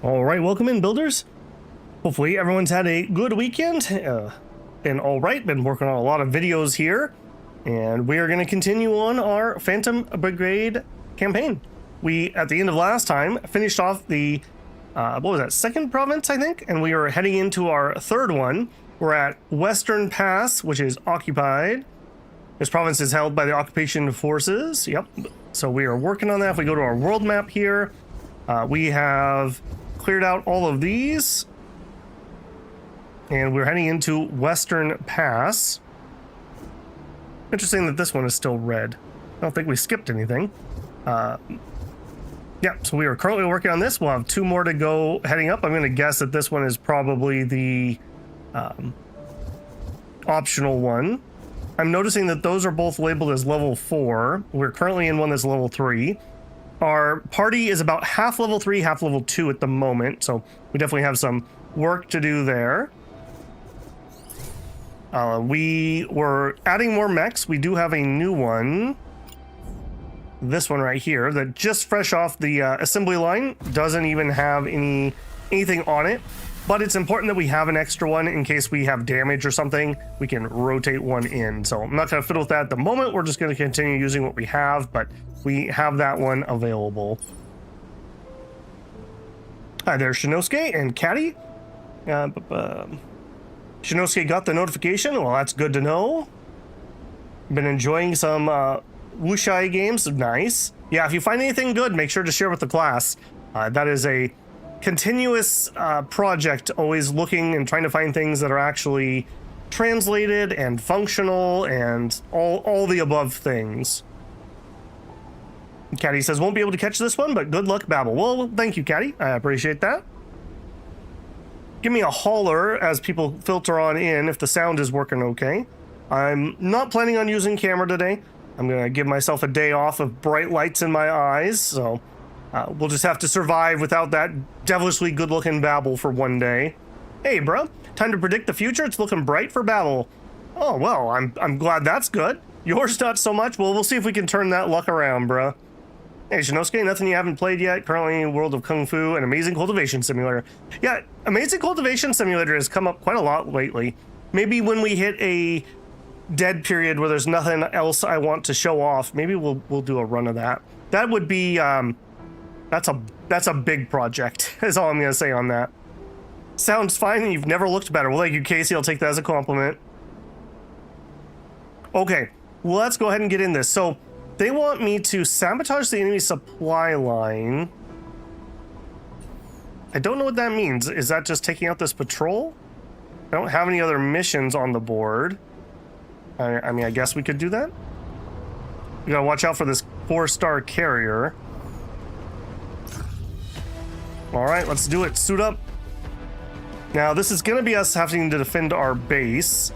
All right, welcome in, builders. Hopefully everyone's had a good weekend. Been all right, been working on a lot of videos here, and we are going to continue on our Phantom Brigade campaign. We, at the end of last time, finished off the, what was that, second province, I think? And we are heading into our third one. We're at Western Pass, which is occupied. This province is held by the occupation forces. Yep. So we are working on that. If we go to our world map here, we have cleared out all of these, and we're heading into Western Pass. Interesting that this one is still red. I don't think we skipped anything. Yeah, so we are currently working on this. We'll have two more to go heading up. I'm going to guess that this one is probably the optional one. I'm noticing that those are both labeled as level 4. We're currently in one that's level 3. Our party is about half level 3, half level 2 at the moment, so we definitely have some work to do there. We were adding more mechs. We do have a new one. This one right here that just fresh off the assembly line, doesn't even have anything on it, but it's important that we have an extra one in case we have damage or something. We can rotate one in. So I'm not going to fiddle with that at the moment. We're just going to continue using what we have, but we have that one available. Hi there, Shinosuke and Caddy. Shinosuke got the notification. Well, that's good to know. Been enjoying some wushai games. Nice. Yeah, if you find anything good, make sure to share with the class. That is a continuous project, always looking and trying to find things that are actually translated and functional and all the above things. Caddy says, won't be able to catch this one, but good luck, Babel. Well, thank you, Caddy. I appreciate that. Give me a holler as people filter on in if the sound is working okay. I'm not planning on using camera today. I'm going to give myself a day off of bright lights in my eyes, so we'll just have to survive without that devilishly good-looking Babel for one day. Hey, bro, time to predict the future. It's looking bright for Babel. Oh, well, I'm glad that's good. Yours not so much. Well, we'll see if we can turn that luck around, bro. Hey, Shinosuke, nothing you haven't played yet? Currently in World of Kung Fu and Amazing Cultivation Simulator. Yeah, Amazing Cultivation Simulator has come up quite a lot lately. Maybe when we hit a dead period where there's nothing else I want to show off, maybe we'll do a run of that. That would be, that's a big project, is all I'm going to say on that. Sounds fine, and you've never looked better. Well, thank you, Casey. I'll take that as a compliment. Okay, well, let's go ahead and get in this. So, they want me to sabotage the enemy supply line. I don't know what that means. Is that just taking out this patrol? I don't have any other missions on the board. I mean, I guess we could do that. We gotta watch out for this 4-star carrier. All right, let's do it. Suit up. Now, this is gonna be us having to defend our base.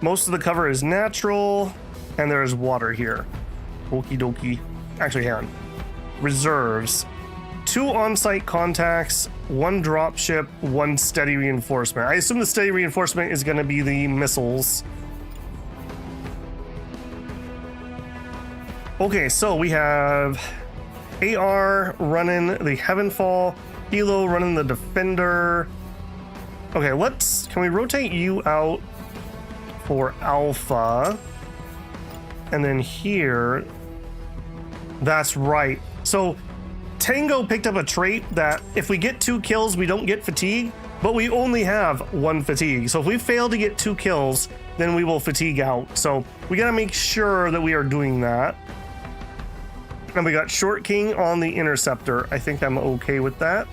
Most of the cover is natural, and there is water here. Okie dokie. Actually, hang on. Reserves. 2 on-site contacts, 1 dropship, 1 steady reinforcement. I assume the steady reinforcement is going to be the missiles. Okay, so we have AR running the Heavenfall, Hilo running the Defender. Okay, can we rotate you out for Alpha? And then here, that's right. So Tango picked up a trait that if we get 2 kills, we don't get fatigue, but we only have 1 fatigue. So if we fail to get 2 kills, then we will fatigue out. So we got to make sure that we are doing that. And we got Short King on the Interceptor. I think I'm okay with that.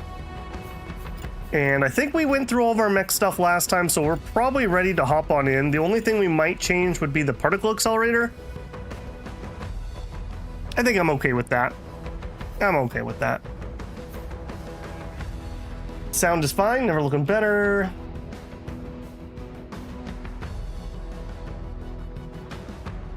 And I think we went through all of our mech stuff last time, so we're probably ready to hop on in. The only thing we might change would be the particle accelerator. I think I'm okay with that. I'm okay with that. Sound is fine, never looking better.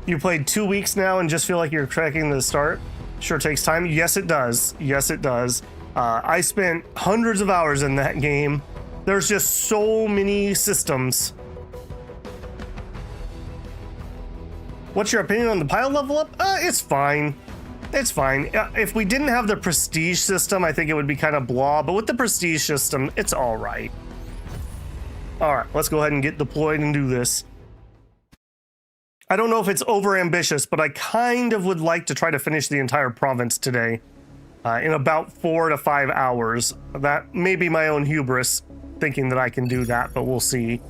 You played 2 weeks now and just feel like you're cracking the start? Sure takes time. Yes, it does. Yes, it does. I spent hundreds of hours in that game. There's just so many systems. What's your opinion on the pilot level up? It's fine. It's fine. If we didn't have the prestige system, I think it would be kind of blah, but with the prestige system, it's all right. All right, let's go ahead and get deployed and do this. I don't know if it's over ambitious, but I kind of would like to try to finish the entire province today in about 4 to 5 hours. That may be my own hubris thinking that I can do that, but we'll see.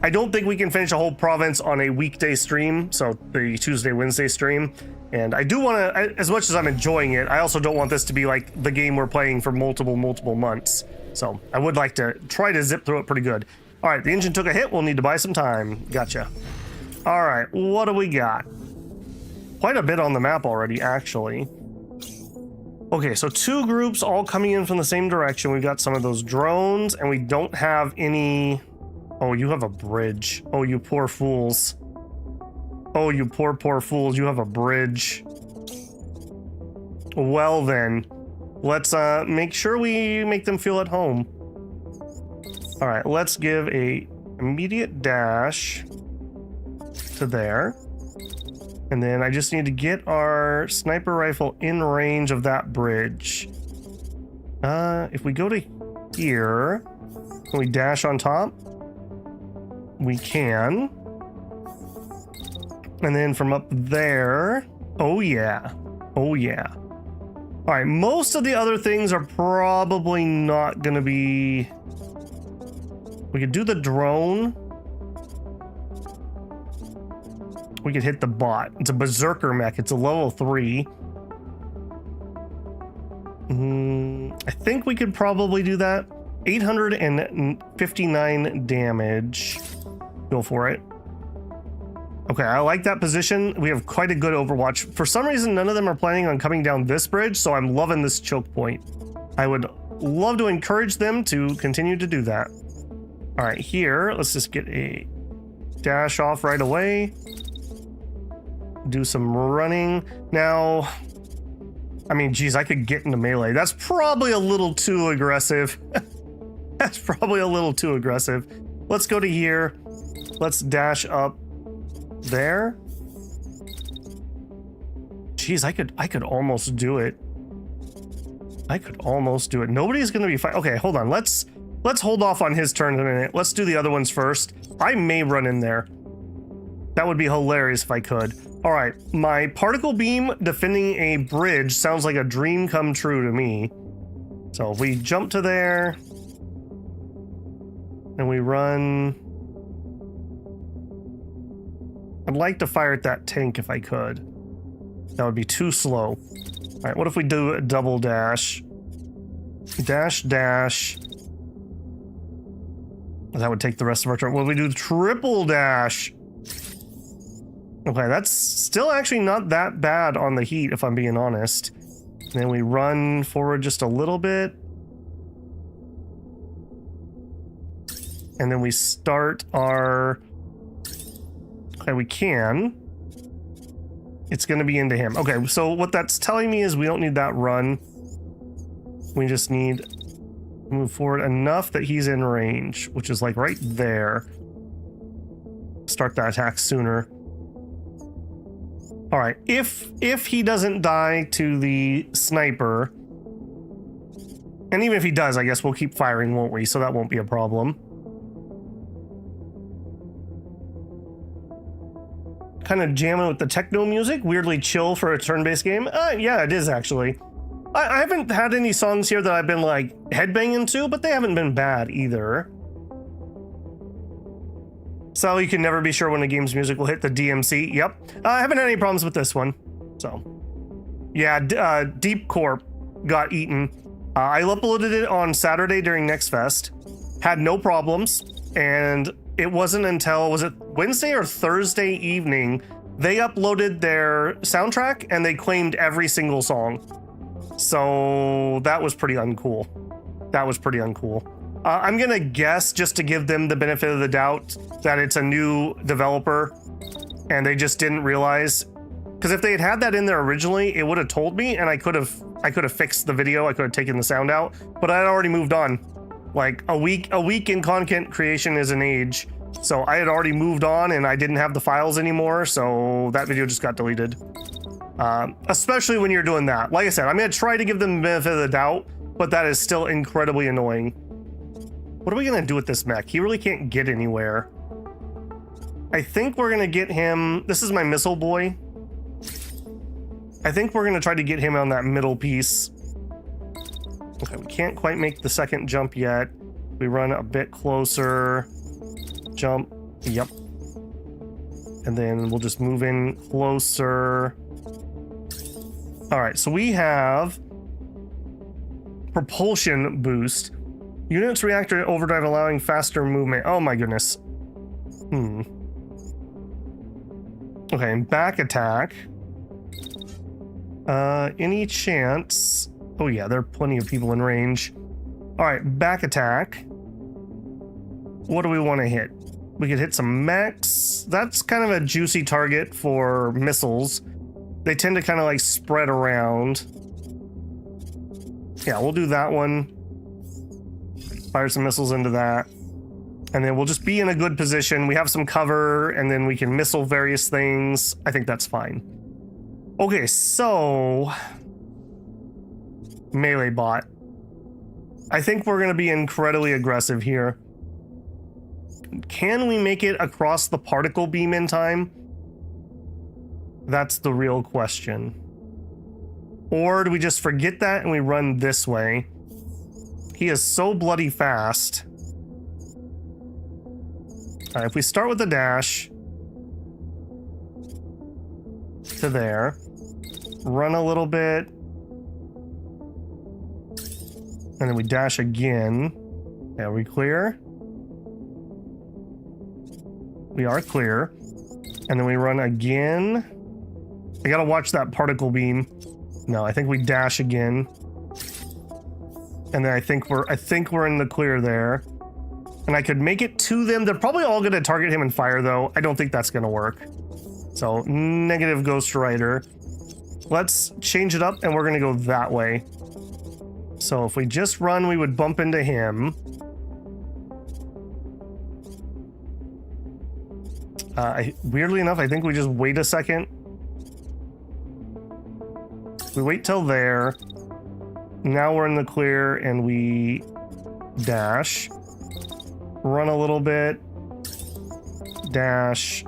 I don't think we can finish a whole province on a weekday stream, so the Tuesday, Wednesday stream. And I do want to, as much as I'm enjoying it, I also don't want this to be like the game we're playing for multiple months. So I would like to try to zip through it pretty good. All right, the engine took a hit. We'll need to buy some time. Gotcha. All right, what do we got? Quite a bit on the map already, actually. Okay, so 2 groups all coming in from the same direction. We've got some of those drones, and we don't have any... Oh, you have a bridge. Oh, you poor fools. Oh, you poor fools. You have a bridge. Well then, let's make sure we make them feel at home. All right, let's give a immediate dash to there. And then I just need to get our sniper rifle in range of that bridge. If we go to here, can we dash on top? We can. And then from up there, oh yeah. Oh yeah. All right, most of the other things are probably not gonna be... We could do the drone. We could hit the bot. It's a berserker mech. It's a level 3. I think we could probably do that. 859 damage. Go for it. Okay, I like that position. We have quite a good overwatch. For some reason, none of them are planning on coming down this bridge, so I'm loving this choke point. I would love to encourage them to continue to do that. All right, here, let's just get a dash off right away. Do some running. Now, I mean, geez, I could get into melee. That's probably a little too aggressive. That's probably a little too aggressive. Let's go to here. Let's dash up there. Jeez, I could almost do it. I could almost do it. Nobody's gonna be fine. Okay, hold on. Let's hold off on his turn in a minute. Let's do the other ones first. I may run in there. That would be hilarious if I could. All right, my particle beam defending a bridge sounds like a dream come true to me. So if we jump to there and we run, I'd like to fire at that tank if I could. That would be too slow. All right, what if we do a double dash? Dash, dash. That would take the rest of our turn. What if we do triple dash? Okay, that's still actually not that bad on the heat, if I'm being honest. And then we run forward just a little bit. And then we start our... Okay, we can. It's going to be into him. Okay, so what that's telling me is we don't need that run. We just need to move forward enough that he's in range, which is like right there. Start that attack sooner. All right, if he doesn't die to the sniper, and even if he does, I guess we'll keep firing, won't we? So that won't be a problem. Kind of jamming with the techno music, weirdly chill for a turn-based game. Yeah, it is actually. I haven't had any songs here that I've been like headbanging to, but they haven't been bad either. So you can never be sure when a game's music will hit the DMC. Yep. I haven't had any problems with this one. So, yeah, Deep Corp got eaten. I uploaded it on Saturday during Next Fest. Had no problems. And it wasn't until, was it Wednesday or Thursday evening, they uploaded their soundtrack and they claimed every single song. So that was pretty uncool. That was pretty uncool. I'm gonna guess, just to give them the benefit of the doubt, that it's a new developer and they just didn't realize. Because if they had had that in there originally, it would have told me and I could have fixed the video. I could have taken the sound out, but I had already moved on. Like a week in content creation is an age. So I had already moved on and I didn't have the files anymore. So that video just got deleted. Especially when you're doing that. Like I said, I'm going to try to give them the benefit of the doubt, but that is still incredibly annoying. What are we going to do with this mech? He really can't get anywhere. I think we're going to get him... This is my missile boy. I think we're going to try to get him on that middle piece. Okay, we can't quite make the second jump yet. We run a bit closer. Jump. Yep. And then we'll just move in closer. All right, so we have propulsion boost. Units react to overdrive, allowing faster movement. Oh my goodness. Okay, and back attack. Any chance? Oh yeah, there are plenty of people in range. All right, back attack. What do we want to hit? We could hit some mechs. That's kind of a juicy target for missiles. They tend to kind of like spread around. Yeah, we'll do that one. Fire some missiles into that. And then we'll just be in a good position. We have some cover, and then we can missile various things. I think that's fine. Okay, so... melee bot. I think we're going to be incredibly aggressive here. Can we make it across the particle beam in time? That's the real question. Or do we just forget that and we run this way? He is so bloody fast. All right, if we start with the dash to there, run a little bit, and then we dash again. Are we clear? We are clear. And then we run again. I gotta watch that particle beam. No, I think we dash again. And then I think we're in the clear there. And I could make it to them. They're probably all gonna target him and fire though. I don't think that's gonna work. So negative Ghost Rider. Let's change it up and we're gonna go that way. So if we just run, we would bump into him. Weirdly enough, I think we just wait a second. We wait till there. Now we're in the clear and we dash. Run a little bit. Dash.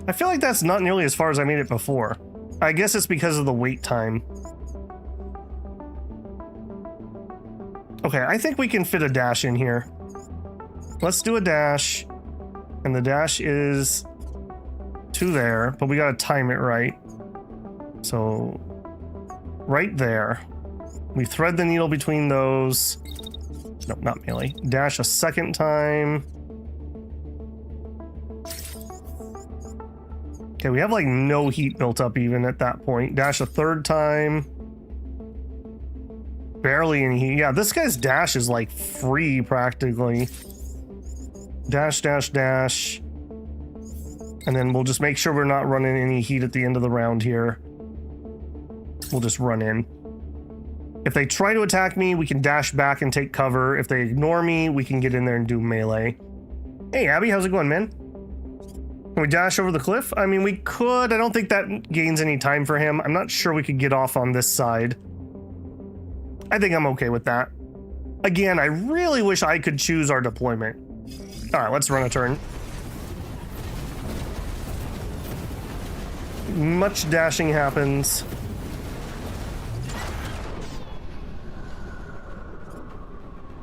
I feel like that's not nearly as far as I made it before. I guess it's because of the wait time. Okay, I think we can fit a dash in here. Let's do a dash. And the dash is to there, but we gotta time it right. So, right there. We thread the needle between those. Nope, not melee. Dash a second time. Okay, we have like no heat built up even at that point. Dash a third time. Barely any heat. Yeah, this guy's dash is like free practically. Dash, dash, dash. And then we'll just make sure we're not running any heat at the end of the round here. We'll just run in. If they try to attack me, we can dash back and take cover. If they ignore me, we can get in there and do melee. Hey, Abby, how's it going, man? Can we dash over the cliff? I mean, we could. I don't think that gains any time for him. I'm not sure we could get off on this side. I think I'm okay with that. Again, I really wish I could choose our deployment. All right, let's run a turn. Much dashing happens.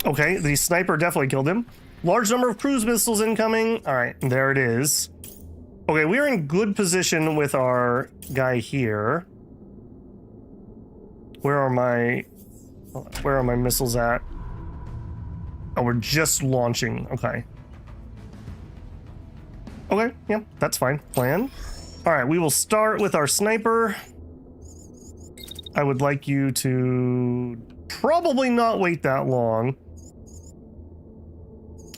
Okay, the sniper definitely killed him. Large number of cruise missiles incoming. All right, there it is. Okay, we're in good position with our guy here. Where are my missiles at? Oh, we're just launching. Okay. Okay, yeah, that's fine. Plan. All right, we will start with our sniper. I would like you to probably not wait that long.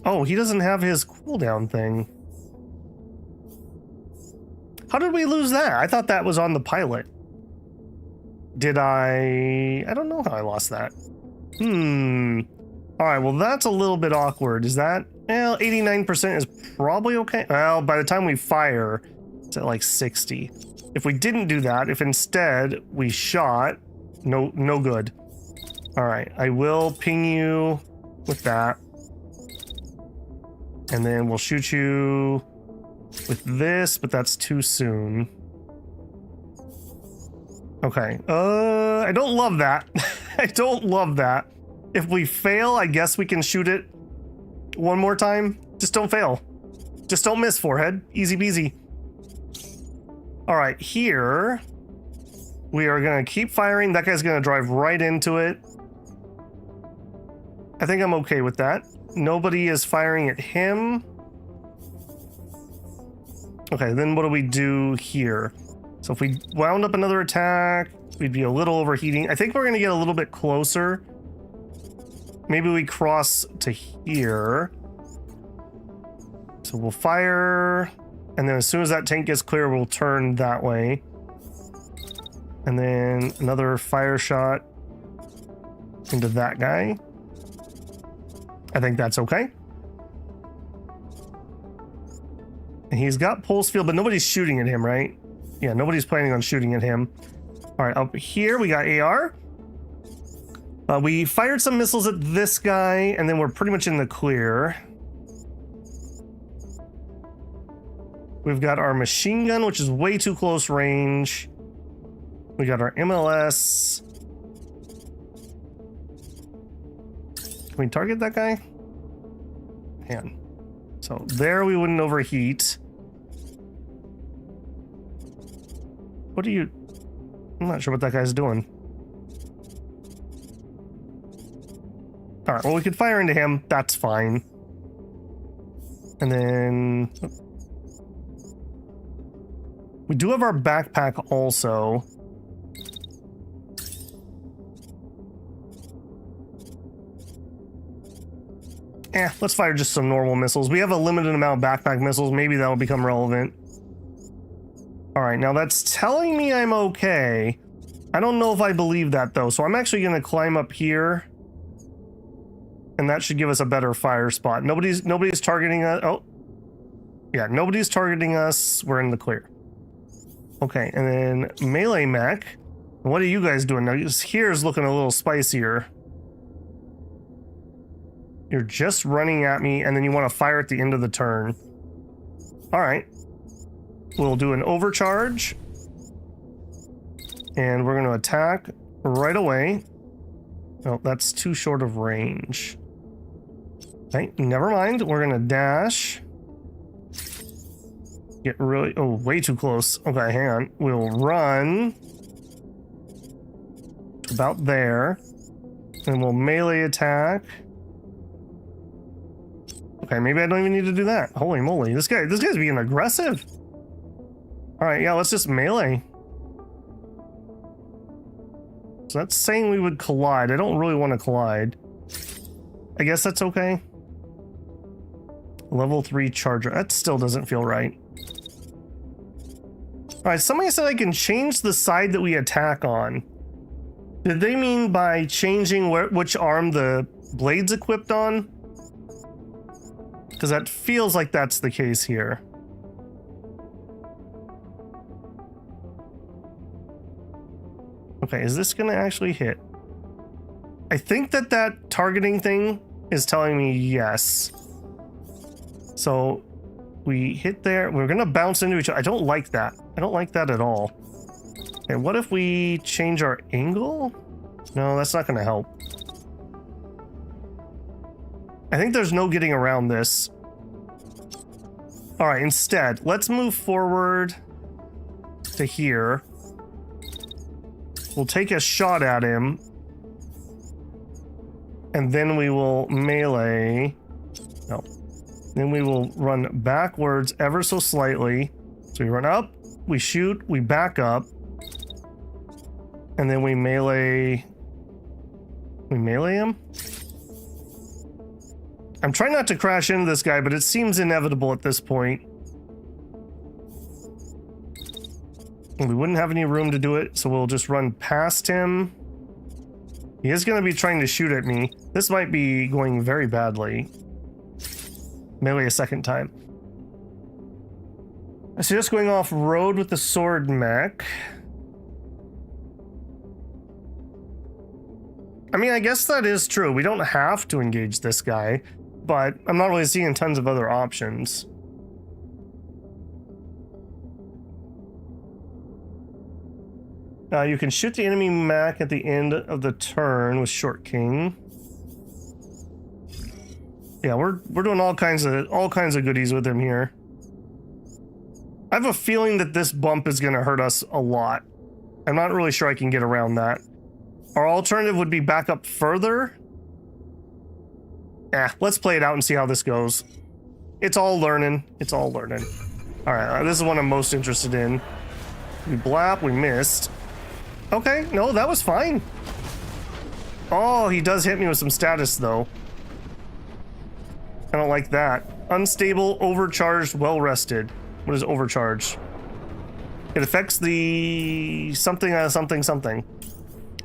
Oh, he doesn't have his cooldown thing. How did we lose that? I thought that was on the pilot. Did I don't know how I lost that. All right, well, that's a little bit awkward. Is that Well, 89% is probably okay. Well, by the time we fire, it's at like 60. If we didn't do that, if instead we shot, no good. All right, I will ping you with that. And then we'll shoot you with this, but that's too soon. Okay, I don't love that. I don't love that. If we fail, I guess we can shoot it one more time. Just don't fail. Just don't miss, forehead. Easy peasy. All right, here we are gonna keep firing. That guy's gonna drive right into it. I think I'm okay with that. Nobody is firing at him. Okay, then what do we do here? So if we wound up another attack, we'd be a little overheating. I think we're gonna get a little bit closer. Maybe we cross to here. So we'll fire, and then as soon as that tank gets clear, we'll turn that way. And then another fire shot into that guy. I think that's okay. And he's got pulse field, but nobody's shooting at him, right? Yeah, nobody's planning on shooting at him. All right, up here we got AR. We fired some missiles at this guy, and then we're pretty much in the clear. We've got our machine gun, which is way too close range. We got our MLS. Can we target that guy? Man. So there we wouldn't overheat. What are you... I'm not sure what that guy's doing. Alright, well we could fire into him. That's fine. And then... we do have our backpack also. Let's fire just some normal missiles. We have a limited amount of backpack missiles. Maybe that'll become relevant. All right, now that's telling me I'm okay. I don't know if I believe that though. So I'm actually going to climb up here. And that should give us a better fire spot. Nobody's targeting us. Oh, yeah, nobody's targeting us. We're in the clear. Okay, and then melee mech. What are you guys doing now? Here's looking a little spicier. You're just running at me, and then you want to fire at the end of the turn. All right. We'll do an overcharge. And we're going to attack right away. Oh, that's too short of range. Okay, never mind. We're going to dash. Get really... oh, way too close. Okay, hang on. We'll run. About there. And we'll melee attack. Okay, maybe I don't even need to do that. Holy moly, this guy's being aggressive. All right, yeah, let's just melee. So that's saying we would collide. I don't really want to collide. I guess that's okay. Level 3 charger. That still doesn't feel right. All right, somebody said I can change the side that we attack on. Did they mean by changing which arm the blade's equipped on? Because that feels like that's the case here. Okay, is this going to actually hit? I think that targeting thing is telling me yes. So we hit there. We're going to bounce into each other. I don't like that. I don't like that at all. Okay, what if we change our angle? No, that's not going to help. I think there's no getting around this. All right, instead, let's move forward to here. We'll take a shot at him. And then we will melee. No. Then we will run backwards ever so slightly. So we run up, we shoot, we back up. And then we melee. We melee him? I'm trying not to crash into this guy, but it seems inevitable at this point. And we wouldn't have any room to do it, so we'll just run past him. He is going to be trying to shoot at me. This might be going very badly. melee a second time. I suggest going off-road with the sword mech. I mean, I guess that is true. We don't have to engage this guy, but I'm not really seeing tons of other options. You can shoot the enemy mech at the end of the turn with Short King. Yeah, we're doing all kinds of goodies with him here. I have a feeling that this bump is going to hurt us a lot. I'm not really sure I can get around that. Our alternative would be back up further. Let's play it out and see how this goes. It's all learning. It's all learning. All right, this is one I'm most interested in. We blap, we missed. Okay, no, that was fine. Oh, he does hit me with some status, though. I don't like that. Unstable, overcharged, well-rested. What is overcharge? It affects the something.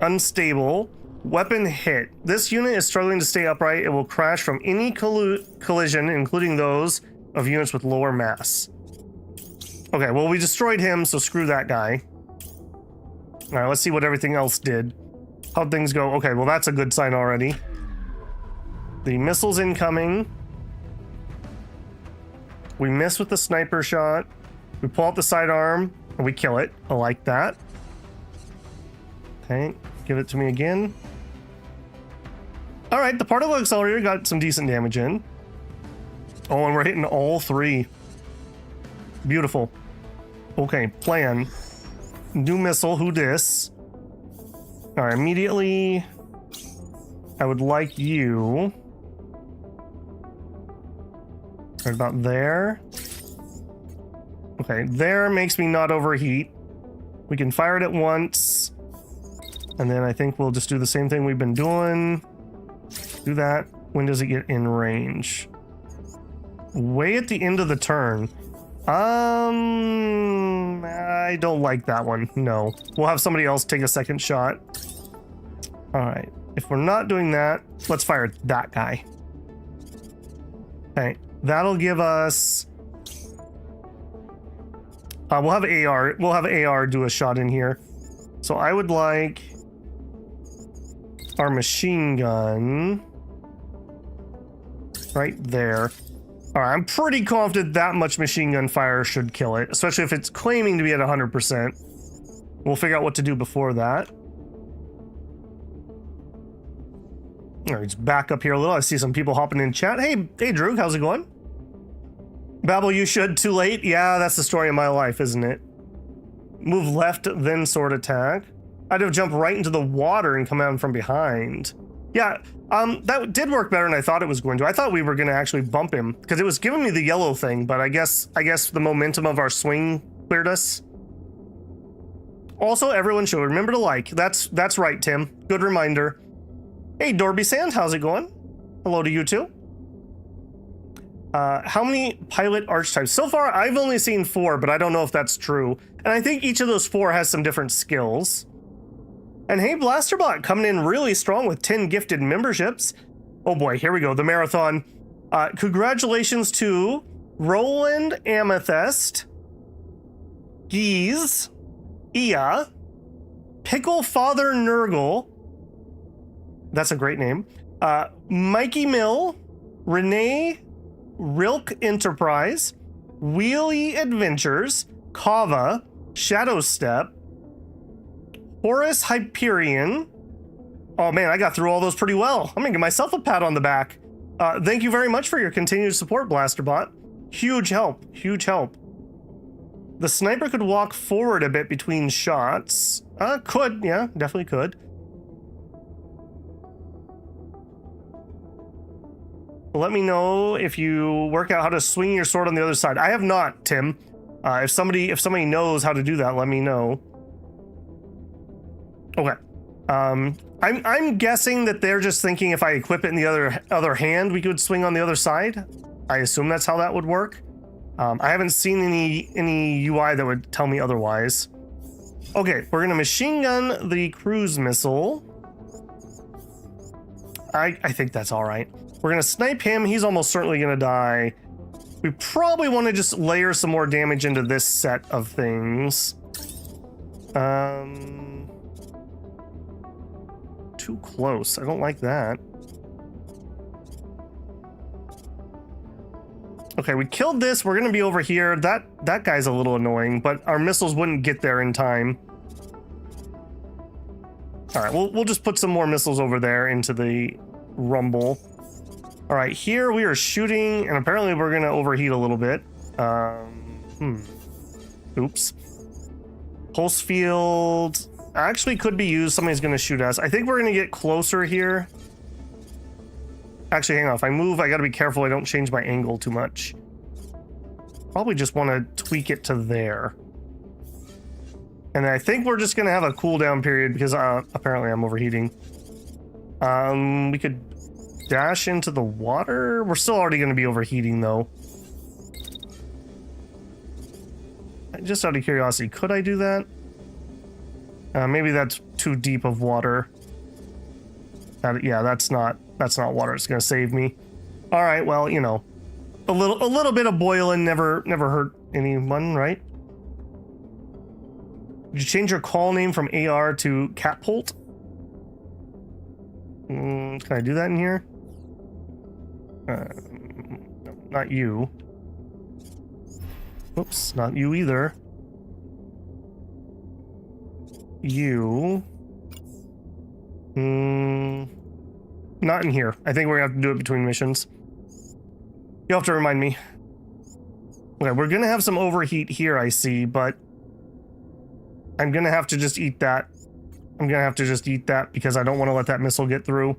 Unstable. Weapon hit. This unit is struggling to stay upright. It will crash from any collision, including those of units with lower mass. Okay, well, we destroyed him, so screw that guy. All right, let's see what everything else did. How'd things go? Okay, well, that's a good sign already. The missile's incoming. We miss with the sniper shot. We pull out the sidearm, and we kill it. I like that. Okay, give it to me again. All right, the particle accelerator got some decent damage in. Oh, and we're hitting all three. Beautiful. Okay, plan. New missile, who dis? All right, immediately, I would like you. Right about there. Okay, there makes me not overheat. We can fire it at once. And then I think we'll just do the same thing we've been doing. Do that. When does it get in range? Way at the end of the turn. I don't like that one. No. We'll have somebody else take a second shot. All right. If we're not doing that, let's fire that guy. Okay. That'll give us... we'll have AR. We'll have AR do a shot in here. So I would like our machine gun right there. All right, I'm pretty confident that much machine gun fire should kill it, especially if it's claiming to be at 100%. We'll figure out what to do before that. All right, let's back up here a little. I see some people hopping in chat. Hey, Drew, how's it going? Babel, you should. Too late? Yeah, that's the story of my life, isn't it? Move left, then sword attack. I'd have jumped right into the water and come out from behind. Yeah, that did work better than I thought it was going to. I thought we were going to actually bump him because it was giving me the yellow thing, but I guess the momentum of our swing cleared us. Also, everyone should remember to like. That's right, Tim. Good reminder. Hey, Dorby Sand, how's it going? Hello to you too. How many pilot archetypes? So far, I've only seen 4, but I don't know if that's true. And I think each of those 4 has some different skills. And hey, Blasterbot coming in really strong with 10 gifted memberships. Oh boy, here we go, the marathon. Congratulations to Roland Amethyst, Geese, Ia, Pickle Father Nurgle. That's a great name. Mikey Mill, Renee Rilk Enterprise, Wheelie Adventures, Kava, Shadow Step, Horus Hyperion. Oh man, I got through all those pretty well. I'm gonna give myself a pat on the back. Thank you very much for your continued support, Blasterbot. Huge help, huge help. The sniper could walk forward a bit between shots. Could, yeah, definitely could. Let me know if you work out how to swing your sword on the other side. I have not, Tim. If somebody knows how to do that, let me know. Okay. I'm guessing that they're just thinking if I equip it in the other hand, we could swing on the other side. I assume that's how that would work. I haven't seen any UI that would tell me otherwise. Okay, we're gonna machine gun the cruise missile. I think that's all right. We're gonna snipe him. He's almost certainly gonna die. We probably want to just layer some more damage into this set of things. Too close. I don't like that. Okay, we killed this. We're gonna be over here. That guy's a little annoying, but our missiles wouldn't get there in time. All right, we'll just put some more missiles over there into the rumble. All right, here we are shooting, and apparently we're gonna overheat a little bit. Oops. Pulse field actually could be used. Somebody's gonna shoot us. I think we're gonna get closer here. Actually, hang on. If I move, I gotta be careful I don't change my angle too much. Probably just want to tweak it to there. And I think we're just gonna have a cooldown period because apparently I'm overheating. We could dash into the water. We're still already gonna be overheating though. Just out of curiosity, could I do that? Maybe that's too deep of water. Yeah, that's not water. It's gonna save me. All right, well, you know, a little bit of boiling never hurt anyone, right? Did you change your call name from AR to Catapult? Can I do that in here? No, not you. Oops, not you either. You. Not in here. I think we're gonna have to do it between missions. You'll have to remind me. Okay, we're gonna have some overheat here, I see, but I'm gonna have to just eat that. I'm gonna have to just eat that because I don't want to let that missile get through.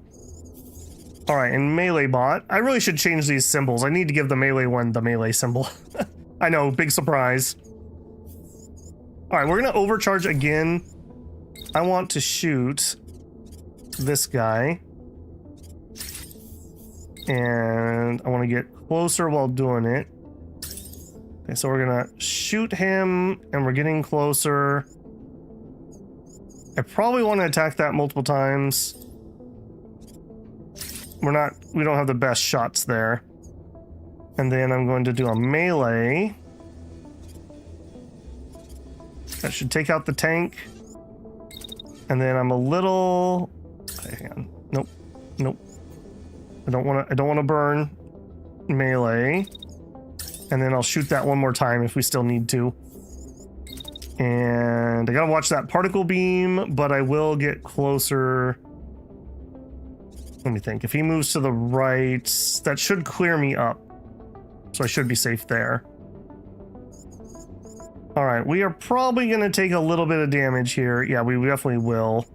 All right, and melee bot. I really should change these symbols. I need to give the melee one the melee symbol. I know, big surprise. All right, we're gonna overcharge again. I want to shoot this guy. And I want to get closer while doing it. Okay, so we're gonna shoot him, and we're getting closer. I probably want to attack that multiple times. We don't have the best shots there. And then I'm going to do a melee. That should take out the tank. And then I'm a little... Okay, hang on. Nope. Nope. I don't want to burn melee. And then I'll shoot that one more time if we still need to. And I gotta watch that particle beam, but I will get closer. Let me think. If he moves to the right, that should clear me up. So I should be safe there. All right, we are probably gonna take a little bit of damage here. Yeah, we definitely will.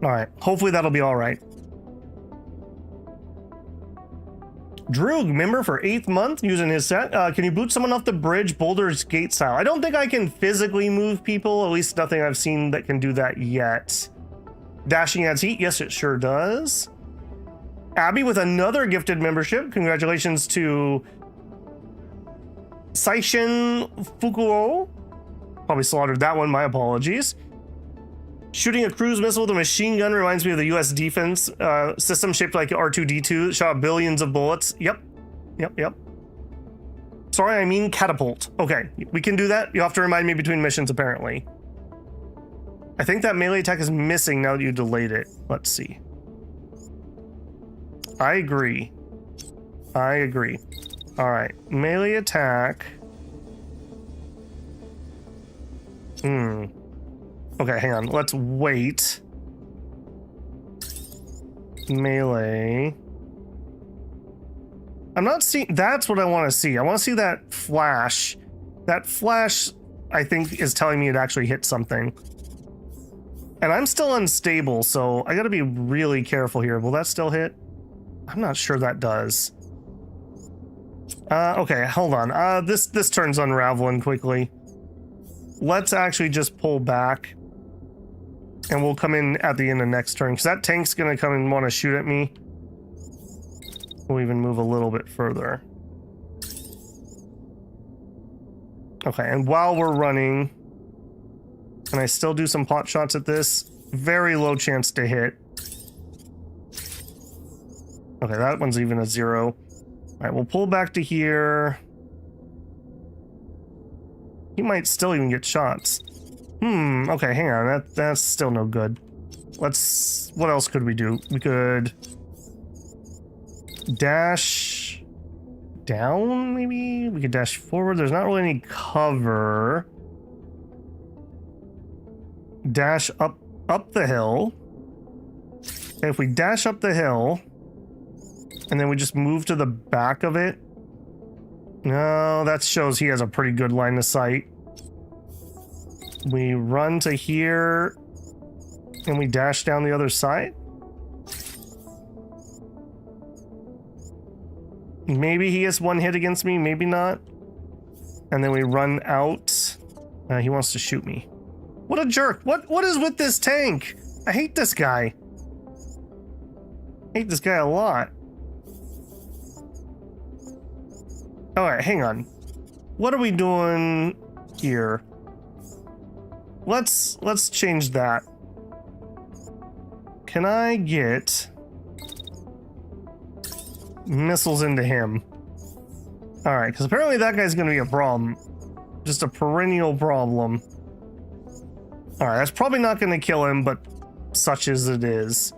All right, hopefully that'll be all right. Droog, member for 8th month using his set. Can you boot someone off the bridge, Boulder's Gate style? I don't think I can physically move people, at least nothing I've seen that can do that yet. Dashing adds heat, yes it sure does. Abby with another gifted membership. Congratulations to Saishin Fukuo. Probably slaughtered that one, my apologies. Shooting a cruise missile with a machine gun reminds me of the US defense system shaped like R2-D2. Shot billions of bullets. Yep. Sorry, I mean catapult. Okay, we can do that. You'll have to remind me between missions, apparently. I think that melee attack is missing now that you delayed it. Let's see. I agree. All right, melee attack. Okay, hang on. Let's wait. Melee. I'm not seeing... That's what I want to see. I want to see that flash. That flash, I think, is telling me it actually hit something. And I'm still unstable, so I got to be really careful here. Will that still hit? I'm not sure that does. Okay, hold on. This turn's unraveling quickly. Let's actually just pull back. And we'll come in at the end of next turn, because that tank's going to come and want to shoot at me. We'll even move a little bit further. Okay, and while we're running, can I still do some pot shots at this? Very low chance to hit. Okay, that one's even a 0. All right, we'll pull back to here. He might still even get shots. Okay, hang on. That's still no good. What else could we do? We could dash down, maybe? We could dash forward. There's not really any cover. Dash up the hill. And if we dash up the hill, and then we just move to the back of it. No, that shows he has a pretty good line of sight. We run to here, and we dash down the other side. Maybe he has one hit against me, maybe not. And then we run out. He wants to shoot me. What a jerk. What is with this tank? I hate this guy. I hate this guy a lot. Alright, hang on. What are we doing here? Let's change that. Can I get missiles into him? Alright, because apparently that guy's gonna be a problem. Just a perennial problem. Alright, that's probably not gonna kill him, but such as it is.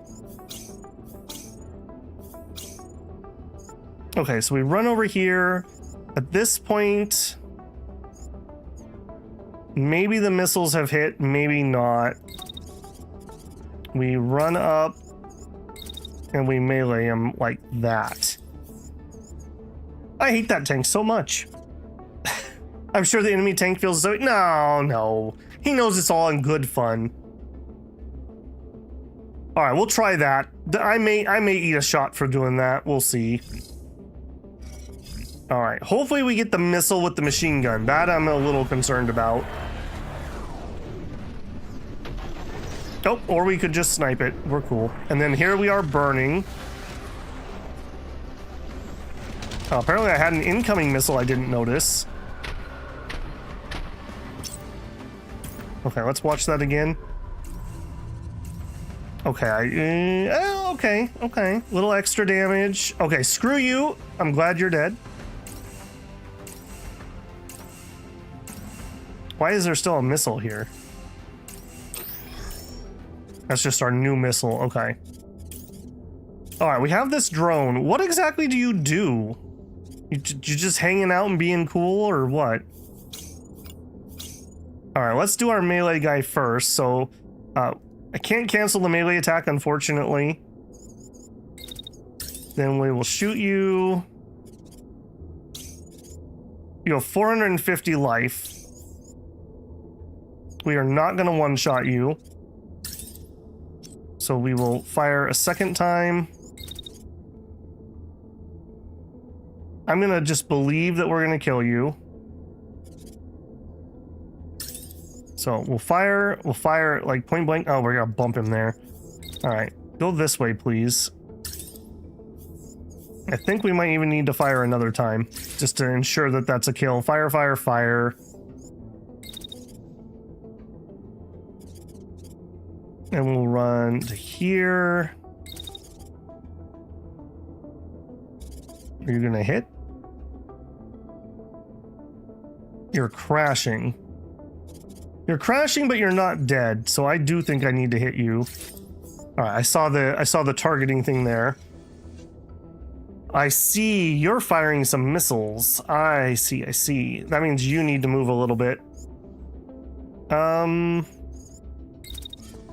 Okay, so we run over here. At this point, maybe the missiles have hit, maybe not. We run up and we melee him like that. I hate that tank so much. I'm sure the enemy tank feels so. No. He knows it's all in good fun. All right, we'll try that. I may eat a shot for doing that. We'll see. All right, hopefully we get the missile with the machine gun. That I'm a little concerned about. Oh, or we could just snipe it. We're cool. And then here we are burning. Oh, apparently I had an incoming missile I didn't notice. Okay, let's watch that again. Okay, okay. Little extra damage. Okay, screw you. I'm glad you're dead. Why is there still a missile here? That's just our new missile. Okay. All right, we have this drone. What exactly do you do? You just hanging out and being cool, or what? All right, let's do our melee guy first. So, I can't cancel the melee attack, unfortunately. Then we will shoot you. You have 450 life. We are not going to one-shot you. So we will fire a second time. I'm going to just believe that we're going to kill you. So we'll fire like point blank. Oh, we're going to bump him there. All right, go this way, please. I think we might even need to fire another time just to ensure that that's a kill. Fire, fire, fire. And we'll run to here. Are you gonna hit? You're crashing. You're crashing, but you're not dead. So I do think I need to hit you. All right, I saw the targeting thing there. I see you're firing some missiles. I see. That means you need to move a little bit.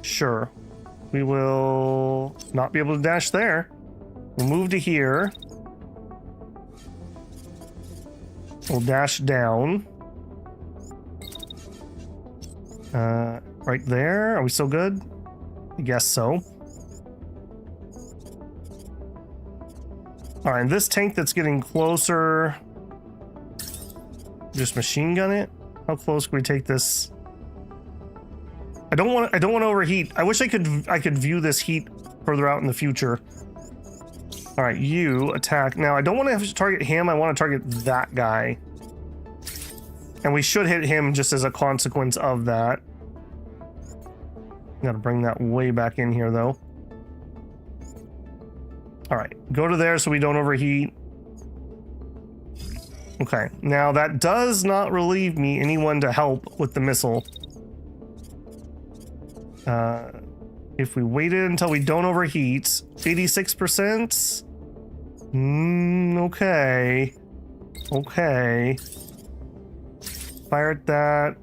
Sure. We will not be able to dash there. We'll move to here. We'll dash down. Right there. Are we still good? I guess so. All right, this tank that's getting closer. Just machine gun it. How close can we take this? I don't want to overheat. I wish I could view this heat further out in the future. All right, you attack. Now I don't want to have to target him. I want to target that guy. And we should hit him just as a consequence of that. Gotta bring that way back in here though. All right, go to there so we don't overheat. Okay, now that does not relieve me anyone to help with the missile. If we waited until we don't overheat, 86%? Okay. Okay. Fire at that.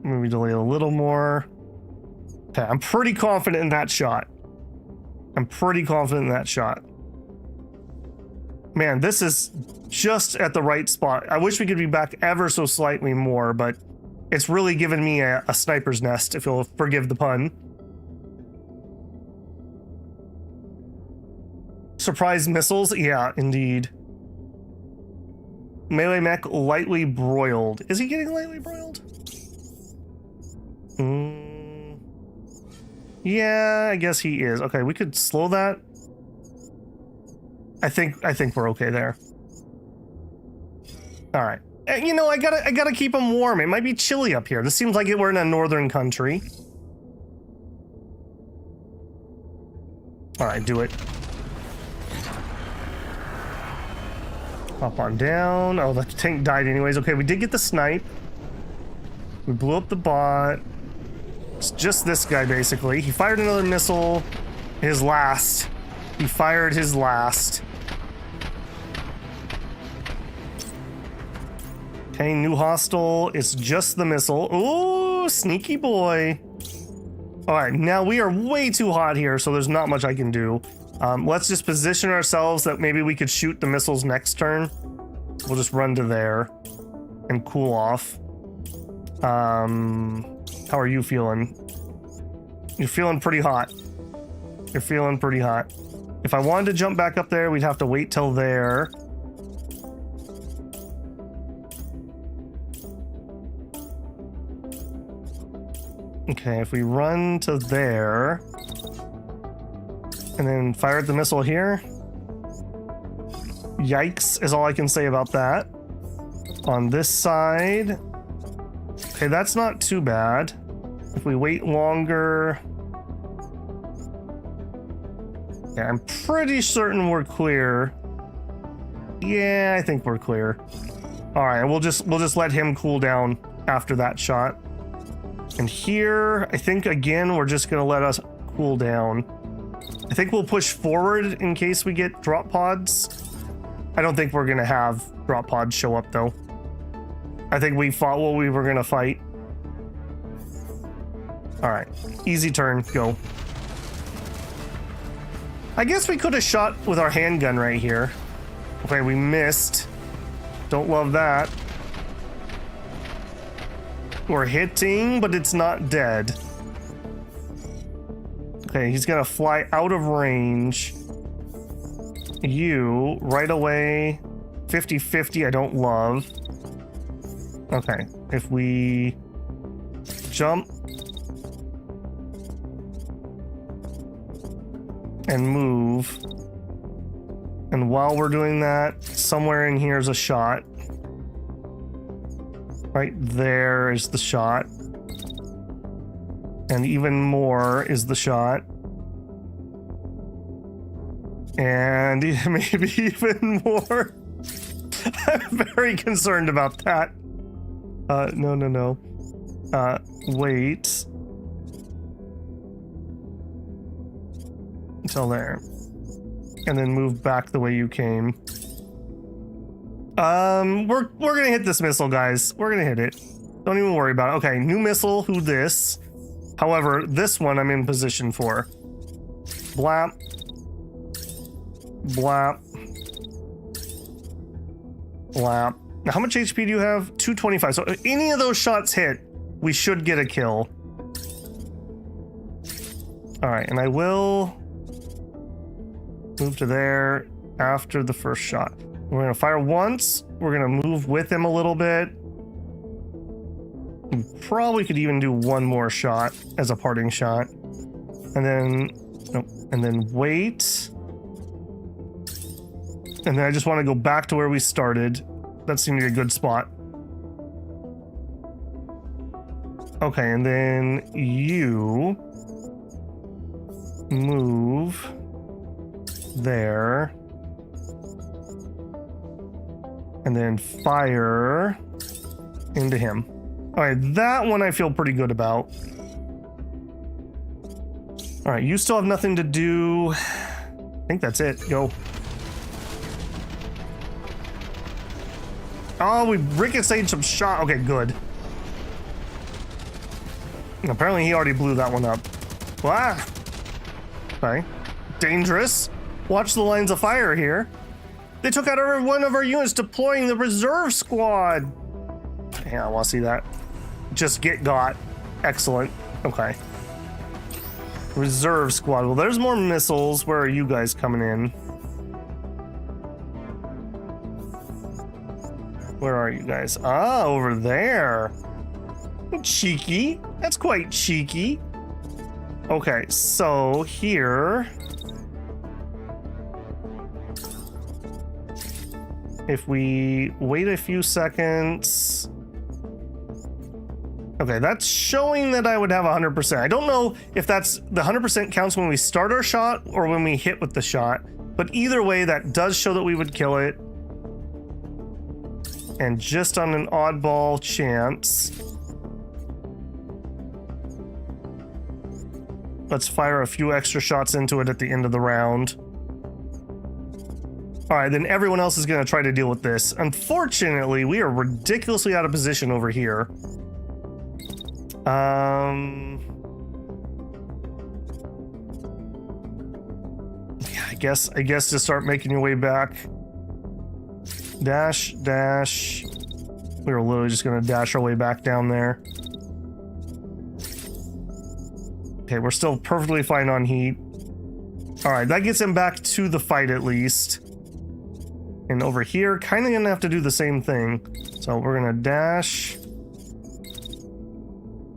Maybe delay a little more. Okay, I'm pretty confident in that shot. I'm pretty confident in that shot. Man, this is just at the right spot. I wish we could be back ever so slightly more, but it's really given me a sniper's nest, if you'll forgive the pun. Surprise missiles? Yeah, indeed. Melee mech lightly broiled. Is he getting lightly broiled? Yeah, I guess he is. Okay, we could slow that. I think we're okay there. All right. You know, I gotta keep him warm. It might be chilly up here. This seems like we're in a northern country. All right, do it. Hop on down. Oh, the tank died anyways. Okay, we did get the snipe. We blew up the bot. It's just this guy, basically. He fired another missile. His last. He fired his last. Okay, new hostile. It's just the missile. Ooh, sneaky boy. All right, now we are way too hot here, so there's not much I can do. Let's just position ourselves that maybe we could shoot the missiles next turn. We'll just run to there and cool off. How are you feeling? You're feeling pretty hot. You're feeling pretty hot. If I wanted to jump back up there, we'd have to wait till there. Okay, if we run to there and then fire at the missile here. Yikes is all I can say about that. On this side. Okay, that's not too bad. If we wait longer. Yeah, I'm pretty certain we're clear. Yeah, I think we're clear. All right, we'll just let him cool down after that shot. And here, I think again we're just gonna let us cool down. I think we'll push forward in case we get drop pods. I don't think we're gonna have drop pods show up though. I think we fought what we were gonna fight. All right, easy turn, go. I guess we could have shot with our handgun right here. Okay, we missed. Don't love that. We're hitting, but it's not dead. Okay, he's gonna fly out of range. You, right away, 50-50, I don't love. Okay, if we jump and move, and while we're doing that, somewhere in here is a shot. Right there is the shot. And even more is the shot. And maybe even more. I'm very concerned about that. No. Wait. Until there. And then move back the way you came. We're gonna hit this missile, guys. We're gonna hit it. Don't even worry about it. Okay, new missile, who this? However, this one I'm in position for. Blap. Blap. Blap. Now, how much HP do you have? 225. So if any of those shots hit, we should get a kill. All right, and I will move to there after the first shot. We're gonna fire once. We're gonna move with him a little bit. We probably could even do one more shot as a parting shot. And then, nope, and then wait. And then I just want to go back to where we started. That seemed to be a good spot. Okay, and then you move there. And then fire into him. All right, that one I feel pretty good about. All right, you still have nothing to do. I think that's it. Go. Oh, we ricocheted some shot. Okay, good. Apparently he already blew that one up. Wow. Okay. Dangerous. Watch the lines of fire here. They took out every one of our units, deploying the reserve squad. Yeah, I want to see that. Just get got. Excellent. Okay. Reserve squad. Well, there's more missiles. Where are you guys coming in? Where are you guys? Ah, over there. Cheeky. That's quite cheeky. Okay, so here. If we wait a few seconds. Okay, that's showing that I would have 100%. I don't know if that's the 100% counts when we start our shot or when we hit with the shot, but either way, that does show that we would kill it. And just on an oddball chance, let's fire a few extra shots into it at the end of the round. All right, then everyone else is going to try to deal with this. Unfortunately, we are ridiculously out of position over here. Yeah, I guess just start making your way back. Dash, dash. We were literally just going to dash our way back down there. Okay, we're still perfectly fine on heat. All right, that gets him back to the fight at least. And over here, kind of gonna have to do the same thing. So we're gonna dash.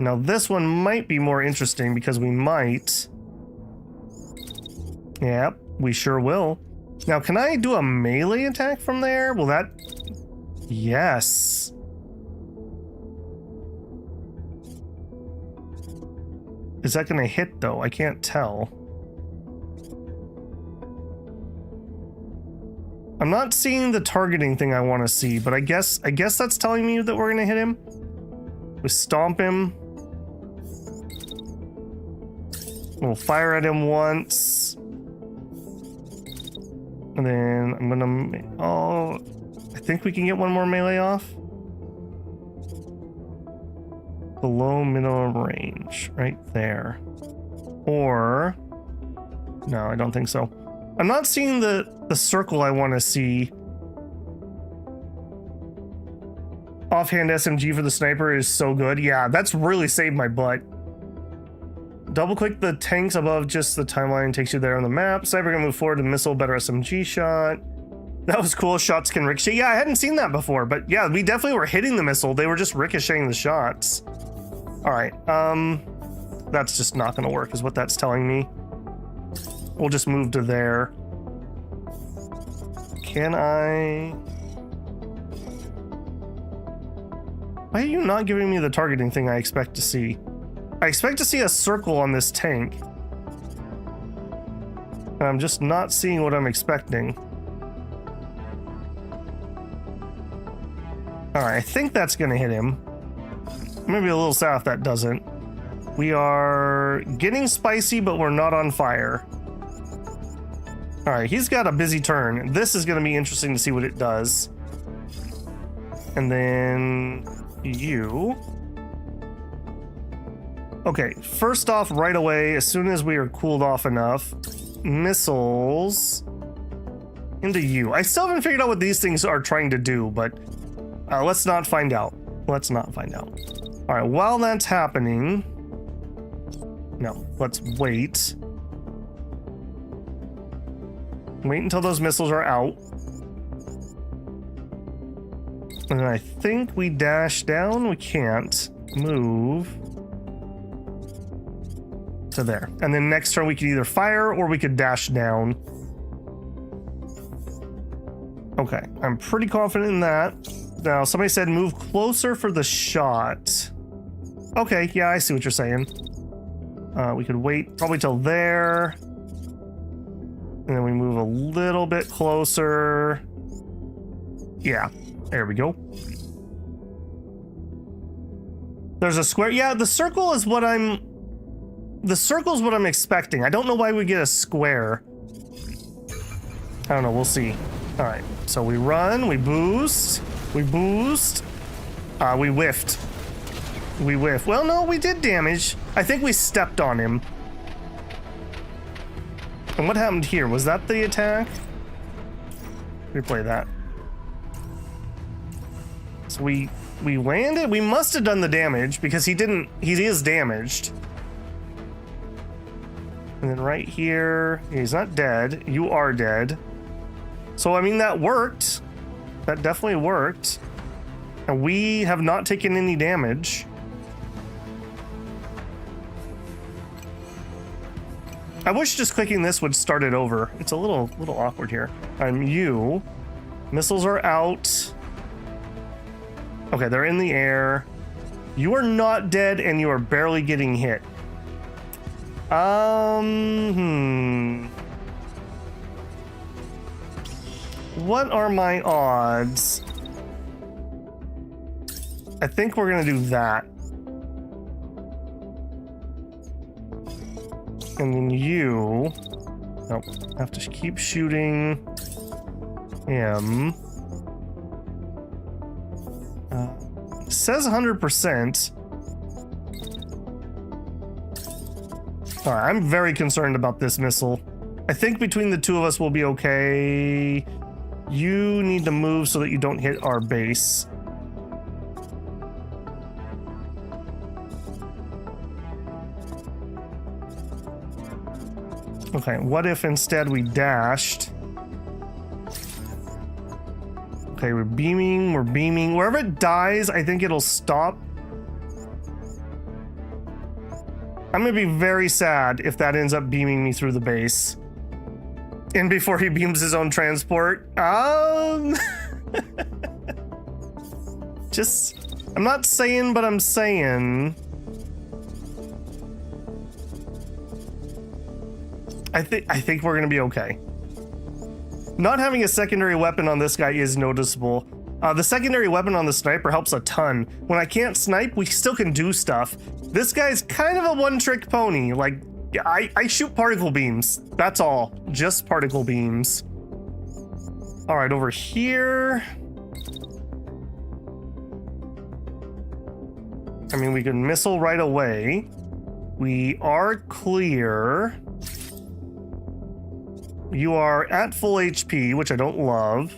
Now this one might be more interesting because we might. Yep, we sure will. Now, can I do a melee attack from there? Will that... Yes. Is that gonna hit though? I can't tell. I'm not seeing the targeting thing I want to see, but I guess that's telling me that we're gonna hit him. We stomp him. We'll fire at him once. And then I'm gonna... Oh, I think we can get one more melee off. Below minimum range, right there. Or... No, I don't think so. I'm not seeing the circle I want to see. Offhand SMG for the sniper is so good. Yeah, that's really saved my butt. Double click the tanks above just the timeline, takes you there on the map. Sniper can move forward to missile, better SMG shot. That was cool. Shots can ricochet. Yeah, I hadn't seen that before, but yeah, we definitely were hitting the missile. They were just ricocheting the shots. All right, that's just not gonna work is what that's telling me. We'll just move to there. Can I... Why are you not giving me the targeting thing I expect to see? I expect to see a circle on this tank. And I'm just not seeing what I'm expecting. Alright, I think that's gonna hit him. Maybe a little sad if that doesn't. We are getting spicy, but we're not on fire. Alright, he's got a busy turn. This is gonna be interesting to see what it does. And then... you... Okay, first off, right away, as soon as we are cooled off enough, missiles into you. I still haven't figured out what these things are trying to do, but let's not find out. Let's not find out. All right, while that's happening, no, let's wait. Wait until those missiles are out. And I think we dash down. We can't move to there. And then next turn we could either fire or we could dash down. Okay, I'm pretty confident in that. Now, somebody said move closer for the shot. Okay, yeah, I see what you're saying. We could wait probably till there. And then we move a little bit closer. Yeah, there we go. There's a square. Yeah, the circle is what I'm... The circle's what I'm expecting. I don't know why we get a square. I don't know, we'll see. All right, so we run, we boost, we boost. We whiffed. We whiff. Well, no, we did damage. I think we stepped on him. And what happened here? Was that the attack? Replay that. So we landed. We must have done the damage because he didn't. He is damaged. And then right here, he's not dead. You are dead. So I mean that worked. That definitely worked. And we have not taken any damage. I wish just clicking this would start it over. It's a little awkward here. You. Missiles are out. Okay, they're in the air. You are not dead and you are barely getting hit. What are my odds? I think we're gonna do that. And then you... Nope, have to keep shooting him. Says 100%. All right, I'm very concerned about this missile. I think between the two of us we'll be okay. You need to move so that you don't hit our base. Okay, what if instead we dashed? Okay, we're beaming, we're beaming. Wherever it dies, I think it'll stop. I'm gonna be very sad if that ends up beaming me through the base. And before he beams his own transport. Just, I'm not saying, but I'm saying. I think we're gonna be okay. Not having a secondary weapon on this guy is noticeable. The secondary weapon on the sniper helps a ton. When I can't snipe, we still can do stuff. This guy's kind of a one-trick pony. Like, I shoot particle beams. That's all. Just particle beams. All right, over here. I mean, we can missile right away. We are clear. You are at full HP, which I don't love.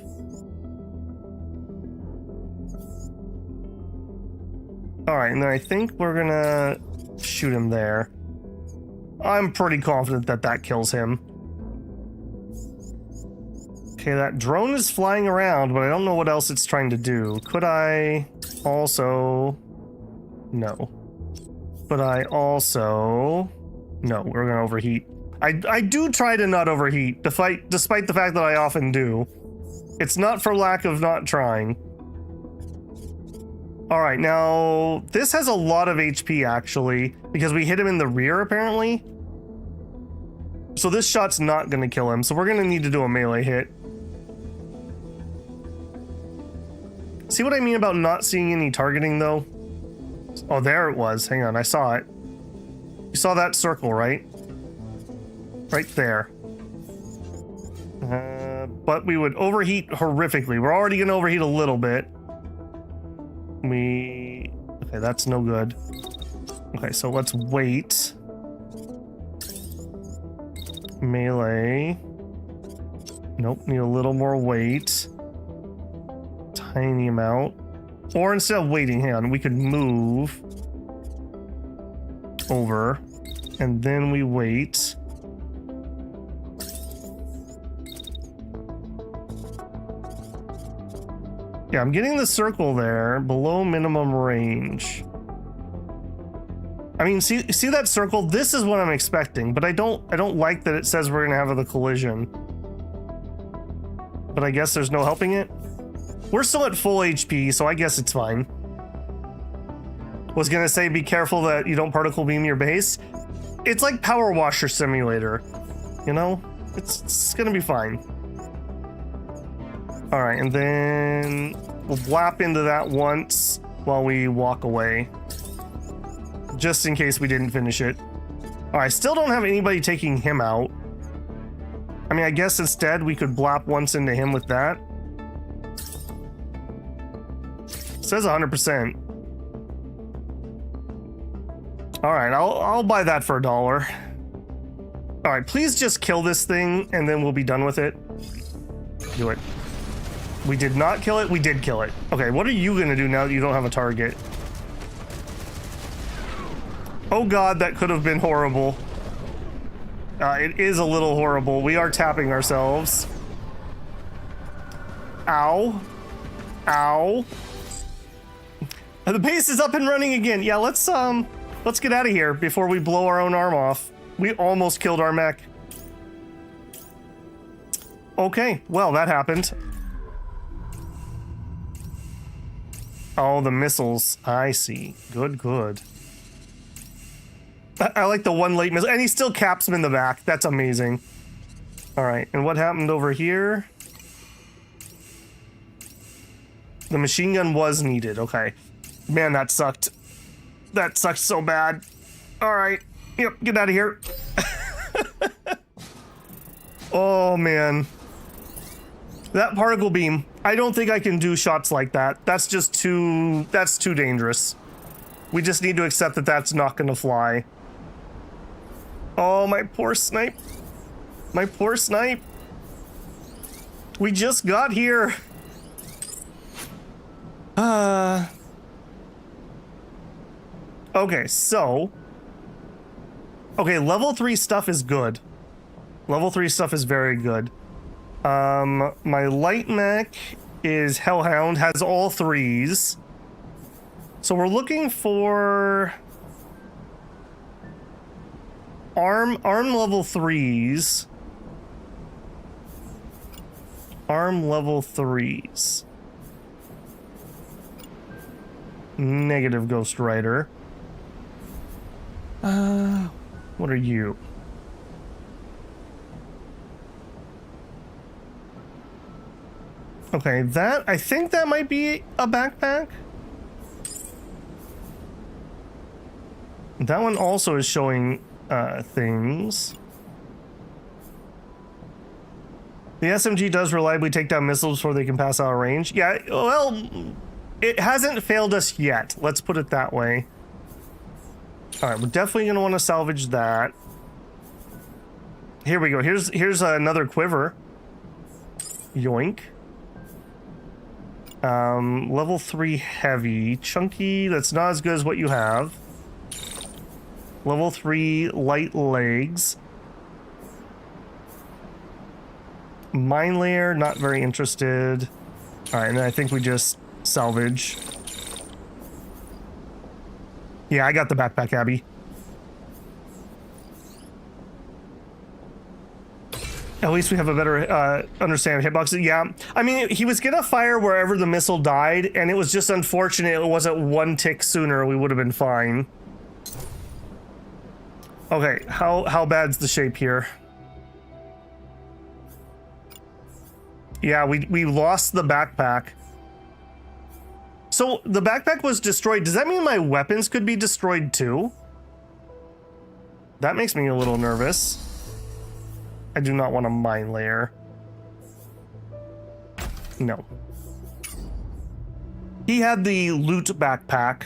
All right, and then I think we're gonna shoot him there. I'm pretty confident that that kills him. Okay, that drone is flying around, but I don't know what else it's trying to do. Could I also... No. Could I also... No, we're gonna overheat. I do try to not overheat, despite the fact that I often do. It's not for lack of not trying. All right, now this has a lot of HP actually, because we hit him in the rear apparently. So this shot's not gonna kill him, so we're gonna need to do a melee hit. See what I mean about not seeing any targeting though? Oh, there it was. Hang on, I saw it. You saw that circle, right? Right there. But we would overheat horrifically. We're already gonna overheat a little bit. Okay, that's no good. Okay, so let's wait. Melee. Nope, need a little more weight. Tiny amount. Or instead of waiting, hang on, we could move over and then we wait. Yeah, I'm getting the circle there below minimum range. I mean, see that circle? This is what I'm expecting, but I don't like that it says we're gonna have the collision. But I guess there's no helping it. We're still at full HP, so I guess it's fine. Was gonna say be careful that you don't particle beam your base. It's like Power Washer Simulator, you know? It's gonna be fine. All right, and then we'll blap into that once while we walk away, just in case we didn't finish it. All right, still don't have anybody taking him out. I mean, I guess instead we could blap once into him with that. It says 100%. All right, I'll buy that for $1. All right, please just kill this thing and then we'll be done with it. Do it. We did not kill it. We did kill it. Okay, what are you gonna do now that you don't have a target? Oh God, that could have been horrible. It is a little horrible. We are tapping ourselves. Ow. Ow. The base is up and running again. Yeah, let's get out of here before we blow our own arm off. We almost killed our mech. Okay, well, that happened. Oh, the missiles. I see. Good, good. I like the one late missile. And he still caps him in the back. That's amazing. All right, and what happened over here? The machine gun was needed. Okay. Man, that sucked. That sucked so bad. All right. Yep, get out of here. Oh, man. That particle beam. I don't think I can do shots like that. That's just too... That's too dangerous. We just need to accept that that's not going to fly. Oh, my poor snipe. My poor snipe. We just got here. Okay, so... Okay, level 3 stuff is good. Level 3 stuff is very good. My light mech is Hellhound, has all 3s. So we're looking for... Arm level 3s. Arm level 3s. Negative Ghost Rider. What are you? Okay, that, I think that might be a backpack. That one also is showing things. The SMG does reliably take down missiles before they can pass out of range. Yeah, well, it hasn't failed us yet. Let's put it that way. All right, we're definitely going to want to salvage that. Here we go. Here's another quiver. Yoink. Level 3 heavy. Chunky, that's not as good as what you have. Level 3 light legs. Mine layer, not very interested. All right, and then I think we just salvage. Yeah, I got the backpack, Abby. At least we have a better understanding of hitboxes. Yeah, I mean, he was gonna fire wherever the missile died, and it was just unfortunate it wasn't one tick sooner. We would have been fine. Okay, how bad's the shape here? Yeah, we lost the backpack. So the backpack was destroyed. Does that mean my weapons could be destroyed too? That makes me a little nervous. I do not want a mine layer. No. He had the loot backpack.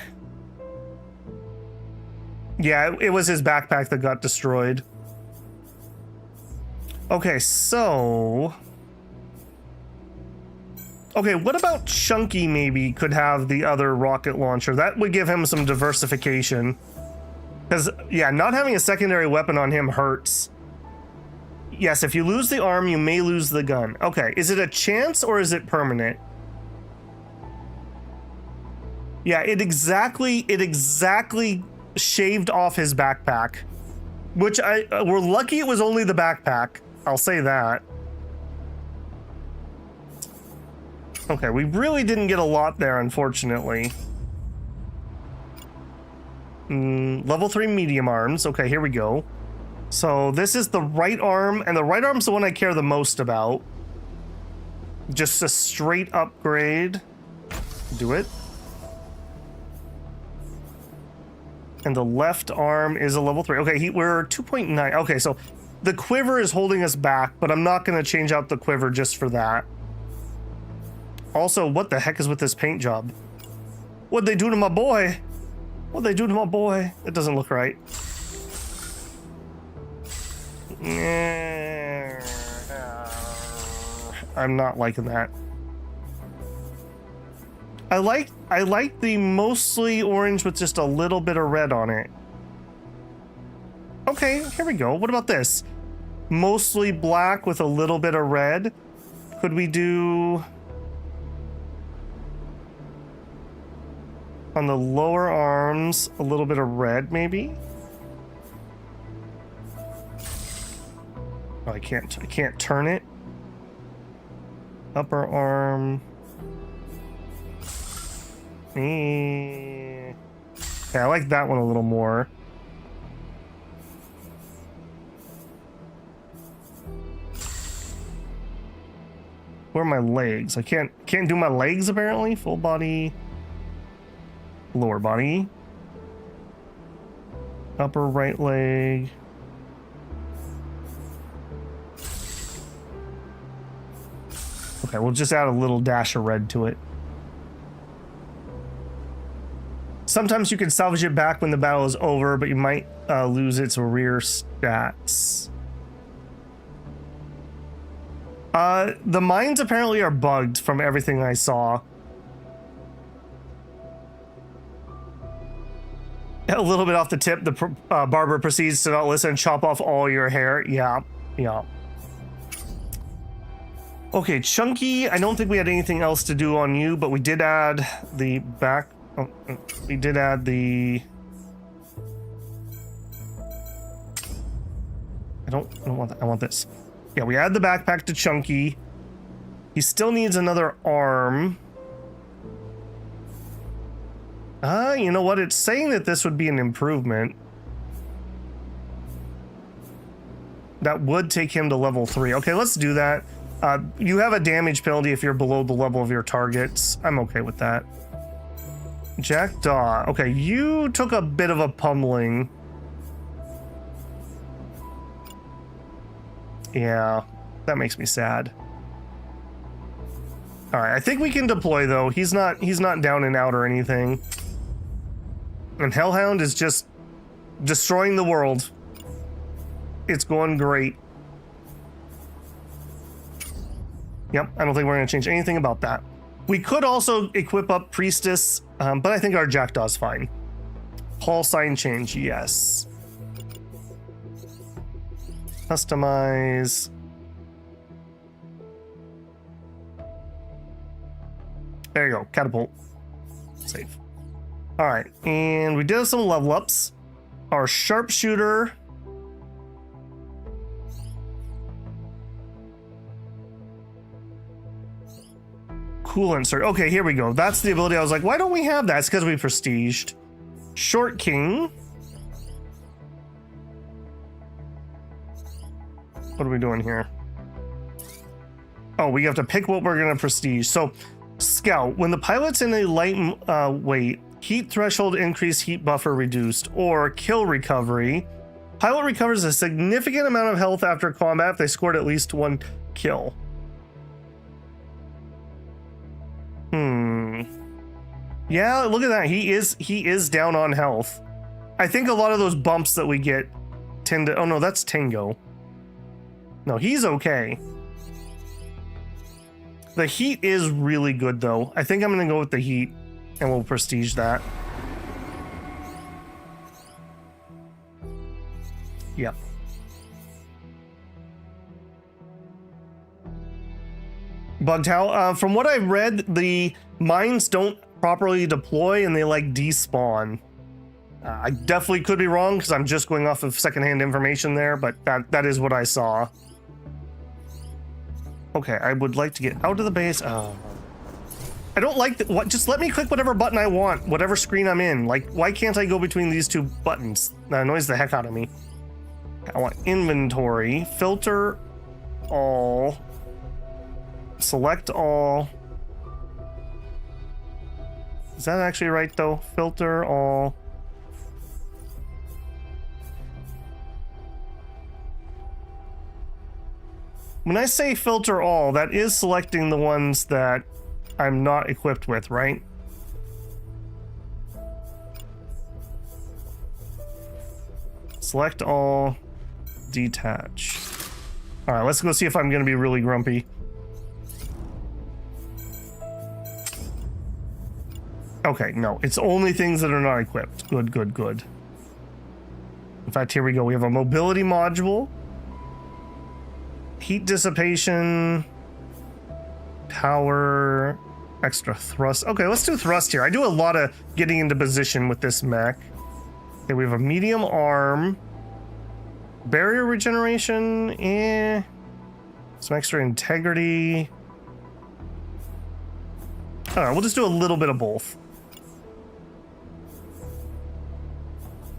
Yeah, it was his backpack that got destroyed. Okay, so... Okay, what about Chunky maybe could have the other rocket launcher? That would give him some diversification. Because, yeah, not having a secondary weapon on him hurts. Yes, if you lose the arm, you may lose the gun. Okay, is it a chance or is it permanent? Yeah, it exactly shaved off his backpack. Which we're lucky it was only the backpack. I'll say that. Okay, we really didn't get a lot there, unfortunately. Level 3 medium arms. Okay, here we go. So this is the right arm, and the right arm's the one I care the most about. Just a straight upgrade. Do it. And the left arm is a level 3. Okay, we're 2.9. Okay, so the quiver is holding us back, but I'm not going to change out the quiver just for that. Also, what the heck is with this paint job? What'd they do to my boy? What'd they do to my boy? It doesn't look right. I'm not liking that. I like the mostly orange with just a little bit of red on it. Okay, here we go. What about this? Mostly black with a little bit of red. Could we do on the lower arms a little bit of red maybe? Oh, I can't turn it. Upper arm. Yeah, I like that one a little more. Where are my legs? I can't do my legs apparently. Full body, lower body, upper right leg. Okay, we'll just add a little dash of red to it. Sometimes you can salvage it back when the battle is over, but you might lose its rear stats. The mines apparently are bugged from everything I saw. A little bit off the tip, the barber proceeds to not listen and chop off all your hair. Yeah, yeah. Okay, Chunky, I don't think we had anything else to do on you, but we did add the back. Oh, we did add the. I don't want that. I want this. Yeah, we add the backpack to Chunky. He still needs another arm. You know what? It's saying that this would be an improvement. That would take him to level 3. Okay, let's do that. You have a damage penalty if you're below the level of your targets. I'm okay with that. Jackdaw. Okay, you took a bit of a pummeling. Yeah, that makes me sad. All right, I think we can deploy though. He's not down and out or anything. And Hellhound is just destroying the world. It's going great. Yep, I don't think we're going to change anything about that. We could also equip up Priestess, but I think our Jackdaw's fine. Call sign change, yes. Customize. There you go, catapult. Save. All right, and we did some level ups. Our sharpshooter. Cool insert. Okay, here we go. That's the ability. I was like, why don't we have that? It's because we prestiged. Short King. What are we doing here? Oh, we have to pick what we're going to prestige. So, Scout. When the pilot's in a light weight, heat threshold increased, heat buffer reduced, or kill recovery. Pilot recovers a significant amount of health after combat if they scored at least 1 kill. Yeah, look at that. He is down on health. I think a lot of those bumps that we get tend to... Oh, no, that's Tango. No, he's okay. The heat is really good, though. I think I'm going to go with the heat, and we'll prestige that. Yep. Bugtail, from what I've read, the mines don't properly deploy and they like despawn. I definitely could be wrong because I'm just going off of secondhand information there, but that is what I saw. Okay, I would like to get out of the base. I don't like what. Just let me click whatever button I want, whatever screen I'm in. Like, why can't I go between these two buttons? That annoys the heck out of me. I want inventory, filter all, select all. Is that actually right though? Filter all. When I say filter all, that is selecting the ones that I'm not equipped with, right? Select all, detach. All right, let's go see if I'm gonna be really grumpy. Okay, no, it's only things that are not equipped. Good, good, good. In fact, here we go. We have a mobility module, heat dissipation, power, extra thrust. Okay, let's do thrust here. I do a lot of getting into position with this mech. Okay, we have a medium arm, barrier regeneration, some extra integrity. All right, we'll just do a little bit of both.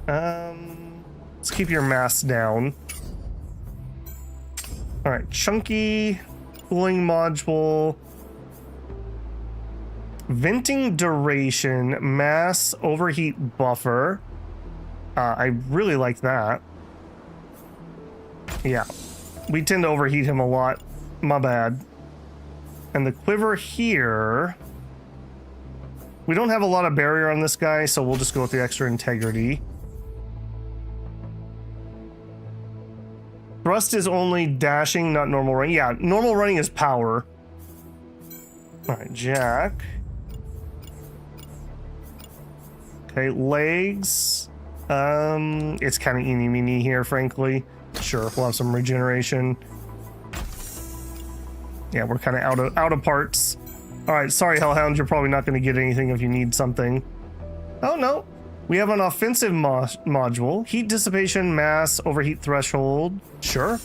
Let's keep your mass down. All right, chunky cooling module, venting duration, mass overheat buffer. I really like that. Yeah, we tend to overheat him a lot. My bad. And the quiver here, we don't have a lot of barrier on this guy, so we'll just go with the extra integrity. Thrust is only dashing, not normal running. Yeah, normal running is power. All right, jack. Okay, legs. It's kind of eeny meeny here, frankly. Sure, we'll have some regeneration. Yeah, we're kind of out of parts. All right, sorry, Hellhound, you're probably not going to get anything if you need something. Oh no, we have an offensive module, heat dissipation, mass, overheat threshold. Sure.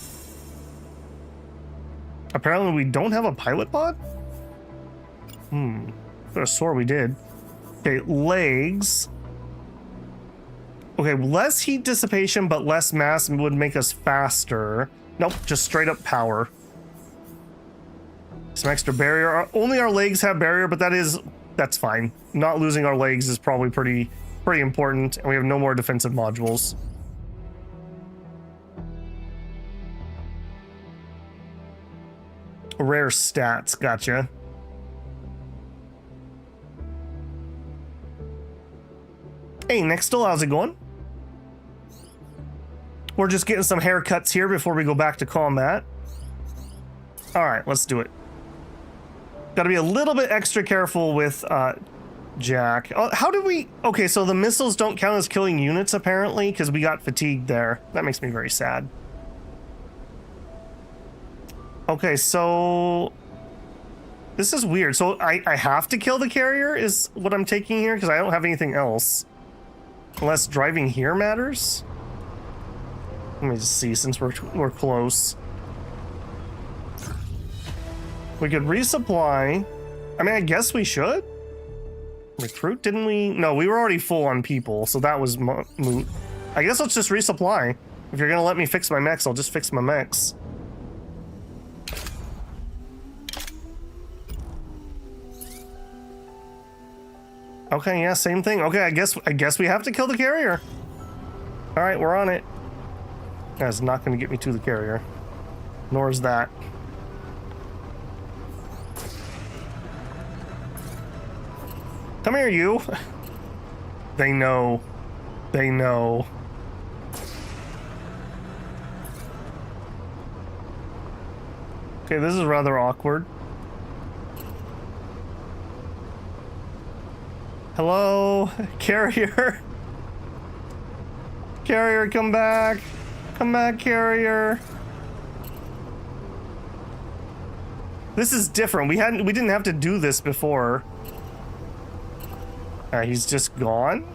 Apparently, we don't have a pilot pod. Could have swore we did. Okay, legs. Okay, less heat dissipation, but less mass would make us faster. Nope, just straight up power. Some extra barrier. Only our legs have barrier, but that's fine. Not losing our legs is probably pretty important, and we have no more defensive modules. Rare stats, gotcha. Hey, Nextel, how's it going? We're just getting some haircuts here before we go back to combat. All right, let's do it. Got to be a little bit extra careful with Jack. How did we... Okay, so the missiles don't count as killing units, apparently, because we got fatigued there. That makes me very sad. Okay, so... This is weird. So I have to kill the carrier is what I'm taking here, because I don't have anything else. Unless driving here matters? Let me just see, since we're close. We could resupply. I mean, I guess we should. Recruit, didn't we? No, we were already full on people, so that was moot. I guess let's just resupply. If you're gonna let me fix my mechs, I'll just fix my mechs. Okay, yeah, same thing. Okay, I guess we have to kill the carrier. All right, we're on it. That's not gonna get me to the carrier. Nor is that. Come here, you. They know. They know. Okay, this is rather awkward. Hello, carrier. Carrier, come back. Come back, carrier. This is different. We didn't have to do this before. He's just gone?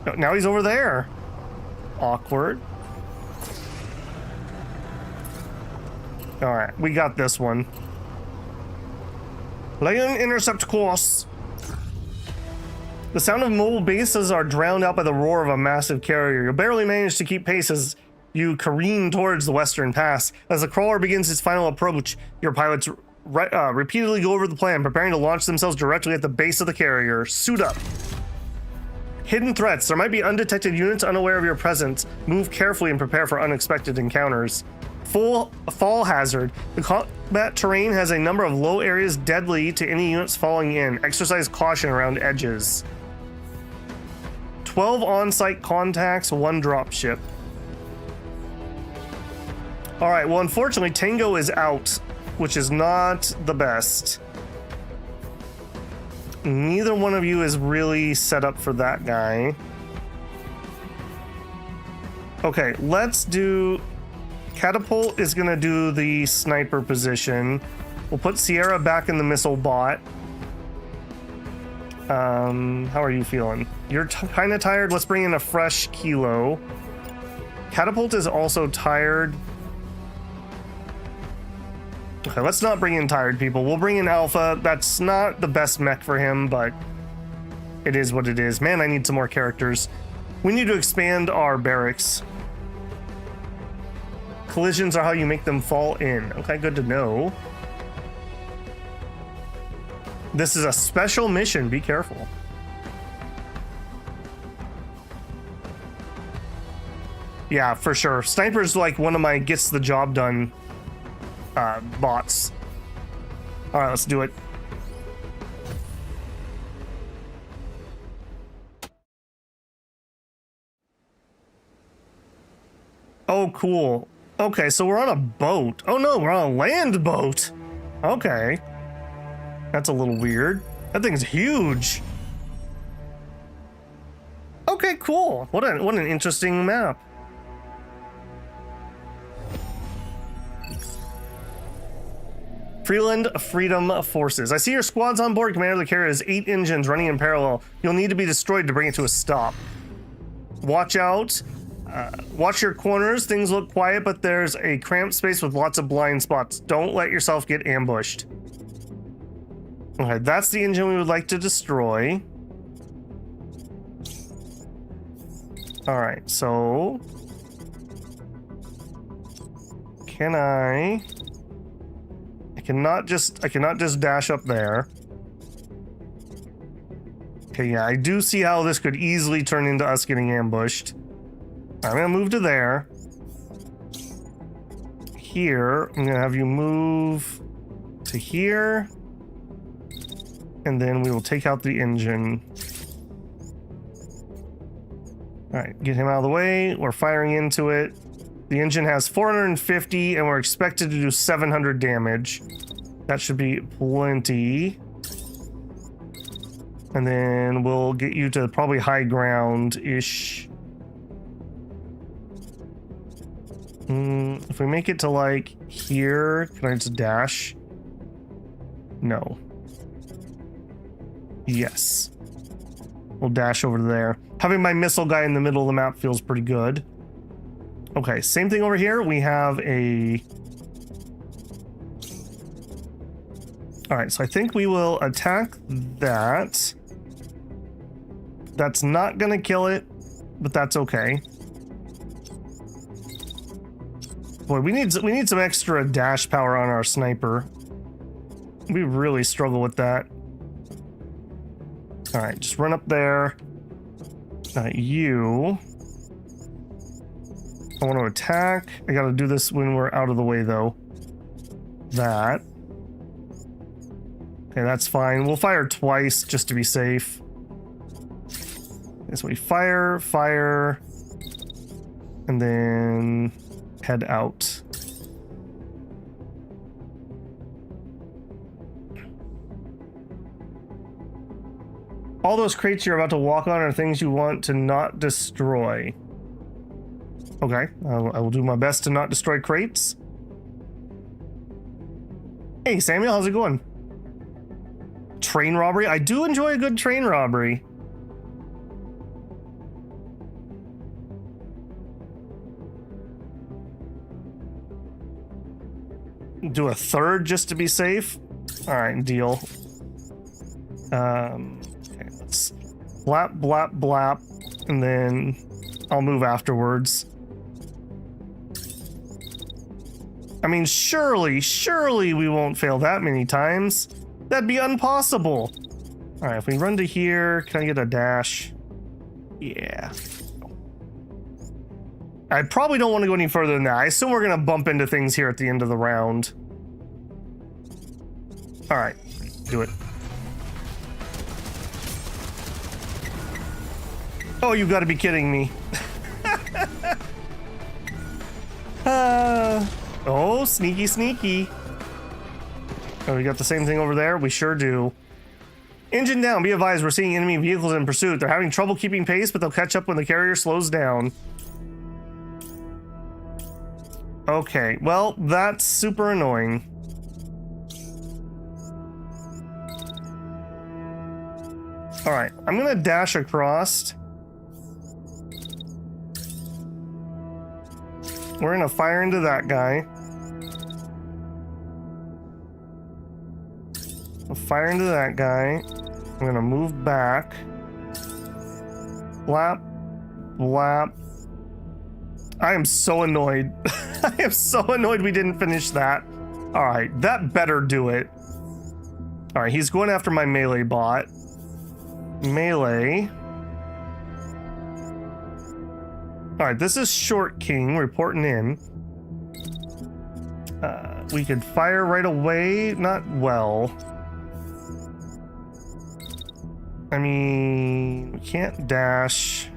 No, now he's over there. Awkward. Alright, we got this one. Lay an intercept course. The sound of mobile bases are drowned out by the roar of a massive carrier. You'll barely manage to keep pace as you careen towards the western pass. As the crawler begins its final approach, your pilots repeatedly go over the plan, preparing to launch themselves directly at the base of the carrier. Suit up. Hidden threats. There might be undetected units unaware of your presence. Move carefully and prepare for unexpected encounters. Full fall hazard. The combat terrain has a number of low areas deadly to any units falling in. Exercise caution around edges. 12 on-site contacts, 1 dropship. All right, well, unfortunately, Tango is out, which is not the best. Neither one of you is really set up for that guy. Okay, let's do... Catapult is going to do the sniper position. We'll put Sierra back in the missile bot. How are you feeling? You're kind of tired. Let's bring in a fresh Kilo. Catapult is also tired. Okay, let's not bring in tired people. We'll bring in Alpha. That's not the best mech for him, but it is what it is. Man, I need some more characters. We need to expand our barracks. Collisions are how you make them fall in. Okay, good to know. This is a special mission. Be careful. Yeah, for sure. Sniper's like one of my gets the job done bots. All right, let's do it. Oh, cool. Okay, so we're on a boat. Oh no, we're on a land boat. Okay. That's a little weird. That thing's huge. Okay, cool. What an interesting map. Fyrland Freedom Forces. I see your squad's on board. Commander of the carrier has 8 engines running in parallel. You'll need to be destroyed to bring it to a stop. Watch out. Watch your corners. Things look quiet, but there's a cramped space with lots of blind spots. Don't let yourself get ambushed. Okay, that's the engine we would like to destroy. All right, so can I cannot just dash up there. Okay, yeah, I do see how this could easily turn into us getting ambushed. I'm gonna move to there. Here, I'm gonna have you move to here. And then we will take out the engine. All right, get him out of the way. We're firing into it. The engine has 450 and we're expected to do 700 damage. That should be plenty. And then we'll get you to probably high ground-ish. If we make it to like here, can I just dash? No. Yes. We'll dash over there. Having my missile guy in the middle of the map feels pretty good. Okay, same thing over here. We have a... Alright, so I think we will attack that. That's not gonna kill it, but that's okay. Boy, we need some extra dash power on our sniper. We really struggle with that. All right, just run up there. You. I want to attack. I got to do this when we're out of the way, though. That. Okay, that's fine. We'll fire twice just to be safe. Okay, so we fire, and then head out. All those crates you're about to walk on are things you want to not destroy. Okay, I will do my best to not destroy crates. Hey Samuel, how's it going? Train robbery? I do enjoy a good train robbery. Do a third just to be safe. All right, deal. Okay, Blap, blap, blap. And then I'll move afterwards. I mean, surely we won't fail that many times. That'd be impossible. All right, if we run to here, can I get a dash? Yeah. I probably don't want to go any further than that. I assume we're going to bump into things here at the end of the round. All right, do it. Oh, you got to be kidding me. Oh, sneaky, sneaky. Oh, we got the same thing over there? We sure do. Engine down. Be advised, we're seeing enemy vehicles in pursuit. They're having trouble keeping pace, but they'll catch up when the carrier slows down. Okay, well, that's super annoying. All right, I'm gonna dash across. We're gonna fire into that guy. I'll fire into that guy. I'm gonna move back. Blap, blap. I am so annoyed. I am so annoyed we didn't finish that. All right, that better do it. All right, he's going after my melee bot. Melee. All right, this is Short King reporting in. We could fire right away. Not well. I mean, we can't dash.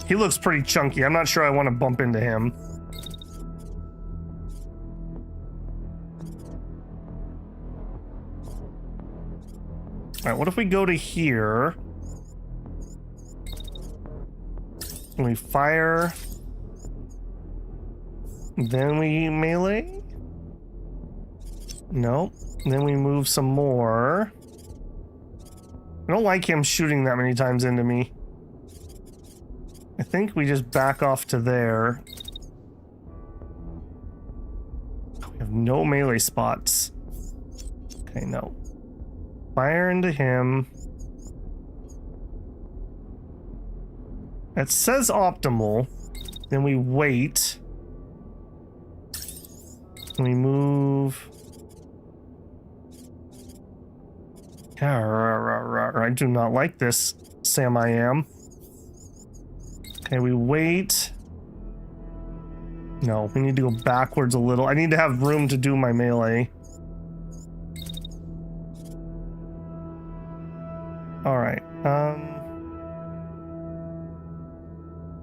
He looks pretty chunky. I'm not sure I want to bump into him. All right, what if we go to here? And we fire. Then we melee? Nope. Then we move some more. I don't like him shooting that many times into me. I think we just back off to there. We have no melee spots. Okay, no. Fire into him. It says optimal. Then we wait. We move. I do not like this, Sam I am. Okay, we wait. No, we need to go backwards a little. I need to have room to do my melee. All right.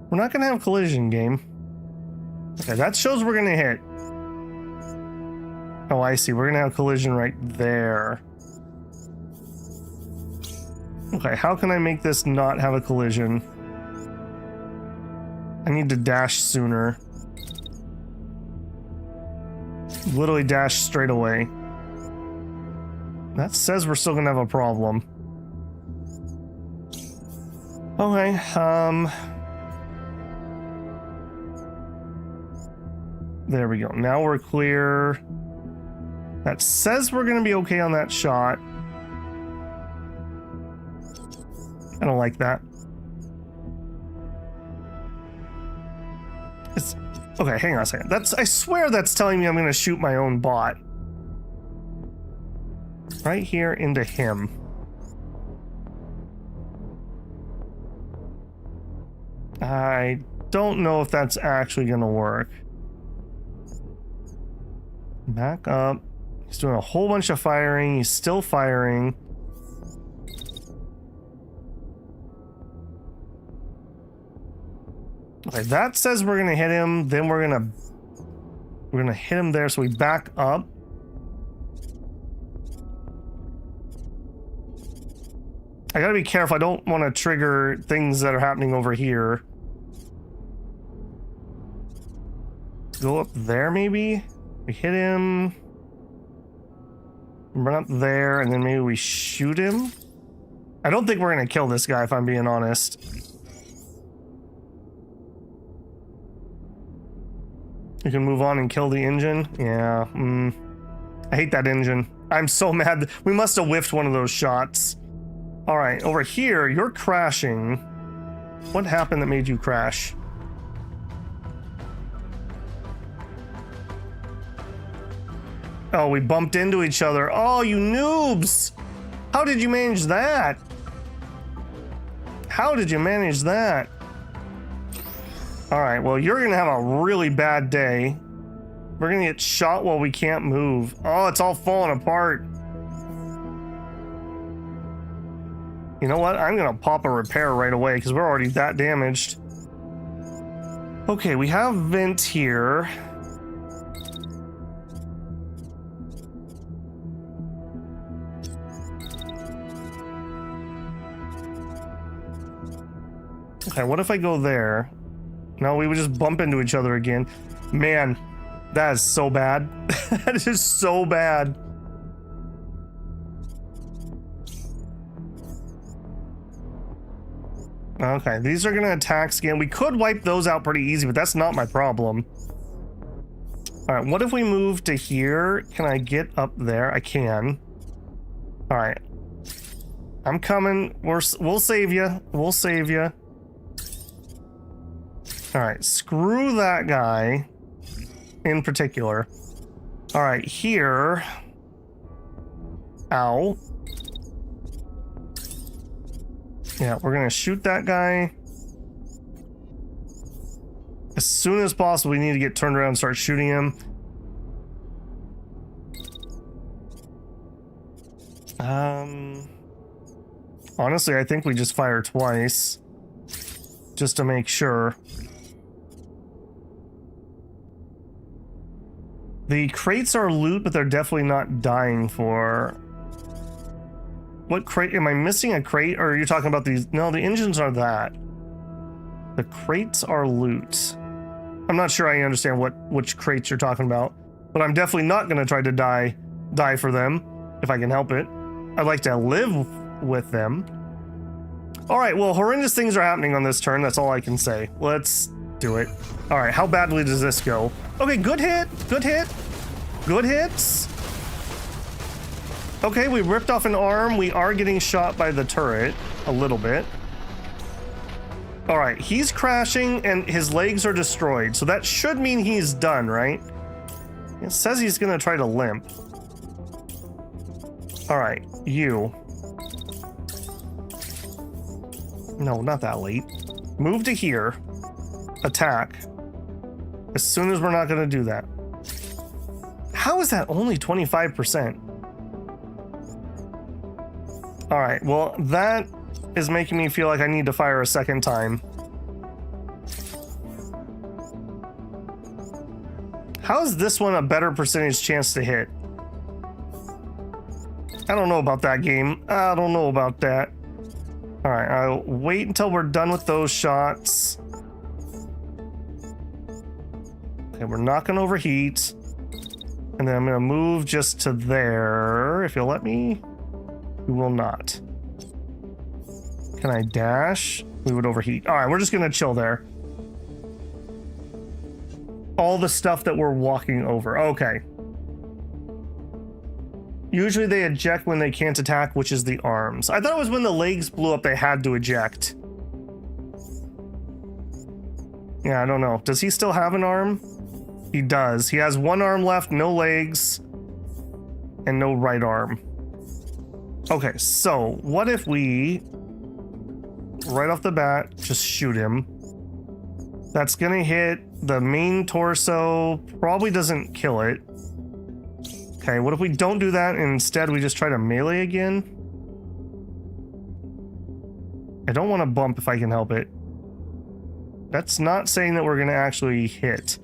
We're not gonna have collision, game. Okay, that shows we're gonna hit. Oh, I see. We're gonna have collision right there. Okay, how can I make this not have a collision? I need to dash sooner. Literally dash straight away. That says we're still gonna have a problem. Okay, there we go. Now we're clear. That says we're gonna be okay on that shot. I don't like that. It's okay, hang on a second. I swear that's telling me I'm gonna shoot my own bot. Right here into him. I don't know if that's actually gonna work. Back up. He's doing a whole bunch of firing. He's still firing. Okay, that says we're gonna hit him. Then we're gonna hit him there. So we back up. I gotta be careful. I don't want to trigger things that are happening over here. Go up there, maybe. We hit him. Run up there, and then maybe we shoot him. I don't think we're gonna kill this guy, if I'm being honest. You can move on and kill the engine. Yeah. I hate that engine. I'm so mad. We must have whiffed one of those shots. All right, over here, you're crashing. What happened that made you crash? Oh, we bumped into each other. Oh, you noobs! How did you manage that? How did you manage that? All right, well, you're gonna have a really bad day. We're gonna get shot while we can't move. Oh, it's all falling apart. You know what? I'm gonna pop a repair right away because we're already that damaged. Okay, we have vent here. Okay, what if I go there? No, we would just bump into each other again. Man, that is so bad. That is so bad. Okay, these are gonna attack again. We could wipe those out pretty easy, but that's not my problem. All right, what if we move to here? Can I get up there? I can. All right. I'm coming. We'll save you. We'll save you. All right, screw that guy in particular. All right, here. Ow. Yeah, we're gonna shoot that guy. As soon as possible, we need to get turned around and start shooting him. Honestly, I think we just fire twice. Just to make sure. The crates are loot, but they're definitely not dying for. What crate? Am I missing a crate? Or are you talking about these? No, the engines are that. The crates are loot. I'm not sure I understand which crates you're talking about, but I'm definitely not going to try to die for them if I can help it. I'd like to live with them. All right, well, horrendous things are happening on this turn. That's all I can say. Let's do it. All right, how badly does this go? Okay, good hit, good hit, good hits. Okay, we ripped off an arm. We are getting shot by the turret a little bit. All right, he's crashing and his legs are destroyed. So that should mean he's done, right? It says he's gonna try to limp. All right, you. No, not that late. Move to here. Attack. As soon as we're not gonna do that. How is that only 25%? All right, well, that is making me feel like I need to fire a second time. How is this one a better percentage chance to hit? I don't know about that game. I don't know about that. All right, I'll wait until we're done with those shots. Okay, we're not gonna overheat. And then I'm gonna move just to there. If you'll let me, we will not. Can I dash? We would overheat. All right, we're just gonna chill there. All the stuff that we're walking over. Okay. Usually they eject when they can't attack, which is the arms. I thought it was when the legs blew up they had to eject. Yeah, I don't know. Does he still have an arm? He does. He has one arm left, no legs, and no right arm. Okay, so what if we, right off the bat, just shoot him? That's gonna hit the main torso, probably doesn't kill it. Okay, what if we don't do that and instead we just try to melee again? I don't want to bump if I can help it. That's not saying that we're gonna actually hit.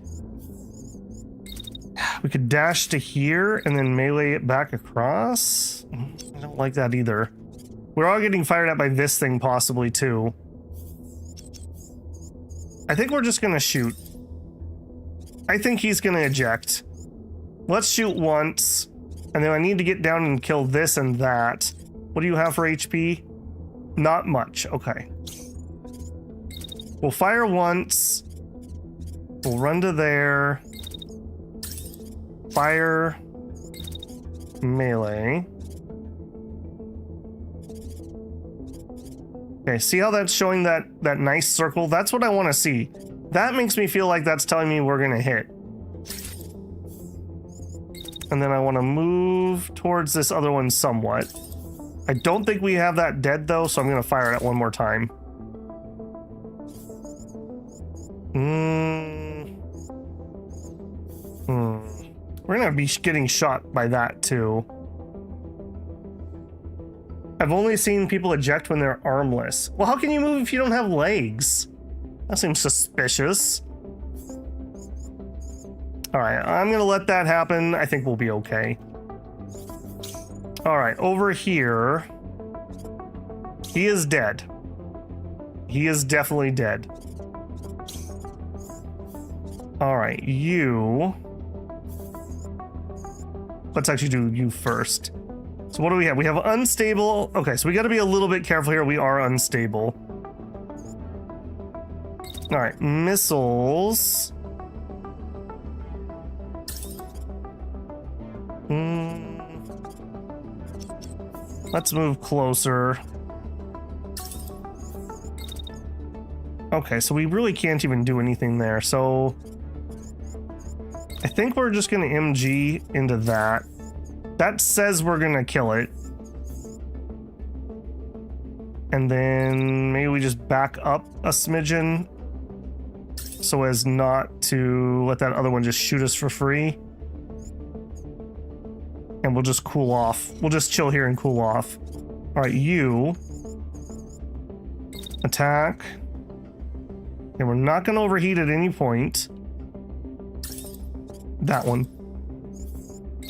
We could dash to here and then melee it back across. I don't like that either. We're all getting fired at by this thing possibly too. I think we're just gonna shoot. I think he's gonna eject. Let's shoot once, and then I need to get down and kill this and that. What do you have for HP? Not much, okay. We'll fire once. We'll run to there. Fire. Melee. Okay, see how that's showing that nice circle? That's what I want to see. That makes me feel like that's telling me we're gonna hit. And then I want to move towards this other one somewhat. I don't think we have that dead though, so I'm gonna fire it one more time. We're gonna be getting shot by that too. I've only seen people eject when they're armless. Well, how can you move if you don't have legs? That seems suspicious. All right, I'm gonna let that happen. I think we'll be okay. All right, over here. He is dead. He is definitely dead. All right, you. Let's actually do you first. So what do we have? We have unstable. Okay, so we got to be a little bit careful here. We are unstable. All right, missiles. Let's move closer. Okay, so we really can't even do anything there. So I think we're just going to MG into that. That says we're going to kill it. And then maybe we just back up a smidgen so as not to let that other one just shoot us for free. And we'll just cool off. We'll just chill here and cool off. All right, you attack. And we're not going to overheat at any point. That one.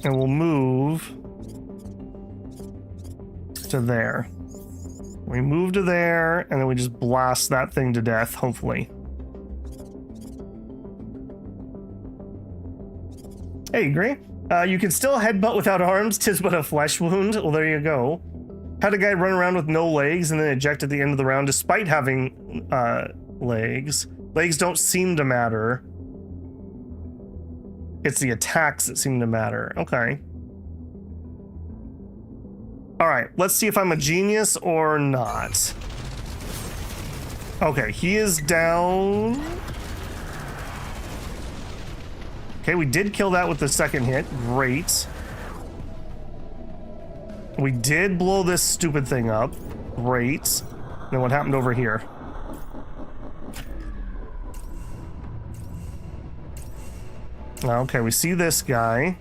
And we'll move to there. We move to there, and then we just blast that thing to death, hopefully. Hey, you agree? You can still headbutt without arms, 'tis but a flesh wound. Well, there you go. Had a guy run around with no legs and then eject at the end of the round despite having legs. Legs don't seem to matter. It's the attacks that seem to matter. Okay. All right, let's see if I'm a genius or not. Okay, he is down. Okay, we did kill that with the second hit. Great. We did blow this stupid thing up. Great. Then what happened over here? Okay, we see this guy.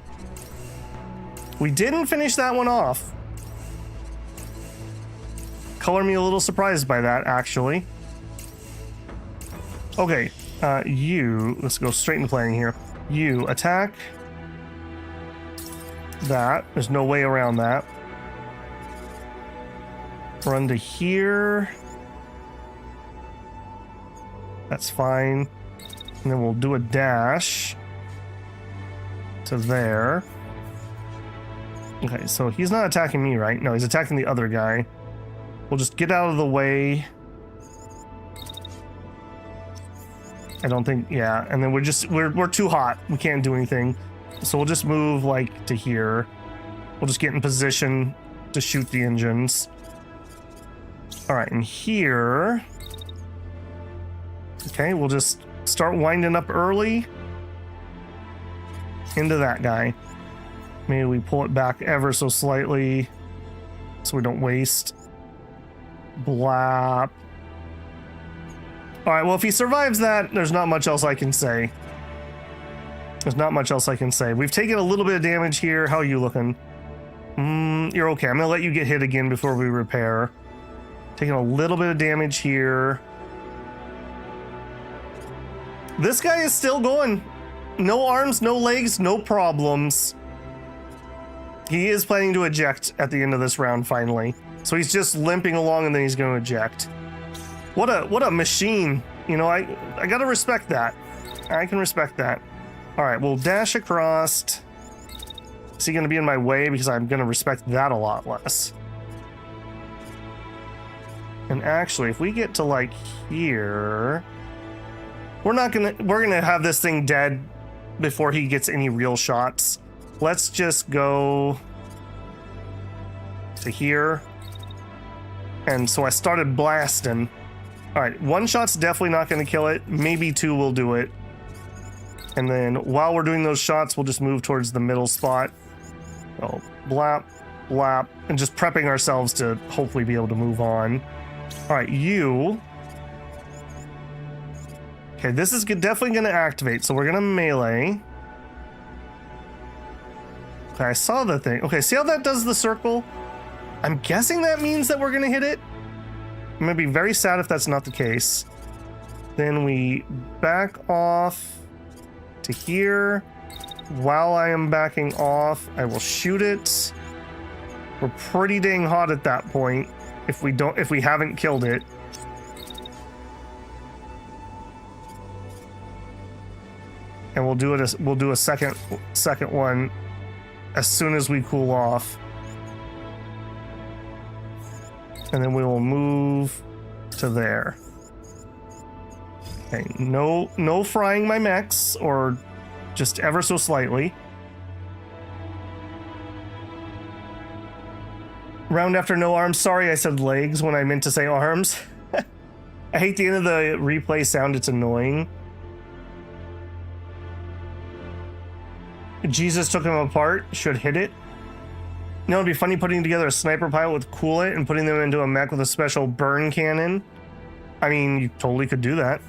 We didn't finish that one off. Color me a little surprised by that, actually. Okay, let's go straight into playing here. You attack that. There's no way around that. Run to here. That's fine. And then we'll do a dash to there. Okay, so he's not attacking me, right? No, he's attacking the other guy. We'll just get out of the way. I don't think, yeah. And then we're too hot. We can't do anything. So we'll just move like to here. We'll just get in position to shoot the engines. All right, and here. Okay, we'll just start winding up early. Into that guy. Maybe we pull it back ever so slightly so we don't waste. Blap. All right, well, if he survives that, there's not much else I can say. There's not much else I can say. We've taken a little bit of damage here. How are you looking? You're okay. I'm gonna let you get hit again before we repair. Taking a little bit of damage here. This guy is still going. No arms, no legs, no problems. He is planning to eject at the end of this round, finally. So he's just limping along and then he's going to eject. What a machine. You know, I gotta respect that. I can respect that. All right, we'll dash across. Is he gonna be in my way? Because I'm gonna respect that a lot less. And actually, if we get to like here, we're gonna have this thing dead before he gets any real shots. Let's just go to here. And so I started blasting. All right, one shot's definitely not going to kill it. Maybe two will do it. And then while we're doing those shots, we'll just move towards the middle spot. Oh, blap, blap, and just prepping ourselves to hopefully be able to move on. All right, you. Okay, this is definitely going to activate, so we're going to melee. Okay, I saw the thing. Okay, see how that does the circle? I'm guessing that means that we're going to hit it. I'm going to be very sad if that's not the case. Then we back off to here. While I am backing off, I will shoot it. We're pretty dang hot at that point if we haven't killed it. And we'll do a second one as soon as we cool off. And then we will move to there. Okay, no frying my mechs, or just ever so slightly. Round after no arms. Sorry, I said legs when I meant to say arms. I hate the end of the replay sound. It's annoying. Jesus took him apart. Should hit it. You know, it'd be funny putting together a sniper pilot with coolant and putting them into a mech with a special burn cannon. I mean, you totally could do that.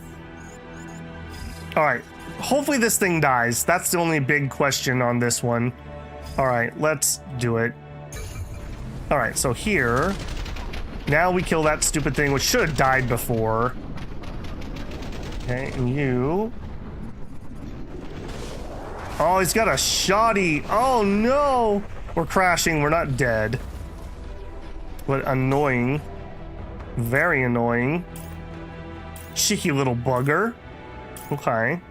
All right. Hopefully this thing dies. That's the only big question on this one. All right, let's do it. All right, so here. Now we kill that stupid thing, which should have died before. Okay, and you. Oh, he's got a shoddy. Oh, no. We're crashing. We're not dead. But annoying. Very annoying. Cheeky little bugger. Okay.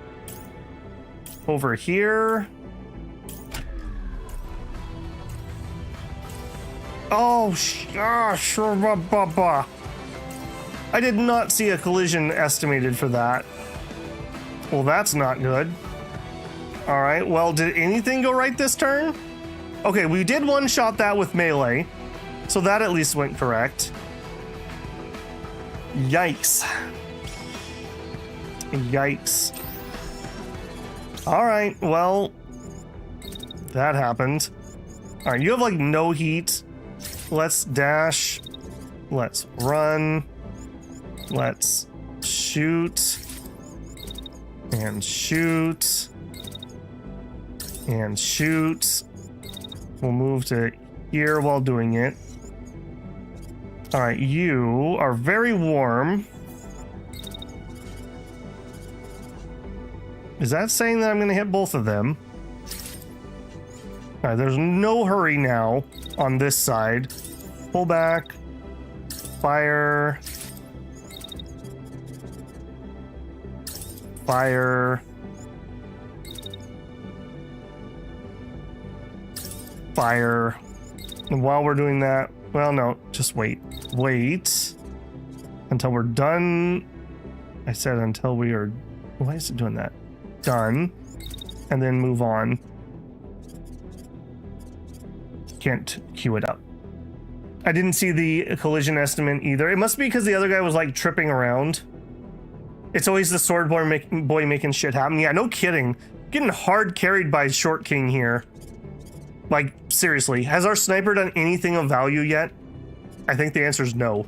Over here. Oh, sure. I did not see a collision estimated for that. Well, that's not good. All right, well, did anything go right this turn? Okay, we did one-shot that with melee, so that at least went correct. Yikes. Yikes. All right, well, that happened. All right, you have like no heat. Let's dash. Let's run. Let's shoot. And shoot. And shoot. We'll move to here while doing it. All right, you are very warm. Is that saying that I'm going to hit both of them? All right, there's no hurry now on this side. Pull back. Fire. Fire. Fire. And while we're doing that, well, no, just wait. Wait until we're done. I said until we are, why is it doing that? Done. And then move on. Can't queue it up. I didn't see the collision estimate either. It must be because the other guy was like tripping around. It's always the sword boy making shit happen. Yeah, no kidding. Getting hard carried by Short King here. Like, seriously, has our sniper done anything of value yet? I think the answer is no.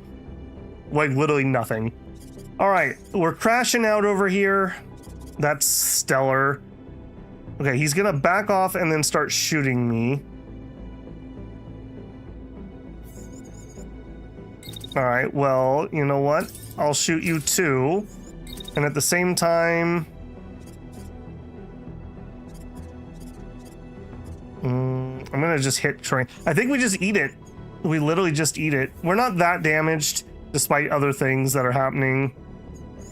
Like, literally nothing. All right, we're crashing out over here. That's stellar. Okay, he's gonna back off and then start shooting me. All right, well, you know what? I'll shoot you too. And at the same time... I'm gonna just hit train. I think we just eat it. We literally just eat it. We're not that damaged, despite other things that are happening.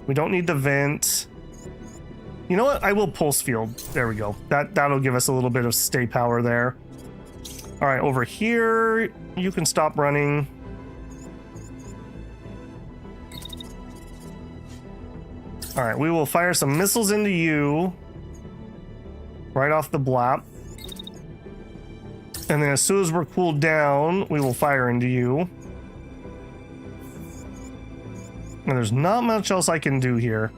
We don't need to vent. You know what? I will pulse field. There we go. That'll give us a little bit of stay power there. All right, over here, you can stop running. All right, we will fire some missiles into you. Right off the blap. And then as soon as we're cooled down, we will fire into you. And there's not much else I can do here.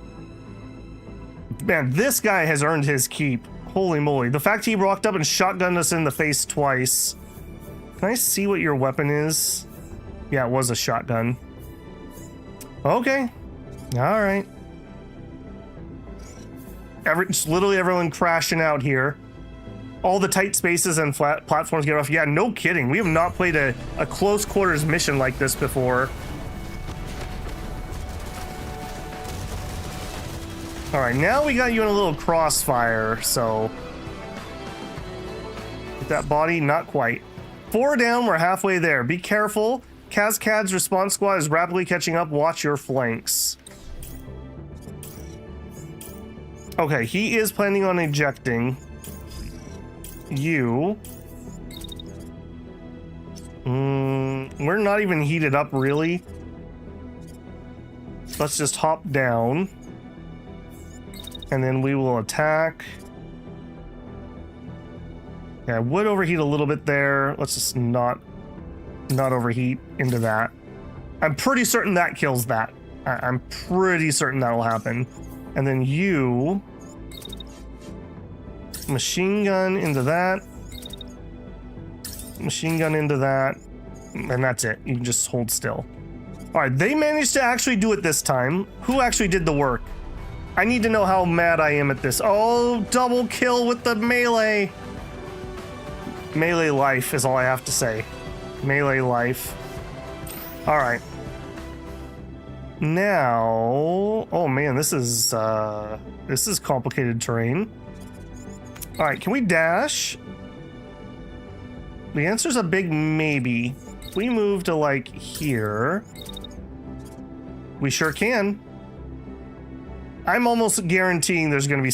Man, this guy has earned his keep. Holy moly. The fact he walked up and shotgunned us in the face twice. Can I see what your weapon is? Yeah, it was a shotgun. Okay. All right. Just literally everyone crashing out here. All the tight spaces and flat platforms get off. Yeah, no kidding. We have not played a close quarters mission like this before. All right, now we got you in a little crossfire, so... Get that body? Not quite. 4 down, we're halfway there. Be careful. Cascade's response squad is rapidly catching up. Watch your flanks. Okay, he is planning on ejecting you. We're not even heated up, really. Let's just hop down. And then we will attack. Yeah, I would overheat a little bit there. Let's just not overheat into that. I'm pretty certain that kills that. I'm pretty certain that'll happen. And then you... Machine gun into that. Machine gun into that. And that's it. You can just hold still. Alright, they managed to actually do it this time. Who actually did the work? I need to know how mad I am at this. Oh, double kill with the melee. Melee life is all I have to say. Melee life. All right. Now, oh man, this is complicated terrain. All right, can we dash? The answer's a big maybe. If we move to like here, we sure can. I'm almost guaranteeing there's going to be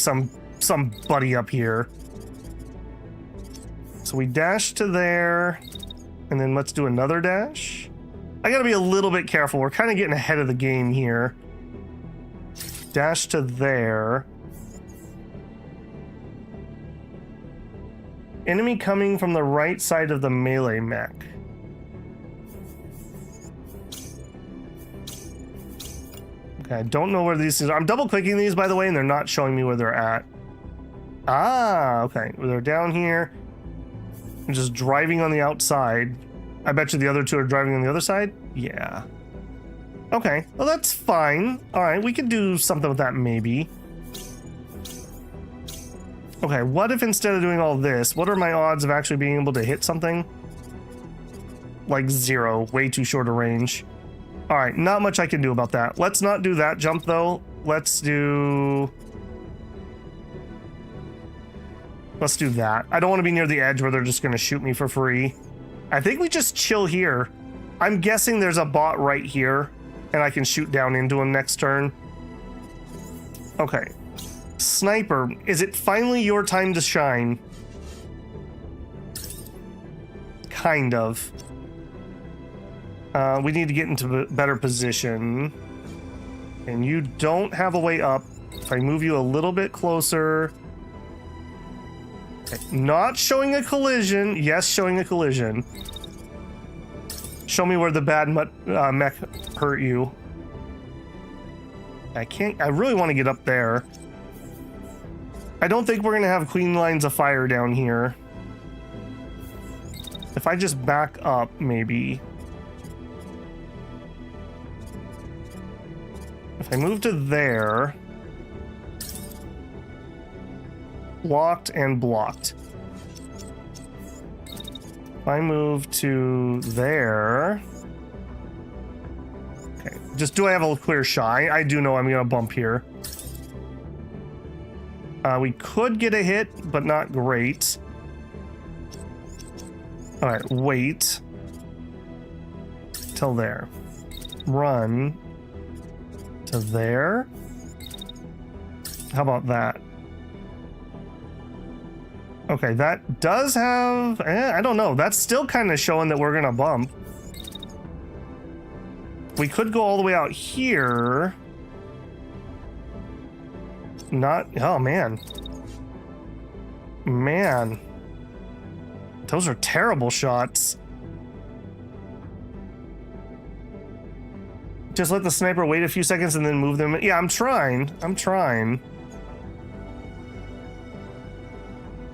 somebody up here. So we dash to there, and then let's do another dash. I got to be a little bit careful. We're kind of getting ahead of the game here. Dash to there. Enemy coming from the right side of the melee mech. I don't know where these things are. I'm double clicking these, by the way, and they're not showing me where they're at. Ah, okay. Well, they're down here. I'm just driving on the outside. I bet you the other two are driving on the other side? Yeah. Okay. Well, that's fine. All right, we could do something with that, maybe. Okay, what if instead of doing all this, what are my odds of actually being able to hit something? Like 0. Way too short a range. All right, not much I can do about that. Let's not do that jump, though. Let's do that. I don't want to be near the edge where they're just going to shoot me for free. I think we just chill here. I'm guessing there's a bot right here, and I can shoot down into him next turn. Okay. Sniper, is it finally your time to shine? Kind of. We need to get into a better position. And you don't have a way up. If I move you a little bit closer. Okay. Not showing a collision. Yes, showing a collision. Show me where the bad mech hurt you. I really want to get up there. I don't think we're going to have clean lines of fire down here. If I just back up, maybe. If I move to there, blocked and blocked. If I move to there, okay, just do I have a clear shot? I do know I'm gonna bump here. We could get a hit, but not great. All right, wait till there. Run to there. How about that? Okay, that does have... I don't know. That's still kind of showing that we're going to bump. We could go all the way out here. Not... Oh, man. Man. Those are terrible shots. Just let the sniper wait a few seconds and then move them. Yeah, I'm trying. I'm trying.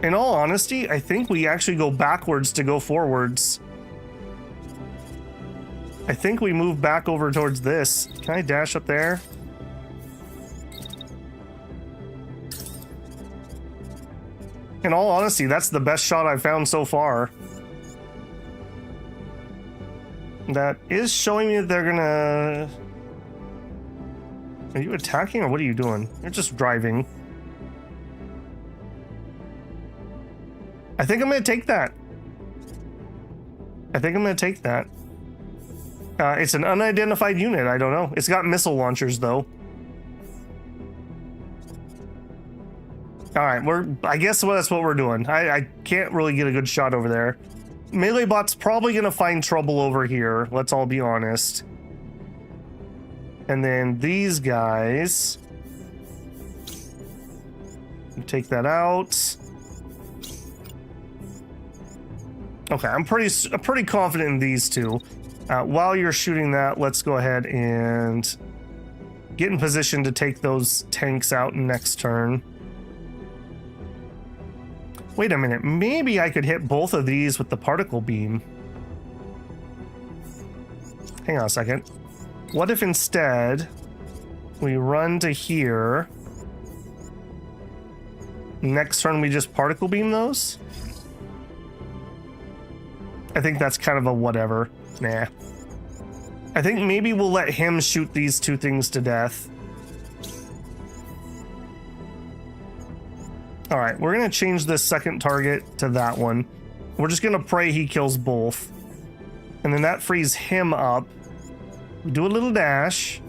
In all honesty, I think we actually go backwards to go forwards. I think we move back over towards this. Can I dash up there? In all honesty, that's the best shot I've found so far. That is showing me that they're gonna... Are you attacking or what are you doing? You're just driving. I think I'm gonna take that. I think I'm gonna take that. It's an unidentified unit, I don't know. It's got missile launchers though. Alright, I guess that's what we're doing. I can't really get a good shot over there. Melee bot's probably gonna find trouble over here, let's all be honest. And then these guys. Take that out. Okay, I'm pretty confident in these two. While you're shooting that, let's go ahead and get in position to take those tanks out next turn. Wait a minute, maybe I could hit both of these with the particle beam. Hang on a second. What if instead we run to here? Next turn we just particle beam those? I think that's kind of a whatever. Nah. I think maybe we'll let him shoot these two things to death. Alright, we're gonna change this second target to that one. We're just gonna pray he kills both. And then that frees him up. We do a little dash.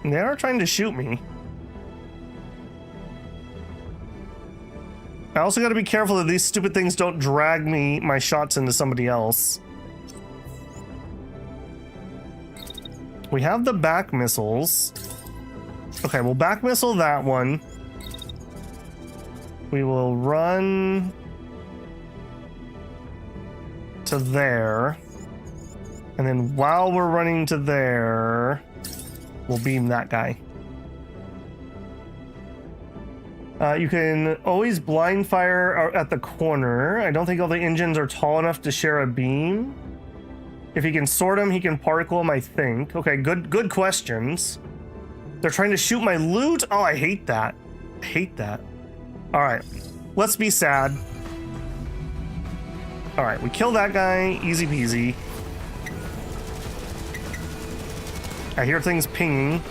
And they are trying to shoot me. I also got to be careful that these stupid things don't drag my shots into somebody else. We have the back missiles. Okay, we'll back missile that one. We will run to there. And then while we're running to there, we'll beam that guy. You can always blind fire at the corner. I don't think all the engines are tall enough to share a beam. If he can sort them, he can particle them, I think. Okay, good questions. They're trying to shoot my loot? Oh, I hate that. I hate that. All right, let's be sad. All right, we kill that guy, easy peasy. I hear things pinging.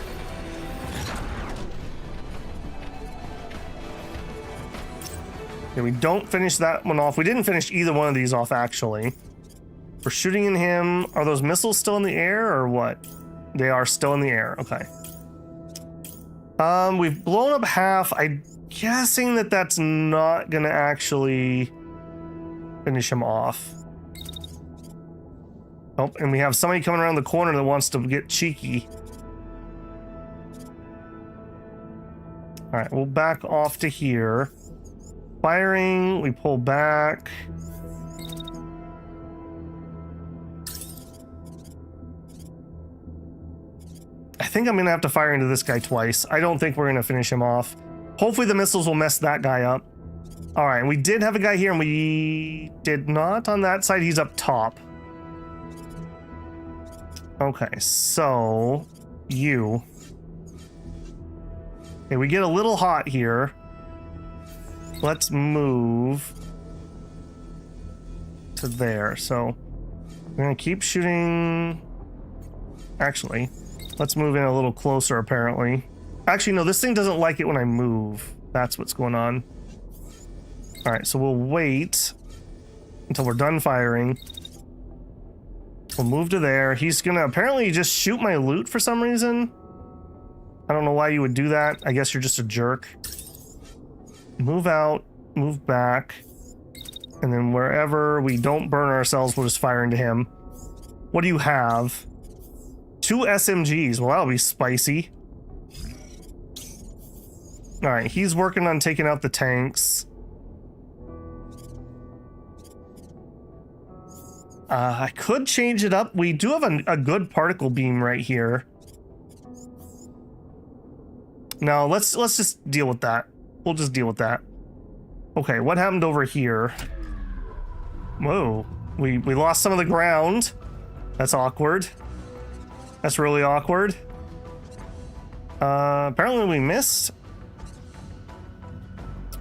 Okay, we don't finish that one off. We didn't finish either one of these off, actually. We're shooting in him. Are those missiles still in the air or what? They are still in the air. Okay. We've blown up half. I'm guessing that that's not gonna actually finish him off. Oh, and we have somebody coming around the corner that wants to get cheeky. All right, we'll back off to here. Firing, we pull back. I think I'm gonna have to fire into this guy twice. I don't think we're gonna finish him off. Hopefully the missiles will mess that guy up. All right, we did have a guy here and we did not on that side. He's up top. Okay, so you. Okay, we get a little hot here. Let's move to there. So we're gonna keep shooting. Actually, let's move in a little closer, apparently. Actually, no, this thing doesn't like it when I move. That's what's going on. All right, so we'll wait until we're done firing. We'll move to there. He's gonna apparently just shoot my loot for some reason. I don't know why you would do that. I guess you're just a jerk. Move out, move back. And then wherever we don't burn ourselves, we'll just fire into him. What do you have? 2 SMGs. Well, that'll be spicy. All right, he's working on taking out the tanks. I could change it up. We do have a good particle beam right here. No, let's just deal with that. We'll just deal with that. Okay, what happened over here? Whoa, we lost some of the ground. That's awkward. That's really awkward. Apparently we missed.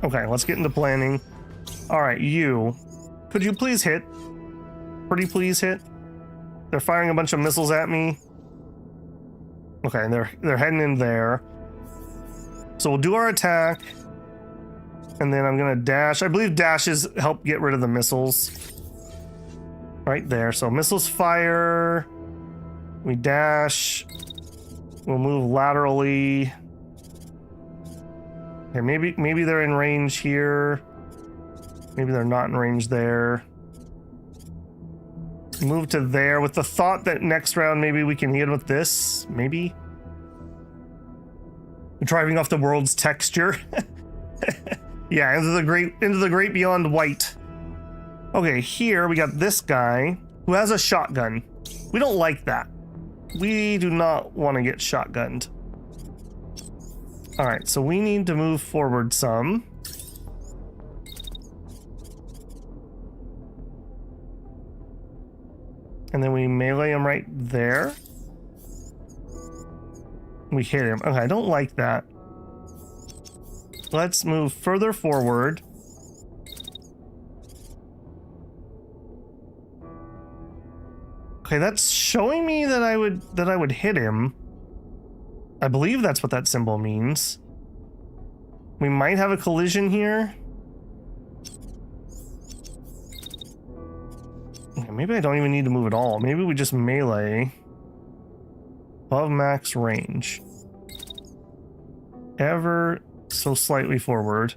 Okay, let's get into planning. All right, you. Could you please hit? Pretty please hit? They're firing a bunch of missiles at me. Okay, they're heading in there. So we'll do our attack. And then I'm gonna dash. I believe dashes help get rid of the missiles. Right there. So missiles fire. We dash. We'll move laterally. Okay, maybe they're in range here. Maybe they're not in range there. Move to there with the thought that next round maybe we can hit with this. Maybe. Driving off the world's texture. Yeah, into the great beyond white. Okay, here we got this guy who has a shotgun. We don't like that. We do not want to get shotgunned. All right, so we need to move forward some. And then we melee him right there. We hit him. Okay, I don't like that. Let's move further forward. Okay, that's showing me that I would hit him. I believe that's what that symbol means. We might have a collision here. Okay, maybe I don't even need to move at all. Maybe we just melee. Above max range. Ever so slightly forward.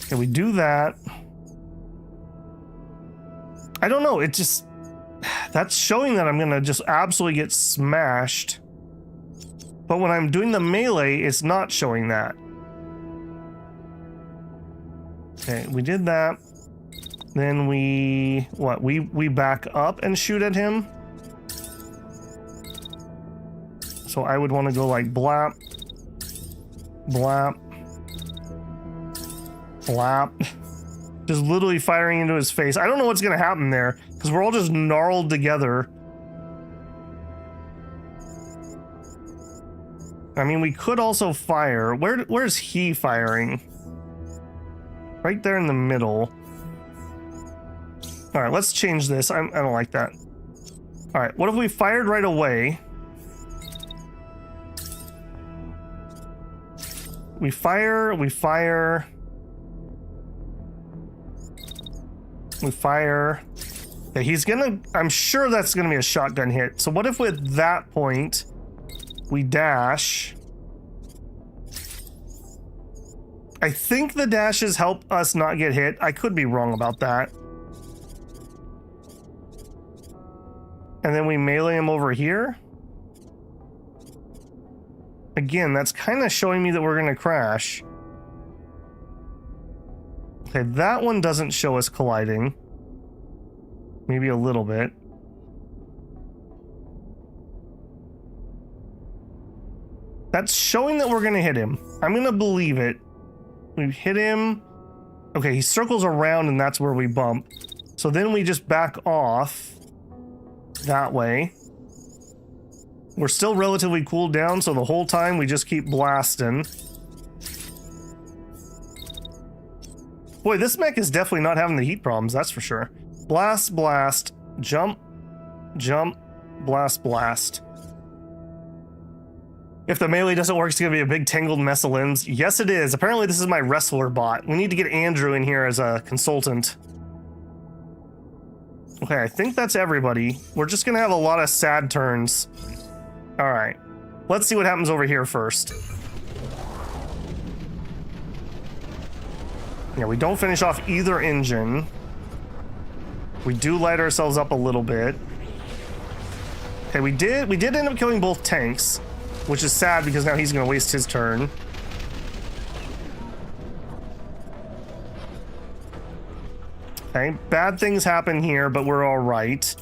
Okay, we do that. I don't know, it just... That's showing that I'm gonna just absolutely get smashed. But when I'm doing the melee, it's not showing that. Okay, we did that. Then we... What? We back up and shoot at him? So I would want to go like blap. Blap. Blap. Just literally firing into his face. I don't know what's going to happen there, because we're all just gnarled together. I mean, we could also fire. Where's he firing? Right there in the middle. All right, let's change this. I don't like that. All right, what if we fired right away? We fire, we fire. We fire. Okay, he's gonna... I'm sure that's gonna be a shotgun hit. So what if with that point, we dash? I think the dashes help us not get hit. I could be wrong about that. And then we melee him over here. Again, that's kind of showing me that we're gonna crash. Okay, that one doesn't show us colliding. Maybe a little bit. That's showing that we're gonna hit him. I'm gonna believe it. We hit him. Okay, he circles around and that's where we bump. So then we just back off that way. We're still relatively cooled down, so the whole time we just keep blasting. Boy, this mech is definitely not having the heat problems, that's for sure. Blast, blast, jump, jump, blast, blast. If the melee doesn't work, it's gonna be a big tangled mess of limbs. Yes, it is. Apparently this is my wrestler bot. We need to get Andrew in here as a consultant. Okay, I think that's everybody. We're just gonna have a lot of sad turns. All right, let's see what happens over here first. Yeah, we don't finish off either engine. We do light ourselves up a little bit. Okay, we did end up killing both tanks. which is sad because now he's gonna waste his turn. Okay, bad things happen here, but we're all right.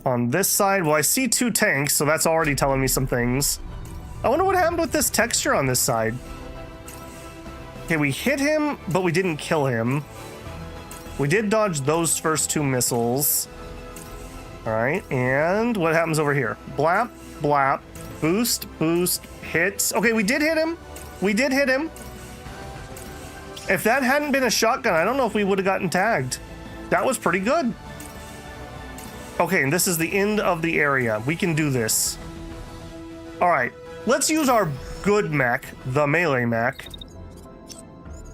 On this side, well, I see 2 tanks, so that's already telling me some things. I wonder what happened with this texture on this side. Okay, we hit him, but we didn't kill him. We did dodge those first 2 missiles. All right, and what happens over here? Blap, blap, boost, boost, hits. Okay, we did hit him. We did hit him. If that hadn't been a shotgun, I don't know if we would have gotten tagged. That was pretty good. Okay, and this is the end of the area. We can do this. All right, let's use our good mech, the melee mech.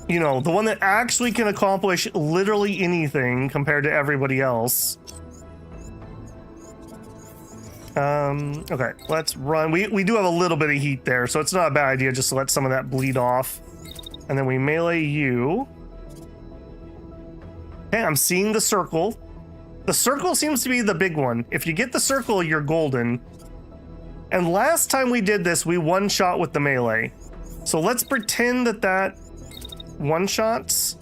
You know, the one that actually can accomplish literally anything compared to everybody else. Okay, let's run. We do have a little bit of heat there, so it's not a bad idea just to let some of that bleed off. And then we melee you. Okay, I'm seeing the circle. The circle seems to be the big one. If you get the circle, you're golden. And last time we did this, we one-shot with the melee. So let's pretend that one-shots.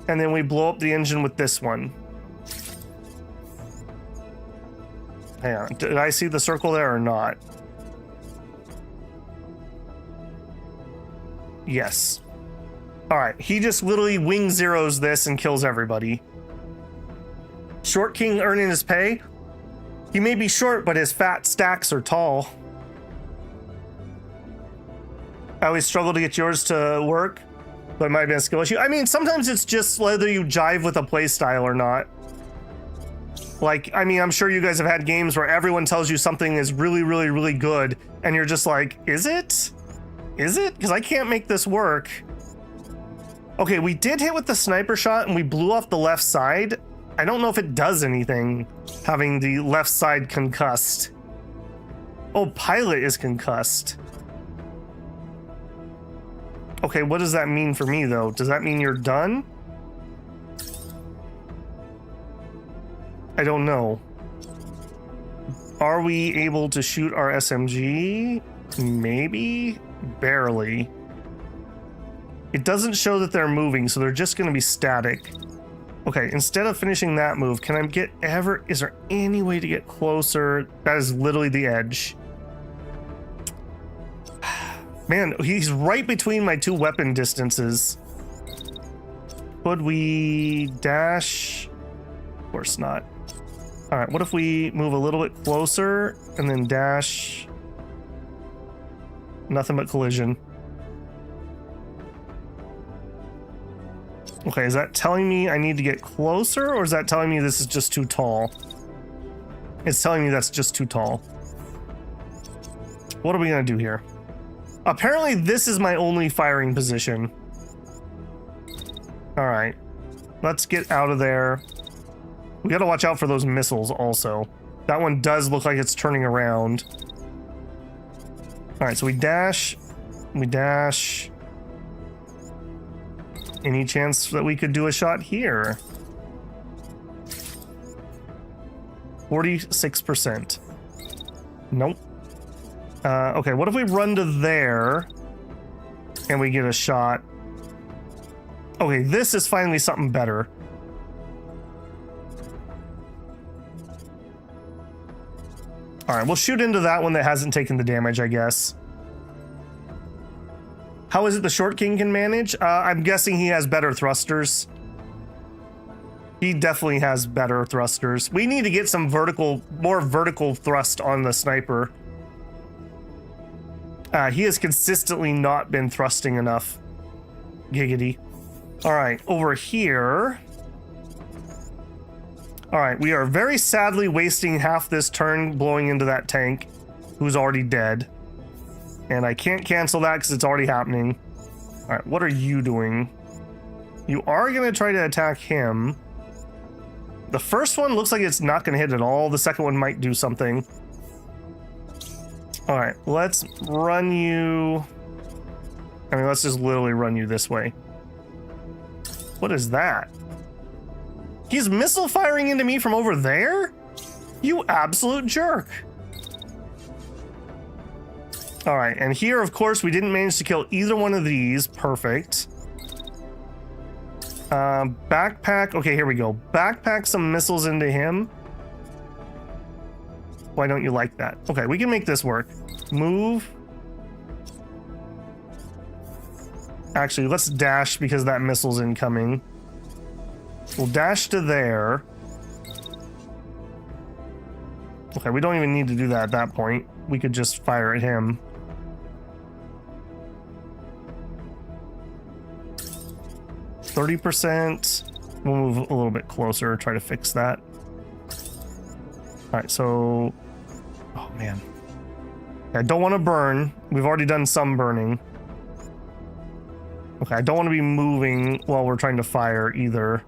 And then we blow up the engine with this one. Hang on, did I see the circle there or not? Yes. All right, he just literally wing zeros this and kills everybody. Short King earning his pay. He may be short, but his fat stacks are tall. I always struggle to get yours to work, but it might have been a skill issue. I mean, sometimes it's just whether you jive with a play style or not. Like, I mean, I'm sure you guys have had games where everyone tells you something is really, really, really good, and you're just like, is it? Is it? Because I can't make this work. Okay, we did hit with the sniper shot, and we blew off the left side. I don't know if it does anything, having the left side concussed. Oh, pilot is concussed. Okay, what does that mean for me, though? Does that mean you're done? I don't know. Are we able to shoot our SMG? Maybe? Barely. It doesn't show that they're moving, so they're just going to be static. Okay, instead of finishing that move, can I get is there any way to get closer? That is literally the edge. Man, he's right between my 2 weapon distances. Could we dash? Of course not. All right, what if we move a little bit closer and then dash? Nothing but collision. Okay, is that telling me I need to get closer, or is that telling me this is just too tall? It's telling me that's just too tall. What are we gonna do here? Apparently this is my only firing position. All right, let's get out of there. We gotta watch out for those missiles also. That one does look like it's turning around. All right, so we dash. We dash. Any chance that we could do a shot here? 46%. Nope. Okay, what if we run to there and we get a shot? Okay, this is finally something better. All right, we'll shoot into that one that hasn't taken the damage, I guess. How is it the Short King can manage? I'm guessing he has better thrusters. He definitely has better thrusters. We need to get some more vertical thrust on the sniper. He has consistently not been thrusting enough. Giggity. All right, over here. All right, we are very sadly wasting half this turn blowing into that tank, who's already dead. And I can't cancel that because it's already happening. All right, what are you doing? You are going to try to attack him. The first one looks like it's not going to hit at all. The second one might do something. All right, let's run you. I mean, let's just literally run you this way. What is that? He's missile firing into me from over there? You absolute jerk. All right, and here, of course, we didn't manage to kill either one of these. Perfect. Backpack. Okay, here we go. Backpack some missiles into him. Why don't you like that? Okay, we can make this work. Move. Actually, let's dash because that missile's incoming. We'll dash to there. Okay, we don't even need to do that at that point. We could just fire at him. %. We'll move a little bit closer, try to fix that. All right, so... Oh, man. I don't want to burn. We've already done some burning. Okay, I don't want to be moving while we're trying to fire either.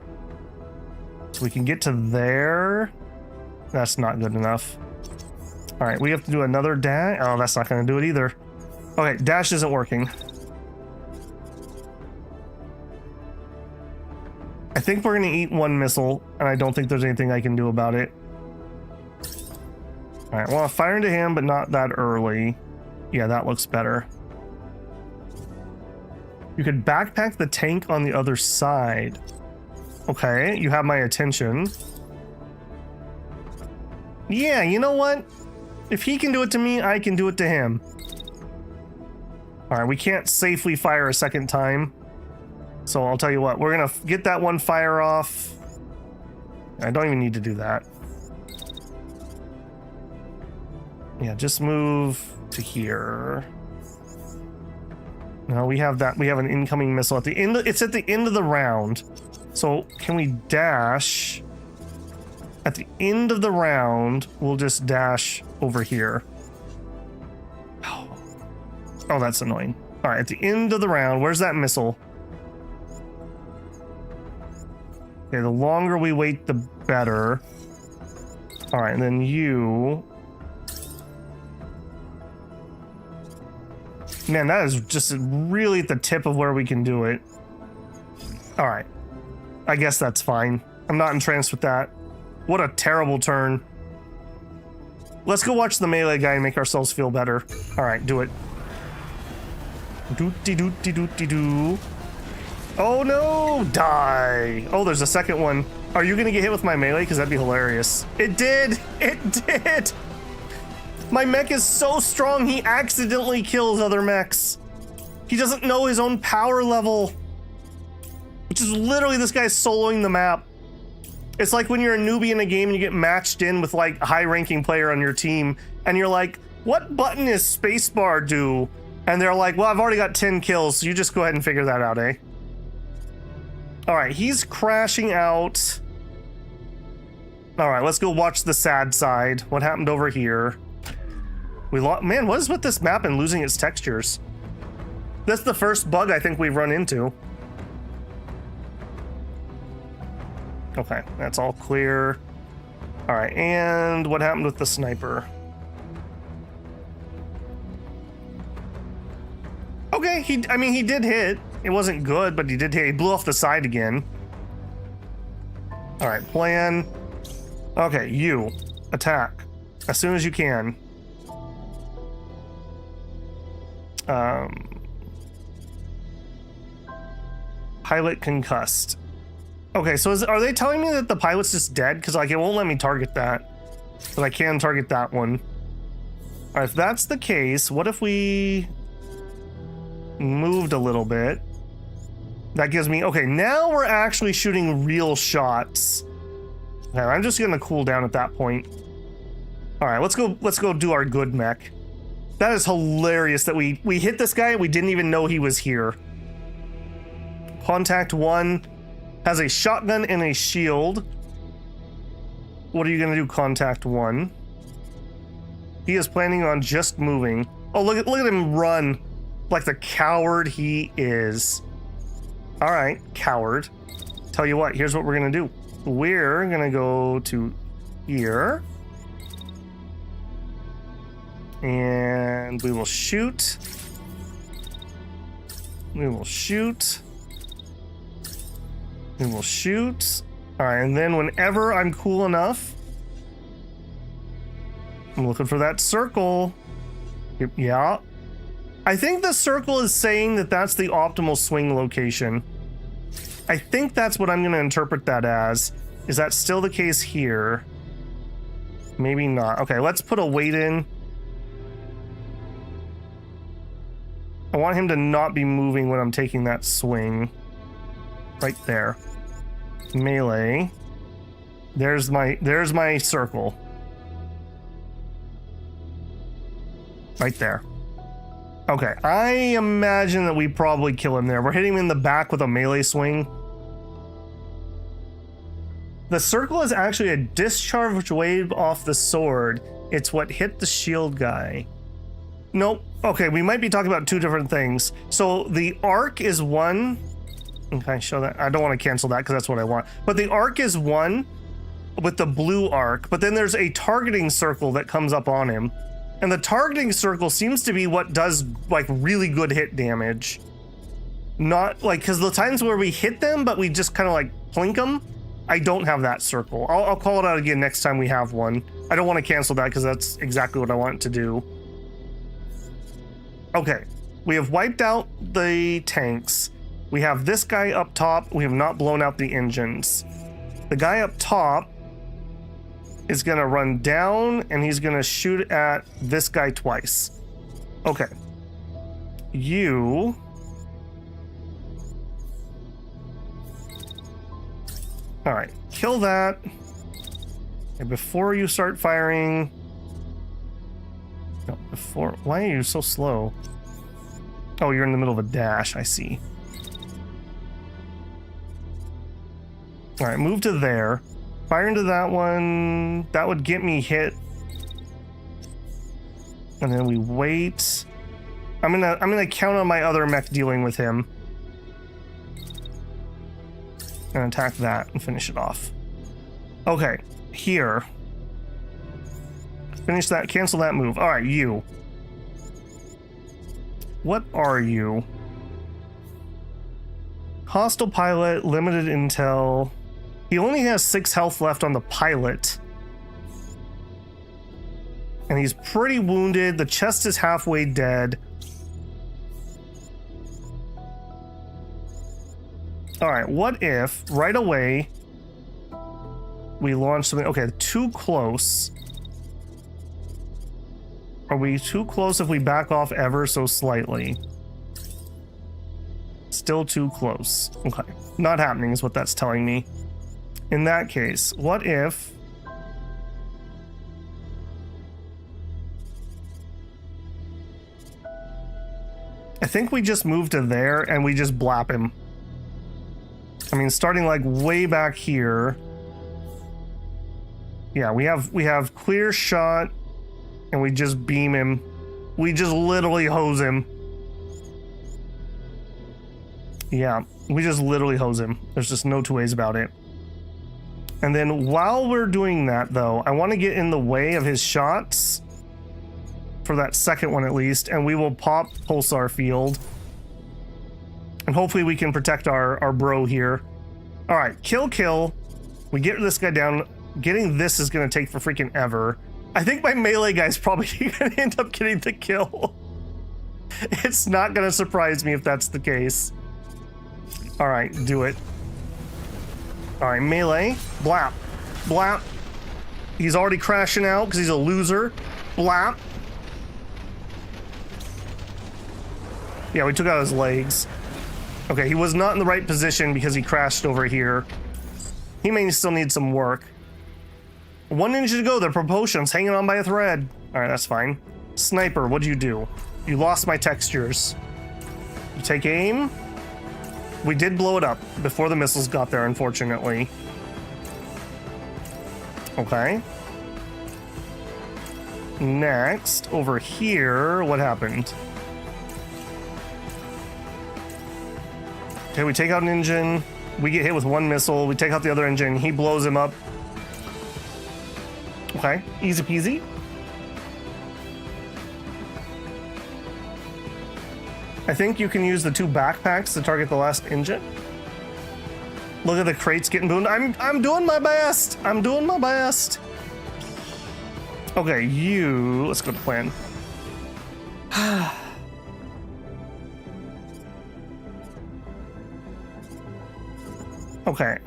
So we can get to there. That's not good enough. All right, we have to do another dash. Oh, that's not going to do it either. Okay, dash isn't working. I think we're going to eat one missile, and I don't think there's anything I can do about it. All right, well, fire into him, but not that early. Yeah, that looks better. You could backpack the tank on the other side. Okay, you have my attention. Yeah, you know what? If he can do it to me, I can do it to him. All right, we can't safely fire a second time. So I'll tell you what, we're gonna get that one fire off. I don't even need to do that. Yeah, just move to here. No, we have that. We have an incoming missile at the end. It's at the end of the round. So can we dash? At the end of the round, we'll just dash over here. Oh, that's annoying. All right, at the end of the round, where's that missile? Okay, the longer we wait, the better. All right, and then you... Man, that is just really at the tip of where we can do it. All right. I guess that's fine. I'm not entranced with that. What a terrible turn. Let's go watch the melee guy and make ourselves feel better. All right, do it. Doot-de-doot-de-doot-de-doo. Oh no, die. Oh, there's a second one. Are you gonna get hit with my melee? Because that'd be hilarious. It did, it did. My mech is so strong, he accidentally kills other mechs. He doesn't know his own power level. Which is literally this guy soloing the map. It's like when you're a newbie in a game and you get matched in with like a high-ranking player on your team, and you're like, what button is spacebar do? And they're like, well, I've already got 10 kills, so you just go ahead and figure that out, eh? All right, he's crashing out. All right, let's go watch the sad side. What happened over here? We lost. Man, what is with this map and losing its textures? That's the first bug I think we've run into. Okay, that's all clear. All right, and what happened with the sniper? Okay, I mean, he did hit. It wasn't good, but he did hit. He blew off the side again. All right, plan. Okay, you attack as soon as you can. Pilot concussed. Okay, so are they telling me that the pilot's just dead? Because like it won't let me target that, but I can target that one. All right, if that's the case, what if we moved a little bit? That gives me, okay, now we're actually shooting real shots. Okay, I'm just gonna cool down at that point. All right, let's go do our good mech. That is hilarious that we hit this guy, we didn't even know he was here. Contact 1 has a shotgun and a shield. What are you gonna do, Contact 1? He is planning on just moving. Oh, look at him run like the coward he is. All right, coward. Tell you what, here's what we're gonna do. We're gonna go to here. And we will shoot. We will shoot. We will shoot. All right, and then whenever I'm cool enough, I'm looking for that circle. Yeah. I think the circle is saying that that's the optimal swing location. I think that's what I'm going to interpret that as. Is that still the case here? Maybe not. Okay, let's put a weight in. I want him to not be moving when I'm taking that swing. Right there. Melee. There's my circle. Right there. Okay, I imagine that we probably kill him there. We're hitting him in the back with a melee swing. The circle is actually a discharge wave off the sword. It's what hit the shield guy. Nope. Okay, we might be talking about two different things. So the arc is one. Okay, show that. I don't want to cancel that because that's what I want. But the arc is one with the blue arc. But then there's a targeting circle that comes up on him. And the targeting circle seems to be what does like really good hit damage. Not like, because the times where we hit them, but we just kind of like plink them, I don't have that circle. I'll call it out again next time we have one. I don't want to cancel that because that's exactly what I want to do. Okay, we have wiped out the tanks. We have this guy up top. We have not blown out the engines. The guy up top is going to run down and he's going to shoot at this guy twice. Okay. You... All right, kill that. And before you start firing... No, before... Why are you so slow? Oh, you're in the middle of a dash, I see. All right, move to there. Fire into that one. That would get me hit. And then we wait. I'm gonna count on my other mech dealing with him. And attack that and finish it off. Okay, here. Finish that, cancel that move. All right, you. What are you? Hostile pilot, limited intel. He only has 6 health left on the pilot. And he's pretty wounded. The chest is halfway dead. All right, what if right away we launch something? Okay, too close. Are we too close if we back off ever so slightly? Still too close. Okay, not happening is what that's telling me. In that case, what if... I think we just move to there and we just blap him. I mean, starting like way back here. Yeah, we have clear shot and we just beam him. We just literally hose him. Yeah, we just literally hose him. There's just no two ways about it. And then while we're doing that though, I want to get in the way of his shots for that second one at least, and we will pop pulsar field. And hopefully we can protect our bro here. All right, kill. We get this guy down. Getting this is going to take for freaking ever. I think my melee guy's probably going to end up getting the kill. It's not going to surprise me if that's the case. All right, do it. All right, melee. Blap. Blap. He's already crashing out because he's a loser. Blap. Yeah, we took out his legs. Okay, he was not in the right position because he crashed over here. He may still need some work. 1 ninja to go. The propulsion's hanging on by a thread. All right, that's fine. Sniper, what'd you do? You lost my textures. You take aim. We did blow it up before the missiles got there, unfortunately. Okay. Next, over here, what happened? Okay, we take out an engine. We get hit with 1 missile. We take out the other engine. He blows him up. Okay, easy peasy. I think you can use the 2 backpacks to target the last engine. Look at the crates getting boomed. I'm doing my best. I'm doing my best. Okay, let's go to plan. Okay,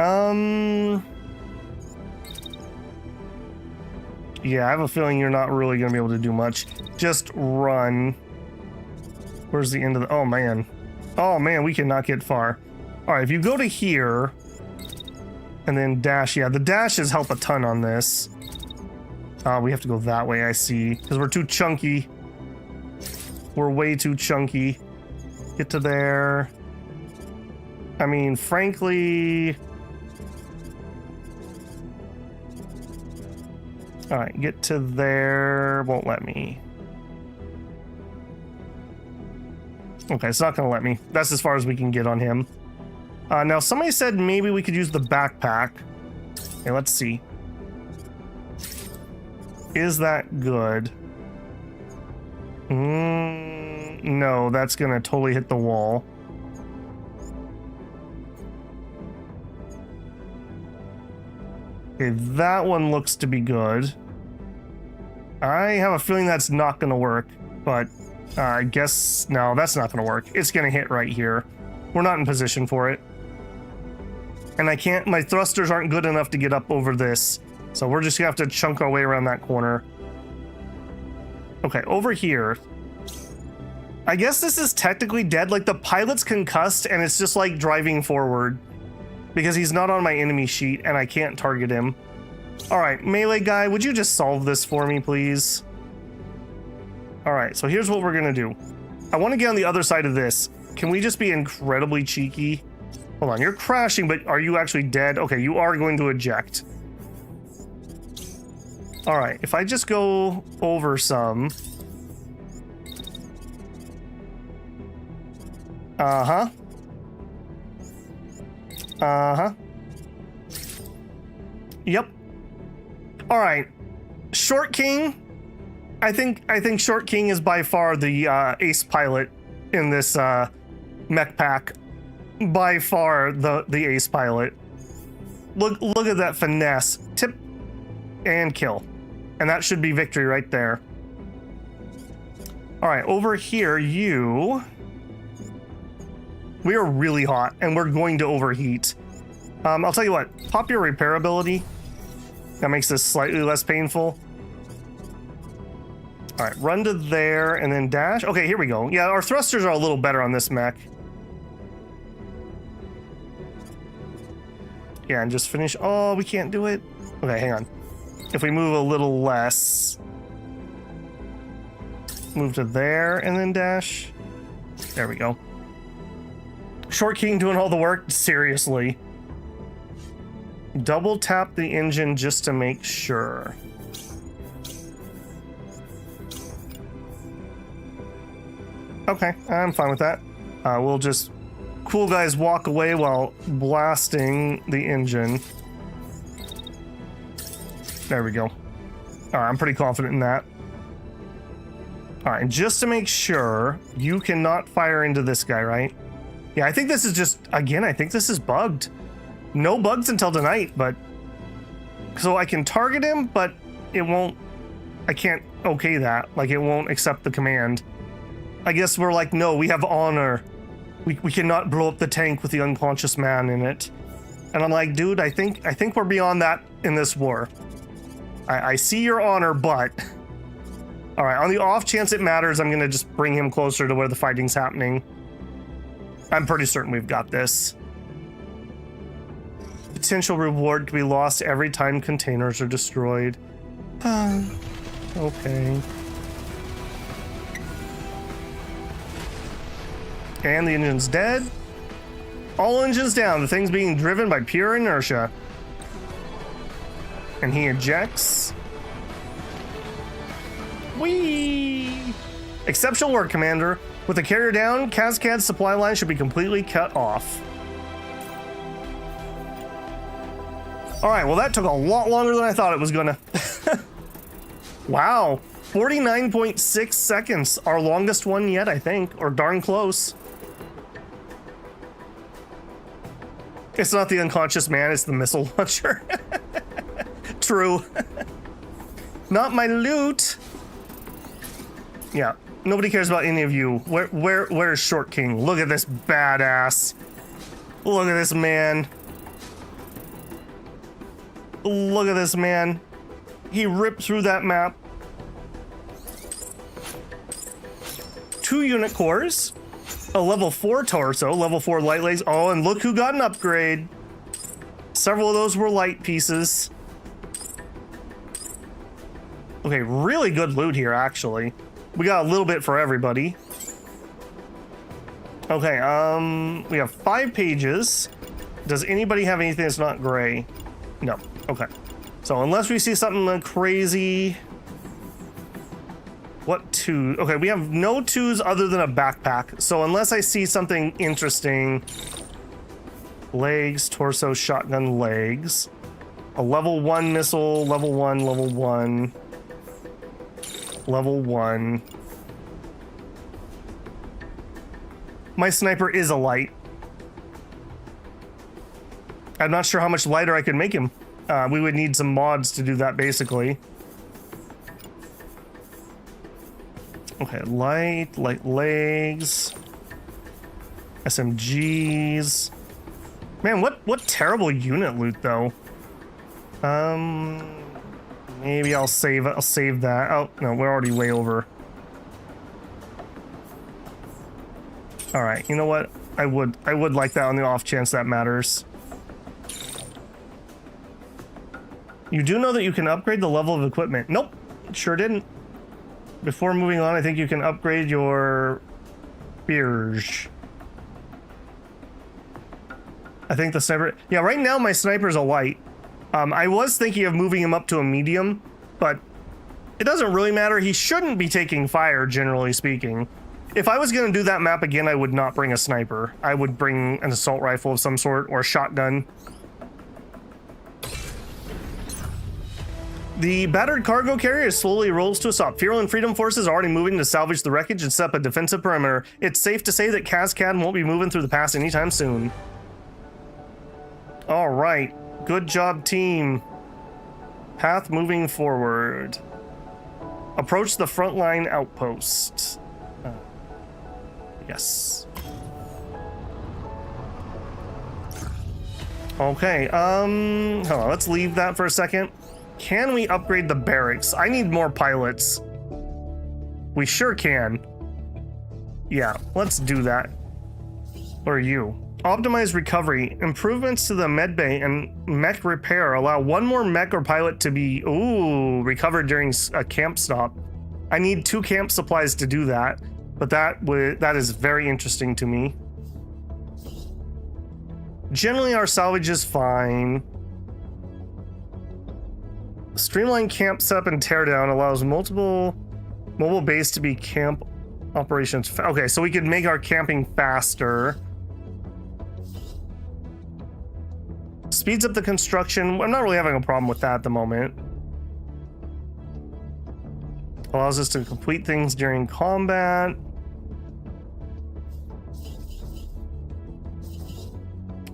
yeah, I have a feeling you're not really gonna be able to do much. Just run. Where's the end of the... Oh, man. Oh, man, we cannot get far. All right, if you go to here and then dash... Yeah, the dashes help a ton on this. We have to go that way, I see. Because we're too chunky. We're way too chunky. Get to there. I mean, frankly... All right, get to there. Won't let me. Okay, it's not gonna let me. That's as far as we can get on him. Now, somebody said maybe we could use the backpack. Okay, let's see. Is that good? No, that's gonna totally hit the wall. Okay, that one looks to be good. I have a feeling that's not gonna work, but I guess, no, that's not gonna work. It's gonna hit right here. We're not in position for it. And I can't, my thrusters aren't good enough to get up over this. So we're just gonna have to chunk our way around that corner. Okay, over here. I guess this is technically dead. Like, the pilot's concussed and it's just like driving forward because he's not on my enemy sheet and I can't target him. All right, melee guy, would you just solve this for me, please? All right, so here's what we're gonna do. I want to get on the other side of this. Can we just be incredibly cheeky? Hold on, you're crashing, but are you actually dead? Okay, you are going to eject. All right, if I just go over some. Uh-huh. Uh-huh. Yep. All right, Short King. I think Short King is by far the ace pilot in this mech pack. By far the ace pilot. Look at that finesse. Tip and kill. And that should be victory right there. All right, over here, you... We are really hot, and we're going to overheat. I'll tell you what, pop your repair ability. That makes this slightly less painful. All right, run to there, and then dash. Okay, here we go. Yeah, our thrusters are a little better on this mech. Yeah, and just finish. Oh, we can't do it. Okay, hang on. If we move a little less. Move to there, and then dash. There we go. Short King doing all the work? Seriously. Double tap the engine just to make sure. Okay, I'm fine with that. We'll just cool guys walk away while blasting the engine. There we go. All right, I'm pretty confident in that. All right, and just to make sure, you cannot fire into this guy, right? Yeah, I think this is just, again, I think this is bugged. No bugs until tonight, but... So I can target him, but it won't... I can't okay that. Like, it won't accept the command. I guess we're like, no, we have honor. We cannot blow up the tank with the unconscious man in it. And I'm like, dude, I think we're beyond that in this war. I see your honor, but... All right, on the off chance it matters, I'm gonna just bring him closer to where the fighting's happening. I'm pretty certain we've got this. Potential reward to be lost every time containers are destroyed. Okay. And the engine's dead. All engines down. The thing's being driven by pure inertia. And he ejects. Whee! Exceptional work, Commander. With the carrier down, Cascade's supply line should be completely cut off. All right, well, that took a lot longer than I thought it was gonna. Wow, 49.6 seconds. Our longest one yet, I think, or darn close. It's not the unconscious man, it's the missile launcher. True. Not my loot. Yeah, nobody cares about any of you. Where's Short King? Look at this badass. Look at this man. Look at this man. He ripped through that map. 2 unit cores, a level 4 torso, level 4 light legs. Oh, and look who got an upgrade. Several of those were light pieces. Okay, really good loot here, actually. We got a little bit for everybody. Okay, we have 5 pages. Does anybody have anything that's not gray? No. Okay. So unless we see something crazy... What 2? Okay, we have no 2s other than a backpack. So unless I see something interesting... Legs, torso, shotgun, legs. A level 1 missile, level 1, level 1. Level 1. My sniper is a light. I'm not sure how much lighter I could make him. We would need some mods to do that, basically. Okay, light legs. SMGs. Man, what terrible unit loot, though. Maybe I'll save that. Oh, no, we're already way over. All right, you know what? I would like that on the off chance that matters. You do know that you can upgrade the level of equipment. Nope, sure didn't. Before moving on, I think you can upgrade your spears. I think the sniper... Yeah, right now my sniper's a light. I was thinking of moving him up to a medium, but it doesn't really matter. He shouldn't be taking fire, generally speaking. If I was going to do that map again, I would not bring a sniper. I would bring an assault rifle of some sort or a shotgun. The battered cargo carrier slowly rolls to a stop. Fyrland Freedom Forces are already moving to salvage the wreckage and set up a defensive perimeter. It's safe to say that Cascade won't be moving through the pass anytime soon. All right. Good job, team. Path moving forward. Approach the frontline outpost. Yes. Okay, hold on, let's leave that for a second. Can we upgrade the barracks? I need more pilots. We sure can. Yeah, let's do that. Or you. Optimize recovery. Improvements to the medbay and mech repair allow one more mech or pilot to be recovered during a camp stop. I need 2 camp supplies to do that, but that is very interesting to me. Generally, our salvage is fine. Streamline camp setup and teardown allows multiple mobile base to be camp operations. Okay, so we could make our camping faster. Speeds up the construction. I'm not really having a problem with that at the moment. Allows us to complete things during combat.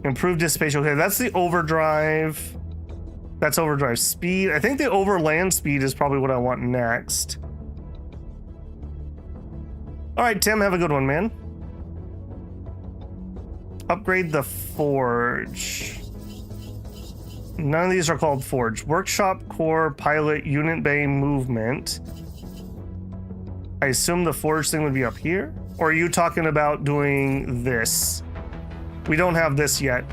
Improved dissipation. Okay, that's the overdrive. That's overdrive speed. I think the overland speed is probably what I want next. All right, Tim, have a good one, man. Upgrade the forge. None of these are called forge. Workshop, core, pilot, unit bay, movement. I assume the forge thing would be up here? Or are you talking about doing this? We don't have this yet.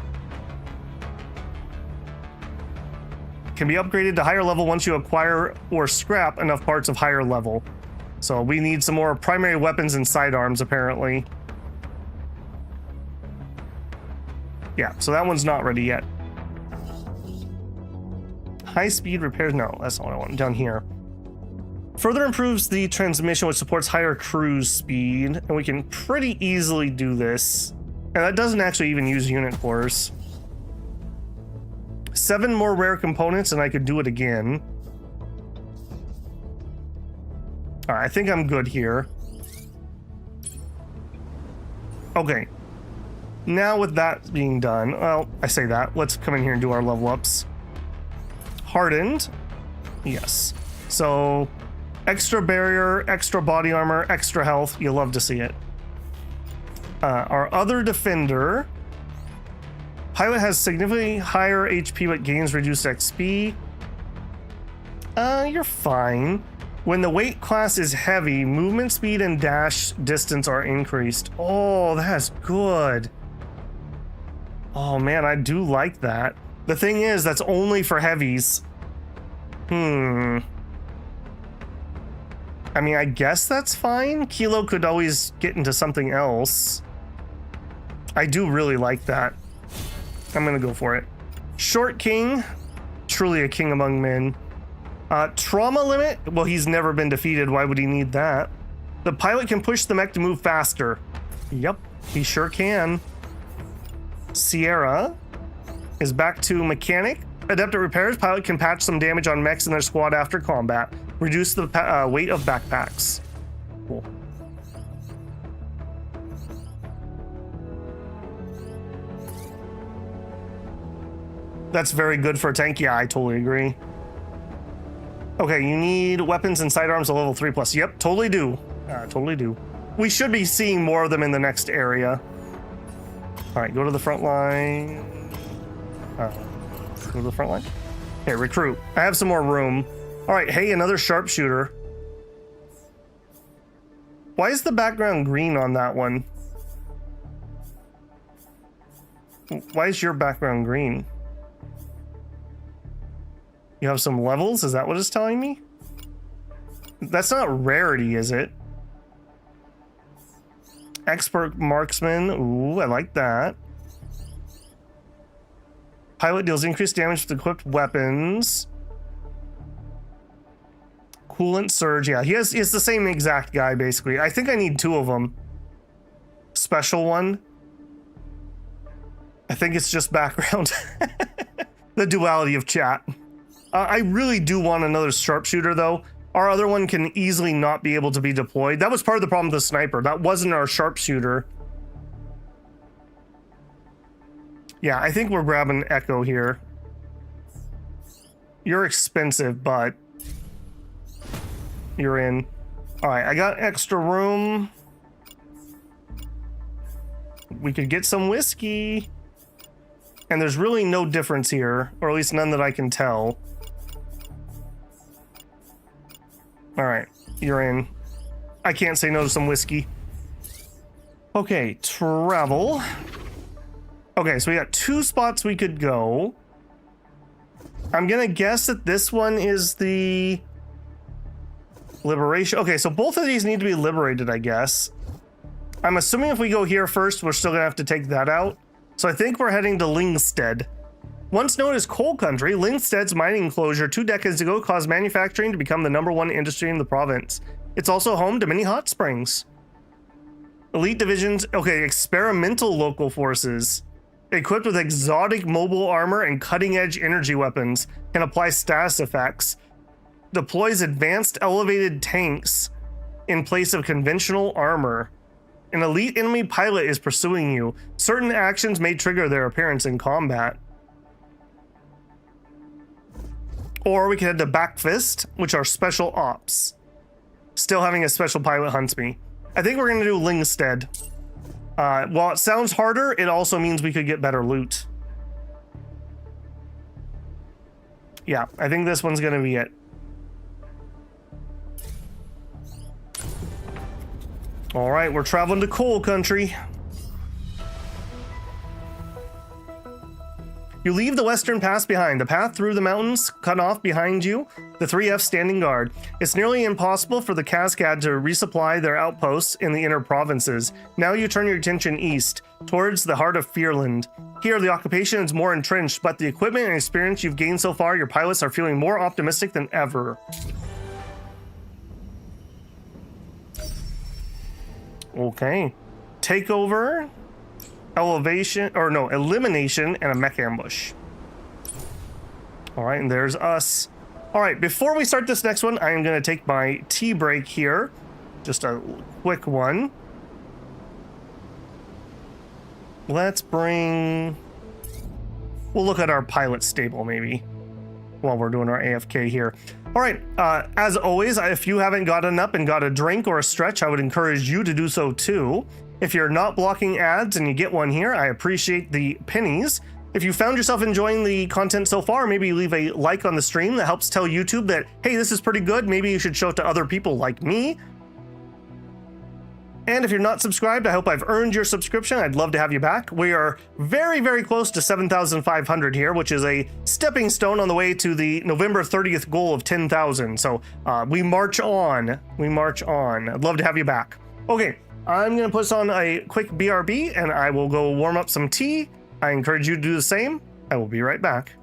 Can be upgraded to higher level once you acquire or scrap enough parts of higher level. So we need some more primary weapons and sidearms, apparently. Yeah, so that one's not ready yet. High speed repairs, no, that's not what I want. Down here. Further improves the transmission, which supports higher cruise speed, and we can pretty easily do this. And that doesn't actually even use unit cores. 7 more rare components, and I could do it again. All right, I think I'm good here. Okay. Now with that being done, well, I say that. Let's come in here and do our level ups. Hardened. Yes. So, extra barrier, extra body armor, extra health. You love to see it. Our other defender. Pilot has significantly higher HP but gains reduced XP. You're fine. When the weight class is heavy, movement speed and dash distance are increased. Oh, that's good. Oh man, I do like that. The thing is, that's only for heavies. I mean, I guess that's fine. Kilo could always get into something else. I do really like that. I'm gonna go for it. Short King, truly a king among men. Trauma limit, well, he's never been defeated. Why would he need that? The pilot can push the mech to move faster. Yep, he sure can. Sierra is back to mechanic. Adept at repairs, pilot can patch some damage on mechs in their squad after combat. Reduce the weight of backpacks. Cool. That's very good for a tank. Yeah, I totally agree. Okay, you need weapons and sidearms at level 3+. Yep, totally do. Totally do. We should be seeing more of them in the next area. All right, go to the front line. Go to the front line. Okay, recruit. I have some more room. All right, hey, another sharpshooter. Why is the background green on that one? Why is your background green? You have some levels? Is that what it's telling me? That's not rarity, is it? Expert marksman. Ooh, I like that. Pilot deals increased damage with equipped weapons. Coolant surge. Yeah, he's the same exact guy, basically. I think I need two of them. Special one. I think it's just background. The duality of chat. I really do want another sharpshooter, though. Our other one can easily not be able to be deployed. That was part of the problem with the sniper. That wasn't our sharpshooter. Yeah, I think we're grabbing Echo here. You're expensive, but you're in. All right, I got extra room. We could get some whiskey. And there's really no difference here, or at least none that I can tell. All right, you're in. I can't say no to some whiskey. Okay, travel. Okay, so we got two spots we could go. I'm gonna guess that this one is the liberation. Okay, so both of these need to be liberated, I guess. I'm assuming if we go here first, we're still gonna have to take that out. So I think we're heading to Lingstead. Once known as coal country, Lingstead's mining enclosure 2 decades ago caused manufacturing to become the #1 industry in the province. It's also home to many hot springs. Elite divisions, okay, experimental local forces. Equipped with exotic mobile armor and cutting-edge energy weapons, can apply status effects. Deploys advanced elevated tanks in place of conventional armor. An elite enemy pilot is pursuing you. Certain actions may trigger their appearance in combat. Or we can head to Backfist, which are special ops. Still having a special pilot hunts me. I think we're gonna do Lingstead. While it sounds harder, it also means we could get better loot. Yeah, I think this one's gonna be it. All right, we're traveling to coal country. You leave the western pass behind, the path through the mountains cut off behind you, the 3F standing guard. It's nearly impossible for the Cascade to resupply their outposts in the inner provinces. Now you turn your attention east, towards the heart of Fyrland. Here, the occupation is more entrenched, but the equipment and experience you've gained so far, your pilots are feeling more optimistic than ever. Okay. Takeover. Elimination and a mech ambush. All right, and there's us. All right, before we start this next one, I am going to take my tea break here. Just a quick one. Let's bring... We'll look at our pilot stable, maybe, while we're doing our AFK here. All right, as always, if you haven't gotten up and got a drink or a stretch, I would encourage you to do so too. If you're not blocking ads and you get one here, I appreciate the pennies. If you found yourself enjoying the content so far, maybe leave a like on the stream. That helps tell YouTube that, hey, this is pretty good. Maybe you should show it to other people like me. And if you're not subscribed, I hope I've earned your subscription. I'd love to have you back. We are very, very close to 7,500 here, which is a stepping stone on the way to the November 30th goal of 10,000. So we march on. We march on. I'd love to have you back. Okay, I'm going to put us on a quick BRB, and I will go warm up some tea. I encourage you to do the same. I will be right back.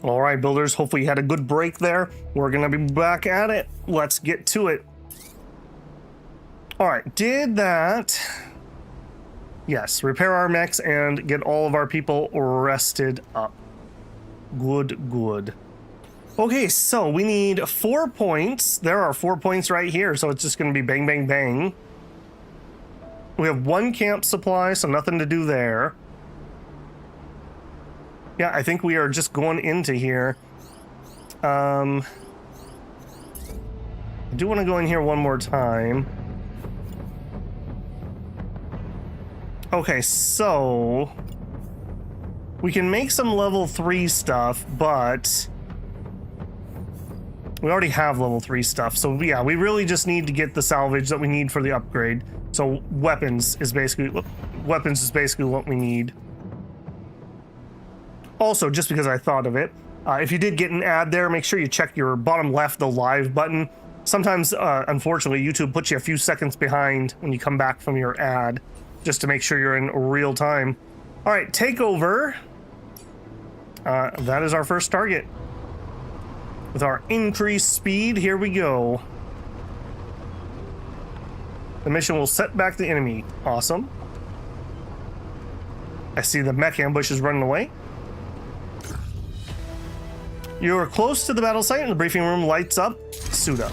All right, builders, hopefully you had a good break there. We're gonna be back at it. Let's get to it. All right, did that. Yes, repair our mechs and get all of our people rested up. Good, good. Okay, so we need 4 points. There are 4 points right here, so it's just gonna be bang, bang, bang. We have 1 camp supply, so nothing to do there. Yeah, I think we are just going into here. I do want to go in here one more time. Okay, so we can make some level 3 stuff, but we already have level 3 stuff. So yeah, we really just need to get the salvage that we need for the upgrade. So weapons is basically what we need. Also, just because I thought of it, if you did get an ad there, make sure you check your bottom left, the live button. Sometimes, unfortunately, YouTube puts you a few seconds behind when you come back from your ad, just to make sure you're in real time. All right, take over. That is our first target. With our increased speed, here we go. The mission will set back the enemy. Awesome. I see the mech ambush is running away. You are close to the battle site and the briefing room lights up. Suit up.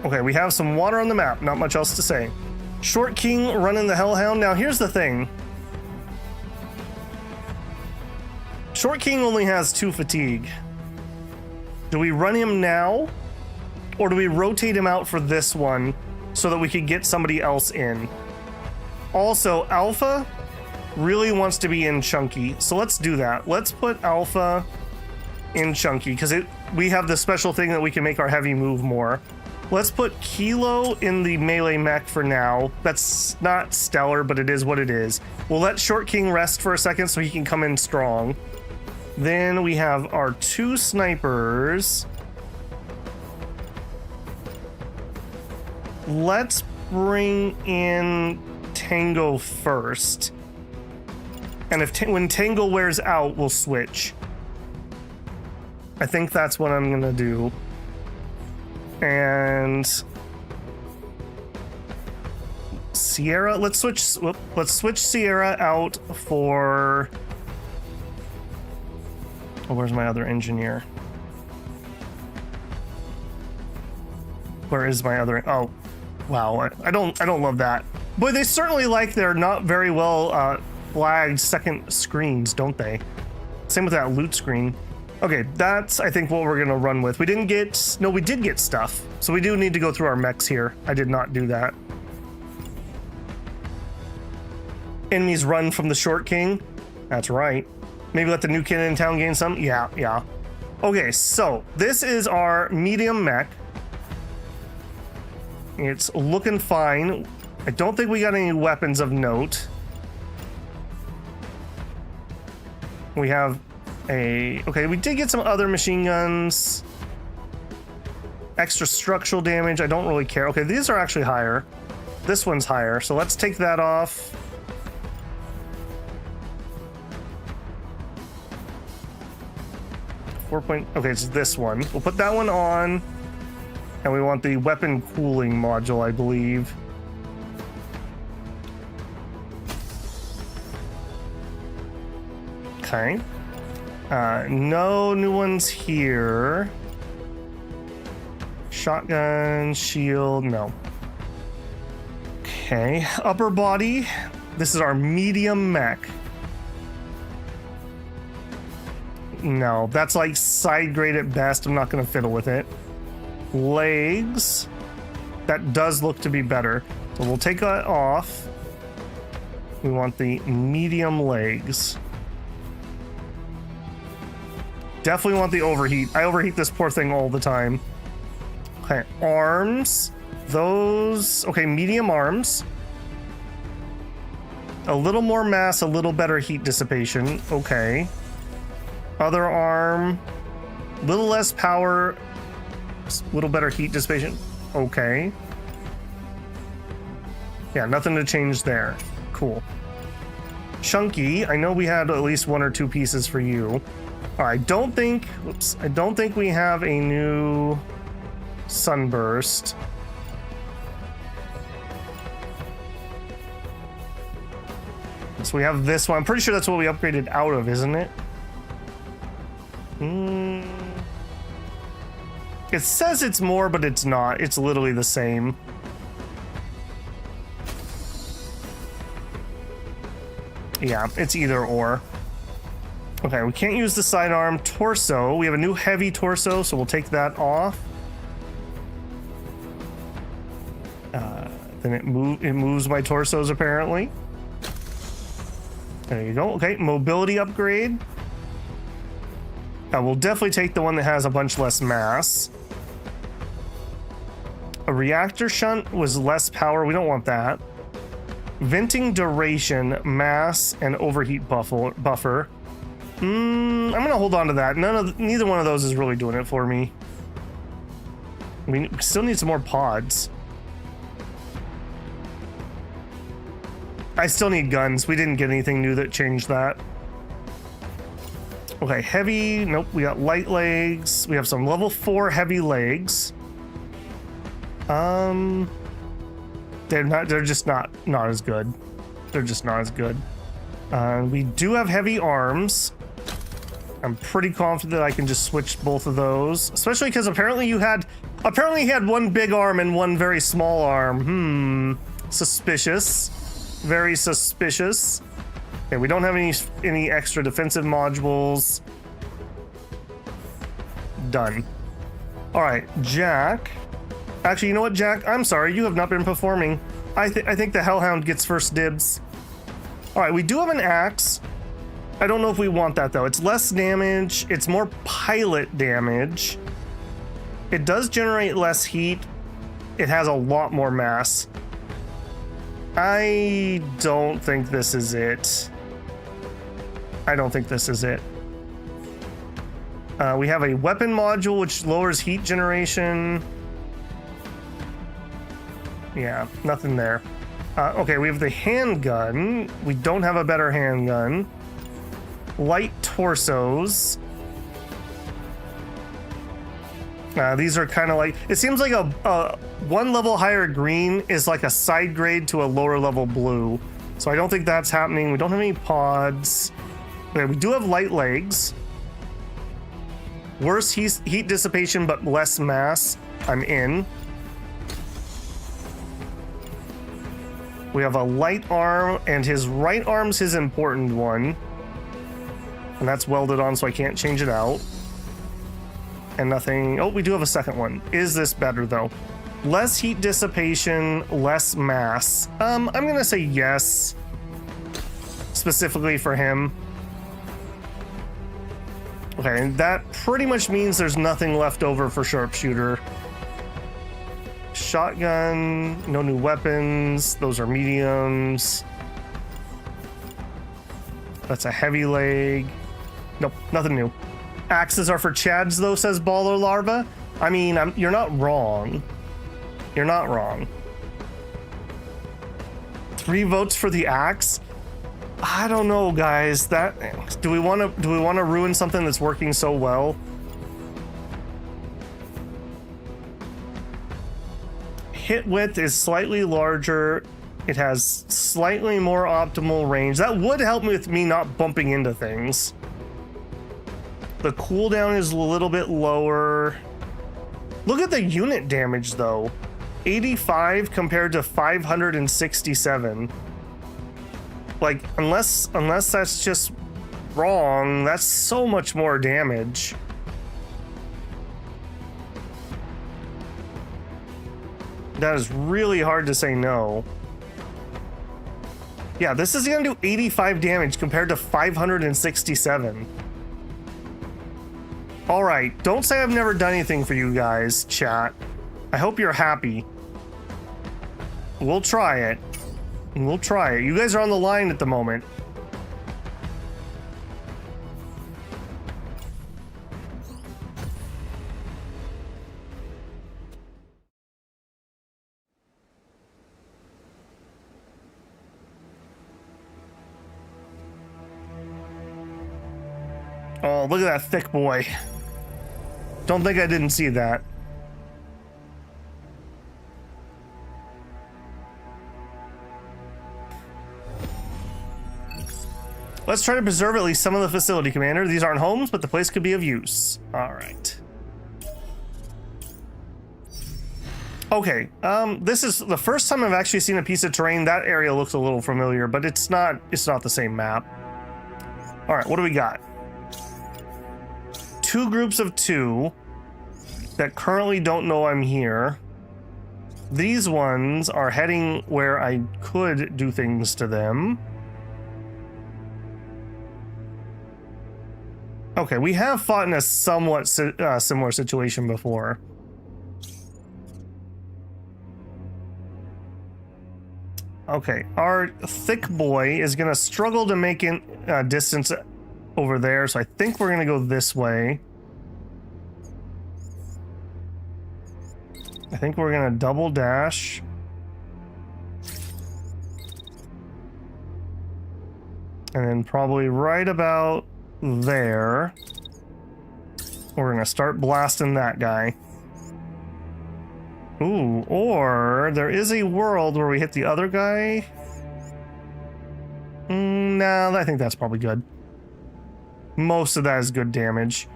Okay, we have some water on the map. Not much else to say. Short King running the Hellhound. Now here's the thing. Short King only has 2 fatigue. Do we run him now? Or do we rotate him out for this one so that we could get somebody else in? Also, Alpha really wants to be in Chunky, so let's do that. Let's put Alpha in Chunky because we have the special thing that we can make our heavy move more. Let's put Kilo in the melee mech for now. That's not stellar, but it is what it is. We'll let Short King rest for a second so he can come in strong. Then we have our 2 snipers. Let's bring in Tango first. And when Tango wears out, we'll switch. I think that's what I'm gonna do. And Sierra, let's switch Sierra out for... Oh, where's my other engineer? Where is my other... Oh, wow, I don't love that. Boy, they certainly like their not very well flagged second screens, don't they? Same with that loot screen. Okay, that's, I think, what we're gonna run with. We did get stuff. So we do need to go through our mechs here. I did not do that. Enemies run from the Short King. That's right. Maybe let the new kid in town gain some? Yeah. Okay, so this is our medium mech. It's looking fine. I don't think we got any weapons of note. We have okay, we did get some other machine guns. Extra structural damage, I don't really care. Okay, these are actually higher. This one's higher, so let's take that off. Okay, it's this one. We'll put that one on. And we want the weapon cooling module, I believe. Okay. No new ones here. Shotgun, shield, no. Okay, upper body. This is our medium mech. No, that's like side grade at best. I'm not gonna fiddle with it. Legs. That does look to be better. So we'll take that off. We want the medium legs. Definitely want the overheat. I overheat this poor thing all the time. Okay, arms. Those, okay, medium arms. A little more mass, a little better heat dissipation. Okay. Other arm. Little less power, a little better heat dissipation. Okay. Yeah, nothing to change there. Cool. Chunky, I know we had at least 1 or 2 pieces for you. All right, I don't think we have a new sunburst. So we have this one. I'm pretty sure that's what we upgraded out of, isn't it? It says it's more, but it's not. It's literally the same. Yeah, it's either or. Okay, we can't use the sidearm. Torso. We have a new heavy torso, so we'll take that off. Then it moves my torsos, apparently. There you go. Okay, mobility upgrade. We'll definitely take the one that has a bunch less mass. A reactor shunt was less power. We don't want that. Venting duration, mass, and overheat buffer. I'm gonna hold on to that. Neither one of those is really doing it for me. We still need some more pods. I still need guns. We didn't get anything new that changed that. Okay, heavy. Nope, we got light legs. We have some level 4 heavy legs. They're just not as good. They're just not as good. We do have heavy arms. I'm pretty confident I can just switch both of those, especially because apparently he had one big arm and one very small arm. Suspicious. Very suspicious. Okay, we don't have any extra defensive modules. Done. All right, Jack. Actually, you know what, Jack? I'm sorry, you have not been performing. I think the Hellhound gets first dibs. All right, we do have an axe. I don't know if we want that though. It's less damage. It's more pilot damage. It does generate less heat. It has a lot more mass. I don't think this is it. I don't think this is it. We have a weapon module which lowers heat generation. Yeah, nothing there. Okay, we have the handgun. We don't have a better handgun. Light torsos. These are kind of like, it seems like a one level higher green is like a side grade to a lower level blue. So I don't think that's happening. We don't have any pods. Okay, we do have light legs. Worse heat dissipation, but less mass. I'm in. We have a light arm, and his right arm's his important one. And that's welded on, so I can't change it out. And nothing. Oh, we do have a second one. Is this better, though? Less heat dissipation, less mass. I'm gonna say yes. Specifically for him. Okay, and that pretty much means there's nothing left over for sharpshooter. Shotgun, no new weapons. Those are mediums. That's a heavy leg. Nope, nothing new. Axes are for Chads, though, says Baller Larva. I mean, you're not wrong. You're not wrong. 3 votes for the axe? I don't know, guys. Do we want to ruin something that's working so well? Hit width is slightly larger. It has slightly more optimal range. That would help me with me not bumping into things. The cooldown is a little bit lower. Look at the unit damage, though. 85 compared to 567. Like, unless that's just wrong, that's so much more damage. That is really hard to say no. Yeah, this is gonna do 85 damage compared to 567. All right, don't say I've never done anything for you guys, chat. I hope you're happy. We'll try it. We'll try it. You guys are on the line at the moment. Oh, look at that thick boy. Don't think I didn't see that. Let's try to preserve at least some of the facility, Commander. These aren't homes, but the place could be of use. All right. Okay, this is the first time I've actually seen a piece of terrain. That area looks a little familiar, but it's not the same map. All right, what do we got? 2 groups of 2 that currently don't know I'm here. These ones are heading where I could do things to them. Okay, we have fought in a somewhat similar situation before. Okay, our thick boy is going to struggle to make it distance over there, so I think we're going to go this way. I think we're going to double dash. And then probably right about there, we're going to start blasting that guy. Ooh, or there is a world where we hit the other guy. No, I think that's probably good. Most of that is good damage.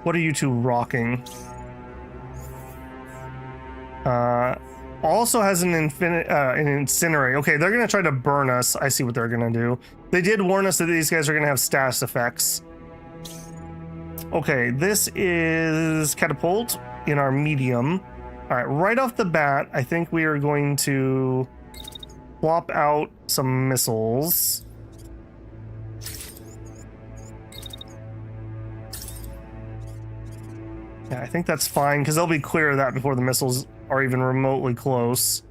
What are you two rocking? Also has an incinerate. Okay, they're gonna try to burn us. I see what they're gonna do. They did warn us that these guys are gonna have status effects. Okay, this is catapult in our medium. All right, right off the bat, I think we are going to plop out some missiles. Yeah, I think that's fine because they'll be clear of that before the missiles are even remotely close.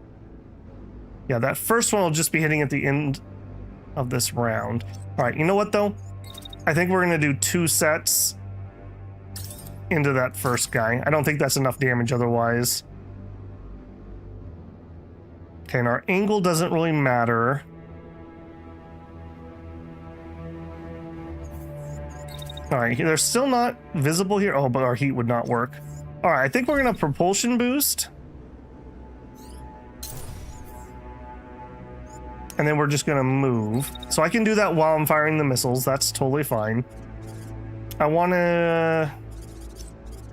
Yeah, that first one will just be hitting at the end of this round. All right, you know what though? I think we're gonna do 2 sets into that first guy. I don't think that's enough damage otherwise. Okay, and our angle doesn't really matter. All right, they're still not visible here. Oh, but our heat would not work. All right, I think we're gonna propulsion boost. And then we're just gonna move. So I can do that while I'm firing the missiles. That's totally fine. I wanna...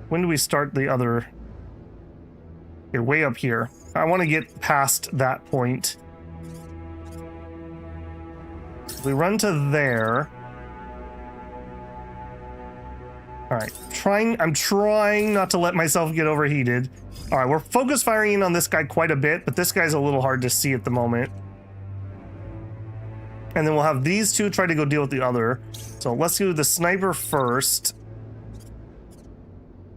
When do we start the other? Okay, way up here. I want to get past that point. We run to there. All right, I'm trying not to let myself get overheated. All right, we're focus firing in on this guy quite a bit, but this guy's a little hard to see at the moment. And then we'll have these two try to go deal with the other. So let's do the sniper first.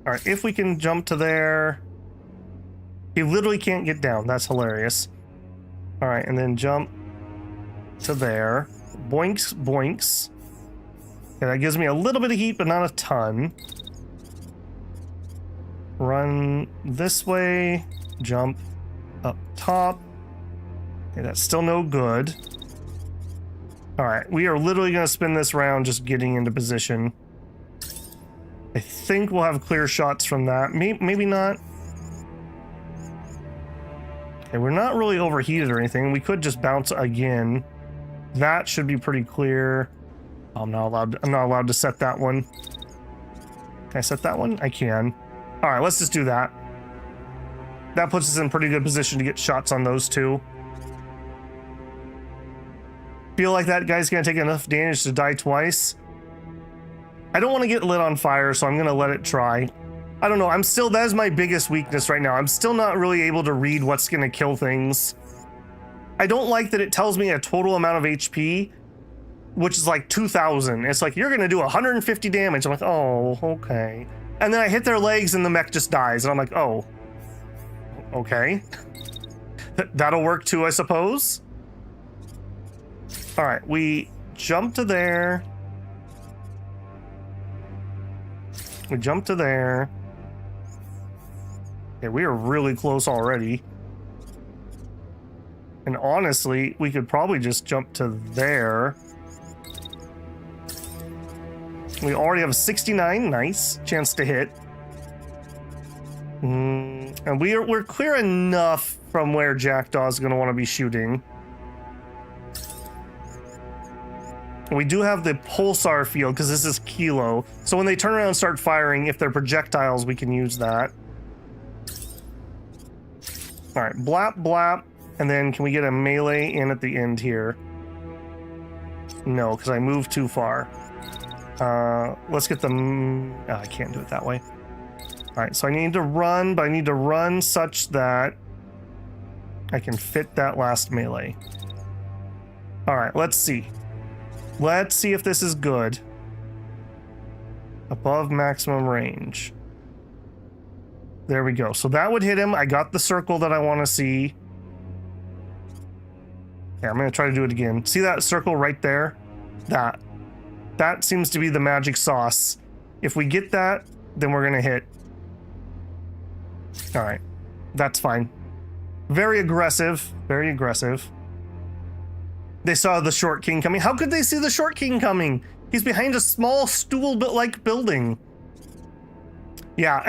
All right, if we can jump to there. He literally can't get down. That's hilarious. All right, and then jump to there. Boinks, boinks. Okay, that gives me a little bit of heat, but not a ton. Run this way. Jump up top. Okay, that's still no good. All right, we are literally going to spend this round just getting into position. I think we'll have clear shots from that. Maybe not. Okay, we're not really overheated or anything. We could just bounce again. That should be pretty clear. I'm not allowed to set that one. Can I set that one? I can. All right, let's just do that. That puts us in pretty good position to get shots on those two. Feel like that guy's gonna take enough damage to die twice. I don't want to get lit on fire, so I'm gonna let it try. I don't know, that is my biggest weakness right now. I'm still not really able to read what's gonna kill things. I don't like that it tells me a total amount of HP, which is like 2,000. It's like, you're gonna do 150 damage. I'm like, oh, okay. And then I hit their legs and the mech just dies. And I'm like, oh, okay. That'll work too, I suppose. All right, we jump to there. We jump to there. Okay, we are really close already. And honestly, we could probably just jump to there. We already have a 69. Nice. Chance to hit. And we're clear enough from where Jackdaw's going to want to be shooting. We do have the pulsar field because this is kilo. So when they turn around and start firing, if they're projectiles, we can use that. All right, blap, blap. And then can we get a melee in at the end here? No, because I moved too far. Let's get them. Oh, I can't do it that way. All right, so I need to run, but I need to run such that I can fit that last melee. All right, let's see. Let's see if this is good. Above maximum range. There we go. So that would hit him. I got the circle that I want to see. Yeah, I'm going to try to do it again. See that circle right there? That seems to be the magic sauce. If we get that, then we're going to hit. All right. That's fine. Very aggressive. Very aggressive. They saw the Short King coming. How could they see the Short King coming? He's behind a small stool-like building. Yeah,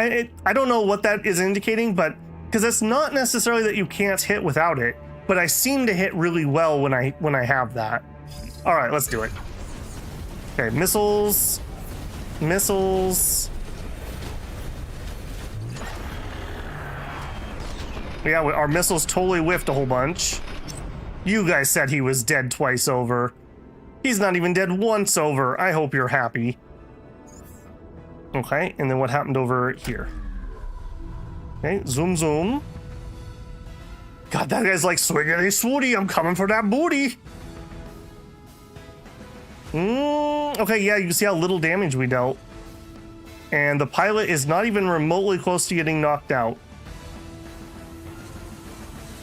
I don't know what that is indicating, but because it's not necessarily that you can't hit without it, but I seem to hit really well when I have that. All right, let's do it. Okay, missiles. Missiles. Yeah, our missiles totally whiffed a whole bunch. You guys said he was dead twice over. He's not even dead once over. I hope you're happy. Okay, and then what happened over here? Okay, zoom, zoom. God, that guy's like, swiggity swooty, I'm coming for that booty. Okay, yeah, you can see how little damage we dealt. And the pilot is not even remotely close to getting knocked out.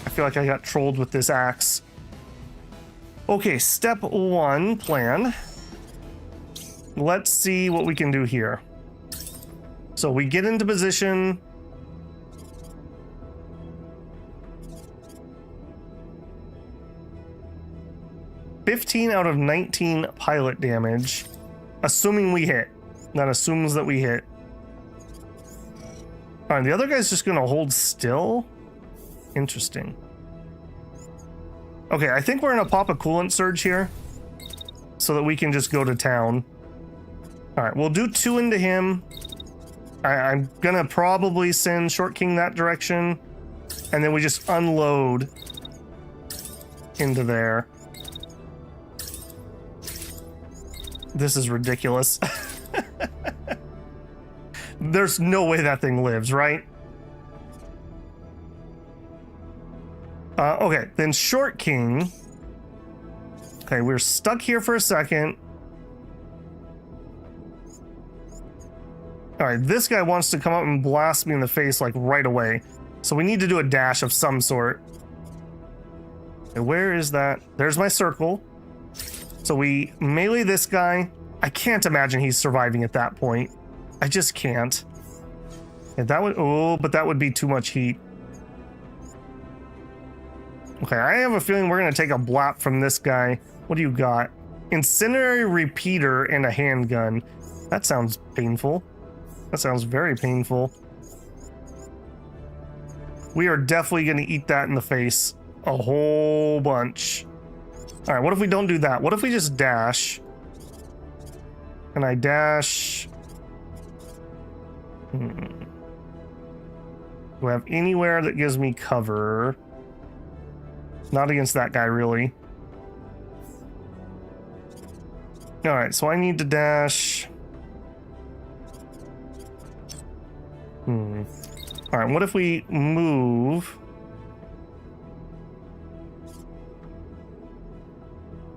I feel like I got trolled with this axe. Okay, step one plan. Let's see what we can do here. So we get into position. $15 out of 19 pilot damage, assuming we hit. That assumes that we hit. All right, the other guy's just gonna hold still. Interesting. Okay, I think we're gonna pop a coolant surge here so that we can just go to town. All right, we'll do 2 into him. I'm gonna probably send Short King that direction, and then we just unload into there. This is ridiculous. There's no way that thing lives, right? Okay, then Short King. Okay, we're stuck here for a second. All right, this guy wants to come up and blast me in the face like right away. So we need to do a dash of some sort. Okay, where is that? There's my circle. So we melee this guy. I can't imagine he's surviving at that point. I just can't. And that would, oh, but that would be too much heat. Okay, I have a feeling we're gonna take a blap from this guy. What do you got? Incendiary repeater and a handgun. That sounds painful. That sounds very painful. We are definitely gonna eat that in the face. A whole bunch. All right, what if we don't do that? What if we just dash? Can I dash? Do I have anywhere that gives me cover? Not against that guy, really. All right, so I need to dash. All right, what if we move?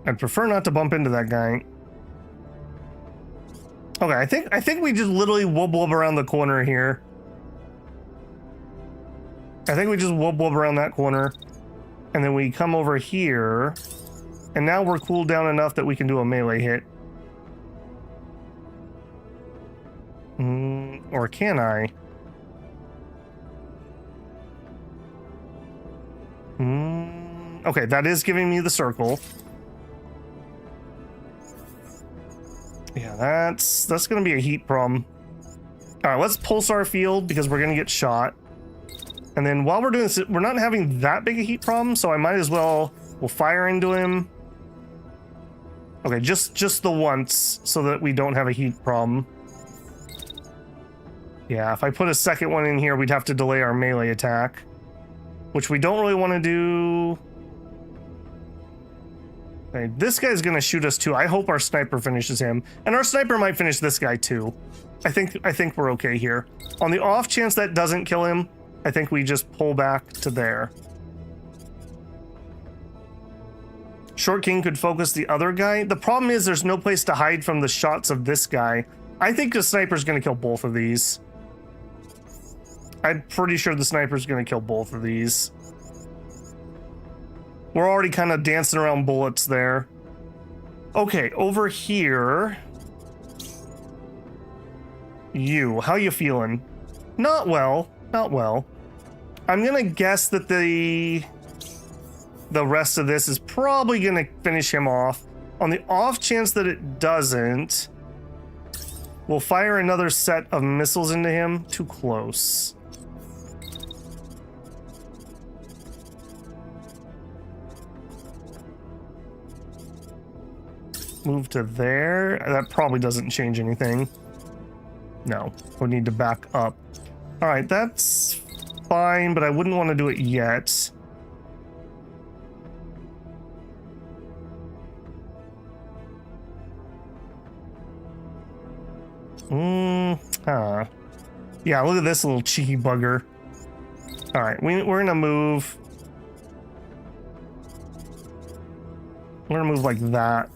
I'd prefer not to bump into that guy. Okay, I think we just literally wub wub around the corner here. I think we just wub wub around that corner. And then we come over here. And now we're cooled down enough that we can do a melee hit. Or can I? Okay, that is giving me the circle. Yeah, that's going to be a heat problem. All right, let's pulse our field because we're going to get shot. And then while we're doing this, we're not having that big a heat problem, so I might as well, we'll fire into him. Okay, just the once so that we don't have a heat problem. Yeah, if I put a second one in here, we'd have to delay our melee attack, which we don't really want to do. Okay, this guy's gonna shoot us too. I hope our sniper finishes him, and our sniper might finish this guy too. I think we're okay here. On the off chance that doesn't kill him, I think we just pull back to there. Short King could focus the other guy. The problem is there's no place to hide from the shots of this guy. I think the sniper's gonna kill both of these. I'm pretty sure the sniper's gonna kill both of these. We're already kind of dancing around bullets there. Okay, over here. How you feeling? Not well, not well. I'm gonna guess that the rest of this is probably gonna finish him off. On the off chance that it doesn't, we'll fire another set of missiles into him. Too close. Move to there. That probably doesn't change anything. No, we need to back up. All right, that's fine, but I wouldn't want to do it yet. Yeah, look at this little cheeky bugger. All right, we're gonna move. We're gonna move like that.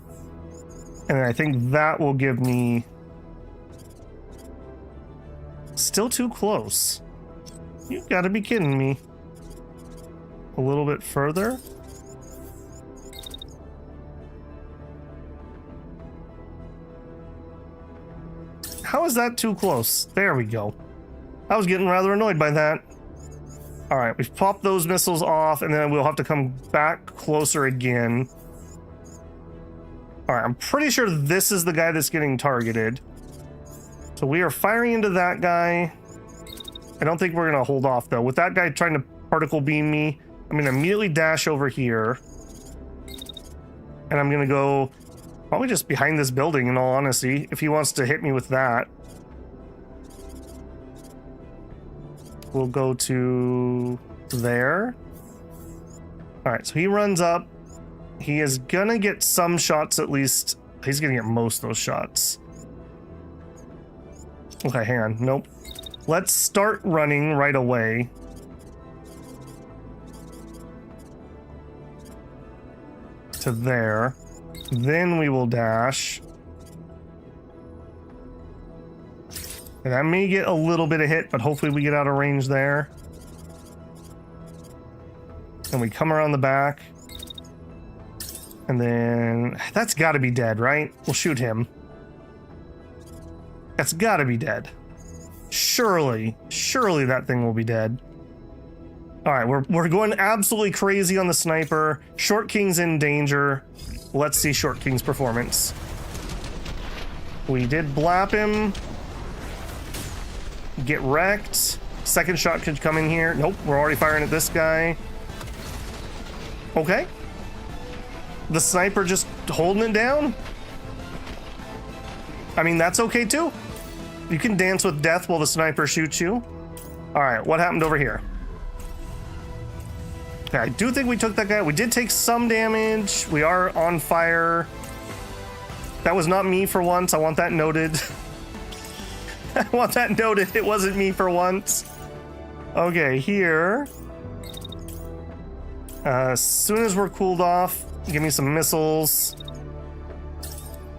And I think that will give me... Still too close. You gotta be kidding me. A little bit further. How is that too close? There we go. I was getting rather annoyed by that. All right, we've popped those missiles off, and then we'll have to come back closer again. All right, I'm pretty sure this is the guy that's getting targeted. So we are firing into that guy. I don't think we're gonna hold off though. With that guy trying to particle beam me, I'm gonna immediately dash over here. And I'm gonna go probably just behind this building in all honesty, if he wants to hit me with that. We'll go to there. All right, so he runs up. He is gonna get some shots at least. He's gonna get most of those shots. Okay, hang on. Nope. Let's start running right away. To there. Then we will dash. And that may get a little bit of hit, but hopefully we get out of range there. And we come around the back. And then that's got to be dead, right? We'll shoot him. That's got to be dead. Surely that thing will be dead. All right, we're going absolutely crazy on the sniper. Short King's in danger. Let's see Short King's performance. We did blap him. Get wrecked. Second shot could come in here. Nope, we're already firing at this guy. Okay. The sniper just holding it down? I mean, that's okay too. You can dance with death while the sniper shoots you. All right, what happened over here? Okay, I do think we took that guy. We did take some damage. We are on fire. That was not me for once. I want that noted. I want that noted. It wasn't me for once. Okay, here. As soon as we're cooled off, give me some missiles.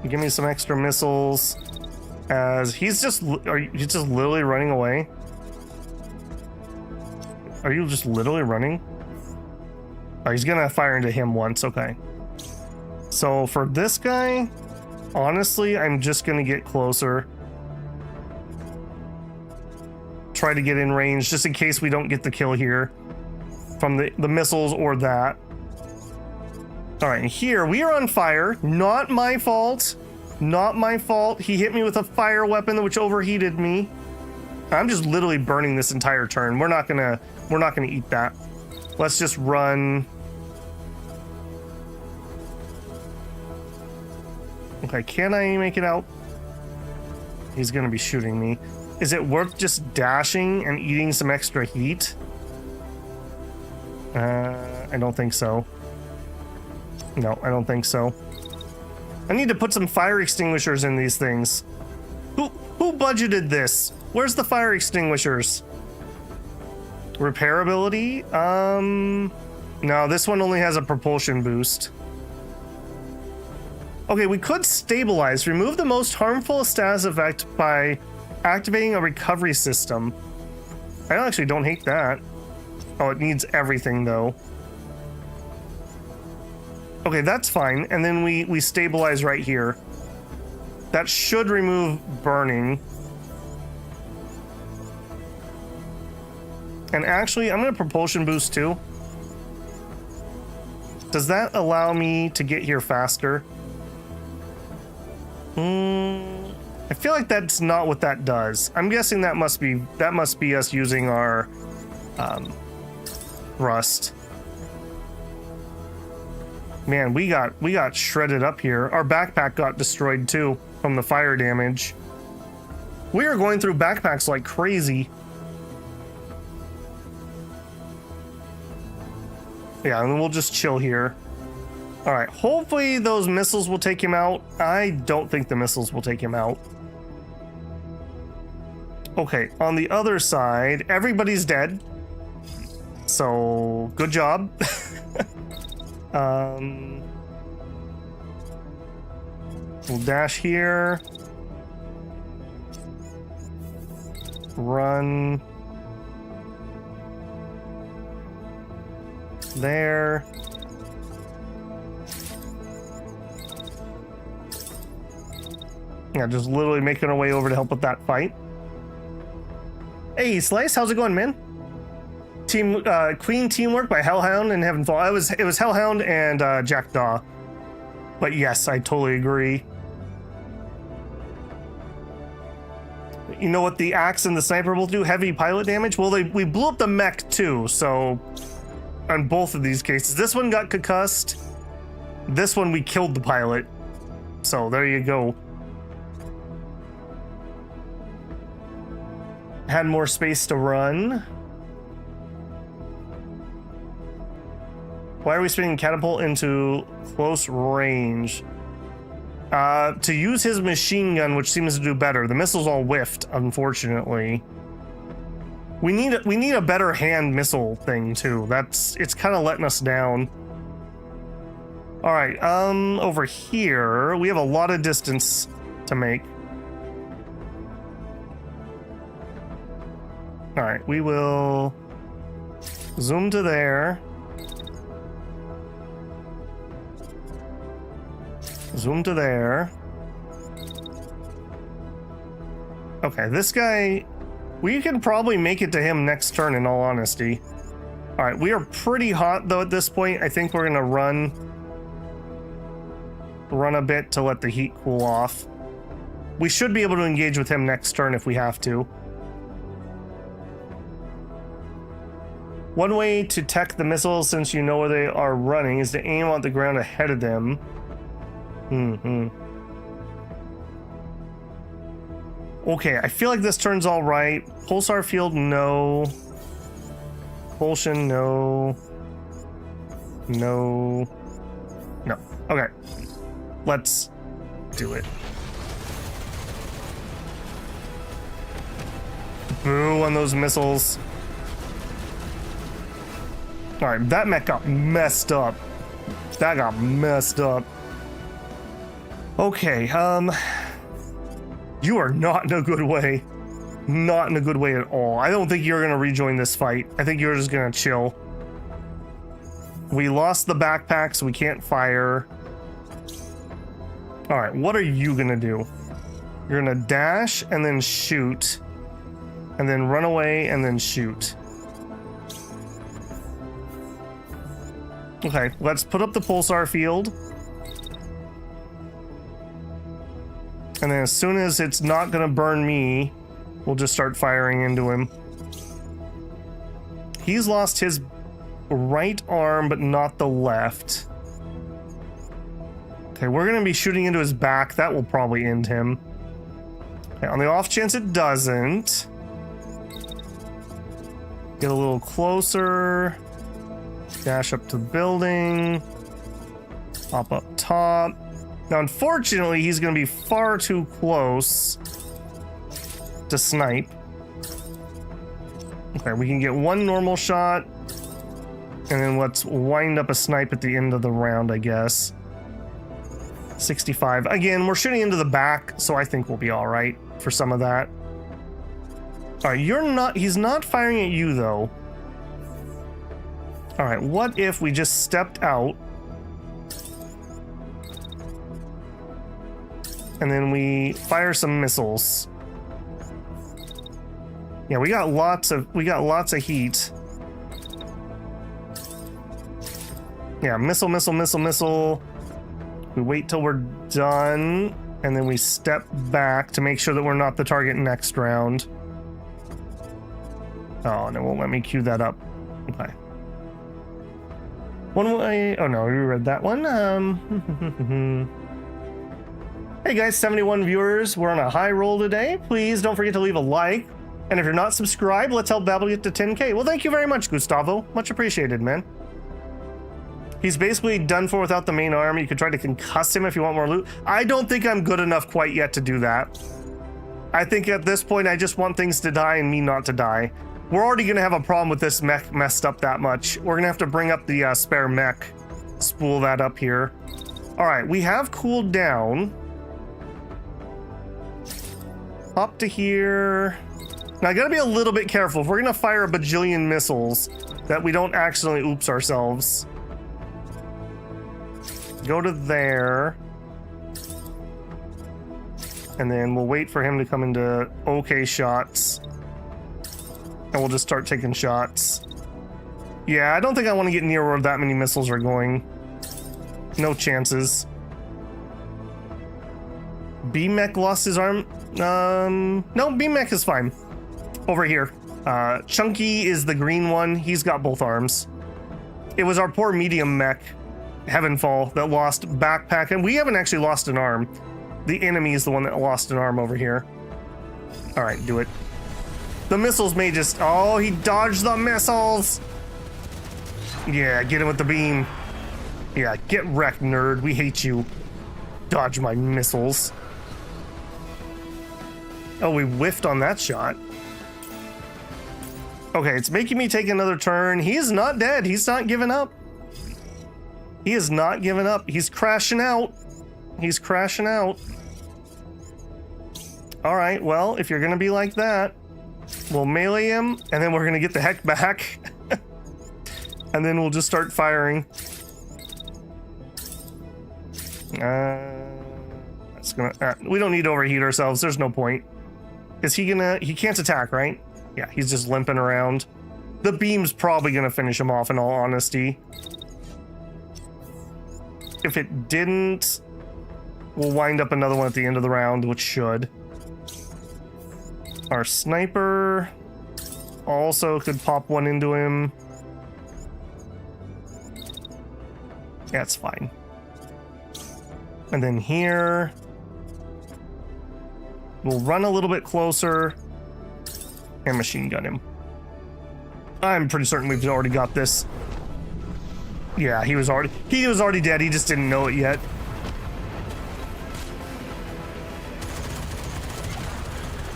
Give me some extra missiles. As he's just literally running away. Are you just literally running? Oh, he's gonna fire into him once. Okay. So for this guy, honestly, I'm just gonna get closer. Try to get in range just in case we don't get the kill here from the missiles or that. All right, here we are on fire. Not my fault. Not my fault. He hit me with a fire weapon which overheated me. I'm just literally burning this entire turn. We're not gonna eat that. Let's just run. Okay, can I make it out? He's gonna be shooting me. Is it worth just dashing and eating some extra heat? I don't think so. No, I don't think so. I need to put some fire extinguishers in these things. Who budgeted this? Where's the fire extinguishers? Repairability? No, this one only has a propulsion boost. Okay, we could stabilize. Remove the most harmful status effect by activating a recovery system. I actually don't hate that. Oh, it needs everything though. Okay, that's fine. And then we stabilize right here. That should remove burning. And actually, I'm going to propulsion boost too. Does that allow me to get here faster? I feel like that's not what that does. I'm guessing that must be us using our rust. Man, we got shredded up here. Our backpack got destroyed too from the fire damage. We are going through backpacks like crazy. Yeah, and we'll just chill here. All right, hopefully those missiles will take him out. I don't think the missiles will take him out. Okay, on the other side, everybody's dead. So, good job. We'll dash here. Run. There. Yeah, just literally making our way over to help with that fight. Hey, Slice, how's it going, man? Queen teamwork by Hellhound and Heavenfall. It was Hellhound and Jackdaw. But yes, I totally agree. You know what the axe and the sniper will do? Heavy pilot damage? Well, we blew up the mech too, so on both of these cases. This one got concussed. This one we killed the pilot. So there you go. Had more space to run. Why are we spinning catapult into close range? To use his machine gun, which seems to do better. The missiles all whiffed, unfortunately. We need a better hand missile thing too. It's kind of letting us down. All right, over here we have a lot of distance to make. All right, we will zoom to there. Zoom to there. Okay, this guy, we can probably make it to him next turn in all honesty. All right, we are pretty hot though at this point. I think we're gonna run a bit to let the heat cool off. We should be able to engage with him next turn if we have to. One way to tech the missiles, since you know where they are running, is to aim on the ground ahead of them. Okay, I feel like this turn's all right. Pulsar field, no. Propulsion, no. No. No. Okay. Let's do it. Boo on those missiles. Alright, that mech got messed up. That got messed up. Okay, you are not in a good way. Not in a good way at all. I don't think you're gonna rejoin this fight. I think you're just gonna chill. We lost the backpack, so we can't fire. All right, what are you gonna do? You're gonna dash and then shoot, and then run away and then shoot. Okay, let's put up the pulsar field. And then as soon as it's not gonna burn me, we'll just start firing into him. He's lost his right arm, but not the left. Okay, we're gonna be shooting into his back. That will probably end him. Okay, on the off chance it doesn't, get a little closer, dash up to the building, hop up top. Now, unfortunately, he's gonna be far too close to snipe. Okay, we can get one normal shot, and then let's wind up a snipe at the end of the round, I guess. 65. Again, we're shooting into the back, so I think we'll be all right for some of that. All right, he's not firing at you, though. All right, what if we just stepped out and then we fire some missiles? Yeah, we got lots of heat. Yeah, missile, missile, missile, missile. We wait till we're done, and then we step back to make sure that we're not the target next round. Oh, and it won't let me queue that up. Okay. One way. Oh no, we read that one. Hey guys, 71 viewers. We're on a high roll today. Please don't forget to leave a like. And if you're not subscribed, let's help Babel get to 10K. Well, thank you very much, Gustavo. Much appreciated, man. He's basically done for without the main arm. You could try to concuss him if you want more loot. I don't think I'm good enough quite yet to do that. I think at this point, I just want things to die and me not to die. We're already going to have a problem with this mech messed up that much. We're going to have to bring up the spare mech. Spool that up here. All right, we have cooled down. Up to here. Now, I got to be a little bit careful. If we're going to fire a bajillion missiles, that we don't accidentally oops ourselves. Go to there. And then we'll wait for him to come into okay shots. And we'll just start taking shots. Yeah, I don't think I want to get near where that many missiles are going. No chances. B-Mech lost his arm. No, B-Mech is fine. Over here. Chunky is the green one. He's got both arms. It was our poor medium mech, Heavenfall, that lost backpack, and we haven't actually lost an arm. The enemy is the one that lost an arm over here. All right, do it. The missiles may just... Oh, he dodged the missiles! Yeah, get him with the beam. Yeah, get wrecked, nerd. We hate you. Dodge my missiles. Oh, we whiffed on that shot. Okay, it's making me take another turn. He is not dead. He's not giving up. He is not giving up. He's crashing out. He's crashing out. All right, well, if you're going to be like that, we'll melee him, and then we're going to get the heck back. And then we'll just start firing. That's gonna... we don't need to overheat ourselves. There's no point. Is he gonna... He can't attack, right? Yeah, he's just limping around. The beam's probably gonna finish him off, in all honesty. If it didn't, we'll wind up another one at the end of the round, which should. Our sniper also could pop one into him. Yeah, it's fine. And then here, we'll run a little bit closer and machine gun him. I'm pretty certain we've already got this. Yeah, he was already dead. He just didn't know it yet.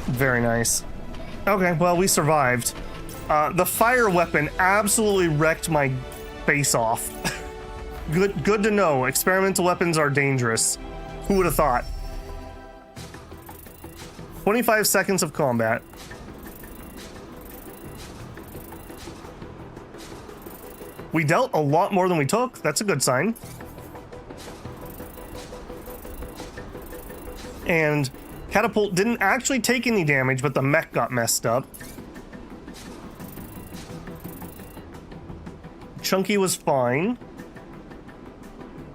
Very nice. Okay, well, we survived. The fire weapon absolutely wrecked my face off. Good to know. Experimental weapons are dangerous. Who would have thought? 25 seconds of combat. We dealt a lot more than we took. That's a good sign. And Catapult didn't actually take any damage, but the mech got messed up. Chunky was fine.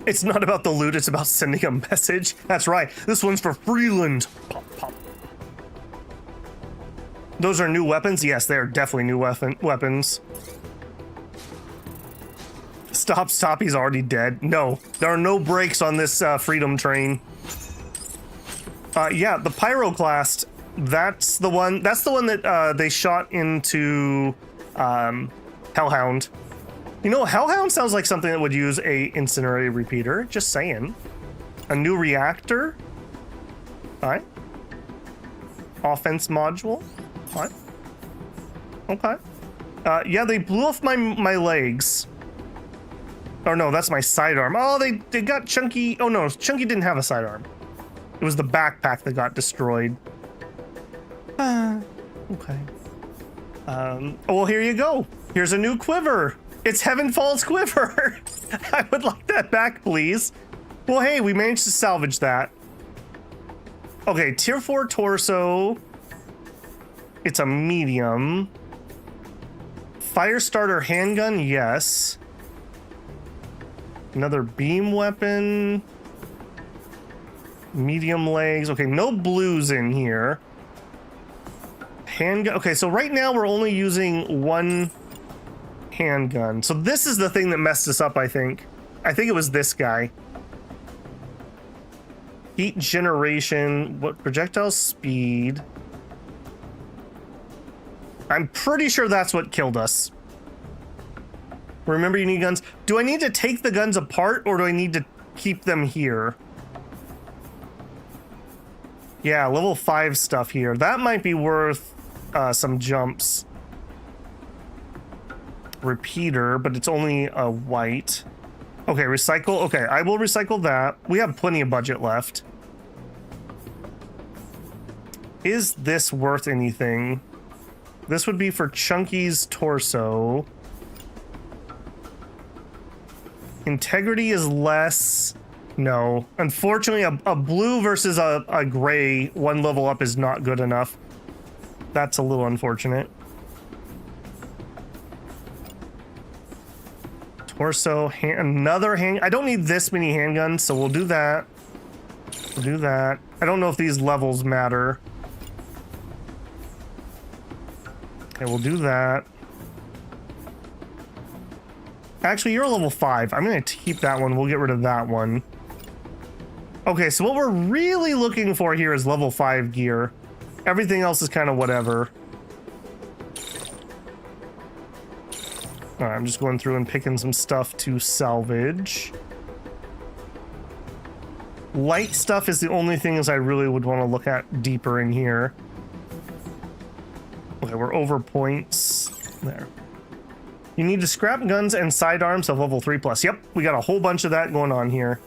It's not about the loot, it's about sending a message. That's right, this one's for Fyrland. Pop, pop. Those are new weapons? Yes, they are definitely new weapons. Stop, he's already dead. No, there are no brakes on this freedom train. Yeah, the Pyroclast, that's the one that they shot into Hellhound. You know, Hellhound sounds like something that would use a incendiary repeater, just saying. A new reactor. Alright. Offense module. Alright. Okay. Yeah, they blew off my legs. Oh no, that's my sidearm. Oh, they got Chunky. Oh no, Chunky didn't have a sidearm. It was the backpack that got destroyed. Okay. Oh, well, here you go. Here's a new quiver. It's Heaven Falls quiver. I would like that back, please. Well, hey, we managed to salvage that. Okay, tier 4 torso. It's a medium. Fire starter handgun, yes. Another beam weapon. Medium legs. Okay, no blues in here. Handgun. Okay, so right now we're only using one handgun. So this is the thing that messed us up, I think. I think it was this guy. Heat generation. What? Projectile speed. I'm pretty sure that's what killed us. Remember, you need guns. Do I need to take the guns apart or do I need to keep them here? Yeah, level 5 stuff here. That might be worth some jumps. Repeater, but it's only a white. Okay, recycle. Okay, I will recycle that. We have plenty of budget left. Is this worth anything? This would be for Chunky's torso. Integrity is less. No. Unfortunately, a blue versus a gray, one level up is not good enough. That's a little unfortunate. Torso, another hand. I don't need this many handguns, so we'll do that. We'll do that. I don't know if these levels matter. Okay, we'll do that. Actually, you're a level 5. I'm going to keep that one. We'll get rid of that one. Okay, so what we're really looking for here is level 5 gear. Everything else is kind of whatever. All right, I'm just going through and picking some stuff to salvage. Light stuff is the only things I really would want to look at deeper in here. Okay, we're over points. There. You need to scrap guns and sidearms of level 3+. Yep, we got a whole bunch of that going on here.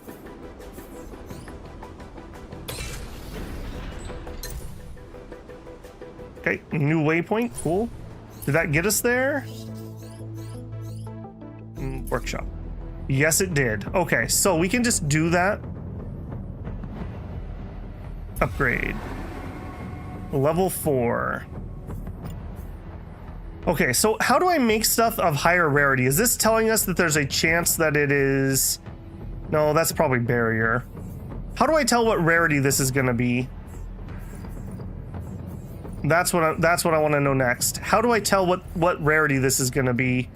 Okay, new waypoint, cool. Did that get us there? Workshop. Yes, it did. Okay, so we can just do that. Upgrade. Level 4. Okay, so how do I make stuff of higher rarity? Is this telling us that there's a chance that it is... No, that's probably barrier. How do I tell what rarity this is going to be? That's what I want to know next. How do I tell what rarity this is going to be?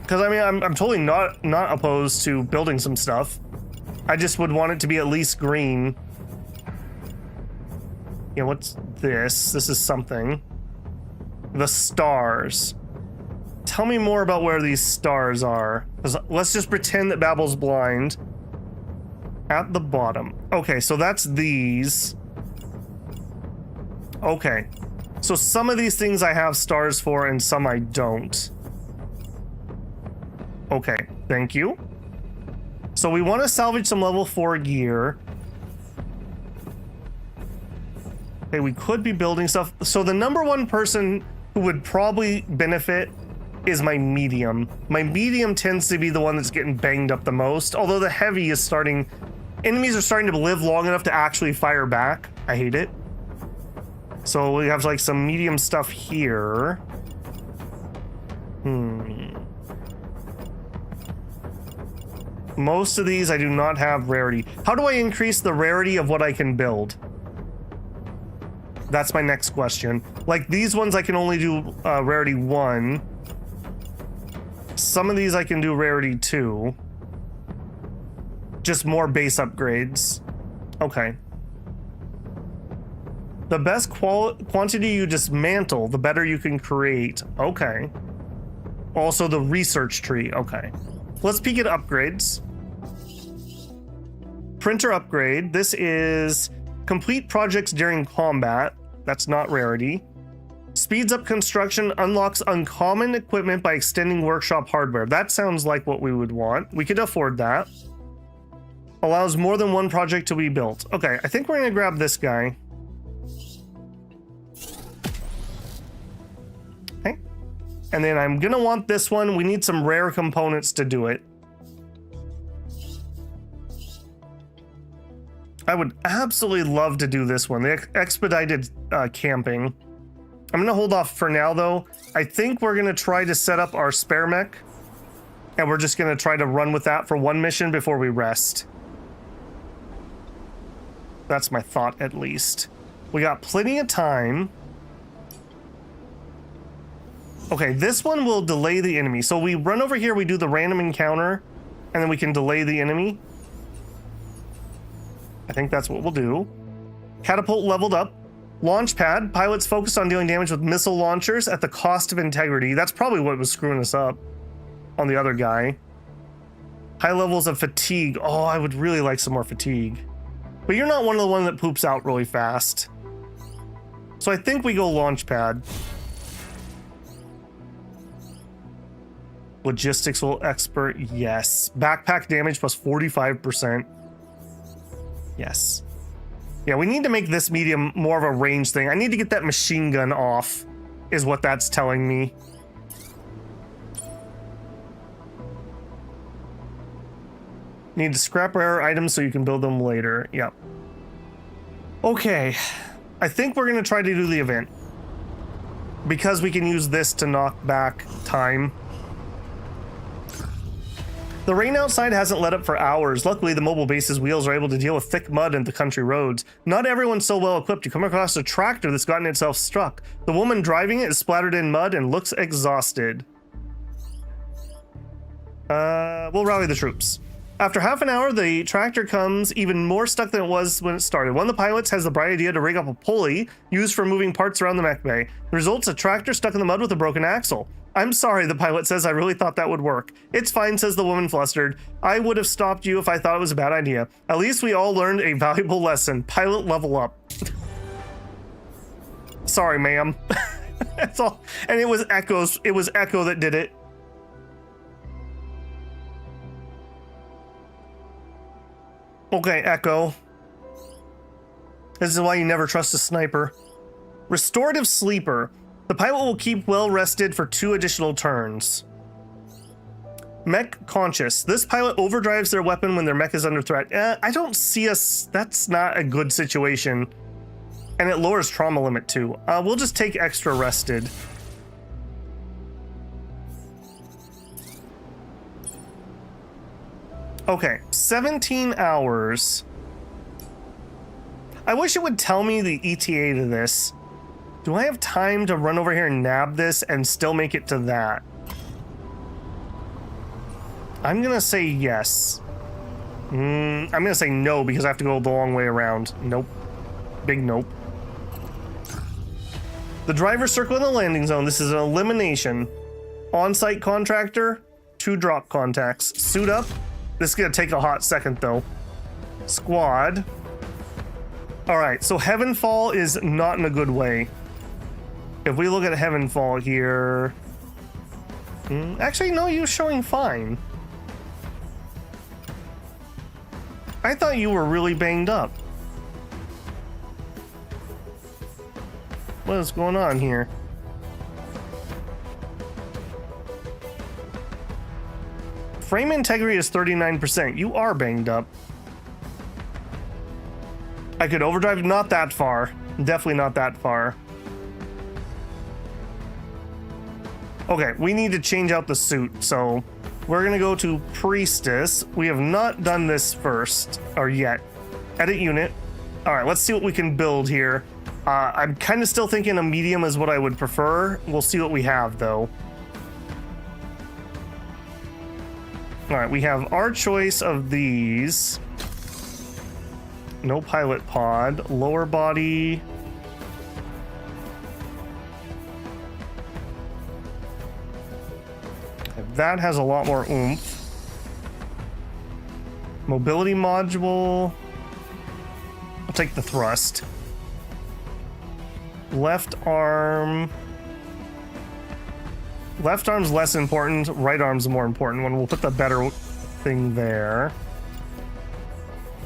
Because I mean, I'm totally not opposed to building some stuff. I just would want it to be at least green. Yeah, what's this? This is something. The stars. Tell me more about where these stars are. Let's just pretend that Babel's blind. At the bottom. Okay, so that's these. Okay. So some of these things I have stars for and some I don't. Okay, thank you. So we want to salvage some level 4 gear. Okay, we could be building stuff. So the number one person who would probably benefit is my medium. My medium tends to be the one that's getting banged up the most, although the heavy is starting... Enemies are starting to live long enough to actually fire back. I hate it. So we have like some medium stuff here. Most of these I do not have rarity. How do I increase the rarity of what I can build? That's my next question. Like these ones I can only do rarity 1. Some of these I can do rarity 2. Just more base upgrades. Okay. The best quantity you dismantle, the better you can create. Okay. Also the research tree. Okay. Let's peek at upgrades. Printer upgrade. This is complete projects during combat. That's not rarity. Speeds up construction, unlocks uncommon equipment by extending workshop hardware. That sounds like what we would want. We could afford that. Allows more than one project to be built. Okay, I think we're gonna grab this guy. Okay. And then I'm gonna want this one. We need some rare components to do it. I would absolutely love to do this one, the expedited camping. I'm gonna hold off for now though. I think we're gonna try to set up our spare mech and we're just gonna try to run with that for one mission before we rest. That's my thought at least. We got plenty of time. Okay, this one will delay the enemy. So we run over here, we do the random encounter, and then we can delay the enemy. I think that's what we'll do. Catapult leveled up. Launch pad. Pilots focused on dealing damage with missile launchers at the cost of integrity. That's probably what was screwing us up on the other guy. High levels of fatigue. Oh, I would really like some more fatigue. But you're not one of the ones that poops out really fast. So I think we go launch pad. Logistics will expert. Yes. Backpack damage plus 45%. Yes. Yeah, we need to make this medium more of a range thing. I need to get that machine gun off, is what that's telling me. Need to scrap rare items so you can build them later. Yep. Okay. I think we're going to try to do the event. Because we can use this to knock back time. The rain outside hasn't let up for hours. Luckily, the mobile base's wheels are able to deal with thick mud and the country roads. Not everyone's so well equipped. You come across a tractor that's gotten itself struck. The woman driving it is splattered in mud and looks exhausted. We'll rally the troops. After half an hour, the tractor comes even more stuck than it was when it started. One of the pilots has the bright idea to rig up a pulley used for moving parts around the mech bay. The result's a tractor stuck in the mud with a broken axle. I'm sorry, the pilot says. I really thought that would work. It's fine, says the woman, flustered. I would have stopped you if I thought it was a bad idea. At least we all learned a valuable lesson. Pilot level up. Sorry, ma'am. That's all. And it was Echo that did it. Okay, Echo. This is why you never trust a sniper. Restorative sleeper. The pilot will keep well rested for 2 additional turns. Mech conscious. This pilot overdrives their weapon when their mech is under threat. I don't see us. That's not a good situation. And it lowers trauma limit too. We'll just take extra rested. Okay, 17 hours. I wish it would tell me the ETA to this. Do I have time to run over here and nab this and still make it to that? I'm gonna say yes. I'm gonna say no because I have to go the long way around. Nope. Big nope. The driver circle in the landing zone. This is an elimination. On-site contractor, 2 drop contacts. Suit up. This is gonna take a hot second though. Squad. All right, so Heavenfall is not in a good way. If we look at Heavenfall here, actually, no, you're showing fine. I thought you were really banged up. What is going on here? Frame integrity is 39%. You are banged up. I could overdrive, not that far. Definitely not that far. Okay, we need to change out the suit, so We're gonna go to Priestess. We have not done this first, or yet. Edit unit. All right, let's see what we can build here. I'm kind of still thinking a medium is what I would prefer. We'll see what we have, though. All right, we have our choice of these. No pilot pod. Lower body. That has a lot more oomph. Mobility module. I'll take the thrust. Left arm. Left arm's less important. Right arm's the more important one. We'll put the better thing there.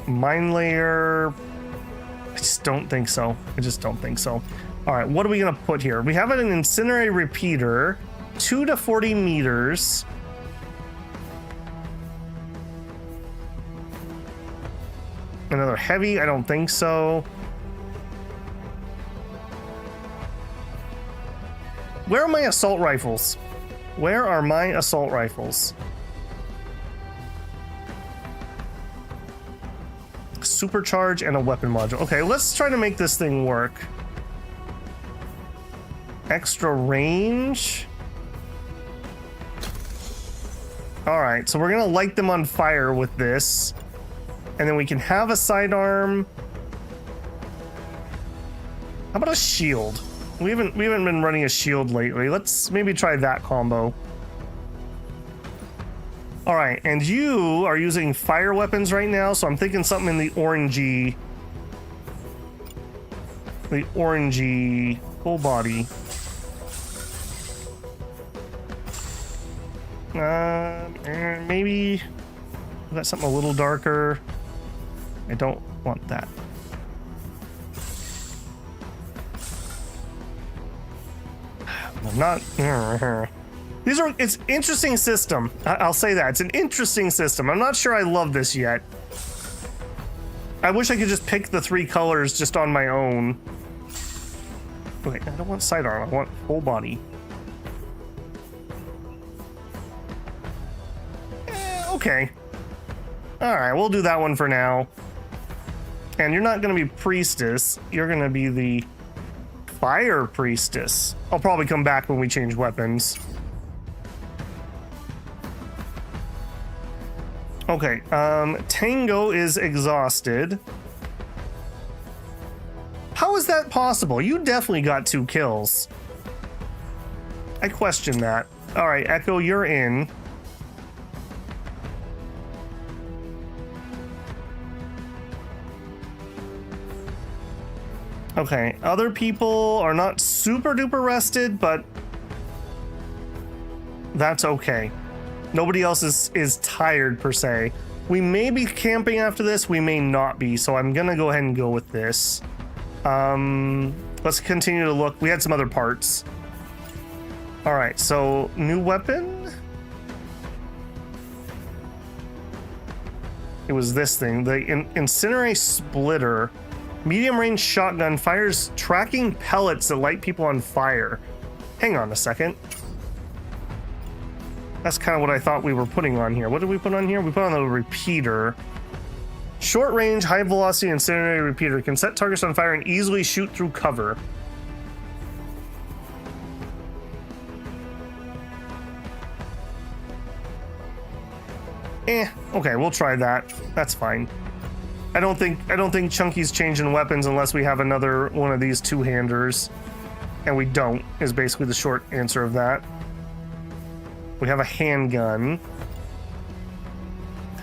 Mine layer. I just don't think so. I just don't think so. All right, what are we gonna put here? We have an incendiary repeater. 2 to 40 meters. Another heavy? I don't think so. Where are my assault rifles? Where are my assault rifles? Supercharge and a weapon module. Okay, let's try to make this thing work. Extra range. All right, so we're gonna light them on fire with this, and then we can have a sidearm. How about a shield? We haven't been running a shield lately. Let's maybe try that combo. All right, and you are using fire weapons right now, so I'm thinking something in the orangey full body. Maybe we got something a little darker. I don't want that. I'm not. These are. It's interesting system. I'll say that it's an interesting system. I'm not sure I love this yet. I wish I could just pick the 3 colors just on my own. Wait, I don't want sidearm. I want full body. Okay. All right, we'll do that one for now. And you're not going to be Priestess. You're going to be the Fire Priestess. I'll probably come back when we change weapons. Okay, Tango is exhausted. How is that possible? You definitely got 2 kills. I question that. All right, Echo, you're in. Okay, other people are not super duper rested, but that's okay. Nobody else is tired per se. We may be camping after this, we may not be, so I'm gonna go ahead and go with this. Let's continue to look. We had some other parts. All right, so new weapon. It was this thing, the Incinerate Splitter. Medium range shotgun fires tracking pellets that light people on fire. Hang on a second. That's kind of what I thought we were putting on here. What did we put on here? We put on the repeater. Short range, high velocity incendiary repeater can set targets on fire and easily shoot through cover. Okay, we'll try that. That's fine. I don't think Chunky's changing weapons unless we have another one of these 2-handers. And we don't, is basically the short answer of that. We have a handgun.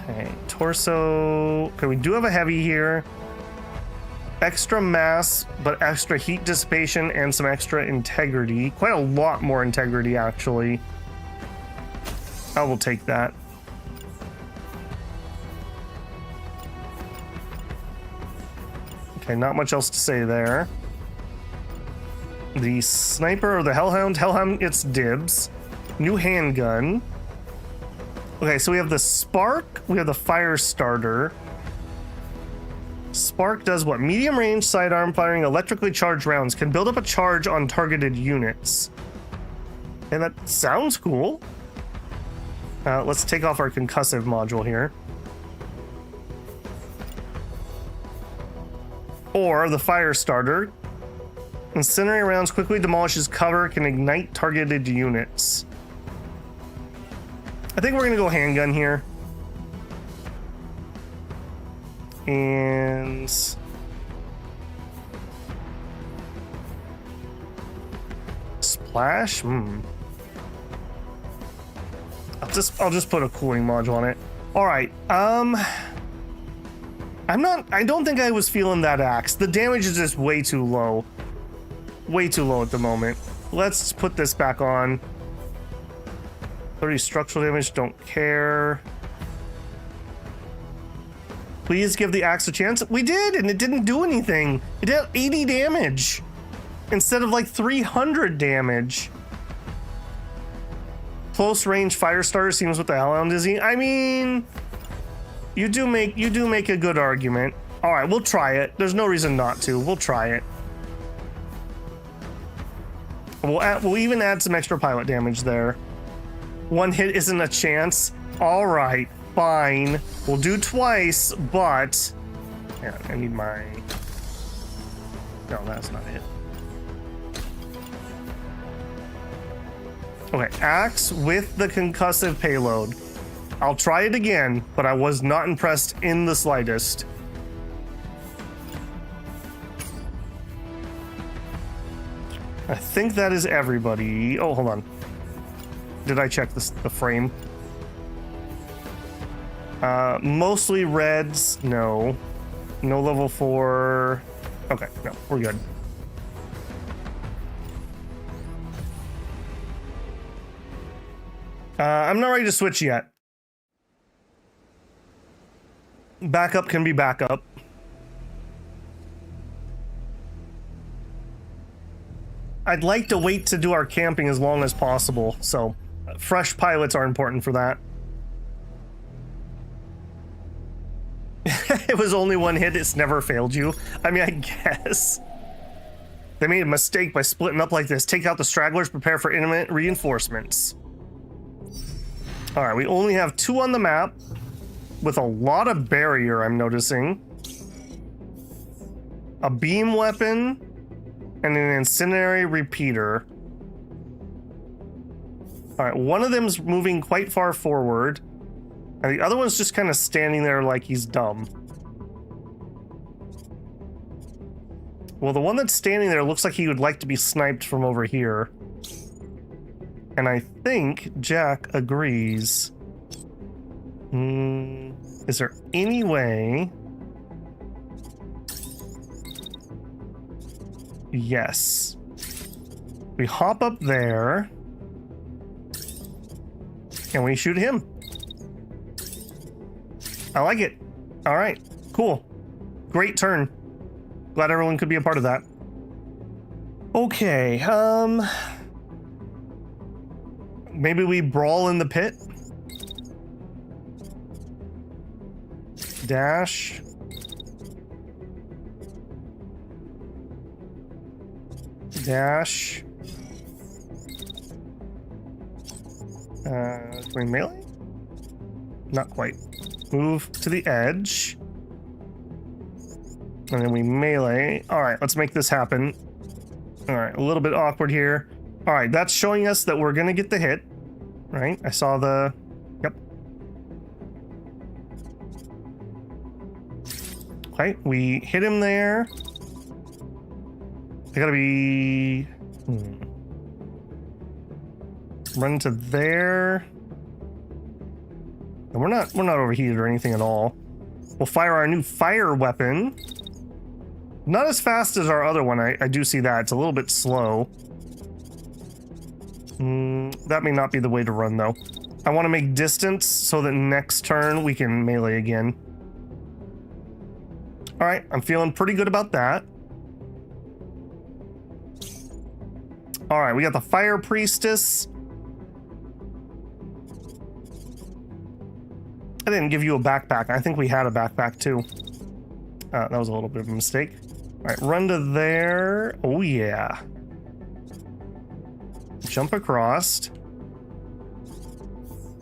Okay, torso. Okay, we do have a heavy here. Extra mass, but extra heat dissipation and some extra integrity. Quite a lot more integrity, actually. I will take that. Okay, not much else to say there. The sniper or the hellhound. Hellhound, it's dibs. New handgun. Okay, so we have the spark. We have the fire starter. Spark does what? Medium range sidearm firing electrically charged rounds. Can build up a charge on targeted units. And that sounds cool. Let's take off our concussive module here. Or the fire starter. Incendiary rounds quickly demolishes cover, can ignite targeted units. I think we're gonna go handgun here. And splash? I'll just put a cooling module on it. All right. I don't think I was feeling that axe. The damage is just way too low. Way too low at the moment. Let's put this back on. 30 structural damage, don't care. Please give the axe a chance. We did, and it didn't do anything. It did 80 damage instead of like 300 damage. Close range fire starter seems what the hell on dizzy. I mean, you do make a good argument. All right, we'll try it. There's no reason not to. We'll try it. We'll even add some extra pilot damage there. One hit isn't a chance. All right, fine. We'll do twice, but yeah, I need my. No, that's not it. Okay, axe with the concussive payload. I'll try it again, but I was not impressed in the slightest. I think that is everybody. Oh, hold on. Did I check the frame? Mostly reds. No. No level 4. Okay, no, we're good. I'm not ready to switch yet. Backup can be backup. I'd like to wait to do our camping as long as possible, so fresh pilots are important for that. It was only one hit, it's never failed you. I mean, I guess. They made a mistake by splitting up like this. Take out the stragglers, prepare for imminent reinforcements. All right, we only have 2 on the map with a lot of barrier, I'm noticing. A beam weapon and an incendiary repeater. All right, one of them's moving quite far forward, and the other one's just kind of standing there like he's dumb. Well, the one that's standing there looks like he would like to be sniped from over here. And I think Jack agrees. Is there any way? Yes. We hop up there. And we shoot him. I like it. All right, cool. Great turn. Glad everyone could be a part of that. Okay, maybe we brawl in the pit. Dash. Dash. Can we melee? Not quite. Move to the edge. And then we melee. All right, let's make this happen. All right, a little bit awkward here. All right, that's showing us that we're gonna get the hit, right? I saw the, yep. Okay, we hit him there. I gotta be, run to there. And we're not overheated or anything at all. We'll fire our new fire weapon. Not as fast as our other one. I do see that. It's a little bit slow. That may not be the way to run, though. I want to make distance so that next turn we can melee again. All right, I'm feeling pretty good about that. All right, we got the Fire Priestess. I didn't give you a backpack. I think we had a backpack, too. That was a little bit of a mistake. All right, run to there. Oh, yeah. Jump across.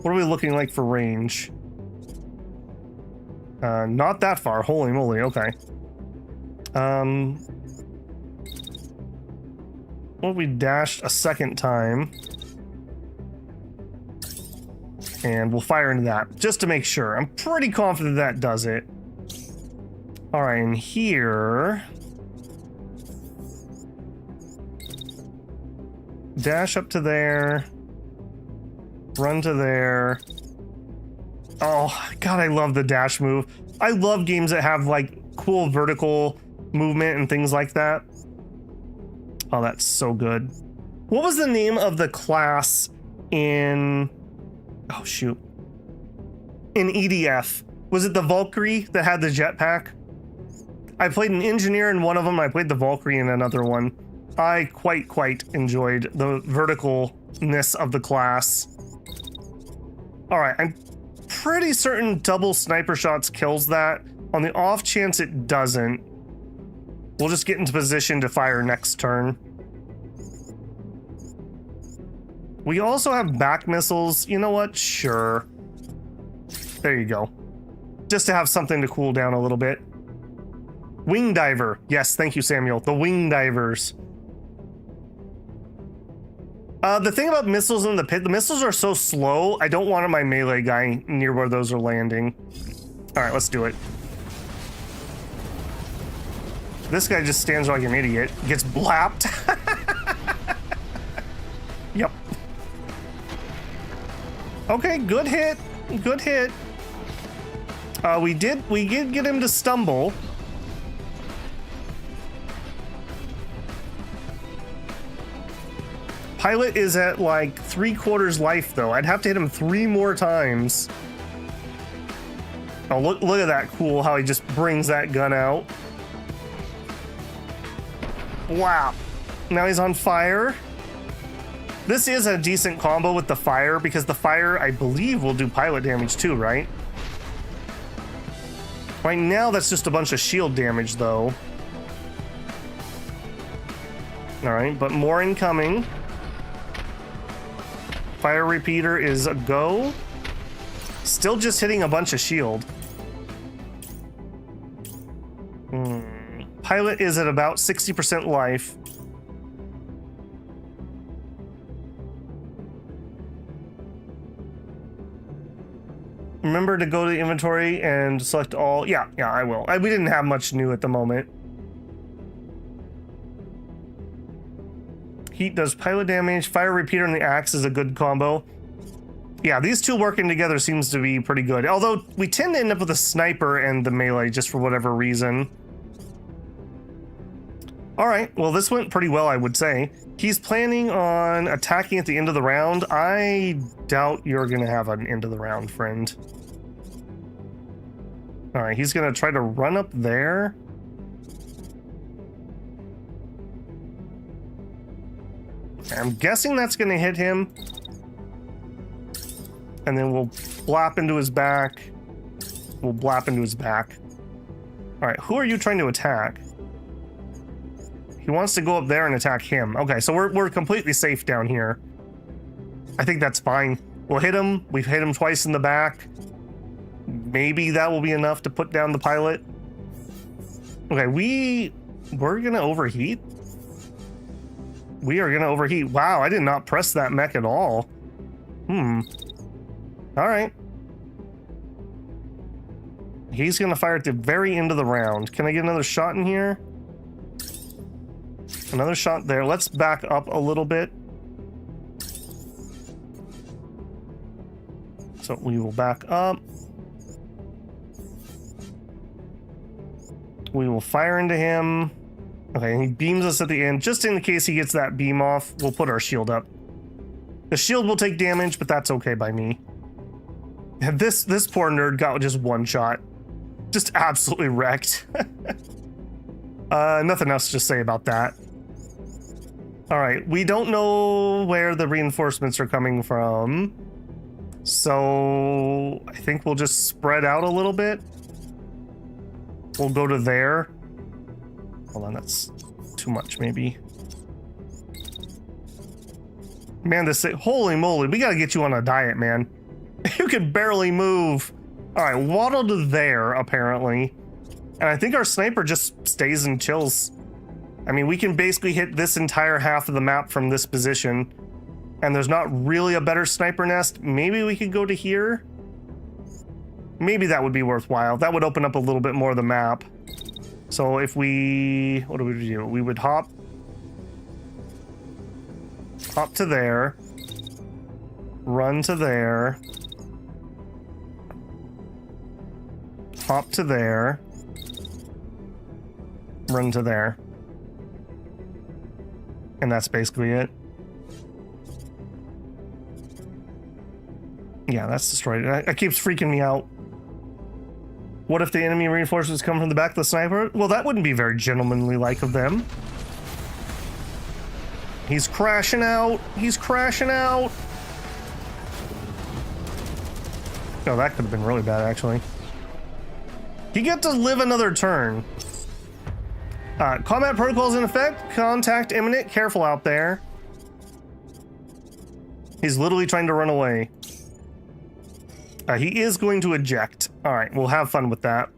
What are we looking like for range? Not that far. Holy moly. Okay. Well, we dashed a second time. And we'll fire into that just to make sure. I'm pretty confident that does it. All right, and here. Dash up to there. Run to there. Oh, God, I love the dash move. I love games that have, like, cool vertical movement and things like that. Oh, that's so good. What was the name of the class in... Oh, shoot. In EDF? Was it the Valkyrie that had the jetpack? I played an engineer in one of them. I played the Valkyrie in another one. I quite enjoyed the verticalness of the class. All right, I'm pretty certain double sniper shots kills that. On the off chance it doesn't, we'll just get into position to fire next turn. We also have back missiles. You know what? Sure. There you go. Just to have something to cool down a little bit. Wing diver. Yes, thank you, Samuel. The wing divers. The thing about missiles in the pit, the missiles are so slow, I don't want my melee guy near where those are landing. All right, let's do it. This guy just stands like an idiot. Gets blapped. Yep. Okay, good hit. Good hit. We did get him to stumble. Pilot is at like 3/4 life though. I'd have to hit him 3 more times. Oh, look at that cool how he just brings that gun out. Wow. Now he's on fire. This is a decent combo with the fire because the fire, I believe, will do pilot damage too, right? Right now, that's just a bunch of shield damage though. All right, but more incoming. Fire repeater is a go. Still just hitting a bunch of shield. Pilot is at about 60% life. Remember to go to the inventory and select all. Yeah, I will. We didn't have much new at the moment. Heat does pilot damage. Fire repeater and the axe is a good combo. Yeah, these two working together seems to be pretty good. Although we tend to end up with a sniper and the melee just for whatever reason. All right, well, this went pretty well, I would say. He's planning on attacking at the end of the round. I doubt you're going to have an end of the round, friend. All right, he's going to try to run up there. I'm guessing that's going to hit him. And then we'll blap into his back. We'll blap into his back. All right, who are you trying to attack? He wants to go up there and attack him. Okay, so we're completely safe down here. I think that's fine. We'll hit him. We've hit him twice in the back. Maybe that will be enough to put down the pilot. Okay, we're gonna overheat. We are gonna overheat. Wow, I did not press that mech at all. All right. He's gonna fire at the very end of the round. Can I get another shot in here? Another shot there. Let's back up a little bit. So we will back up. We will fire into him. Okay, and he beams us at the end. Just in case he gets that beam off, we'll put our shield up. The shield will take damage, but that's okay by me. And this poor nerd got just one shot. Just absolutely wrecked. Nothing else to say about that. All right, we don't know where the reinforcements are coming from. So I think we'll just spread out a little bit. We'll go to there. Hold on, that's too much maybe. Man, holy moly, we gotta get you on a diet, man. You can barely move. All right, waddle to there, apparently. And I think our sniper just stays and chills. I mean, we can basically hit this entire half of the map from this position. And there's not really a better sniper nest. Maybe we could go to here. Maybe that would be worthwhile. That would open up a little bit more of the map. So if we... What do we do? We would hop to there. Run to there. Hop to there. Run to there. And that's basically it. Yeah, that's destroyed. It keeps freaking me out. What if the enemy reinforcements come from the back of the sniper? Well, that wouldn't be very gentlemanly-like of them. He's crashing out. He's crashing out. Oh, that could have been really bad, actually. You get to live another turn. Combat protocols in effect. Contact imminent. Careful out there. He's literally trying to run away. He is going to eject. All right, we'll have fun with that.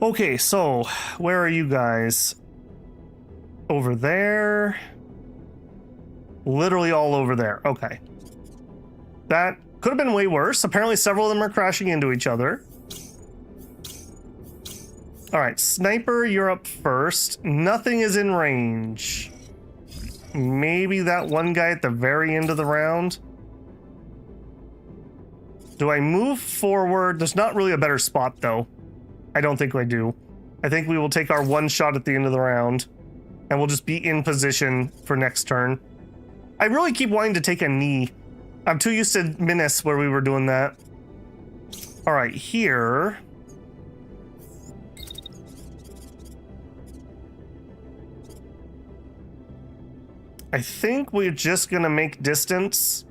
Okay, so where are you guys? Over there. Literally all over there. Okay. That could have been way worse. Apparently several of them are crashing into each other. All right, sniper, you're up first. Nothing is in range. Maybe that one guy at the very end of the round. Do I move forward? There's not really a better spot, though. I don't think I do. I think we will take our one shot at the end of the round, and we'll just be in position for next turn. I really keep wanting to take a knee. I'm too used to Menace where we were doing that. All right, here. I think we're just gonna make distance.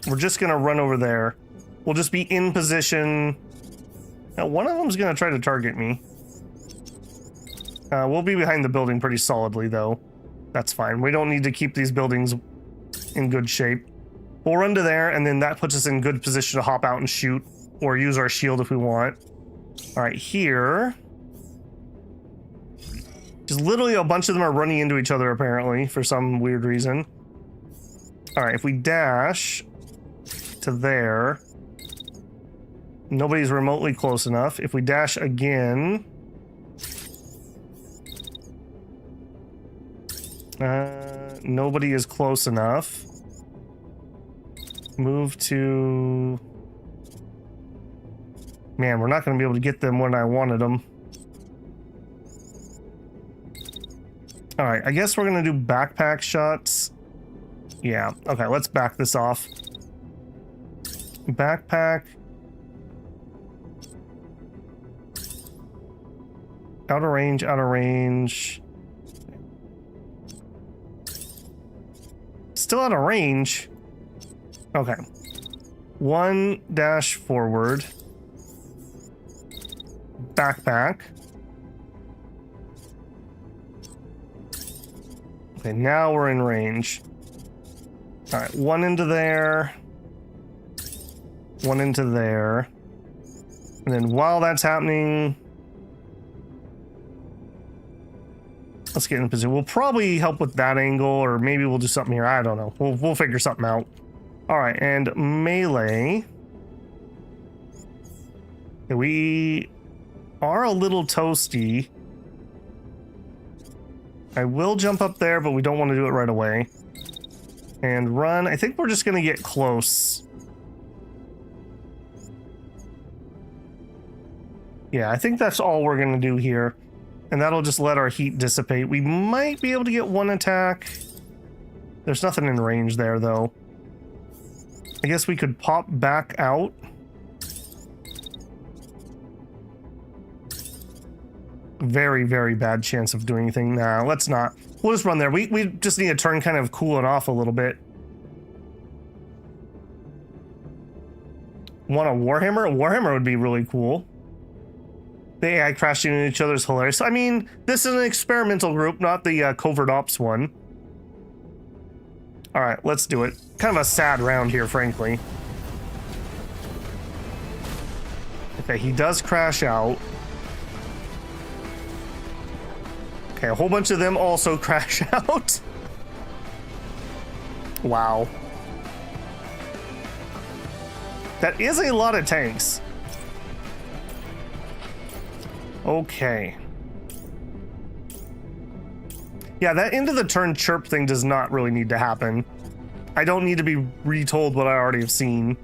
We're just gonna run over there. We'll just be in position. Now, one of them's gonna try to target me. We'll be behind the building pretty solidly, though. That's fine. We don't need to keep these buildings in good shape. We'll run to there, and then that puts us in good position to hop out and shoot, or use our shield if we want. All right, here. Just literally a bunch of them are running into each other, apparently, for some weird reason. All right, if we dash to there, nobody's remotely close enough. If we dash again, nobody is close enough. Move to... Man, we're not going to be able to get them when I wanted them. All right, I guess we're going to do backpack shots. Yeah, okay, let's back this off. Backpack. Out of range, out of range. Still out of range. Okay. One dash forward. Backpack. Okay, now we're in range. All right, one into there. One into there. And then while that's happening, let's get in position. We'll probably help with that angle, or maybe we'll do something here. I don't know. We'll figure something out. All right, and melee. Okay, we are a little toasty. I will jump up there, but we don't want to do it right away. And run. I think we're just going to get close. Yeah, I think that's all we're going to do here. And that'll just let our heat dissipate. We might be able to get one attack. There's nothing in range there, though. I guess we could pop back out. Very, very bad chance of doing anything. Nah, let's not. We'll just run there. We just need a turn kind of cooling off a little bit. Want a Warhammer? A Warhammer would be really cool. The AI crashing into each other is hilarious. I mean, this is an experimental group, not the covert ops one. All right, let's do it. Kind of a sad round here, frankly. Okay, he does crash out. Okay, a whole bunch of them also crash out. Wow. That is a lot of tanks. Okay. Yeah, that end of the turn chirp thing does not really need to happen. I don't need to be retold what I already have seen.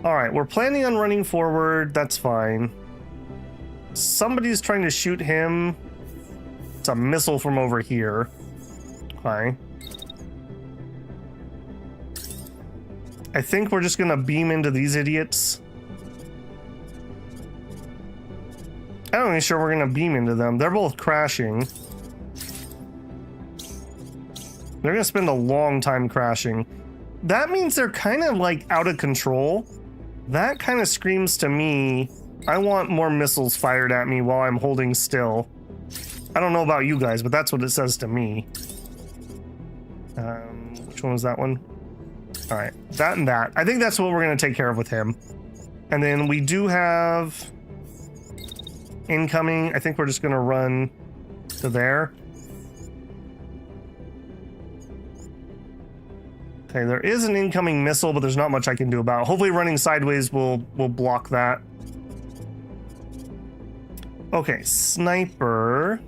All right, we're planning on running forward. That's fine. Somebody's trying to shoot him. It's a missile from over here. Okay. I think we're just gonna beam into these idiots. I'm not even sure we're gonna beam into them. They're both crashing. They're gonna spend a long time crashing. That means they're kind of like out of control. That kind of screams to me, I want more missiles fired at me while I'm holding still. I don't know about you guys, but that's what it says to me. Which one was that one? All right, that and that. I think that's what we're gonna take care of with him. And then we do have incoming. I think we're just gonna run to there. Okay, there is an incoming missile, but there's not much I can do about it. Hopefully running sideways will block that. Okay, sniper.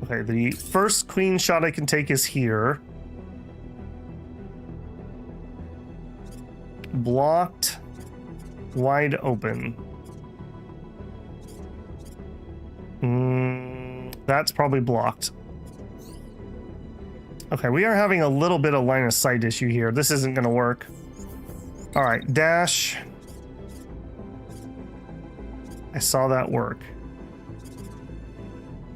Okay, the first clean shot I can take is here. Blocked. Wide open. That's probably blocked. Okay, we are having a little bit of line of sight issue here. This isn't going to work. All right, dash. I saw that work.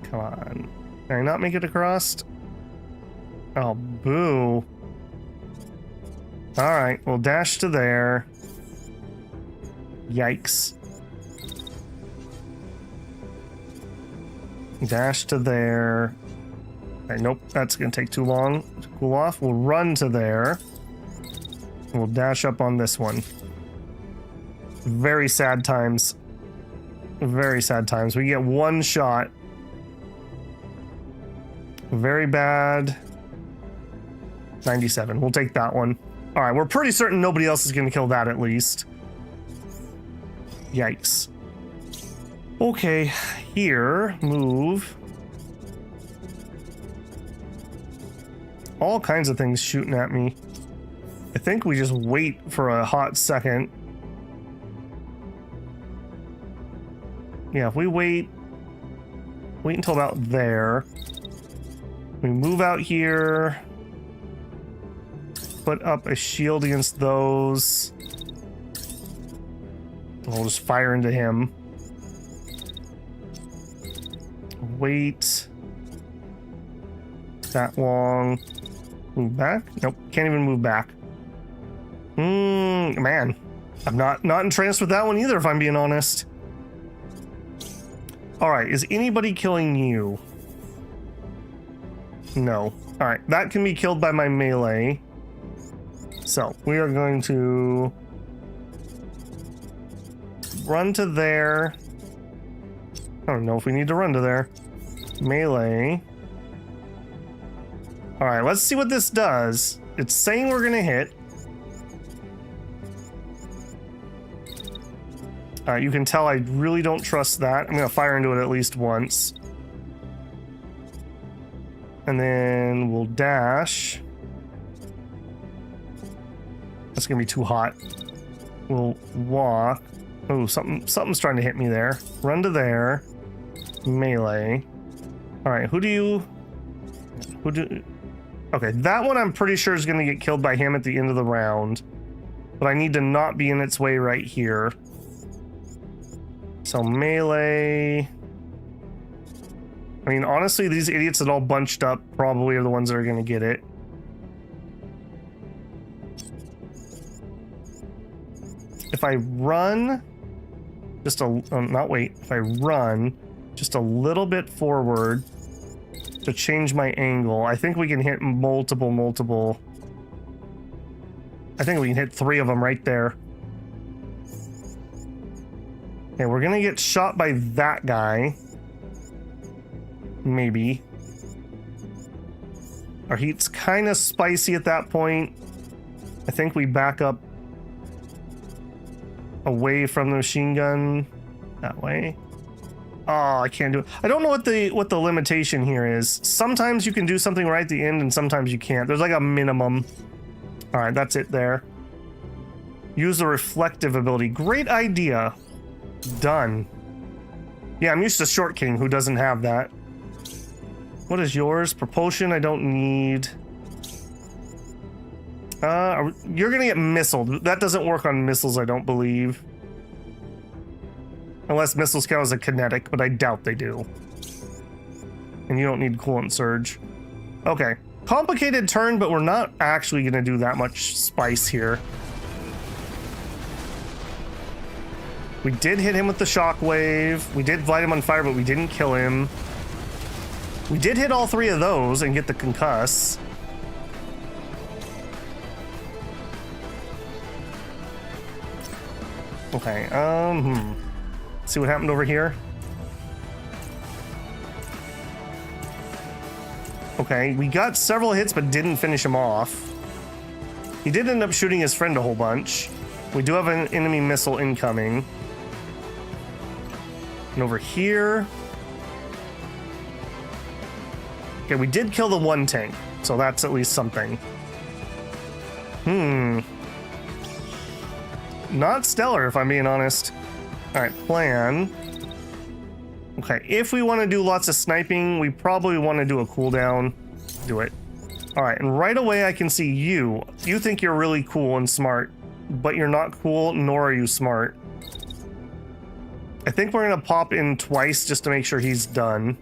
Come on. Can I not make it across? Oh, boo. All right, we'll dash to there. Yikes. Dash to there. Okay, nope, that's gonna take too long to cool off. We'll run to there. We'll dash up on this one. Very sad times. Very sad times. We get one shot. Very bad. 97. We'll take that one. All right, we're pretty certain nobody else is gonna kill that at least. Yikes. Okay, here, move. All kinds of things shooting at me. I think we just wait for a hot second. Yeah, if we wait until about there. We move out here. Put up a shield against those. We'll just fire into him. Wait. That long. Move back? Nope, can't even move back. Man. I'm not entranced with that one either, if I'm being honest. Alright, is anybody killing you? No. Alright, that can be killed by my melee. So, we are going to run to there. I don't know if we need to run to there. Melee. Alright, let's see what this does. It's saying we're gonna hit. You can tell I really don't trust that. I'm gonna fire into it at least once. And then we'll dash. That's gonna be too hot. We'll walk. Oh, something's trying to hit me there. Run to there. Melee. Alright, okay, that one I'm pretty sure is gonna get killed by him at the end of the round. But I need to not be in its way right here. So melee. I mean, honestly, these idiots that all bunched up probably are the ones that are gonna get it. If I run just if I run just a little bit forward, to change my angle. I think we can hit multiple. I think we can hit 3 of them right there. Okay, we're gonna get shot by that guy. Maybe. Our heat's kind of spicy at that point. I think we back up away from the machine gun that way. Oh, I can't do it. I don't know what the limitation here is. Sometimes you can do something right at the end and sometimes you can't. There's like a minimum. All right, that's it there. Use the reflective ability. Great idea. Done. Yeah, I'm used to Short King, who doesn't have that. What is yours? Propulsion, I don't need. You're gonna get missiled. That doesn't work on missiles, I don't believe. Unless missiles count as a kinetic, but I doubt they do. And you don't need coolant surge. Okay. Complicated turn, but we're not actually gonna do that much spice here. We did hit him with the shockwave. We did light him on fire, but we didn't kill him. We did hit all 3 of those and get the concuss. Okay, see what happened over here? Okay, we got several hits but didn't finish him off. He did end up shooting his friend a whole bunch. We do have an enemy missile incoming. And over here... Okay, we did kill the 1 tank, so that's at least something. Not stellar, if I'm being honest. Alright, plan. Okay, if we want to do lots of sniping, we probably want to do a cooldown. Do it. Alright, and right away I can see you. You think you're really cool and smart, but you're not cool, nor are you smart. I think we're going to pop in twice just to make sure he's done.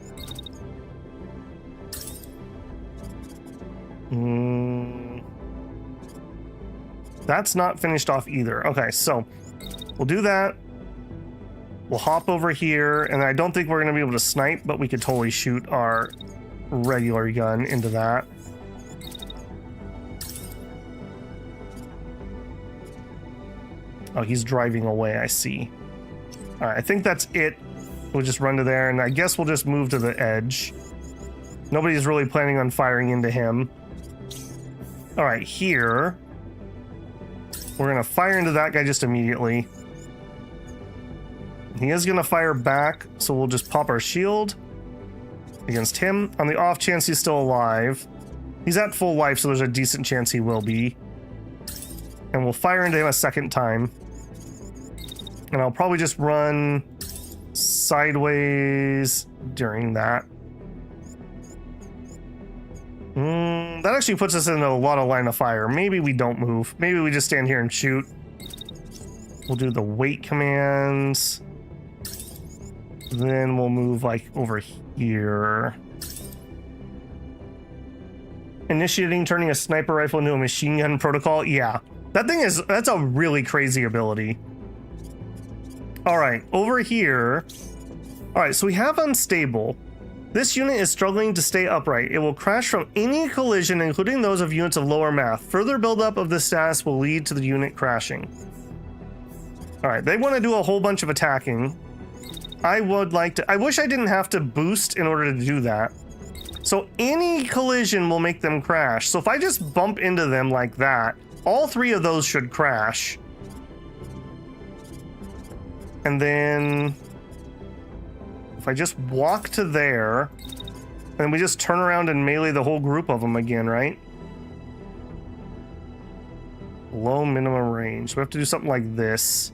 That's not finished off either. Okay, so we'll do that. We'll hop over here, and I don't think we're going to be able to snipe, but we could totally shoot our regular gun into that. Oh, he's driving away, I see. All right, I think that's it. We'll just run to there, and I guess we'll just move to the edge. Nobody's really planning on firing into him. All right, here. We're going to fire into that guy just immediately. He is going to fire back, so we'll just pop our shield against him. On the off chance he's still alive. He's at full life, so there's a decent chance he will be. And we'll fire into him a second time. And I'll probably just run sideways during that. That actually puts us in a lot of line of fire. Maybe we don't move. Maybe we just stand here and shoot. We'll do the wait commands. Then we'll move like over here. Initiating turning a sniper rifle into a machine gun protocol. Yeah, that's a really crazy ability. All right, over here. All right, so we have unstable. This unit is struggling to stay upright. It will crash from any collision, including those of units of lower math. Further buildup of this status will lead to the unit crashing. All right, they want to do a whole bunch of attacking. I wish I didn't have to boost in order to do that. So any collision will make them crash. So if I just bump into them like that, all 3 of those should crash. And then if I just walk to there, and we just turn around and melee the whole group of them again, right? Low minimum range. We have to do something like this.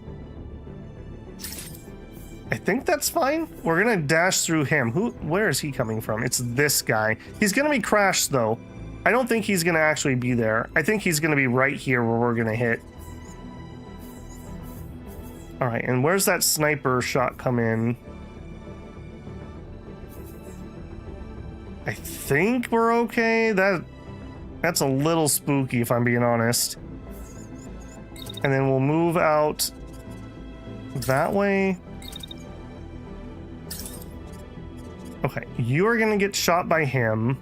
I think that's fine. We're gonna dash through him. Where is he coming from? It's this guy. He's gonna be crashed though. I don't think he's gonna actually be there. I think he's gonna be right here where we're gonna hit. All right, and where's that sniper shot come in? I think we're okay. That's a little spooky if I'm being honest. And then we'll move out that way. Okay, you are gonna get shot by him.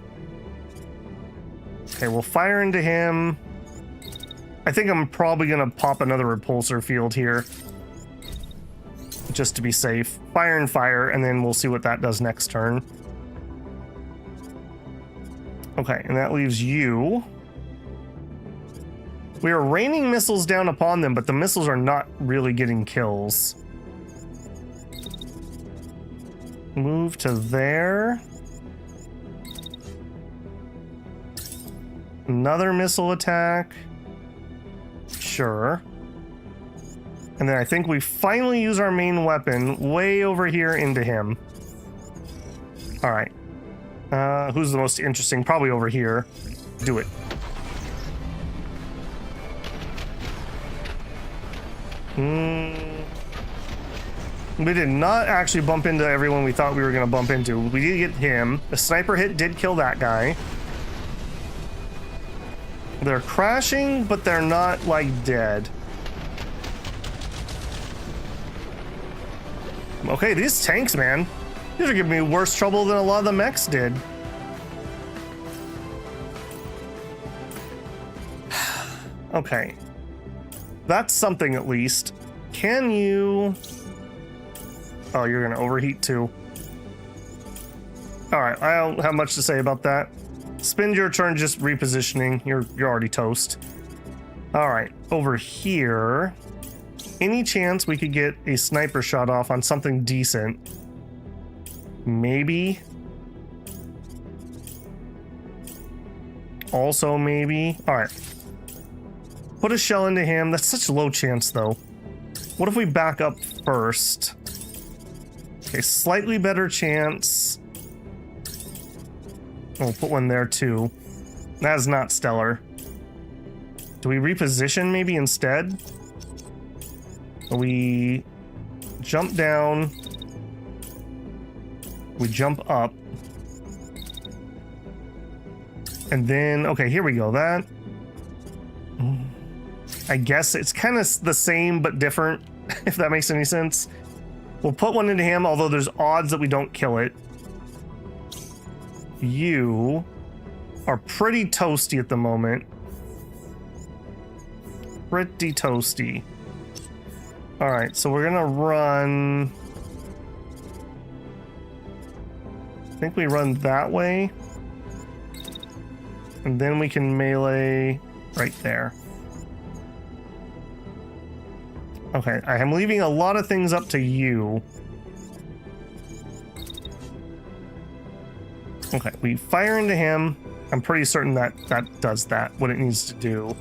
Okay, we'll fire into him. I think I'm probably gonna pop another repulsor field here, just to be safe. Fire and fire, and then we'll see what that does next turn. Okay, and that leaves you. We are raining missiles down upon them, but the missiles are not really getting kills. Move to there. Another missile attack. Sure. And then I think we finally use our main weapon way over here into him. All right. Who's the most interesting? Probably over here. Do it. We did not actually bump into everyone we thought we were going to bump into. We did get him. The sniper hit did kill that guy. They're crashing, but they're not, like, dead. Okay, these tanks, man. These are giving me worse trouble than a lot of the mechs did. Okay. That's something, at least. Can you... Oh, you're gonna overheat too. Alright, I don't have much to say about that. Spend your turn just repositioning. You're already toast. Alright, over here. Any chance we could get a sniper shot off on something decent? Maybe. Also maybe. Alright. Put a shell into him. That's such a low chance though. What if we back up first? Okay, slightly better chance. We'll put one there too. That is not stellar. Do we reposition maybe instead? We jump down. We jump up. And then, okay, here we go. That, I guess it's kind of the same but different, if that makes any sense. We'll put one into him, although there's odds that we don't kill it. You are pretty toasty at the moment. Pretty toasty. Alright, so we're gonna run... I think we run that way. And then we can melee right there. Okay, I am leaving a lot of things up to you. Okay, we fire into him. I'm pretty certain that that does that, what it needs to do.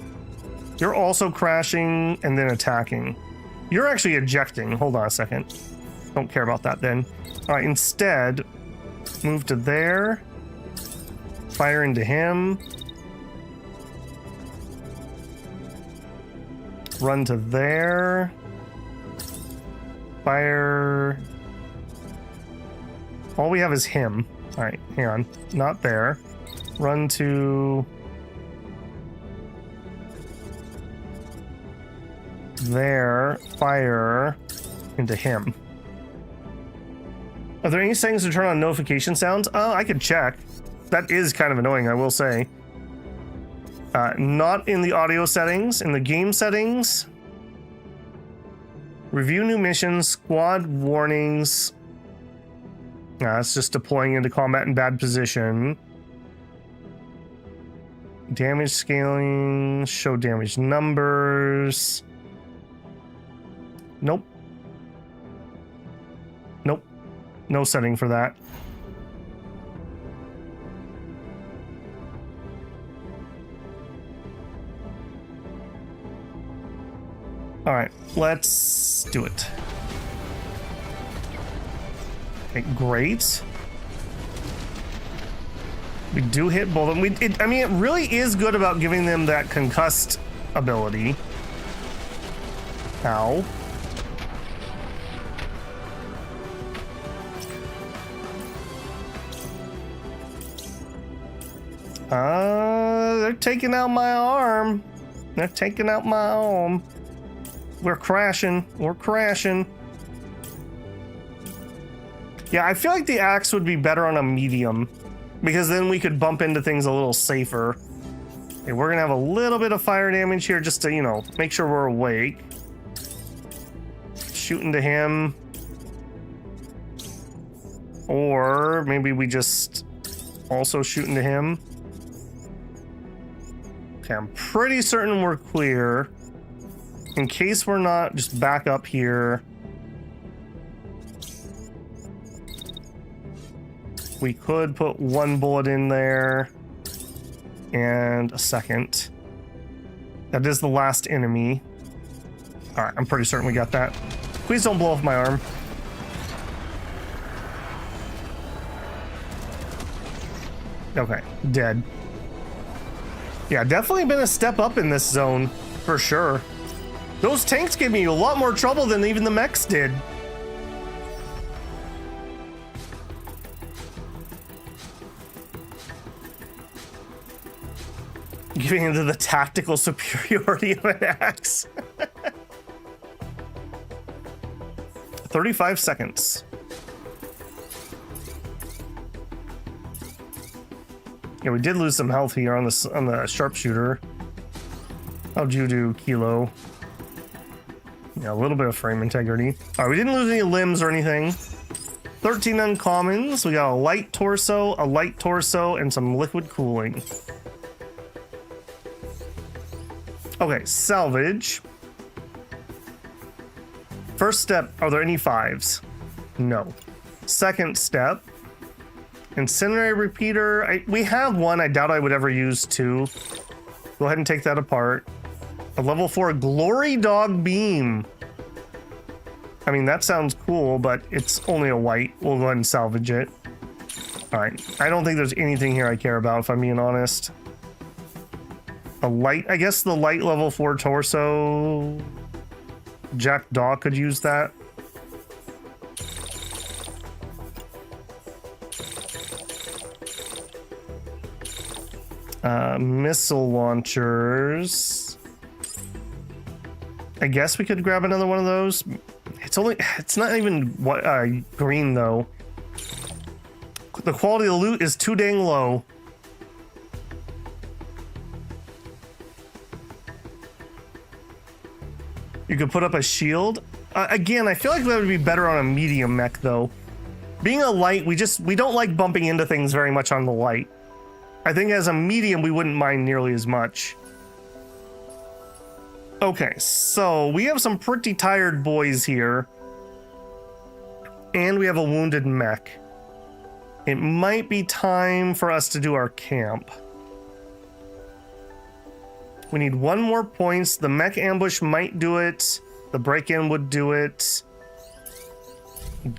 You're also crashing and then attacking. You're actually ejecting. Hold on a second. Don't care about that then. All right, instead, move to there. Fire into him. Run to there. Fire. All we have is him. All right, hang on. Not there. Run to... there. Fire into him. Are there any settings to turn on notification sounds? I could check. That is kind of annoying, I will say. Not in the audio settings. In the game settings. Review new missions, squad warnings. It's just deploying into combat in bad position. Damage scaling, show damage numbers. Nope. Nope. No setting for that. All right, let's do it. Okay, great. We do hit both of them. I mean, it really is good about giving them that concussed ability. Ow. They're taking out my arm. They're taking out my arm. We're crashing. We're crashing. Yeah, I feel like the axe would be better on a medium because then we could bump into things a little safer. Okay, we're gonna have a little bit of fire damage here just to, you know, make sure we're awake. Shoot into him. Or maybe we just also shoot into him. Okay, I'm pretty certain we're clear. In case we're not, just back up here. We could put one bullet in there. And a second. That is the last enemy. Alright, I'm pretty certain we got that. Please don't blow off my arm. Okay, dead. Yeah, definitely been a step up in this zone, for sure. Those tanks gave me a lot more trouble than even the mechs did. Giving into the tactical superiority of an axe. 35 seconds. Yeah, we did lose some health here on the sharpshooter. How'd you do, Kilo? Yeah, a little bit of frame integrity. All right, we didn't lose any limbs or anything. 13 uncommons. We got a light torso, and some liquid cooling. Okay, salvage. First step, are there any 5s? No. Second step, incendiary repeater. We have one. I doubt I would ever use 2. Go ahead and take that apart. A level 4 glory dog beam. I mean, that sounds cool, but it's only a white. We'll go ahead and salvage it. All right. I don't think there's anything here I care about, if I'm being honest. A light, I guess the light level 4 torso. Jack Daw could use that. Missile launchers. I guess we could grab another one of those. It's not even green though. The quality of the loot is too dang low. You could put up a shield. Again, I feel like that would be better on a medium mech though. Being a light, we don't like bumping into things very much on the light. I think as a medium, we wouldn't mind nearly as much. Okay, so we have some pretty tired boys here. And we have a wounded mech. It might be time for us to do our camp. We need 1 more points. The mech ambush might do it. The break-in would do it.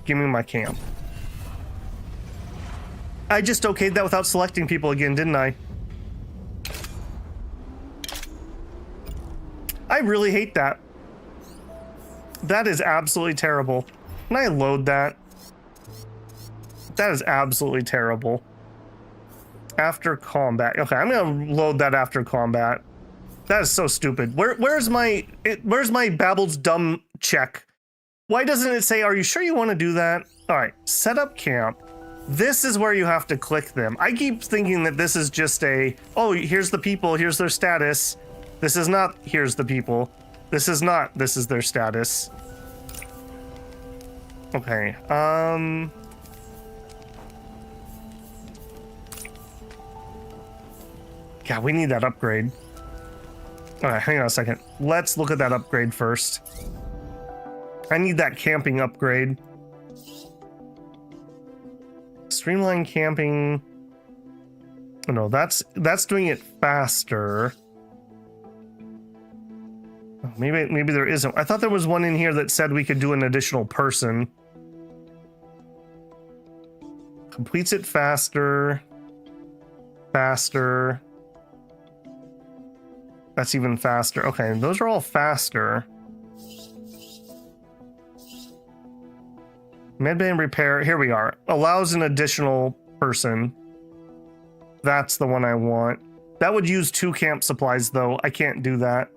Give me my camp. I just okayed that without selecting people again, didn't I? I really hate that. That is absolutely terrible. Can I load that? That is absolutely terrible. After combat. Okay, I'm gonna load that after combat. That is so stupid. Where's my Babel's dumb check? Why doesn't it say, are you sure you want to do that? All right, set up camp. This is where you have to click them. I keep thinking that this is just oh, here's the people, here's their status. This is not, here's the people. This is not, this is their status. Okay, God, we need that upgrade. All right, hang on a second. Let's look at that upgrade first. I need that camping upgrade. Streamline camping. Oh, no, that's doing it faster. Oh, maybe there isn't. I thought there was one in here that said we could do an additional person. Completes it faster. Faster. That's even faster. Okay, those are all faster. Medbay repair, here we are. Allows an additional person. That's the one I want. That would use 2 camp supplies though. I can't do that.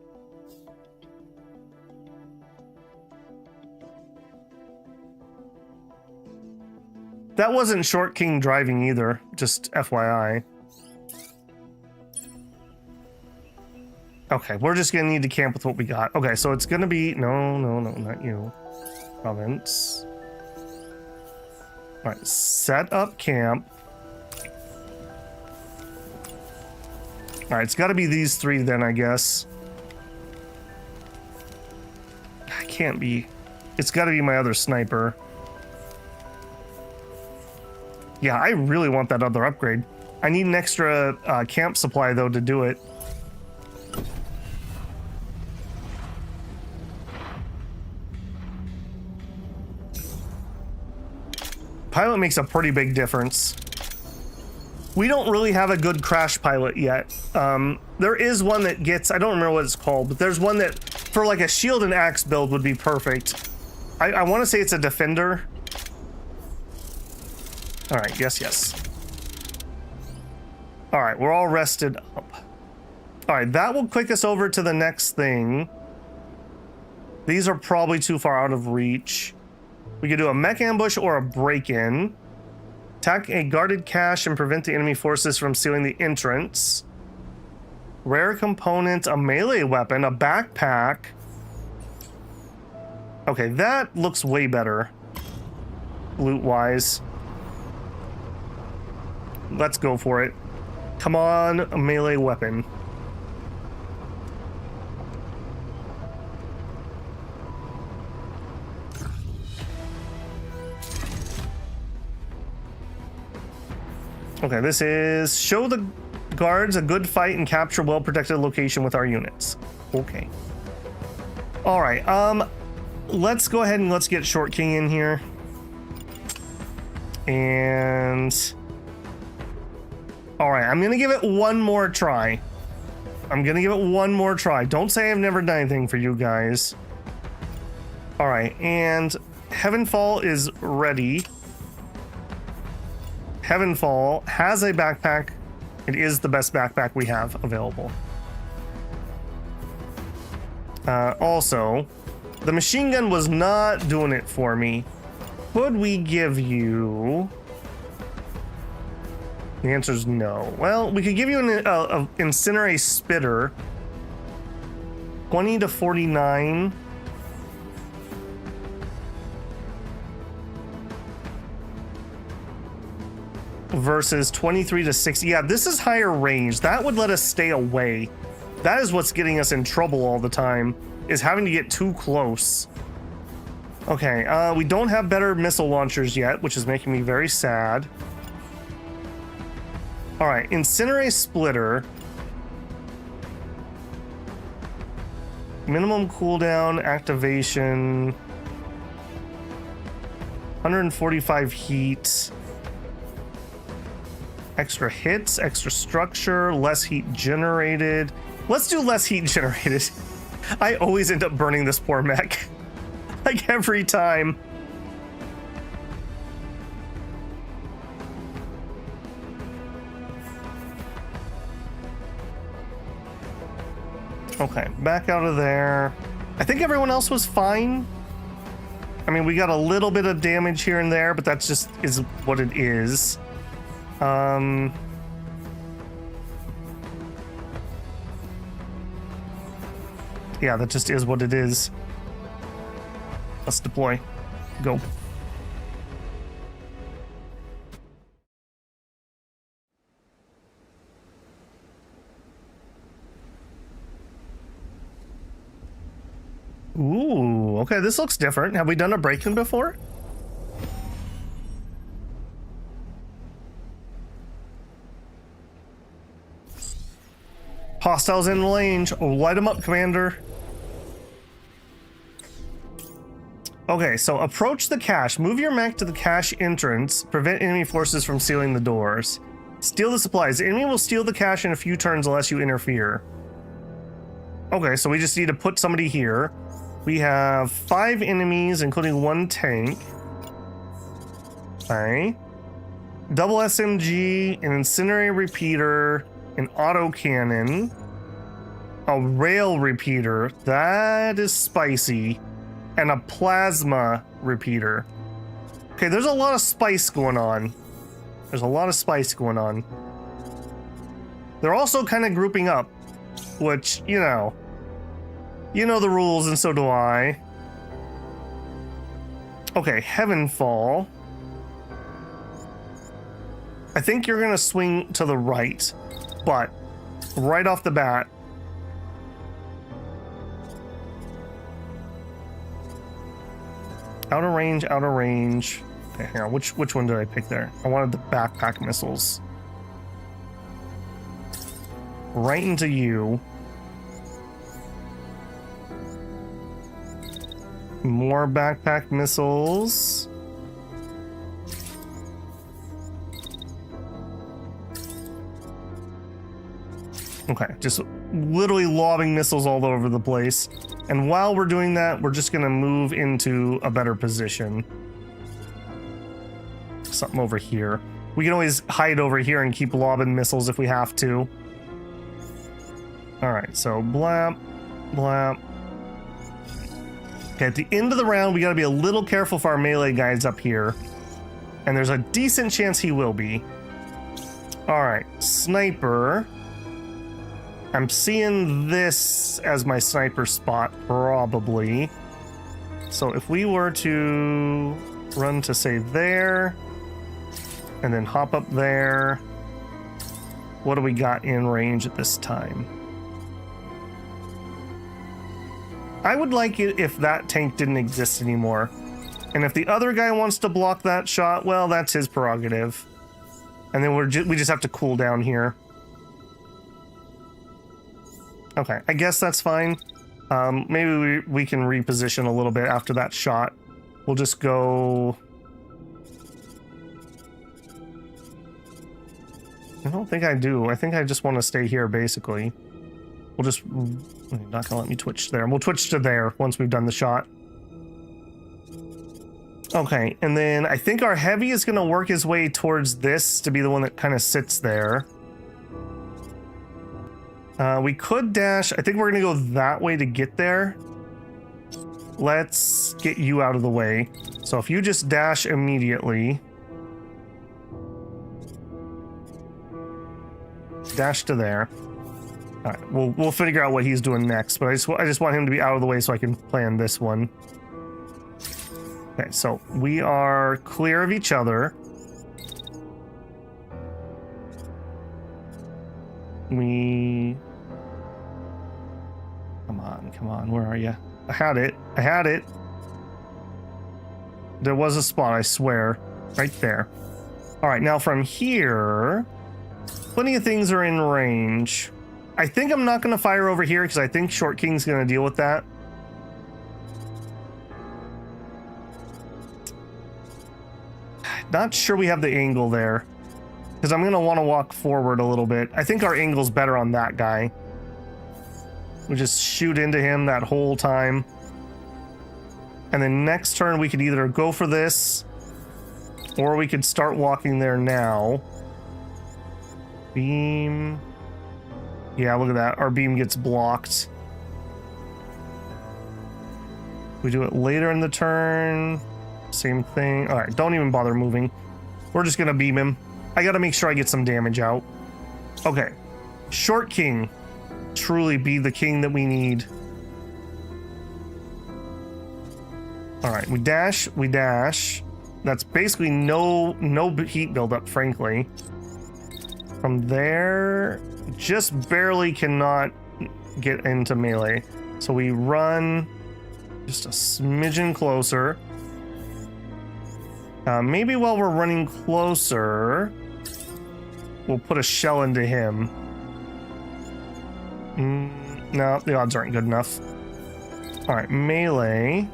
That wasn't Short King driving either, just FYI. Okay, we're just gonna need to camp with what we got. Okay, so it's gonna be, no, not you. Province. All right, set up camp. All right, it's gotta be these three then, I guess. I can't be, it's gotta be my other sniper. Yeah, I really want that other upgrade. I need an extra camp supply though to do it. Pilot makes a pretty big difference. We don't really have a good crash pilot yet. There is one that gets, I don't remember what it's called, but there's one that for like a shield and axe build would be perfect. I want to say it's a defender. All right, yes. All right, we're all rested up. All right, that will quick us over to the next thing. These are probably too far out of reach. We could do a mech ambush or a break-in. Attack a guarded cache and prevent the enemy forces from sealing the entrance. Rare component, a melee weapon, a backpack. Okay, that looks way better, loot-wise. Let's go for it. Come on, a melee weapon. Okay, this is show the guards a good fight and capture well-protected location with our units. Okay. All right, let's go ahead and let's get Short King in here. And all right, I'm gonna give it one more try. Don't say I've never done anything for you guys. All right, and Heavenfall is ready. Heavenfall has a backpack. It is the best backpack we have available. Also, the machine gun was not doing it for me. Could we give you... The answer is no. Well, we could give you an Incinerate Spitter. 20 to 49. Versus 23 to 60. Yeah, this is higher range. That would let us stay away. That is what's getting us in trouble all the time, is having to get too close. Okay, we don't have better missile launchers yet, which is making me very sad. All right, Incinerate Splitter. Minimum cooldown, activation. 145 heat. Extra hits, extra structure, less heat generated. Let's do less heat generated. I always end up burning this poor mech. Like every time. Okay, back out of there. I think everyone else was fine. I mean, we got a little bit of damage here and there, but that's just is what it is. Yeah, that just is what it is. Let's deploy. Go. Ooh, okay, this looks different. Have we done a break-in before? Hostiles in range. Oh, light them up, Commander. Okay, so approach the cache. Move your mech to the cache entrance. Prevent enemy forces from sealing the doors. Steal the supplies. The enemy will steal the cache in a few turns unless you interfere. Okay, so we just need to put somebody here. We have 5 enemies, including 1 tank. Okay. Double SMG, an incendiary repeater, an autocannon, a rail repeater, that is spicy, and a plasma repeater. Okay, there's a lot of spice going on. There's a lot of spice going on. They're also kind of grouping up, which, you know the rules, and so do I. Okay, Heavenfall. I think you're gonna swing to the right, but right off the bat, out of range, out of range. Okay, hang on, which one did I pick there? I wanted the backpack missiles. Right into you. More backpack missiles. Okay, just literally lobbing missiles all over the place. And while we're doing that, we're just gonna move into a better position. Something over here. We can always hide over here and keep lobbing missiles if we have to. All right, so blap, blap. Okay, at the end of the round, we gotta be a little careful for our melee guys up here. And there's a decent chance he will be. All right, sniper. I'm seeing this as my sniper spot, probably. So if we were to run to, say, there, and then hop up there, what do we got in range at this time? I would like it if that tank didn't exist anymore. And if the other guy wants to block that shot, well, that's his prerogative. And then we just have to cool down here. Okay, I guess that's fine. Maybe we can reposition a little bit after that shot. We'll just go... I don't think I do. I think I just want to stay here, basically. We'll just... Not gonna let me twitch there. We'll twitch to there once we've done the shot. Okay, and then I think our heavy is gonna work his way towards this to be the one that kind of sits there. We could dash. I think we're gonna go that way to get there. Let's get you out of the way. So if you just dash immediately. Dash to there. All right, we'll figure out what he's doing next, but I just want him to be out of the way so I can plan this one. Okay, so we are clear of each other. Come on, where are you? I had it. There was a spot, I swear. Right there. All right, now from here, plenty of things are in range. I think I'm not going to fire over here because I think Short King's going to deal with that. Not sure we have the angle there because I'm going to want to walk forward a little bit. I think our angle's better on that guy. We just shoot into him that whole time. And then next turn we could either go for this or we could start walking there now. Beam. Yeah, look at that. Our beam gets blocked. We do it later in the turn. Same thing. All right, don't even bother moving. We're just gonna beam him. I gotta make sure I get some damage out. Okay. Short King. Truly be the king that we need. All right, we dash. That's basically no heat buildup, frankly. From there, just barely cannot get into melee. So we run just a smidgen closer. Maybe while we're running closer, we'll put a shell into him. No, the odds aren't good enough. All right, melee.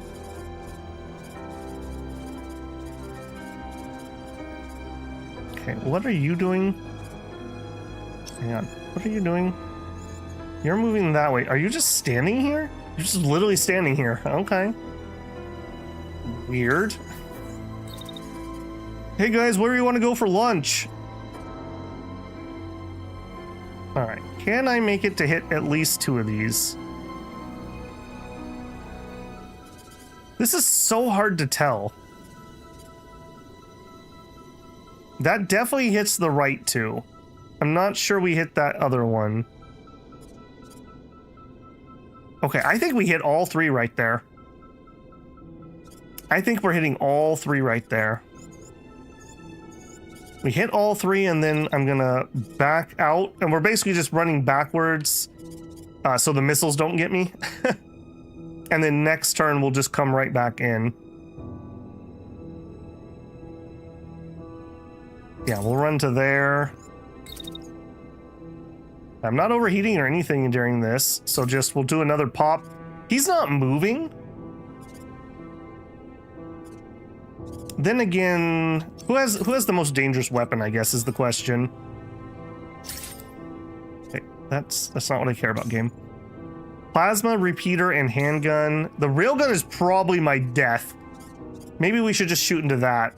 Okay, what are you doing? Hang on, what are you doing? You're moving that way. Are you just standing here? You're just literally standing here. Okay. Weird. Hey guys, where do you want to go for lunch? All right, can I make it to hit at least 2 of these? This is so hard to tell. That definitely hits the right two. I'm not sure we hit that other one. Okay, I think we hit all three right there. I think we're hitting all three right there. We hit all three, and then I'm gonna back out, and we're basically just running backwards so the missiles don't get me. And then next turn, we'll just come right back in. Yeah, we'll run to there. I'm not overheating or anything during this, so just we'll do another pop. He's not moving. Then again, who has the most dangerous weapon, I guess, is the question. Okay, that's not what I care about, game. Plasma, repeater, and handgun. The railgun is probably my death. Maybe we should just shoot into that.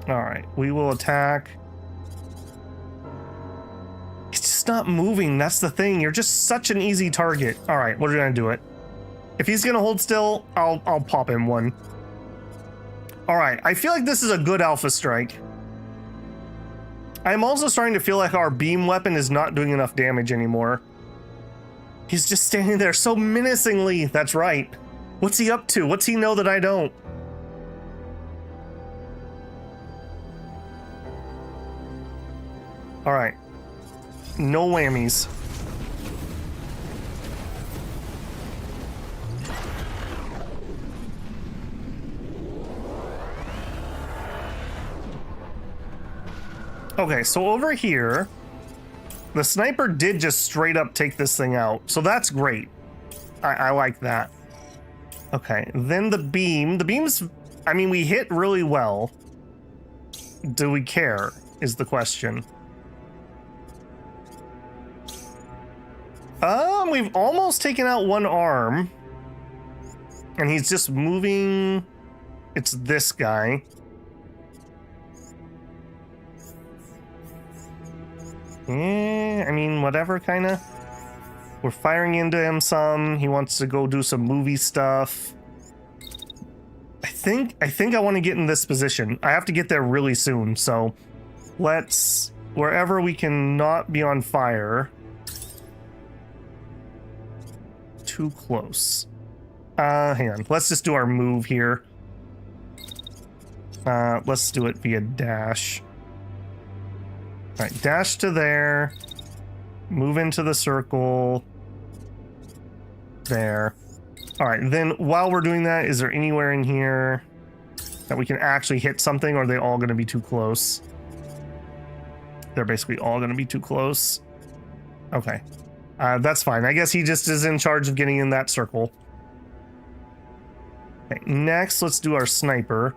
Alright, we will attack. It's just not moving, that's the thing. You're just such an easy target. Alright, we're gonna do it. If he's gonna hold still, I'll pop him one. Alright, I feel like this is a good alpha strike. I'm also starting to feel like our beam weapon is not doing enough damage anymore. He's just standing there so menacingly. That's right. What's he up to? What's he know that I don't? Alright. No whammies. Okay, so over here, the sniper did just straight up take this thing out. So that's great. I like that. Okay, then the beam. The beam's, I mean, we hit really well. Do we care, is the question. We've almost taken out one arm. And he's just moving. It's this guy. I mean, whatever, kind of. We're firing into him some. He wants to go do some movie stuff. I think I want to get in this position. I have to get there really soon, so let's, wherever we can not be on fire. Too close. Hang on. Let's just do our move here. Let's do it via dash. All right, dash to there, move into the circle, there. All right, then while we're doing that, is there anywhere in here that we can actually hit something, or are they all going to be too close? They're basically all going to be too close. Okay, that's fine. I guess he just is in charge of getting in that circle. Okay, next, let's do our sniper.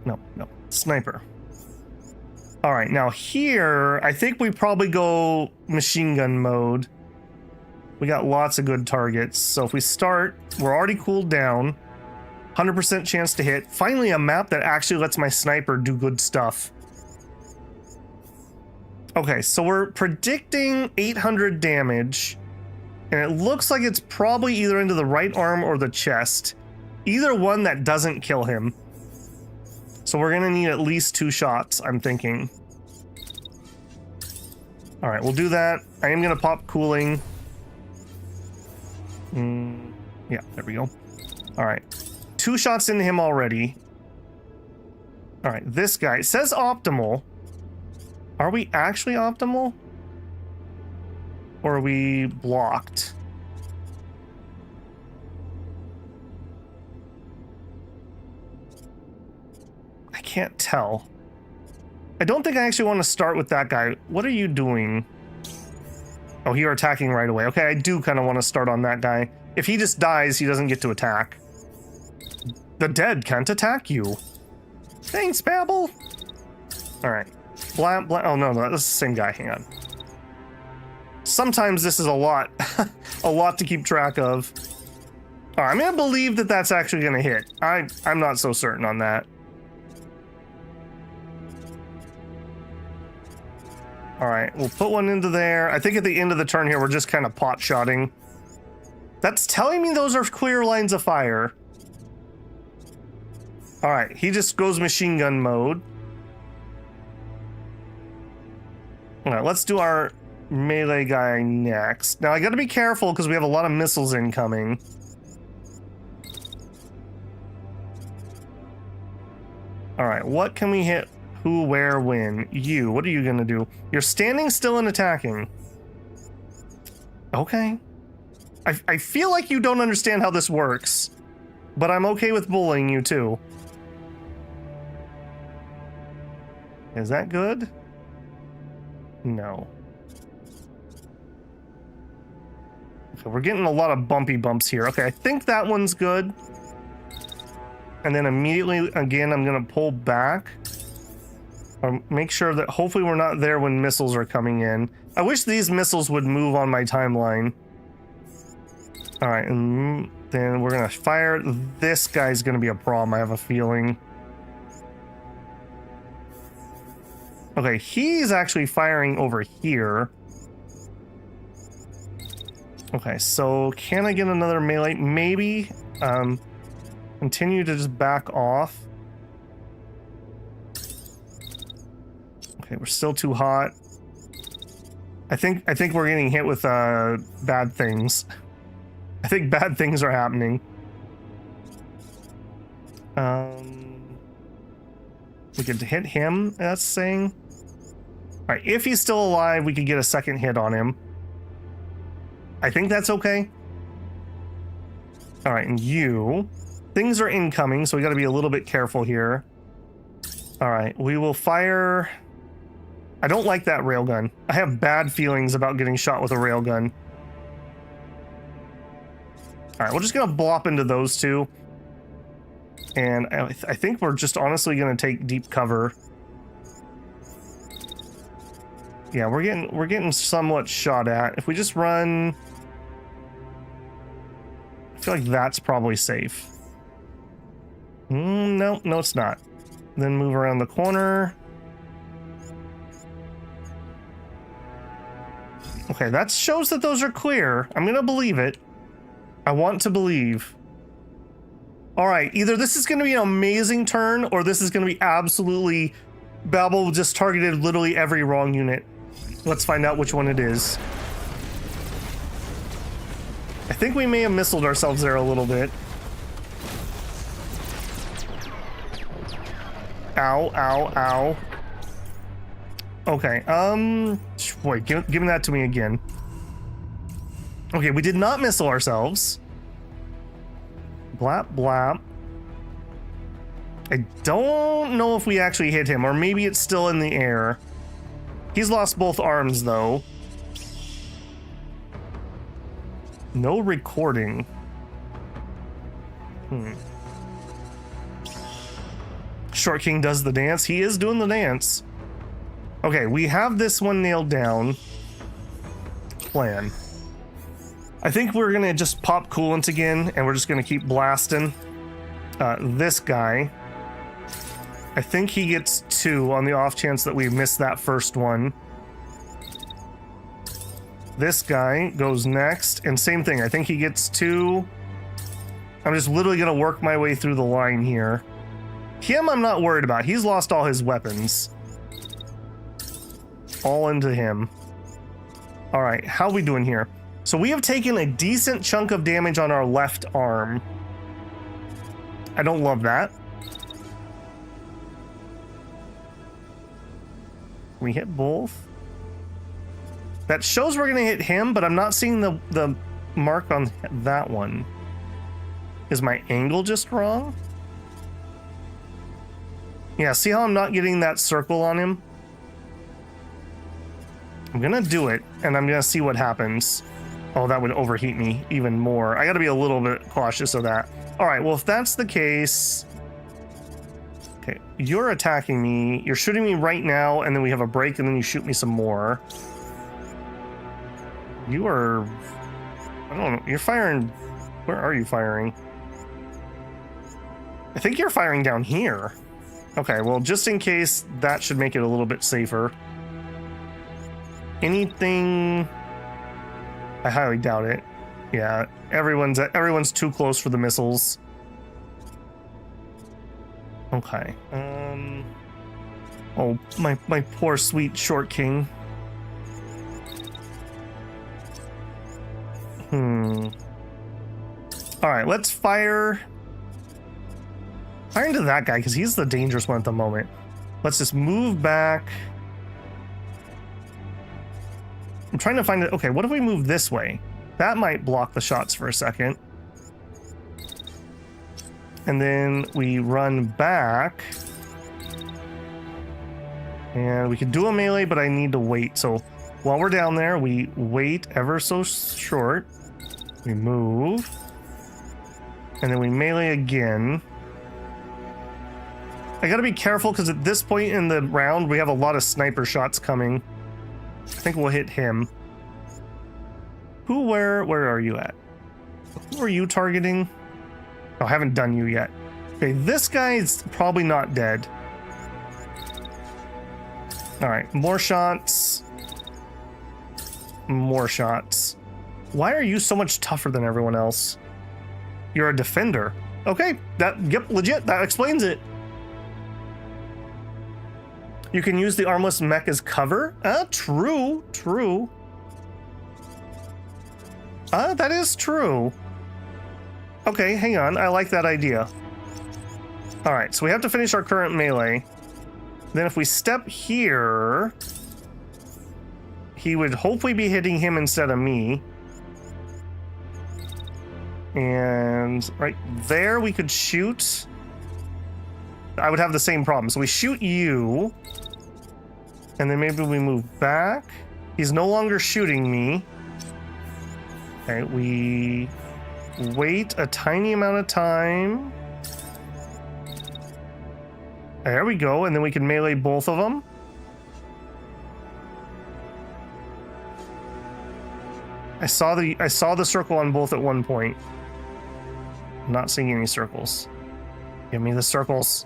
No. Sniper. All right, now here, I think we probably go machine gun mode. We got lots of good targets. So if we start, we're already cooled down. 100% chance to hit. Finally, a map that actually lets my sniper do good stuff. Okay, so we're predicting 800 damage. And it looks like it's probably either into the right arm or the chest. Either one that doesn't kill him. So we're gonna need at least 2 shots, I'm thinking. All right, we'll do that. I am gonna pop cooling. Yeah, there we go. All right, 2 shots into him already. All right, this guy, it says optimal. Are we actually optimal? Or are we blocked? I can't tell. I don't think I actually want to start with that guy. What are you doing? Oh, you're attacking right away. Okay, I do kind of want to start on that guy. If he just dies, he doesn't get to attack. The dead can't attack you. Thanks, Babel. All right. Oh, no, that's the same guy. Hang on. Sometimes this is a lot. A lot to keep track of. All right, I'm going to believe that that's actually going to hit. I'm not so certain on that. All right, we'll put one into there. I think at the end of the turn here, we're just kind of pot-shotting. That's telling me those are clear lines of fire. All right, he just goes machine gun mode. All right, let's do our melee guy next. Now I gotta be careful because we have a lot of missiles incoming. All right, what can we hit? Who, where, when? You, what are you gonna do? You're standing still and attacking. Okay. I feel like you don't understand how this works, but I'm okay with bullying you too. Is that good? No. Okay, we're getting a lot of bumpy bumps here. Okay, I think that one's good. And then immediately, again, I'm gonna pull back. Make sure that hopefully we're not there when missiles are coming in. I wish these missiles would move on my timeline. All right, and then we're gonna fire. This guy's gonna be a problem, I have a feeling. Okay, he's actually firing over here. Okay, so can I get another melee? Maybe. Continue to just back off. Okay, we're still too hot. I think we're getting hit with bad things. I think bad things are happening. We could hit him, that's saying. All right, if he's still alive, we could get a second hit on him. I think that's okay. All right, and you. Things are incoming, so we got to be a little bit careful here. All right, we will fire. I don't like that railgun. I have bad feelings about getting shot with a railgun. All right, we're just gonna blop into those two. And I think we're just honestly gonna take deep cover. Yeah, we're getting somewhat shot at. If we just run, I feel like that's probably safe. No, it's not. Then move around the corner. Okay, that shows that those are clear. I'm gonna believe it. I want to believe. All right, either this is gonna be an amazing turn or this is gonna be absolutely... Babel just targeted literally every wrong unit. Let's find out which one it is. I think we may have missiled ourselves there a little bit. Ow, ow, ow. Okay, wait, give me that to me again. Okay, we did not missile ourselves. Blap, blap. I don't know if we actually hit him, or maybe it's still in the air. He's lost both arms, though. No recording. Short King does the dance. He is doing the dance. Okay, we have this one nailed down. Plan. I think we're gonna just pop coolant again, and we're just gonna keep blasting. This guy. I think he gets 2 on the off chance that we missed that first one. This guy goes next, and same thing. I think he gets 2. I'm just literally gonna work my way through the line here. Him, I'm not worried about. He's lost all his weapons. All into him. All right, how are we doing here? So we have taken a decent chunk of damage on our left arm. I don't love that. We hit both. That shows we're gonna hit him, but I'm not seeing the mark on that one. Is my angle just wrong? Yeah, see how I'm not getting that circle on him? I'm gonna do it, and I'm gonna see what happens. Oh, that would overheat me even more. I gotta be a little bit cautious of that. All right, well, if that's the case... Okay, you're attacking me. You're shooting me right now, and then we have a break, and then you shoot me some more. You are... I don't know. You're firing... Where are you firing? I think you're firing down here. Okay, well, just in case, that should make it a little bit safer. Anything... I highly doubt it. Yeah, everyone's too close for the missiles. Okay. Oh, my poor sweet short king. All right, let's fire into that guy because he's the dangerous one at the moment. Let's just move back. I'm trying to find it. Okay, what if we move this way? That might block the shots for a second. And then we run back. And we could do a melee, but I need to wait. So while we're down there, we wait ever so short. We move. And then we melee again. I gotta be careful because at this point in the round, we have a lot of sniper shots coming. I think we'll hit him. Where are you at? Who are you targeting? Oh, I haven't done you yet. Okay, this guy's probably not dead. All right, more shots. More shots. Why are you so much tougher than everyone else? You're a defender. Okay, yep, legit, that explains it. You can use the armless mech as cover? True. That is true. Okay, hang on, I like that idea. All right, so we have to finish our current melee. Then if we step here, he would hopefully be hitting him instead of me. And right there we could shoot. I would have the same problem. So we shoot you. And then maybe we move back. He's no longer shooting me. Okay, we wait a tiny amount of time. There we go, and then we can melee both of them. I saw the circle on both at one point. I'm not seeing any circles. Give me the circles.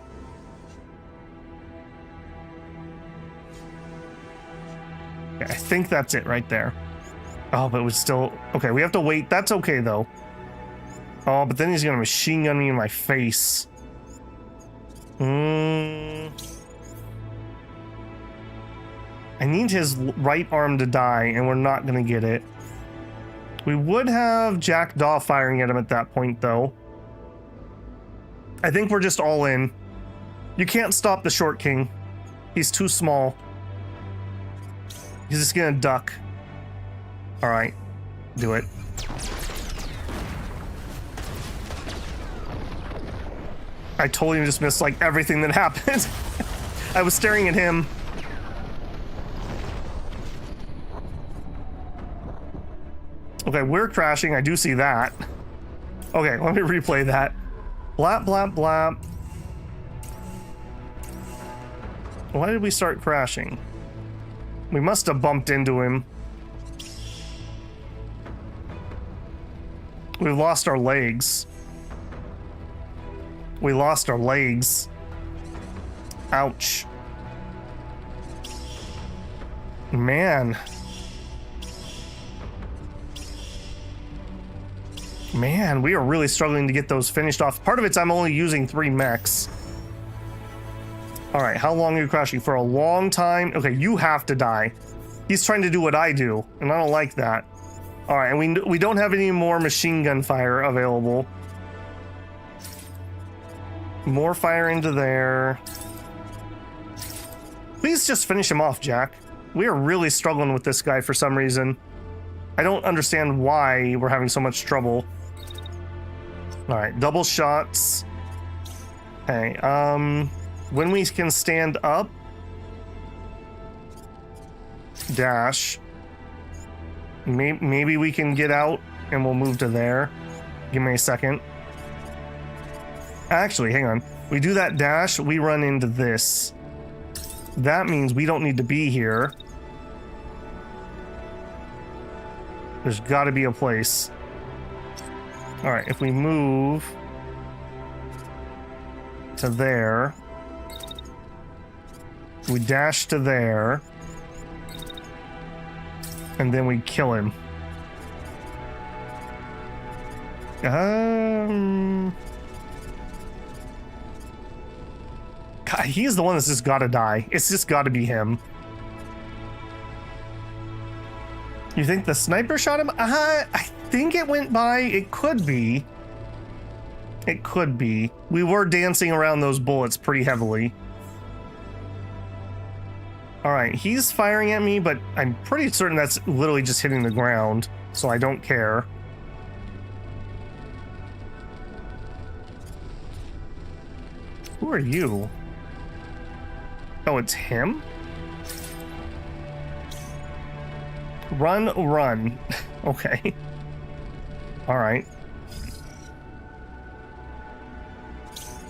Okay, I think that's it right there. Oh, but it was still... Okay, we have to wait. That's okay, though. Oh, but then he's gonna machine gun me in my face. I need his right arm to die, and we're not gonna get it. We would have Jackdaw firing at him at that point, though. I think we're just all in. You can't stop the short king. He's too small. He's just gonna duck. All right, do it. I totally just missed like everything that happened. I was staring at him. Okay, we're crashing. I do see that. Okay, let me replay that. Blap, blap, blap. Why did we start crashing? We must have bumped into him. We lost our legs. We lost our legs. Ouch. Man. Man, we are really struggling to get those finished off. Part of it's I'm only using 3 mechs. All right, how long are you crashing? For a long time? Okay, you have to die. He's trying to do what I do, and I don't like that. All right, and we don't have any more machine gun fire available. More fire into there. Please just finish him off, Jack. We are really struggling with this guy for some reason. I don't understand why we're having so much trouble. All right, double shots. Okay, when we can stand up, dash. Maybe we can get out and we'll move to there. Give me a second. Actually, hang on. We do that dash, we run into this. That means we don't need to be here. There's got to be a place. All right, if we move to there, we dash to there, and then we kill him. God, he's the one that's just gotta die. It's just gotta be him. You think the sniper shot him? I think it went by. It could be. It could be. We were dancing around those bullets pretty heavily. All right, he's firing at me, but I'm pretty certain that's literally just hitting the ground, so I don't care. Who are you? Oh, it's him? Run, run. Okay. All right.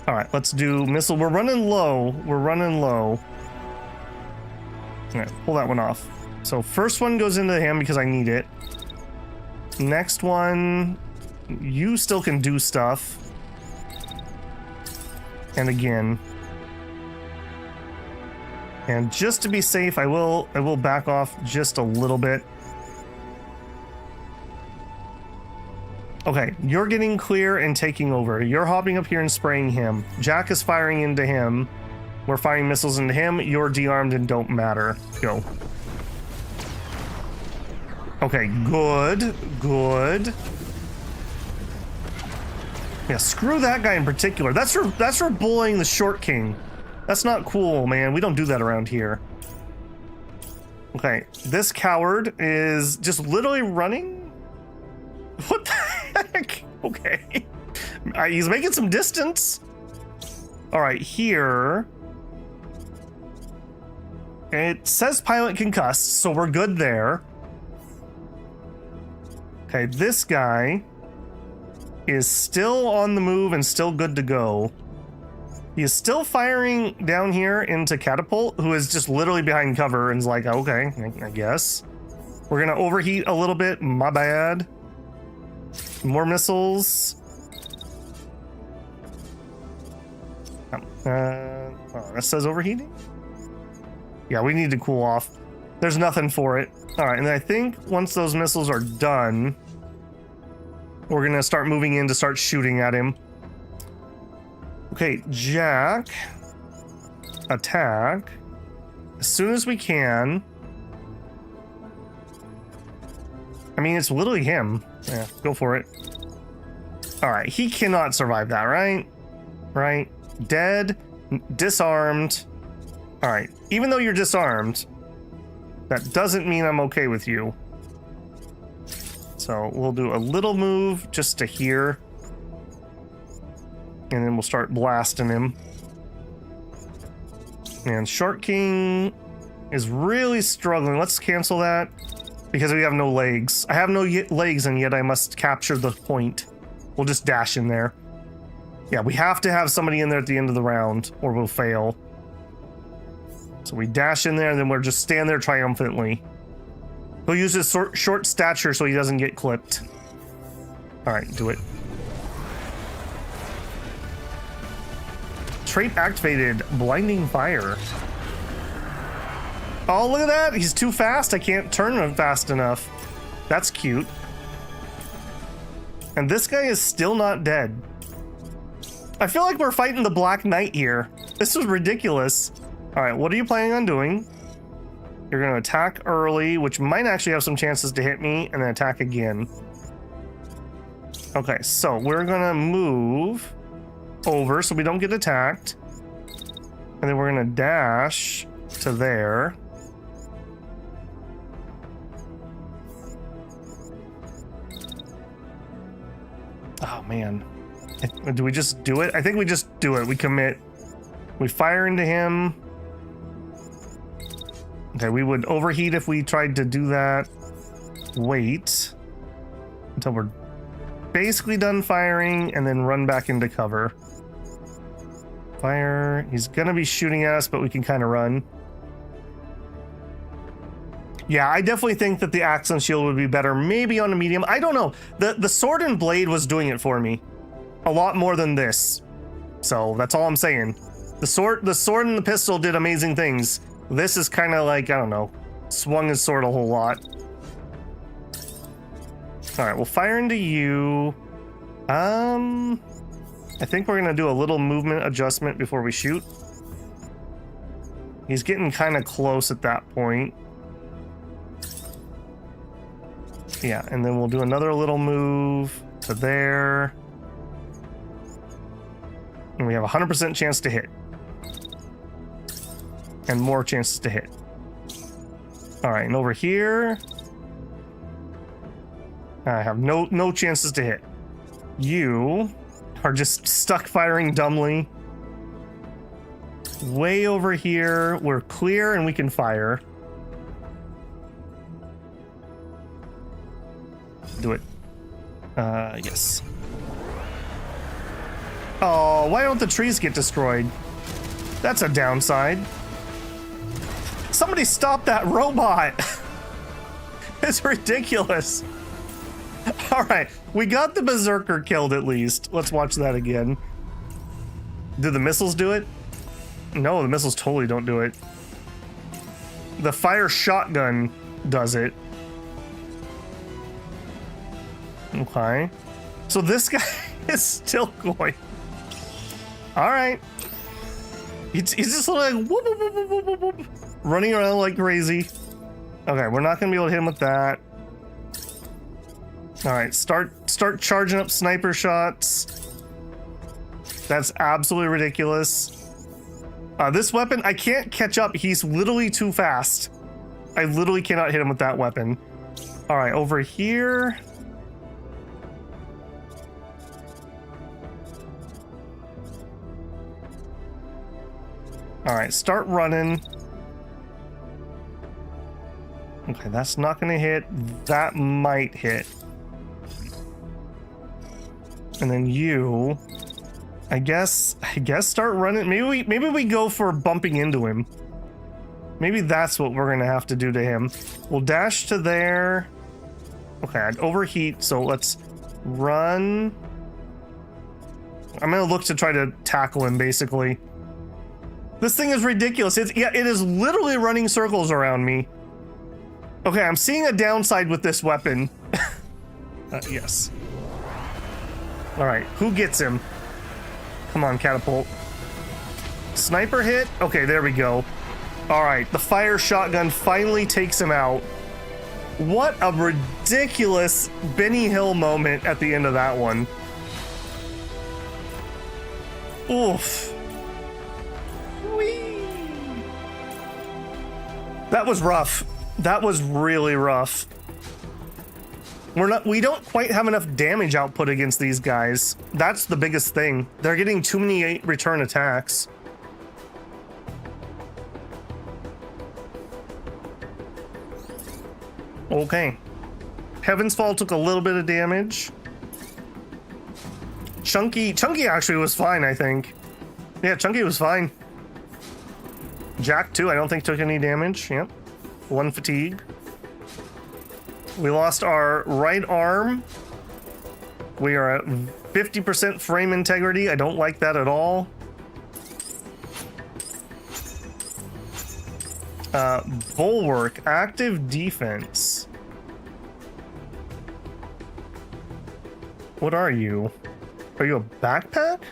All right, let's do missile. We're running low. We're running low. All right, pull that one off. So first one goes into him because I need it. Next one, you still can do stuff. And again. And just to be safe, I will back off just a little bit. Okay, you're getting clear and taking over. You're hopping up here and spraying him. Jack is firing into him. We're firing missiles into him. You're de-armed and don't matter. Go. Okay, good. Good. Yeah, screw that guy in particular. That's for bullying the short king. That's not cool, man. We don't do that around here. Okay, this coward is just literally running. What the heck? Okay. He's making some distance. All right, here. It says pilot concussed, so we're good there. Okay, this guy is still on the move and still good to go. He is still firing down here into Catapult, who is just literally behind cover and is like, okay, I guess. We're gonna overheat a little bit, my bad. More missiles. Oh, that says overheating? Yeah, we need to cool off. There's nothing for it. All right, and I think once those missiles are done, we're gonna start moving in to start shooting at him. Okay, Jack, attack as soon as we can. I mean, it's literally him. Yeah, go for it. All right, he cannot survive that, right? Right? Dead, disarmed. All right, even though you're disarmed, that doesn't mean I'm okay with you. So we'll do a little move just to here. And then we'll start blasting him. And Short King is really struggling. Let's cancel that because we have no legs. I have no legs and yet I must capture the point. We'll just dash in there. Yeah, we have to have somebody in there at the end of the round or we'll fail. So we dash in there and then we'll just stand there triumphantly. He'll use his short stature so he doesn't get clipped. All right, do it. Trait activated, blinding fire. Oh, look at that. He's too fast. I can't turn him fast enough. That's cute. And this guy is still not dead. I feel like we're fighting the Black Knight here. This is ridiculous. All right, what are you planning on doing? You're going to attack early, which might actually have some chances to hit me, and then attack again. Okay, so we're going to move over so we don't get attacked. And then we're going to dash to there. Oh, man. Do we just do it? I think we just do it. We commit. We fire into him. Okay, we would overheat if we tried to do that. Wait until we're basically done firing and then run back into cover. Fire. He's gonna be shooting at us, but we can kind of run. Yeah, I definitely think that the axe and shield would be better. Maybe on a medium. I don't know. The sword and blade was doing it for me a lot more than this. So that's all I'm saying. The sword and the pistol did amazing things. This is kind of like, I don't know, swung his sword a whole lot. All right, we'll fire into you. I think we're gonna do a little movement adjustment before we shoot. He's getting kind of close at that point. Yeah, and then we'll do another little move to there. And we have a 100% chance to hit. And more chances to hit. All right, and over here, I have no chances to hit. You are just stuck firing dumbly. Way over here, we're clear and we can fire. Do it. Yes. Oh, why don't the trees get destroyed? That's a downside. Somebody stop that robot! It's ridiculous. All right, we got the berserker killed at least. Let's watch that again. Do the missiles do it? No, the missiles totally don't do it. The fire shotgun does it. Okay. So this guy is still going. All right. He's just like whoop, whoop, whoop, whoop, whoop, whoop, running around like crazy. Okay, we're not gonna be able to hit him with that. All right, start charging up sniper shots. That's absolutely ridiculous. This weapon, I can't catch up. He's literally too fast. I literally cannot hit him with that weapon. All right, over here. All right, start running. Okay, that's not gonna hit. That might hit. And then you, I guess start running. Maybe we go for bumping into him. Maybe that's what we're gonna have to do to him. We'll dash to there. Okay, I'd overheat, so let's run. I'm gonna look to try to tackle him, basically. This thing is ridiculous. It is literally running circles around me. Okay, I'm seeing a downside with this weapon. Yes. All right, who gets him? Come on, catapult. Sniper hit? Okay, there we go. All right, the fire shotgun finally takes him out. What a ridiculous Benny Hill moment at the end of that one. Oof. Whee. That was rough. That was really rough. We don't quite have enough damage output against these guys. That's the biggest thing. They're getting too many return attacks. Okay. Heaven's Fall took a little bit of damage. Chunky actually was fine, I think. Yeah, Chunky was fine. Jack too, I don't think took any damage. Yep. 1 fatigue. We lost our right arm. We are at 50% frame integrity. I don't like that at all. Bulwark, active defense. What are you? Are you a backpack?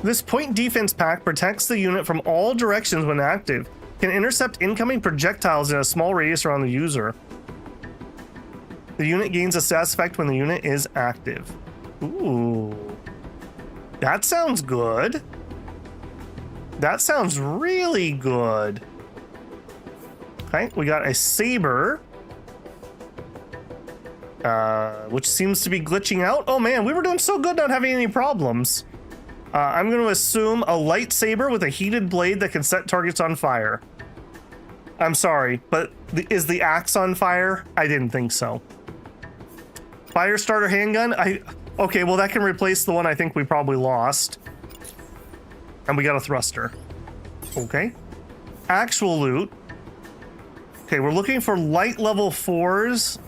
This point defense pack protects the unit from all directions when active. Can intercept incoming projectiles in a small radius around the user. The unit gains a status effect when the unit is active. Ooh. That sounds good. That sounds really good. Okay, we got a saber. Which seems to be glitching out. Oh man, we were doing so good not having any problems. I'm going to assume a lightsaber with a heated blade that can set targets on fire. I'm sorry, but is the axe on fire? I didn't think so. Fire starter handgun? Okay, well that can replace the one I think we probably lost. And we got a thruster. Okay. Actual loot. Okay, we're looking for light level 4s.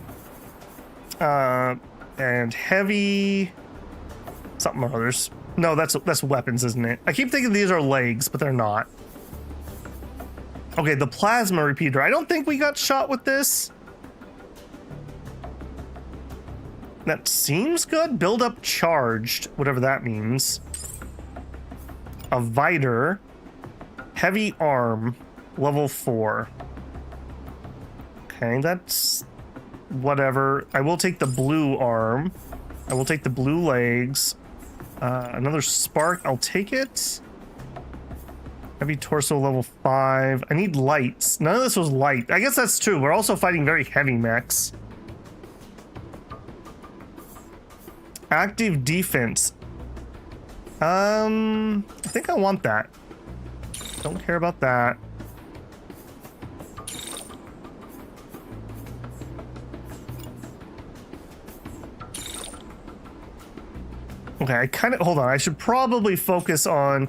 And heavy... something or others. No, that's weapons, isn't it? I keep thinking these are legs, but they're not. Okay, the plasma repeater. I don't think we got shot with this. That seems good. Build up charged, whatever that means. A Viter. Heavy arm. Level 4. Okay, that's whatever. I will take the blue arm. I will take the blue legs. Another spark. I'll take it. Heavy torso level 5. I need lights. None of this was light. I guess that's true. We're also fighting very heavy mechs. Active defense. I think I want that. Don't care about that. Okay, I kind of, hold on. I should probably focus on,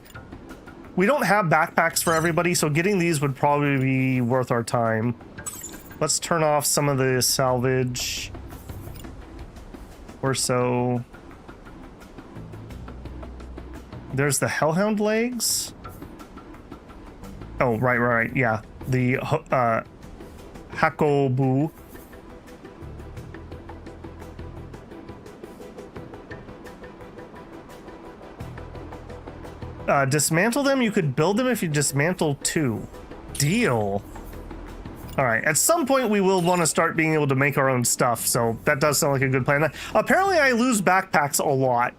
we don't have backpacks for everybody, so getting these would probably be worth our time. Let's turn off some of the salvage or so. There's the Hellhound legs. Oh, right, yeah. The Hakobu. Dismantle them. You could build them if you dismantle 2. Deal. All right. At some point, we will want to start being able to make our own stuff. So that does sound like a good plan. Apparently, I lose backpacks a lot.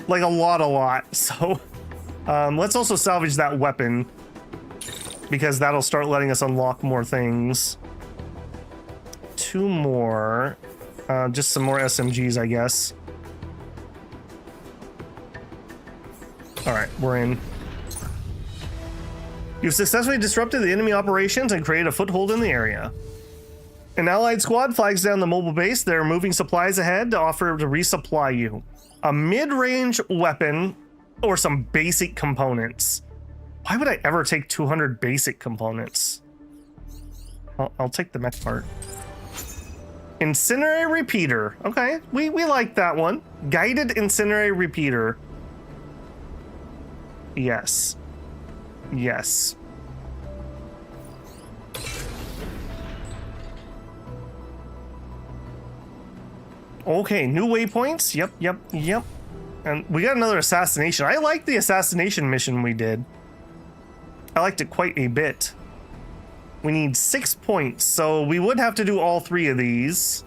Like a lot. So let's also salvage that weapon, because that'll start letting us unlock more things. 2 more. Just some more SMGs, I guess. All right, we're in. You've successfully disrupted the enemy operations and created a foothold in the area. An allied squad flags down the mobile base. They're moving supplies ahead to offer to resupply you. A mid-range weapon or some basic components. Why would I ever take 200 basic components? I'll take the mech part. Incendiary repeater. Okay, we like that one. Guided incendiary repeater. Yes. Yes. Okay, new waypoints. Yep. And we got another assassination. I like the assassination mission we did. I liked it quite a bit. We need 6 points, so we would have to do all 3 of these.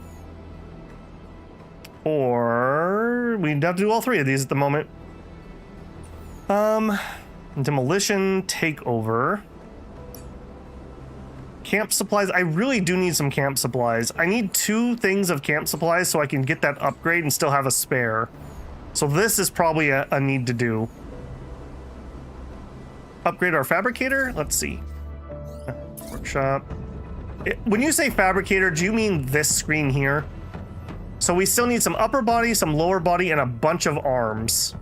Or we'd have to do all 3 of these at the moment. Demolition, takeover. Camp supplies. I really do need some camp supplies. I need 2 things of camp supplies so I can get that upgrade and still have a spare. So this is probably a need to do. Upgrade our fabricator? Let's see. Workshop. When you say fabricator, do you mean this screen here? So we still need some upper body, some lower body, and a bunch of arms.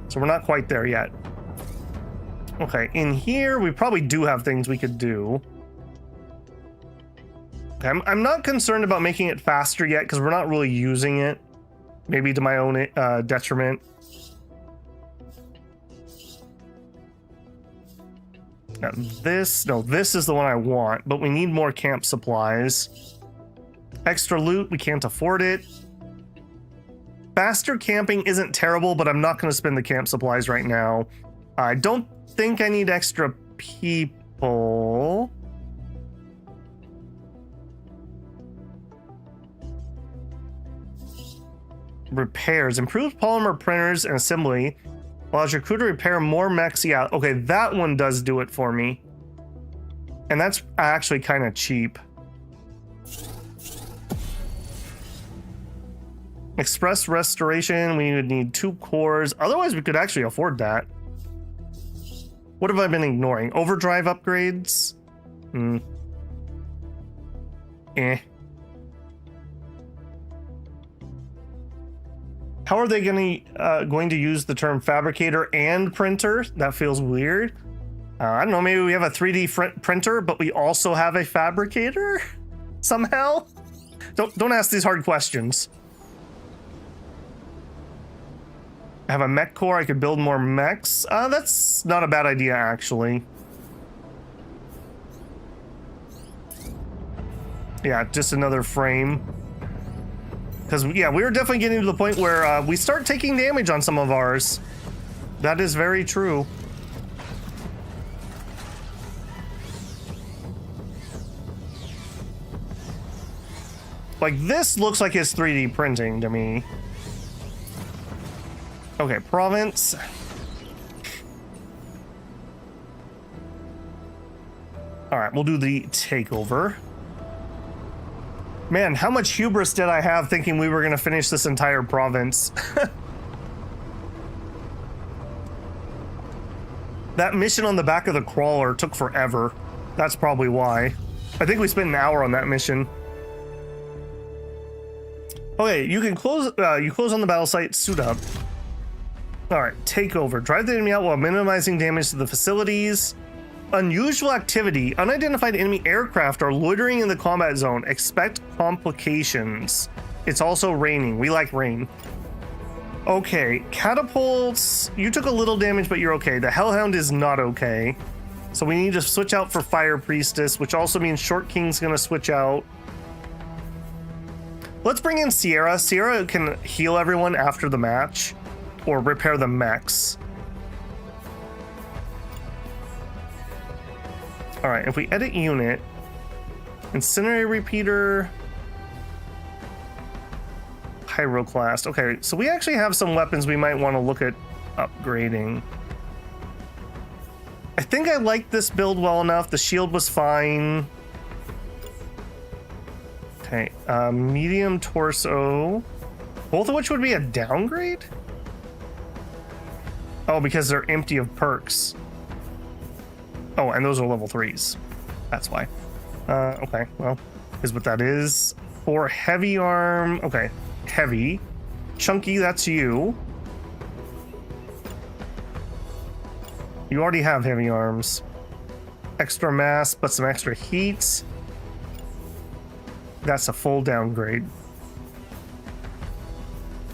So we're not quite there yet. Okay, in here, we probably do have things we could do. Okay, I'm not concerned about making it faster yet, because we're not really using it. Maybe to my own detriment. Now this is the one I want, but we need more camp supplies. Extra loot, we can't afford it. Faster camping isn't terrible, but I'm not going to spend the camp supplies right now. I don't think I need extra people. Repairs. Improved polymer printers and assembly. Allows your crew to repair more mechs. Yeah, okay, that one does do it for me. And that's actually kind of cheap. Express restoration, we would need 2 cores. Otherwise, we could actually afford that. What have I been ignoring? Overdrive upgrades? How are they going to use the term fabricator and printer? That feels weird. I don't know, maybe we have a 3D printer, but we also have a fabricator? Somehow? Don't ask these hard questions. I have a mech core, I could build more mechs. That's not a bad idea, actually. Yeah, just another frame. Because, yeah, we're definitely getting to the point where we start taking damage on some of ours. That is very true. Like, this looks like it's 3D printing to me. Okay, province. Alright, we'll do the takeover. Man, how much hubris did I have thinking we were going to finish this entire province? That mission on the back of the crawler took forever. That's probably why. I think we spent an hour on that mission. Okay, you can close. You close on the battle site. Suit up. All right, take over. Drive the enemy out while minimizing damage to the facilities. Unusual activity. Unidentified enemy aircraft are loitering in the combat zone. Expect complications. It's also raining. We like rain. Okay, catapults. You took a little damage, but you're okay. The Hellhound is not okay. So we need to switch out for Fire Priestess, which also means Short King's gonna switch out. Let's bring in Sierra. Sierra can heal everyone after the match or repair the mechs. All right, if we edit unit, Incendiary Repeater, Pyroclast. Okay, so we actually have some weapons we might want to look at upgrading. I think I like this build well enough. The shield was fine. Okay, medium torso. Both of which would be a downgrade? Oh, because they're empty of perks. Oh, and those are level 3s. That's why. Okay, well, is what that is. For heavy arm, okay, heavy. Chunky, that's you. You already have heavy arms. Extra mass, but some extra heat. That's a full downgrade.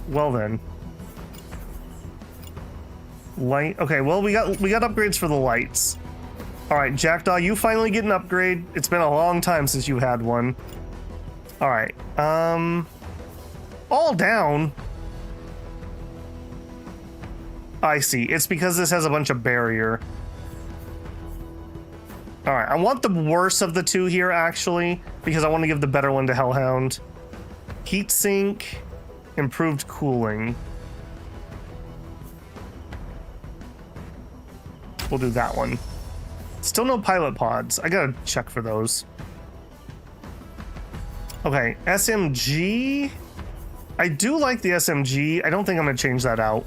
Well then. Light. Okay, well we got upgrades for the lights. All right, Jackdaw, you finally get an upgrade. It's been a long time since you had one. All right. All down. I see. It's because this has a bunch of barrier. All right, I want the worst of the two here, actually, because I want to give the better one to Hellhound. Heat sink, improved cooling. We'll do that one. Still no pilot pods. I gotta check for those. Okay, SMG. I do like the SMG. I don't think I'm gonna change that out.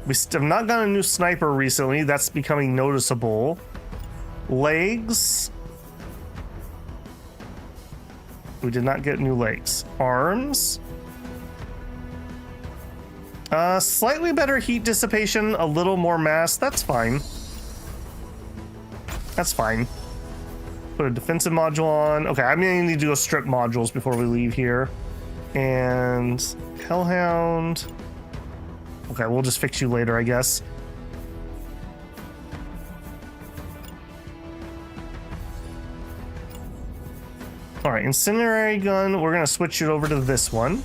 We have not gotten a new sniper recently. That's becoming noticeable. Legs. We did not get new legs. Arms. Slightly better heat dissipation, a little more mass. That's fine. That's fine. Put a defensive module on. Okay, I'm gonna need to go strip modules before we leave here. And Hellhound. Okay, we'll just fix you later, I guess. All right, incendiary gun. We're gonna switch it over to this one.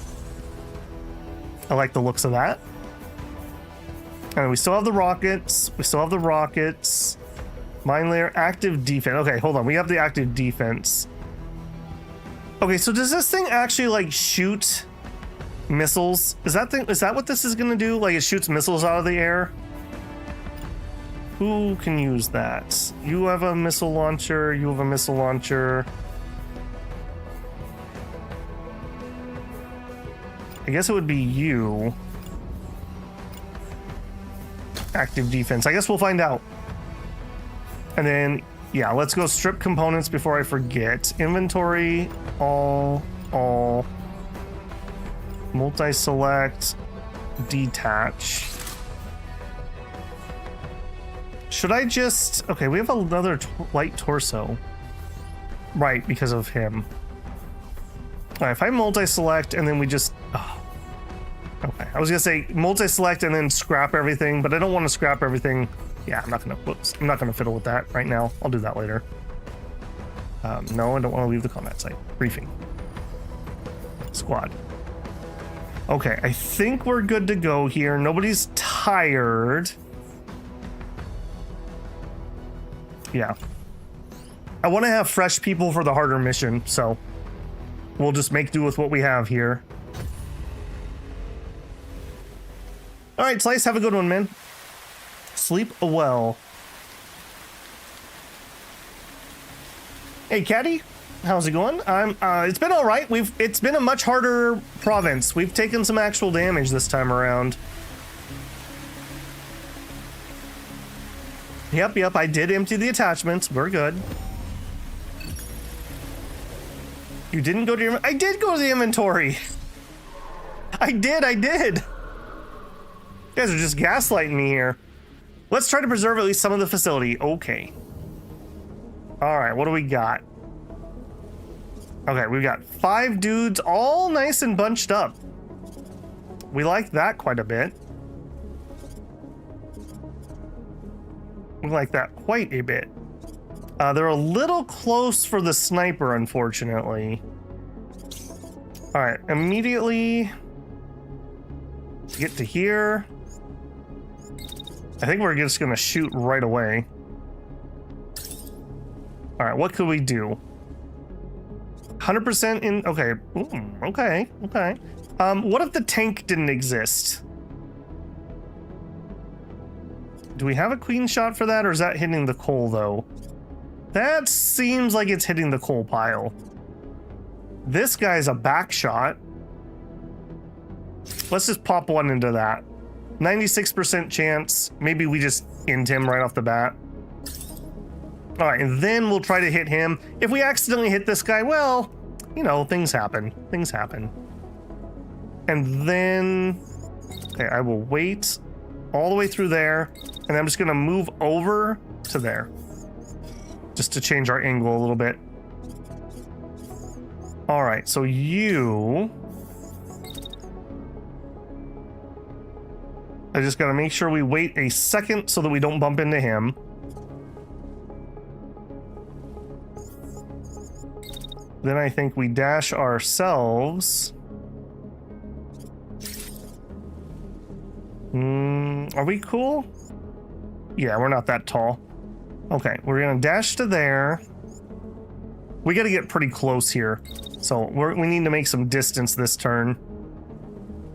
I like the looks of that. And we still have the rockets. We still have the rockets. Mine layer, active defense. Okay, hold on. We have the active defense. Okay, so does this thing actually like shoot missiles? Is that what this is gonna do? Like it shoots missiles out of the air? Who can use that? You have a missile launcher. You have a missile launcher. I guess it would be you. Active defense. I guess we'll find out. And then, yeah, let's go strip components before I forget. Inventory, all. Multi-select, detach. Should I just... Okay, we have another light torso. Right, because of him. All right, if I multi-select and then we just... Oh. Okay, I was gonna say multi-select and then scrap everything, but I don't want to scrap everything. Yeah, I'm not gonna fiddle with that right now. I'll do that later. No, I don't want to leave the combat site. Briefing. Squad. Okay, I think we're good to go here. Nobody's tired. Yeah. I want to have fresh people for the harder mission, so we'll just make do with what we have here. All right, Slice, have a good one, man. Sleep well. Hey, Caddy, how's it going? It's been all right. It's been a much harder province. We've taken some actual damage this time around. Yep, I did empty the attachments. We're good. You didn't go to your... I did go to the inventory. I did. You guys are just gaslighting me here. Let's try to preserve at least some of the facility. Okay. All right, what do we got? Okay, we've got 5 dudes all nice and bunched up. We like that quite a bit. We like that quite a bit. They're a little close for the sniper, unfortunately. All right, immediately get to here. I think we're just gonna shoot right away. All right, what could we do? 100% in, okay, okay. What if the tank didn't exist? Do we have a queen shot for that, or is that hitting the coal, though? That seems like it's hitting the coal pile. This guy's a back shot. Let's just pop one into that. 96% chance. Maybe we just int him right off the bat. All right, and then we'll try to hit him. If we accidentally hit this guy, well, you know, things happen. Things happen. And then, okay, I will wait all the way through there, and I'm just gonna move over to there, just to change our angle a little bit. All right, so you... I just gotta make sure we wait a second so that we don't bump into him. Then I think we dash ourselves. Are we cool? Yeah, we're not that tall. Okay, we're gonna dash to there. We gotta get pretty close here. So we need to make some distance this turn.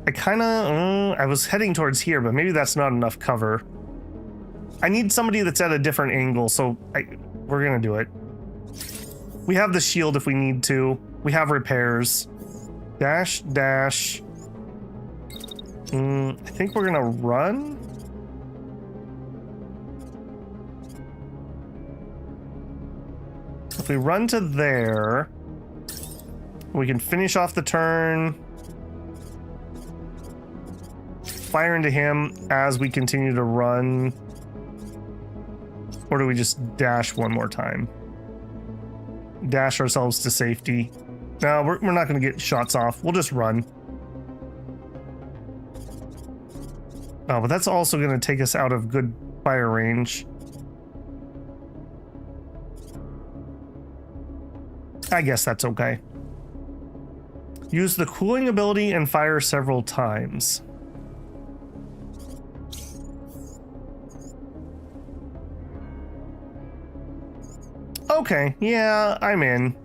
I was heading towards here, but maybe that's not enough cover. I need somebody that's at a different angle, so we're gonna do it. We have the shield if we need to. We have repairs. Dash, dash. I think we're gonna run. If we run to there, we can finish off the turn. Fire into him as we continue to run. Or do we just dash one more time? Dash ourselves to safety. No, we're not going to get shots off. We'll just run. Oh, but that's also going to take us out of good fire range. I guess that's okay. Use the cooling ability and fire several times. Okay, yeah, I'm in.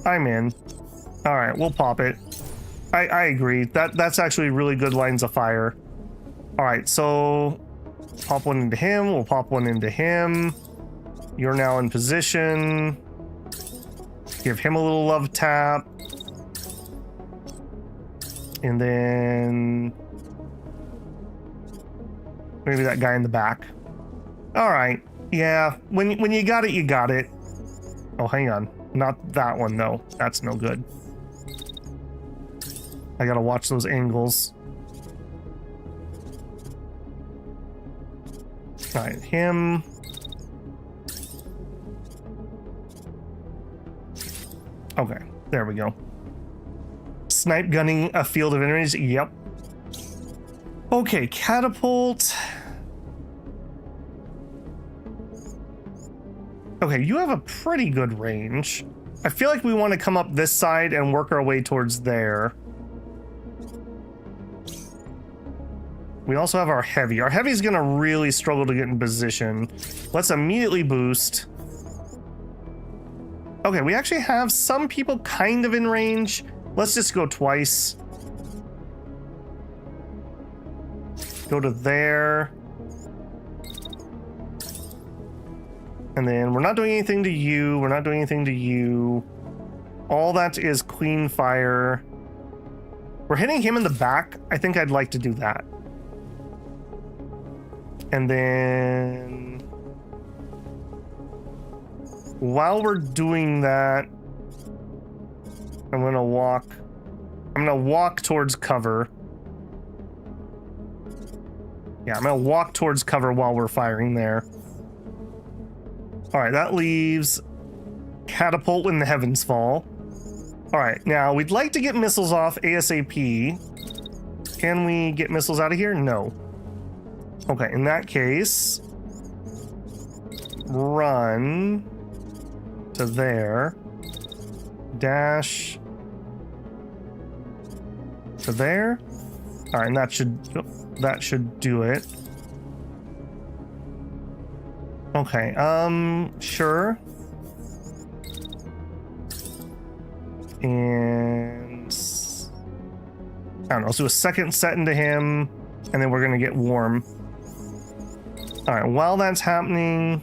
All right, we'll pop it. I agree. That's actually really good lines of fire. All right, so pop one into him. We'll pop one into him. You're now in position. Give him a little love tap. And then maybe that guy in the back. All right. Yeah, when you got it, you got it. Oh, hang on. Not that one, though. That's no good. I gotta watch those angles. All right, him. Okay, there we go. Snipe gunning a field of enemies. Yep. Okay, catapult. Okay, you have a pretty good range. I feel like we want to come up this side and work our way towards there. We also have our heavy. Our heavy's gonna really struggle to get in position. Let's immediately boost. Okay, we actually have some people kind of in range. Let's just go twice. Go to there. And then we're not doing anything to you. We're not doing anything to you. All that is Queen Fire. We're hitting him in the back. I think I'd like to do that. And then while we're doing that, I'm gonna walk towards cover. Yeah, I'm gonna walk towards cover while we're firing there. All right, that leaves catapult when the heavens fall. All right, now we'd like to get missiles off ASAP. Can we get missiles out of here? No. Okay, in that case, run to there, dash to there. All right, and that should do it. Okay, sure. And I don't know, let's do a second set into him, and then we're gonna get warm. All right, while that's happening,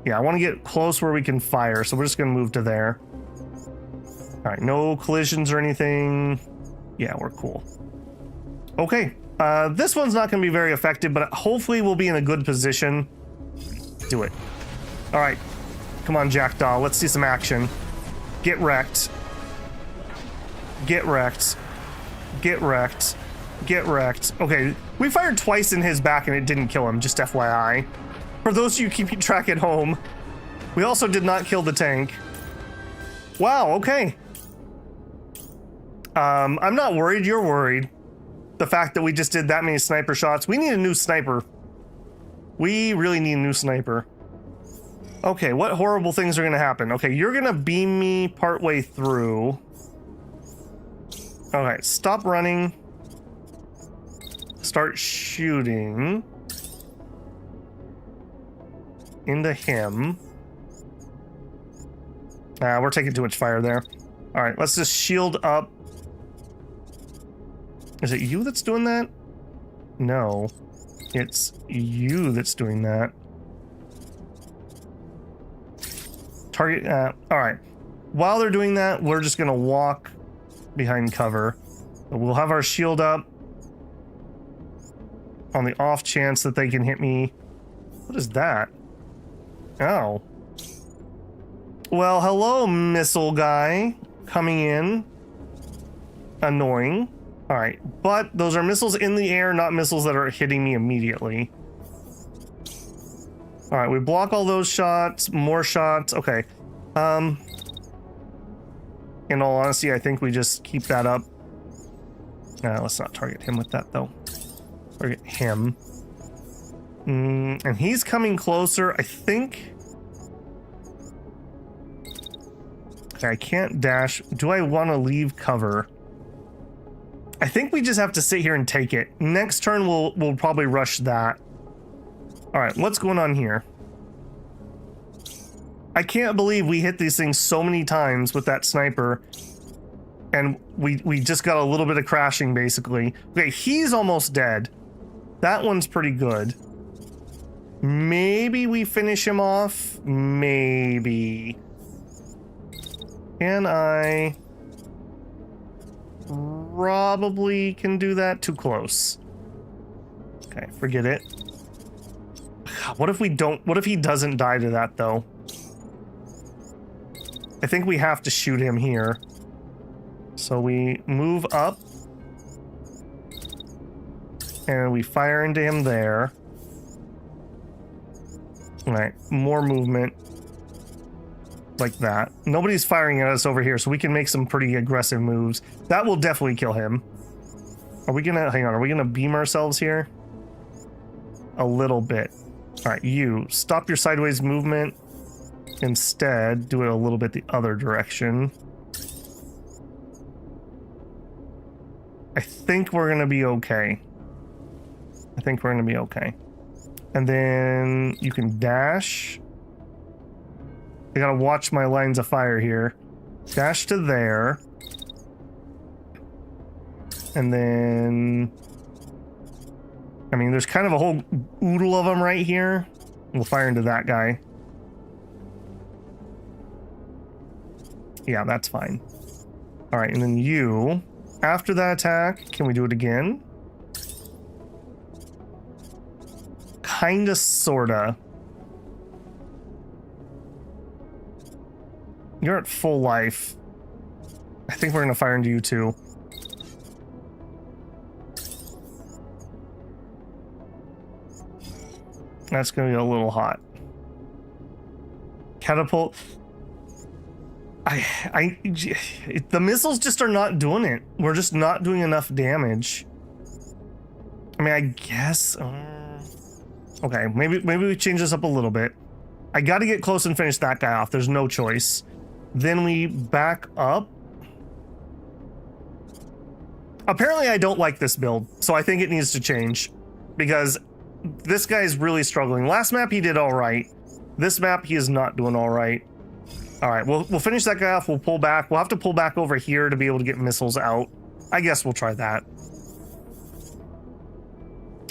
yeah, I want to get close where we can fire, so we're just gonna move to there. All right, no collisions or anything. Yeah, we're cool. Okay, this one's not gonna be very effective, but hopefully we'll be in a good position. Do it. All right, come on, Jackdaw, let's see some action. Get wrecked. Get wrecked. Get wrecked. Get wrecked. Okay, we fired twice in his back and it didn't kill him, just FYI. For those of you keeping track at home, we also did not kill the tank. Wow, okay. I'm not worried, you're worried. The fact that we just did that many sniper shots. We need a new sniper. We really need a new sniper. Okay, what horrible things are gonna happen? Okay, you're gonna beam me partway through. Okay, stop running. Start shooting into him. We're taking too much fire there. All right, let's just shield up. Is it you that's doing that? No, it's you that's doing that. Target, all right. While they're doing that, we're just gonna walk behind cover. We'll have our shield up on the off chance that they can hit me. What is that? Oh. Well, hello, missile guy coming in. Annoying. All right, but those are missiles in the air, not missiles that are hitting me immediately. All right, we block all those shots, more shots. Okay. In all honesty, I think we just keep that up. Let's not target him with that though. Target him. And he's coming closer, I think. Okay, I can't dash. Do I want to leave cover? I think we just have to sit here and take it. Next turn, we'll probably rush that. All right, what's going on here? I can't believe we hit these things so many times with that sniper, and we just got a little bit of crashing, basically. Okay, he's almost dead. That one's pretty good. Maybe we finish him off? Maybe. Can I? Probably can do that. Too close. Okay, forget it. What if we don't? What if he doesn't die to that, though? I think we have to shoot him here. So we move up. And we fire into him there. Alright, more movement. Like that. Nobody's firing at us over here, so we can make some pretty aggressive moves. That will definitely kill him. Are we gonna, hang on, are we gonna beam ourselves here? A little bit. Alright, you, stop your sideways movement. Instead, do it a little bit the other direction. I think we're gonna be okay. I think we're gonna be okay. And then you can dash. I gotta watch my lines of fire here. Dash to there. And then... I mean, there's kind of a whole oodle of them right here. We'll fire into that guy. Yeah, that's fine. All right, and then you, after that attack, can we do it again? Kinda, sorta. You're at full life. I think we're gonna fire into you too. That's gonna be a little hot. Catapult. The missiles just are not doing it. We're just not doing enough damage. I mean, I guess. Okay, maybe we change this up a little bit. I got to get close and finish that guy off. There's no choice. Then we back up. Apparently, I don't like this build, so I think it needs to change because this guy's really struggling. Last map he did all right. This map he is not doing all right. All right, we'll finish that guy off. We'll pull back. We'll have to pull back over here to be able to get missiles out. I guess we'll try that.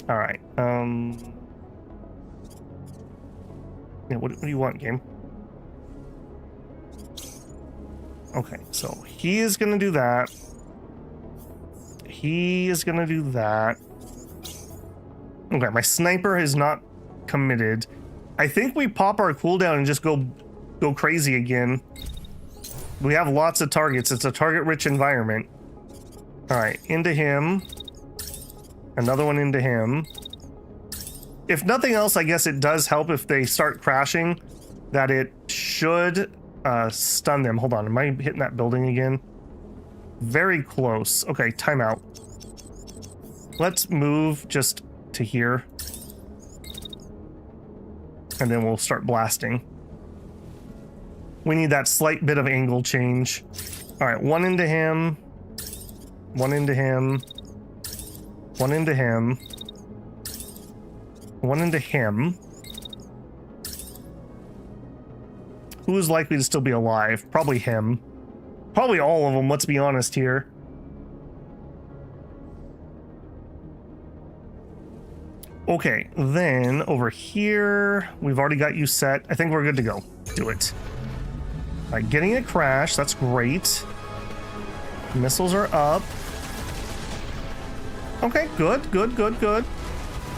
All right. Yeah, what do you want, game? Okay, so he is gonna do that. He is gonna do that. Okay, my sniper is not committed. I think we pop our cooldown and just go crazy again. We have lots of targets. It's a target-rich environment. All right, into him. Another one into him. If nothing else, I guess it does help if they start crashing, that it should stun them. Hold on, am I hitting that building again? Very close. Okay, timeout. Let's move just to here. And then we'll start blasting. We need that slight bit of angle change. All right, one into him. One into him. One into him. One into him. Who is likely to still be alive? Probably him. Probably all of them, let's be honest here. Okay, then over here, we've already got you set. I think we're good to go. Do it. All right, getting a crash, that's great. Missiles are up. Okay, good, good, good, good.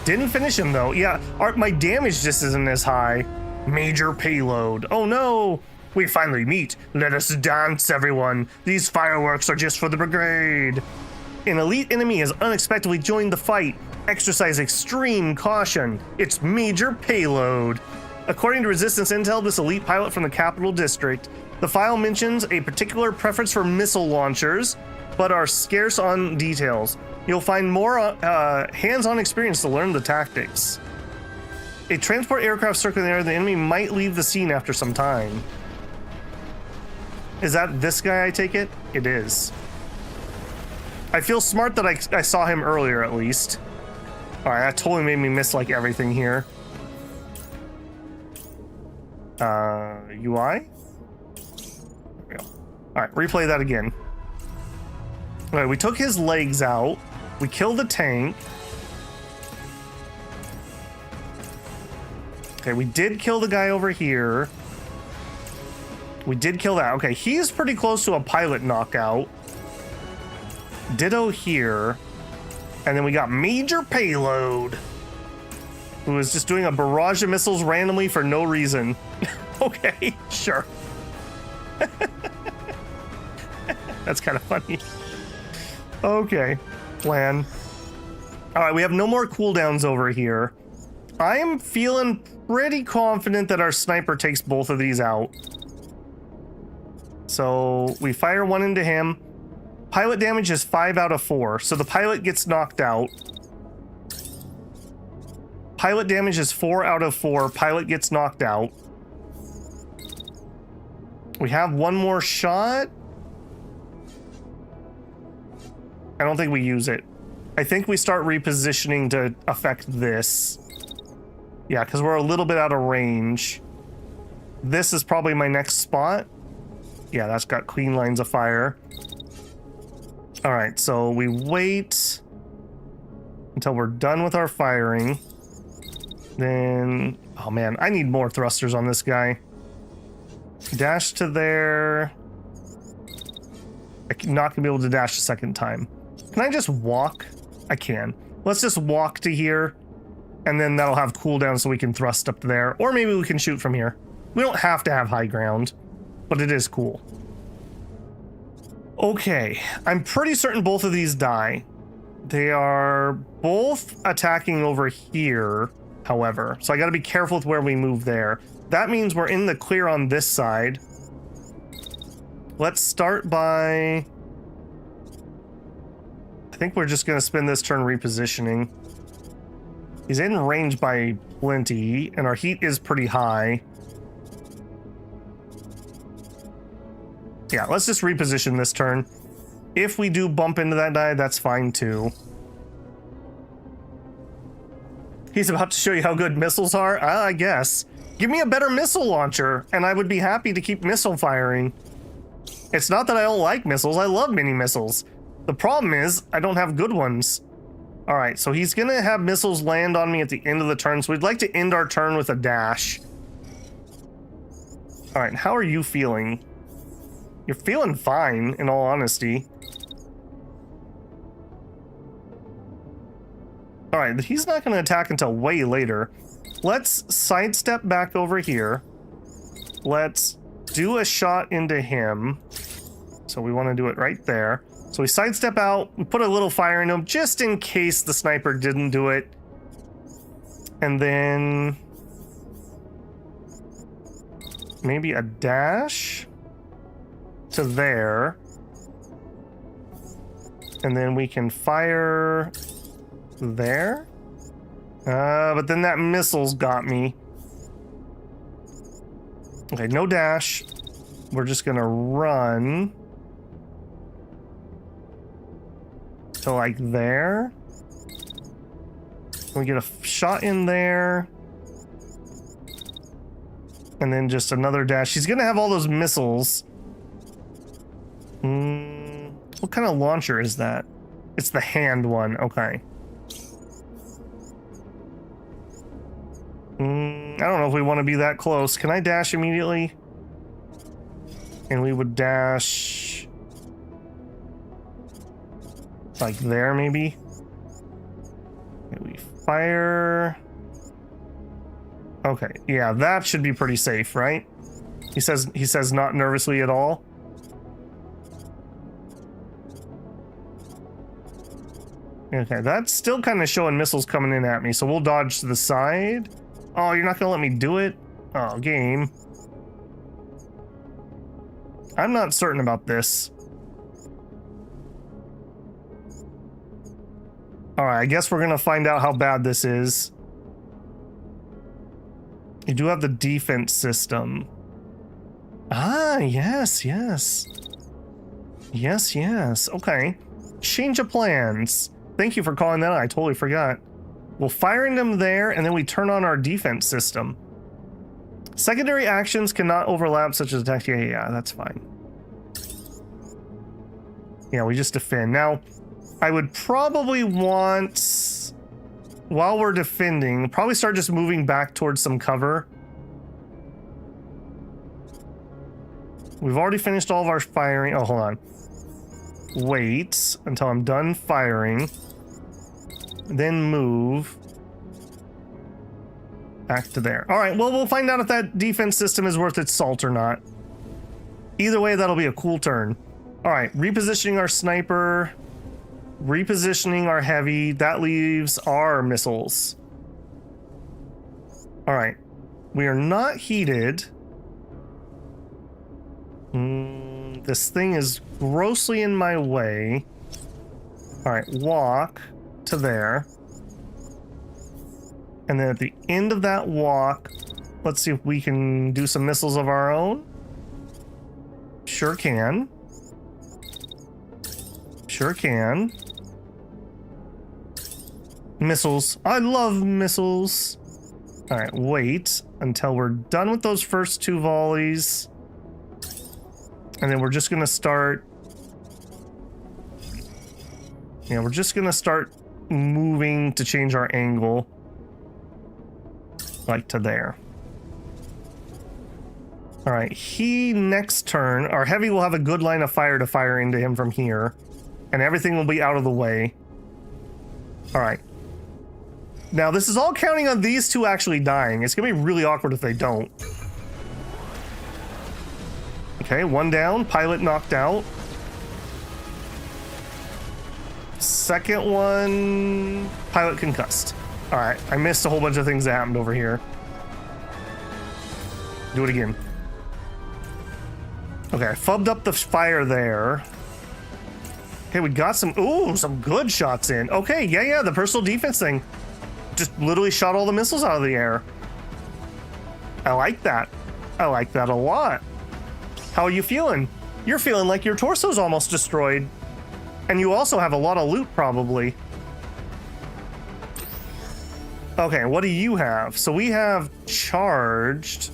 Didn't finish him though. Yeah, my damage just isn't as high. Major payload. Oh no! We finally meet. Let us dance, everyone. These fireworks are just for the Brigade. An elite enemy has unexpectedly joined the fight. Exercise extreme caution. It's major payload. According to Resistance Intel, this elite pilot from the Capital District, the file mentions a particular preference for missile launchers, but are scarce on details. You'll find more hands-on experience to learn the tactics. A transport aircraft circling the air, the enemy might leave the scene after some time. Is that this guy, I take it? It is. I feel smart that I saw him earlier, at least. All right, that totally made me miss, like, everything here. UI? There we go. All right, replay that again. All right, we took his legs out. We killed the tank. Okay, we did kill the guy over here. We did kill that. Okay, he's pretty close to a pilot knockout. Ditto here. And then we got Major Payload, who is just doing a barrage of missiles randomly for no reason. Okay, sure. That's kind of funny. Okay, plan. All right, we have no more cooldowns over here. I am feeling pretty confident that our sniper takes both of these out. So we fire one into him. Pilot damage is 5 out of 4, so the pilot gets knocked out. Pilot damage is 4 out of 4. Pilot gets knocked out. We have one more shot. I don't think we use it. I think we start repositioning to affect this. Yeah, because we're a little bit out of range. This is probably my next spot. Yeah, that's got clean lines of fire. All right, so we wait until we're done with our firing. Then, oh man, I need more thrusters on this guy. Dash to there. I'm not gonna be able to dash a second time. Can I just walk? I can. Let's just walk to here, and then that'll have cooldown so we can thrust up there. Or maybe we can shoot from here. We don't have to have high ground, but it is cool. Okay, I'm pretty certain both of these die. They are both attacking over here, however, so I gotta be careful with where we move there. That means we're in the clear on this side. Let's start by... I think we're just gonna spend this turn repositioning. He's in range by plenty, and our heat is pretty high. Yeah, let's just reposition this turn. If we do bump into that die, that's fine too. He's about to show you how good missiles are? I guess. Give me a better missile launcher, and I would be happy to keep missile firing. It's not that I don't like missiles, I love mini missiles. The problem is, I don't have good ones. Alright, so he's gonna have missiles land on me at the end of the turn, so we'd like to end our turn with a dash. Alright, how are you feeling? You're feeling fine, in all honesty. Alright, he's not gonna attack until way later. Let's sidestep back over here. Let's do a shot into him. So we want to do it right there. So we sidestep out, we put a little fire in him just in case the sniper didn't do it. And then maybe a dash to there. And then we can fire there. But then that missile's got me. Okay, no dash. We're just gonna run to like there. We get a shot in there. And then just another dash. She's gonna have all those missiles. What kind of launcher is that? It's the hand one, okay. I don't know if we want to be that close. Can I dash immediately? And we would dash like there, maybe. Okay, we fire. Okay, yeah, that should be pretty safe, right? He says not nervously at all. Okay, that's still kind of showing missiles coming in at me, so we'll dodge to the side. Oh, you're not gonna let me do it? Oh, game. I'm not certain about this. Alright, I guess we're gonna find out how bad this is. You do have the defense system. Ah, yes, yes. Yes, yes. Okay. Change of plans. Thank you for calling that out. I totally forgot. We'll fire them there, and then we turn on our defense system. Secondary actions cannot overlap, such as attack. Yeah, that's fine. Yeah, we just defend. Now, I would probably want, while we're defending, probably start just moving back towards some cover. We've already finished all of our firing. Oh, hold on. Wait until I'm done firing. Then move back to there. All right, well, we'll find out if that defense system is worth its salt or not. Either way, that'll be a cool turn. All right, repositioning our sniper, repositioning our heavy. That leaves our missiles. All right, we are not heated. This thing is grossly in my way. All right, walk to there. And then at the end of that walk, let's see if we can do some missiles of our own. Sure can. Sure can. Missiles. I love missiles. All right, wait until we're done with those first 2 volleys. And then we're just gonna start... Yeah, we're just gonna start moving to change our angle. Like to there. All right, he next turn, our heavy will have a good line of fire to fire into him from here. And everything will be out of the way. All right. Now, this is all counting on these 2 actually dying. It's gonna be really awkward if they don't. Okay, 1 down, pilot knocked out. Second one, pilot concussed. All right, I missed a whole bunch of things that happened over here. Do it again. Okay, I fubbed up the fire there. Okay, we got some good shots in. Okay, yeah, the personal defense thing. Just literally shot all the missiles out of the air. I like that. I like that a lot. How are you feeling? You're feeling like your torso's almost destroyed. And you also have a lot of loot, probably. Okay, what do you have? So we have charged.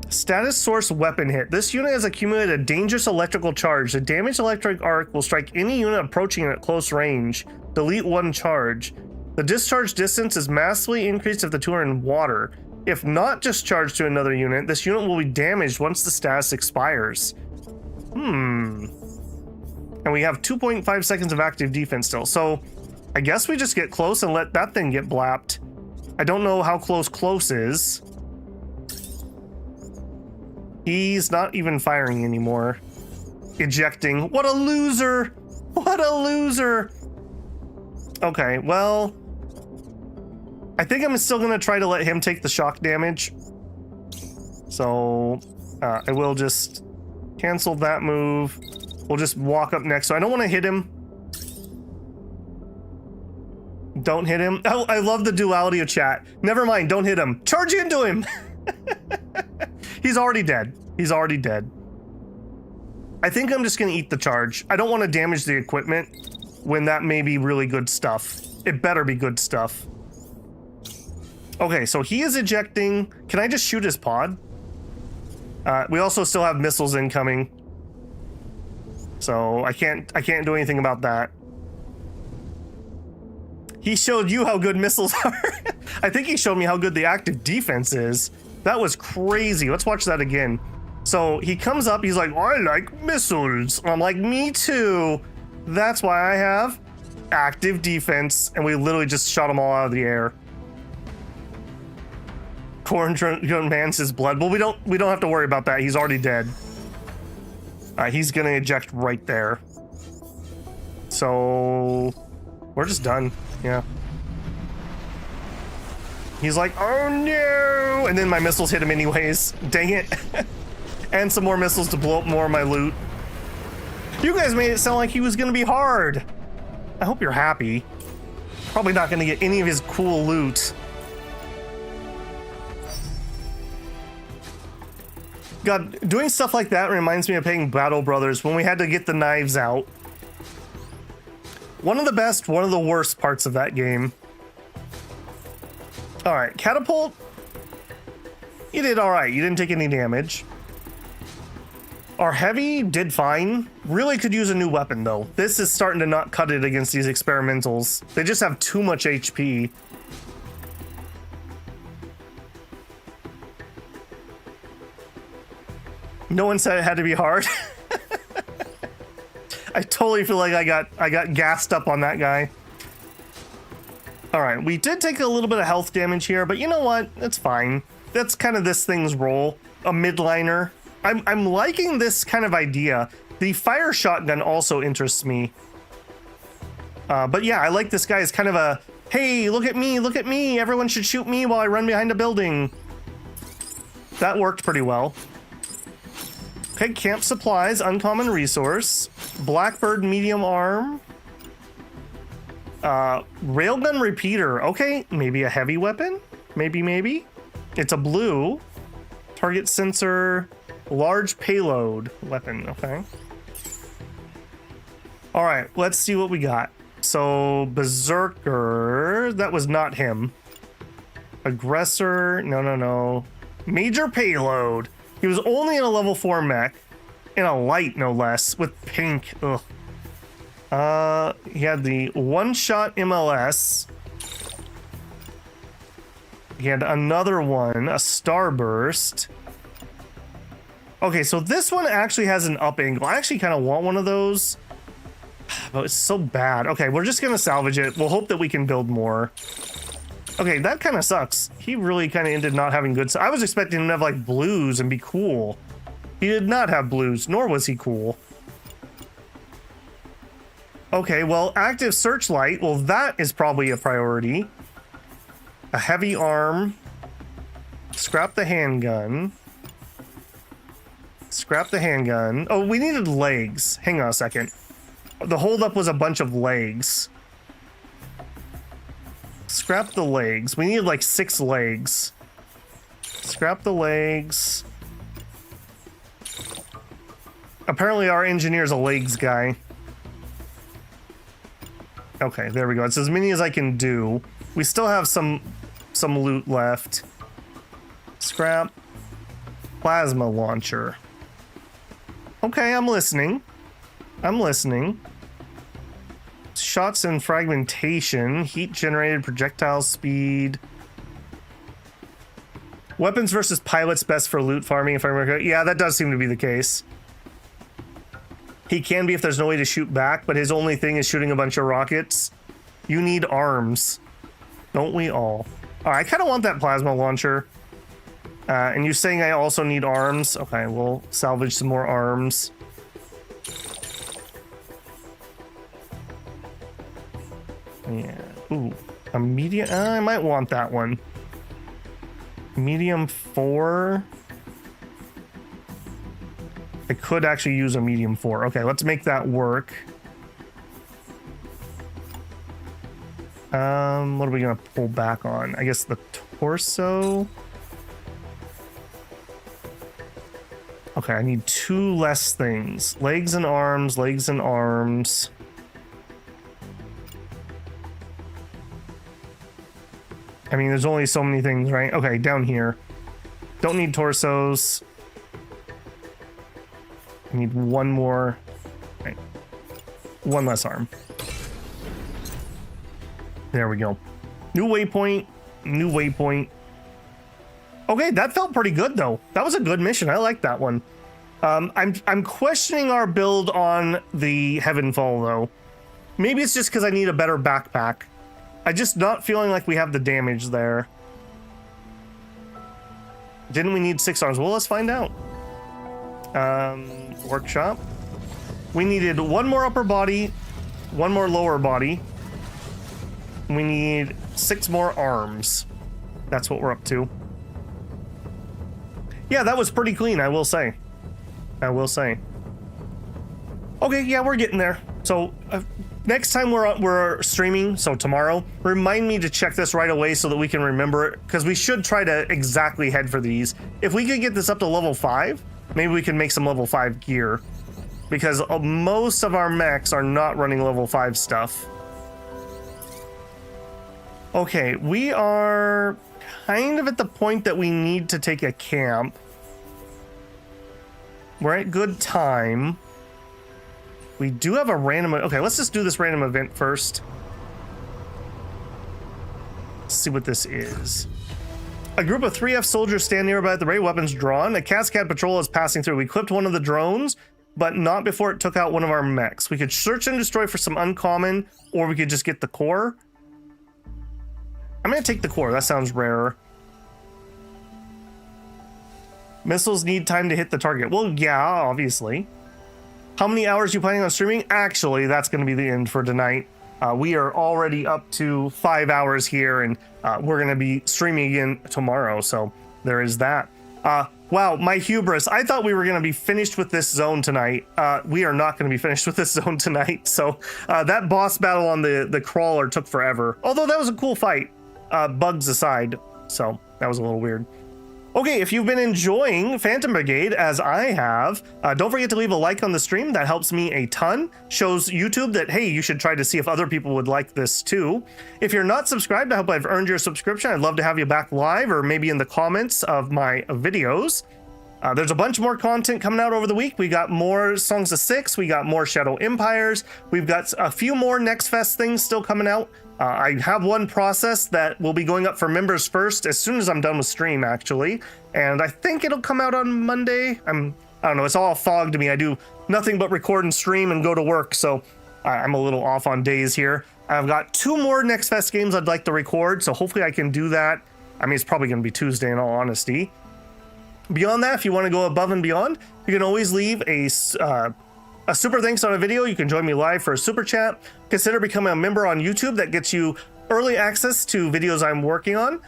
Status source weapon hit. This unit has accumulated a dangerous electrical charge. The damaged electric arc will strike any unit approaching it at close range. Delete 1 charge. The discharge distance is massively increased if the 2 are in water. If not discharged to another unit, this unit will be damaged once the status expires. And we have 2.5 seconds of active defense still. So I guess we just get close and let that thing get blapped. I don't know how close is. He's not even firing anymore. Ejecting. What a loser! What a loser! Okay, well... I think I'm still gonna try to let him take the shock damage. So... I will just cancel that move. We'll just walk up next. So I don't want to hit him. Don't hit him. Oh, I love the duality of chat. Never mind, don't hit him. Charge into him! He's already dead. He's already dead. I think I'm just gonna eat the charge. I don't want to damage the equipment when that may be really good stuff. It better be good stuff. Okay, so he is ejecting. Can I just shoot his pod? We also still have missiles incoming. So I can't do anything about that. He showed you how good missiles are. I think he showed me how good the active defense is. That was crazy. Let's watch that again. So he comes up, he's like, I like missiles. I'm like, me too. That's why I have active defense. And we literally just shot them all out of the air. Corn demands his blood. Well, we don't have to worry about that. He's already dead. He's gonna eject right there. So we're just done. Yeah. He's like, oh no! And then my missiles hit him anyways. Dang it. And some more missiles to blow up more of my loot. You guys made it sound like he was gonna be hard. I hope you're happy. Probably not gonna get any of his cool loot. God, doing stuff like that reminds me of playing Battle Brothers when we had to get the knives out. One of the best, one of the worst parts of that game. Alright, catapult. You did alright, you didn't take any damage. Our heavy did fine. Really could use a new weapon though. This is starting to not cut it against these experimentals. They just have too much HP. No one said it had to be hard. I totally feel like I got gassed up on that guy. All right, we did take a little bit of health damage here, but you know what? It's fine. That's kind of this thing's role, a midliner. I'm liking this kind of idea. The fire shotgun also interests me. But yeah, I like this guy as kind of a, hey, look at me, everyone should shoot me while I run behind a building. That worked pretty well. Okay, camp supplies, uncommon resource. Blackbird medium arm. Railgun repeater. Okay, maybe a heavy weapon? Maybe. It's a blue. Target sensor. Large payload weapon. Okay. All right, let's see what we got. So Berserker, that was not him. Aggressor, no. Major payload. He was only in a level 4 mech, in a light no less, with pink. Ugh. He had the one-shot MLS. He had another one, a starburst. Okay, so this one actually has an up angle. I actually kind of want one of those, but it's so bad. Okay, we're just gonna salvage it. We'll hope that we can build more. Okay, that kind of sucks. He really kind of ended not having good. I was expecting him to have like blues and be cool. He did not have blues, nor was he cool. Okay, well, active searchlight. Well, that is probably a priority. A heavy arm. Scrap the handgun. Scrap the handgun. Oh, we needed legs. Hang on a second. The holdup was a bunch of legs. Scrap the legs. We needed like 6 legs. Scrap the legs. Apparently our engineer's a legs guy. Okay, there we go. It's as many as I can do. We still have some loot left. Scrap. Plasma launcher. Okay, I'm listening. I'm listening. Shots and fragmentation. Heat generated projectile speed. Weapons versus pilots best for loot farming, if I remember correctly. Yeah, that does seem to be the case. He can be if there's no way to shoot back, but his only thing is shooting a bunch of rockets. You need arms. Don't we all? All right, I kind of want that plasma launcher. And you saying I also need arms? Okay, we'll salvage some more arms. Yeah. Ooh, a medium. I might want that one. Medium 4. I could actually use a medium 4. Okay, let's make that work. What are we gonna pull back on? I guess the torso. Okay, I need 2 less things. Legs and arms, legs and arms. I mean, there's only so many things, right? Okay, down here. Don't need torsos. I need 1 more. Right. 1 less arm. There we go. New waypoint. New waypoint. Okay, that felt pretty good though. That was a good mission. I like that one. I'm questioning our build on the Heavenfall though. Maybe it's just because I need a better backpack. I'm just not feeling like we have the damage there. Didn't we need 6 arms? Well, let's find out. Workshop. We needed 1 more upper body, 1 more lower body. We need 6 more arms. That's what we're up to. Yeah, that was pretty clean, I will say. I will say. Okay, yeah, we're getting there. So next time we're streaming, so tomorrow, remind me to check this right away so that we can remember it, because we should try to exactly head for these. If we could get this up to level 5, maybe we can make some level 5 gear, because most of our mechs are not running level 5 stuff. Okay, we are kind of at the point that we need to take a camp. We're at good time. We do have a random... Okay, let's just do this random event first. Let's see what this is. A group of 3F soldiers stand nearby at the ready, weapons drawn. A Cascade patrol is passing through. We clipped one of the drones, but not before it took out one of our mechs. We could search and destroy for some uncommon, or we could just get the core. I'm gonna take the core. That sounds rarer. Missiles need time to hit the target. Well, yeah, obviously. How many hours are you planning on streaming? Actually, that's going to be the end for tonight. We are already up to 5 hours here, and we're going to be streaming again tomorrow, so there is that. Wow, my hubris. I thought we were going to be finished with this zone tonight. We are not going to be finished with this zone tonight, so that boss battle on the crawler took forever. Although that was a cool fight, bugs aside, so that was a little weird. Okay, if you've been enjoying Phantom Brigade as I have, don't forget to leave a like on the stream. That helps me a ton. Shows YouTube that, hey, you should try to see if other people would like this too. If you're not subscribed, I hope I've earned your subscription. I'd love to have you back live or maybe in the comments of my videos. There's a bunch more content coming out over the week. We got more Songs of Six. We got more Shadow Empires. We've got a few more Next Fest things still coming out. I have one process that will be going up for members first as soon as I'm done with stream, actually. And I think it'll come out on Monday. I don't know. It's all fog to me. I do nothing but record and stream and go to work. So I'm a little off on days here. I've got 2 more Next Fest games I'd like to record. So hopefully I can do that. I mean, it's probably going to be Tuesday in all honesty. Beyond that, if you want to go above and beyond, you can always leave a super thanks on a video. You can join me live for a super chat. Consider becoming a member on YouTube. That gets you early access to videos I'm working on.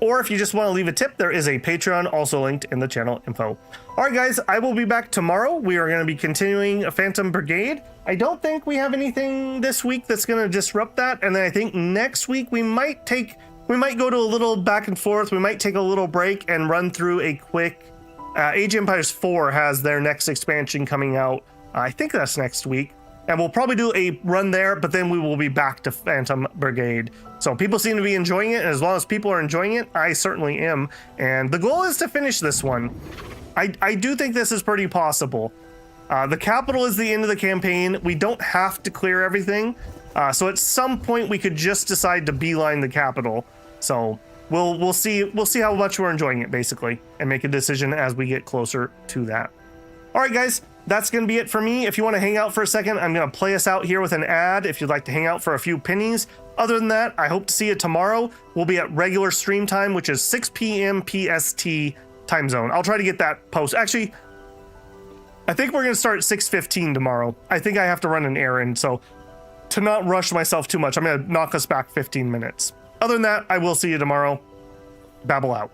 Or if you just want to leave a tip, there is a Patreon also linked in the channel info. All right, guys, I will be back tomorrow. We are going to be continuing Phantom Brigade. I don't think we have anything this week that's going to disrupt that. And then I think next week we might go to a little back and forth. We might take a little break and run through a quick Age of Empires 4 has their next expansion coming out. I think that's next week. And we'll probably do a run there, but then we will be back to Phantom Brigade. So people seem to be enjoying it, and as long as people are enjoying it, I certainly am. And the goal is to finish this one. I do think this is pretty possible. The capital is the end of the campaign. We don't have to clear everything. So at some point we could just decide to beeline the capital. So we'll see how much we're enjoying it, basically, and make a decision as we get closer to that. All right, guys. That's going to be it for me. If you want to hang out for a second, I'm going to play us out here with an ad if you'd like to hang out for a few pennies. Other than that, I hope to see you tomorrow. We'll be at regular stream time, which is 6 p.m. PST time zone. I'll try to get that post. Actually, I think we're going to start at 6:15 tomorrow. I think I have to run an errand, so to not rush myself too much, I'm going to knock us back 15 minutes. Other than that, I will see you tomorrow. Babel out.